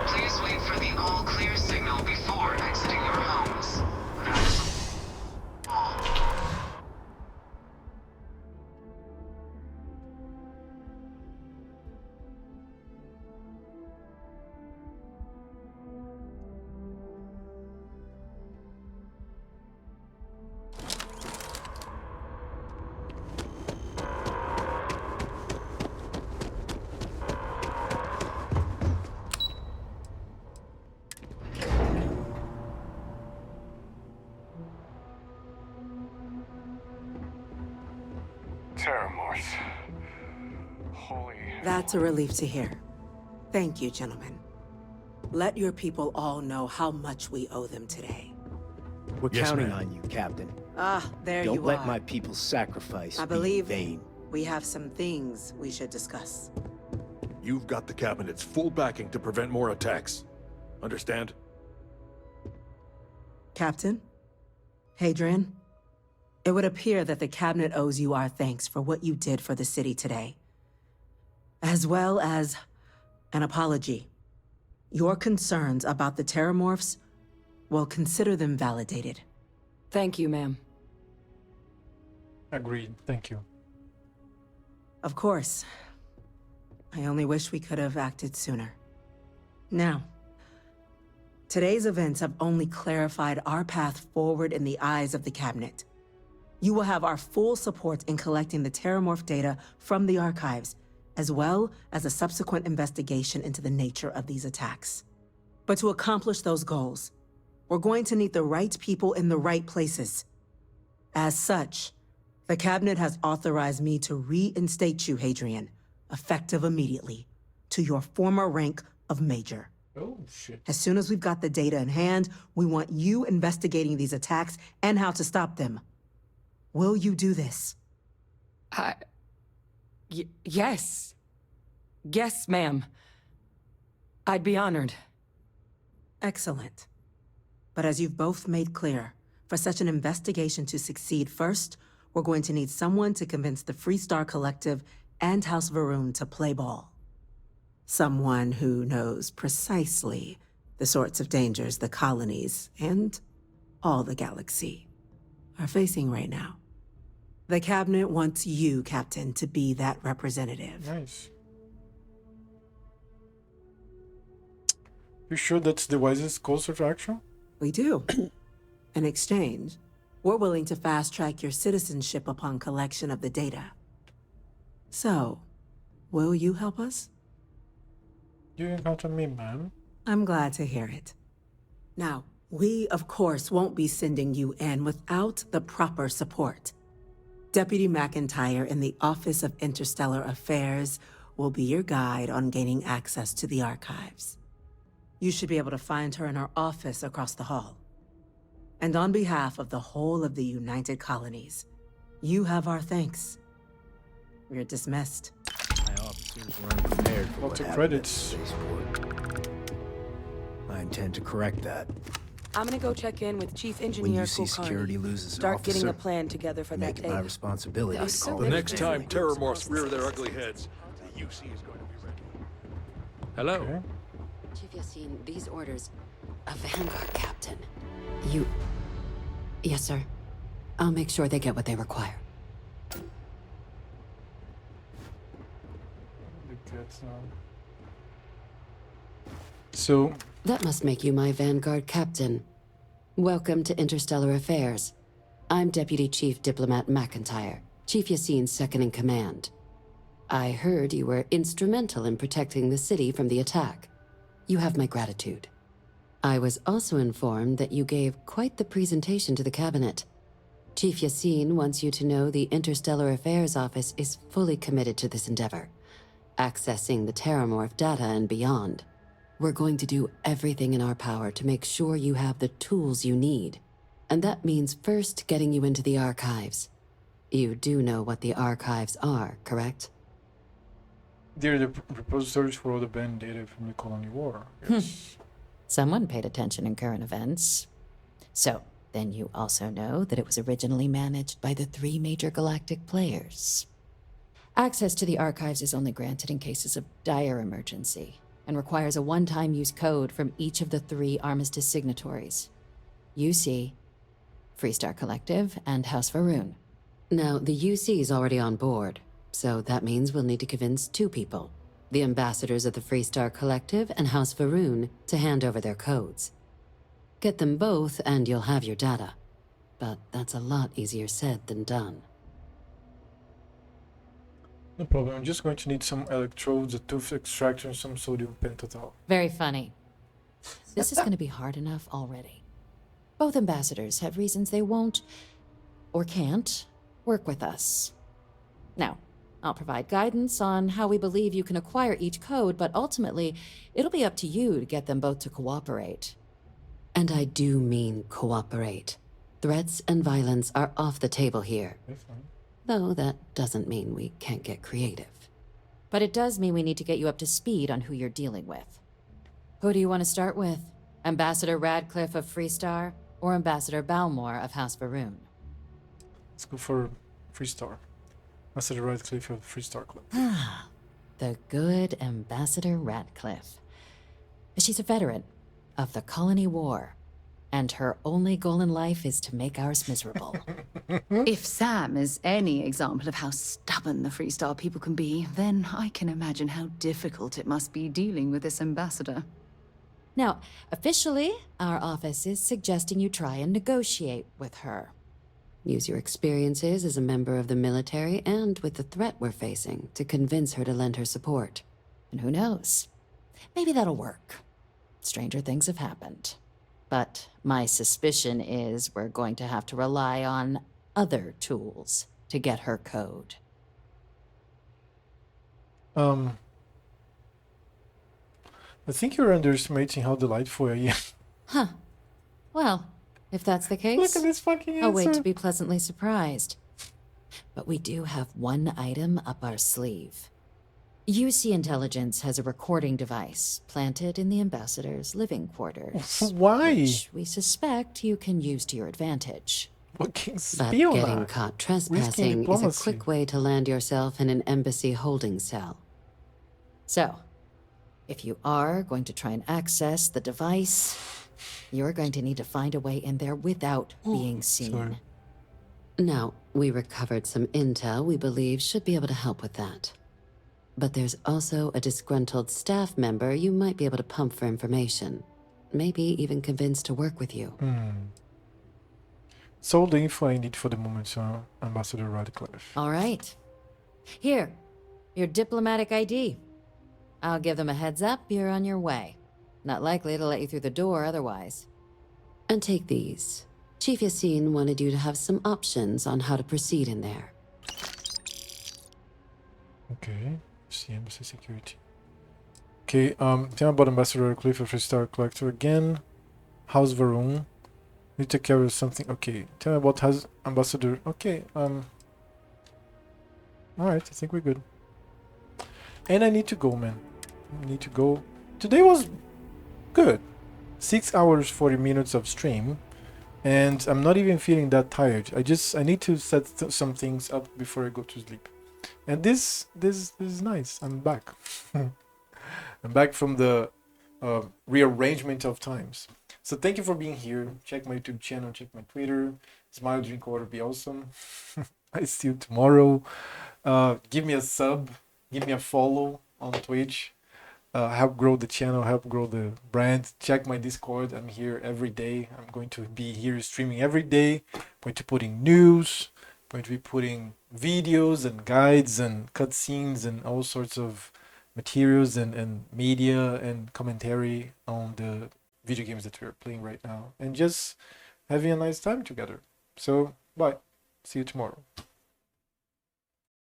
Speaker 8: Please wait for the all-clear signal before exiting your homes. That is all.
Speaker 5: Terramorphs. Holy...
Speaker 19: That's a relief to hear. Thank you, gentlemen. Let your people all know how much we owe them today.
Speaker 20: We're
Speaker 19: Yes,
Speaker 20: counting
Speaker 19: ma'am.
Speaker 20: on you, Captain.
Speaker 19: Ah, there you are.
Speaker 20: Don't let my people's sacrifice
Speaker 19: I
Speaker 20: be
Speaker 19: believe
Speaker 20: vain.
Speaker 19: we have some things we should discuss.
Speaker 12: you've got the Cabinet's full backing to prevent more attacks. Understand?
Speaker 19: Captain? Hadrian? It would appear that the Cabinet owes you our thanks for what you did for the city today. As well as an apology. Your concerns about the Terramorphs, well, consider them validated.
Speaker 10: Thank you, ma'am.
Speaker 1: Agreed. Thank you.
Speaker 19: Of course. I only wish we could have acted sooner. Now, today's events have only clarified our path forward in the eyes of the Cabinet. You will have our full support in collecting the Terramorph data from the archives, as well as a subsequent investigation into the nature of these attacks. But to accomplish those goals, we're going to need the right people in the right places. As such, the Cabinet has authorized me to reinstate you, Hadrian, effective immediately, to your former rank of Major.
Speaker 1: Oh, shit.
Speaker 19: As soon as we've got the data in hand, we want you investigating these attacks and how to stop them. Will you do this?
Speaker 10: Yes. Yes, ma'am. I'd be honored.
Speaker 19: Excellent. But as you've both made clear, for such an investigation to succeed first, we're going to need someone to convince the Freestar Collective and House Varun to play ball. Someone who knows precisely the sorts of dangers the colonies and all the galaxy are facing right now. The Cabinet wants you, Captain, to be that representative.
Speaker 1: Nice. You sure that's the wisest course of action?
Speaker 19: We do. In exchange, we're willing to fast-track your citizenship upon collection of the data. So, will you help us?
Speaker 1: You can count on me, ma'am.
Speaker 19: I'm glad to hear it. Now, we, of course, won't be sending you in without the proper support. Deputy McIntyre in the Office of Interstellar Affairs will be your guide on gaining access to the archives. You should be able to find her in her office across the hall. And on behalf of the whole of the United Colonies, you have our thanks. We're dismissed.
Speaker 4: My officers were unprepared for
Speaker 1: Lots
Speaker 4: what
Speaker 1: of
Speaker 4: happened at the
Speaker 1: credits.
Speaker 4: spaceport. I intend to correct that.
Speaker 10: I'm gonna go check in with Chief
Speaker 4: When
Speaker 10: Engineer
Speaker 4: you see
Speaker 10: Kulkarni.
Speaker 4: security lose an
Speaker 10: Start getting
Speaker 4: officer,
Speaker 10: a plan together for that
Speaker 4: make it my
Speaker 10: data.
Speaker 4: responsibility to call
Speaker 12: The
Speaker 4: them
Speaker 12: next
Speaker 4: down.
Speaker 12: time Terramorphs rear their ugly heads, the UC is going to be ready.
Speaker 17: Hello.
Speaker 1: Okay.
Speaker 20: Chief Yassine, these orders. A Vanguard captain. You... Yes, sir. I'll make sure they get what they require.
Speaker 1: So,
Speaker 20: That must make you my Vanguard captain. Welcome to Interstellar Affairs. I'm Deputy Chief Diplomat McIntyre, Chief Yassine's second-in-command. I heard you were instrumental in protecting the city from the attack. You have my gratitude. I was also informed that you gave quite the presentation to the Cabinet. Chief Yassine wants you to know the Interstellar Affairs Office is fully committed to this endeavor, accessing the Terramorph data and beyond. We're going to do everything in our power to make sure you have the tools you need. And that means first getting you into the archives. You do know what the archives are, correct?
Speaker 1: they're the repositories for all the banned data from the colony war. Yes.
Speaker 22: Someone paid attention in current events. So, then you also know that it was originally managed by the 3 major galactic players. Access to the archives is only granted in cases of dire emergency, and requires a one-time use code from each of the 3 armistice signatories. UC, Freestar Collective, and House Varun.
Speaker 20: Now, the UC is already on board, so that means we'll need to convince 2 people. The ambassadors of the Freestar Collective and House Varun to hand over their codes. Get them both and you'll have your data. But that's a lot easier said than done.
Speaker 1: No problem. I'm just going to need some electrodes, a tooth extractor, and some sodium pentothal.
Speaker 22: Very funny. This is going to be hard enough already. Both ambassadors have reasons they won't, or can't, work with us. Now, I'll provide guidance on how we believe you can acquire each code, but ultimately, it'll be up to you to get them both to cooperate.
Speaker 20: And I do mean cooperate. Threats and violence are off the table here.
Speaker 1: That's fine.
Speaker 20: Though that doesn't mean we can't get creative.
Speaker 22: But it does mean we need to get you up to speed on who you're dealing with. Who do you want to start with? Ambassador Radcliffe of Freestar, or Ambassador Balmore of House Varun?
Speaker 1: Let's go for Freestar. Ambassador Radcliffe of Freestar Club.
Speaker 22: Ah, the good Ambassador Radcliffe. She's a veteran of the Colony War, and her only goal in life is to make ours miserable.
Speaker 13: If Sam is any example of how stubborn the Freestar people can be, then I can imagine how difficult it must be dealing with this ambassador.
Speaker 22: Now, officially, our office is suggesting you try and negotiate with her. Use your experiences as a member of the military and with the threat we're facing to convince her to lend her support. And who knows? Maybe that'll work. Stranger things have happened. But my suspicion is we're going to have to rely on other tools to get her code.
Speaker 1: I think you're underestimating how delightful I am.
Speaker 22: Huh. Well, if that's the case,
Speaker 1: Look at this fucking
Speaker 22: I'll wait
Speaker 1: answer.
Speaker 22: to be pleasantly surprised. But we do have one item up our sleeve. UC Intelligence has a recording device planted in the ambassador's living quarters.
Speaker 1: Why?
Speaker 22: Which we suspect you can use to your advantage.
Speaker 1: Fucking
Speaker 22: But
Speaker 1: spion
Speaker 22: getting
Speaker 1: that.
Speaker 22: caught
Speaker 1: Risking
Speaker 22: trespassing is a
Speaker 1: diplomacy.
Speaker 22: quick way to land yourself in an embassy holding cell. So, if you are going to try and access the device, you're going to need to find a way in there without being seen.
Speaker 1: sorry.
Speaker 22: Now, we recovered some intel we believe should be able to help with that. But there's also a disgruntled staff member you might be able to pump for information. Maybe even convince to work with you.
Speaker 1: It's all the info I need for the moment, Ambassador Radcliffe.
Speaker 22: All right. Here, your diplomatic ID. I'll give them a heads up you're on your way. Not likely to let you through the door otherwise. And take these. Chief Yassine wanted you to have some options on how to proceed in there.
Speaker 1: Okay. See embassy security. Okay, tell me about Ambassador Radcliffe of Freestar Collector again. House Varun. Need to carry something. Okay. Tell me about House Ambassador. Okay, alright, I think we're good. And I need to go, man. I need to go. Today was good. 6 hours 40 minutes of stream, and I'm not even feeling that tired. I need to set some things up before I go to sleep. And this is nice. I'm back. I'm back from the rearrangement of times. So thank you for being here. Check my YouTube channel, check my Twitter. Smile, drink water, be awesome. I see you tomorrow. Give me a sub, give me a follow on Twitch. Help grow the channel, help grow the brand. Check my Discord. I'm here every day. I'm going to be here streaming every day. I'm going to put in news. I'm going to be putting videos and guides and cutscenes and all sorts of materials and media and commentary on the video games that we're playing right now. And just having a nice time together. So, bye. See you tomorrow.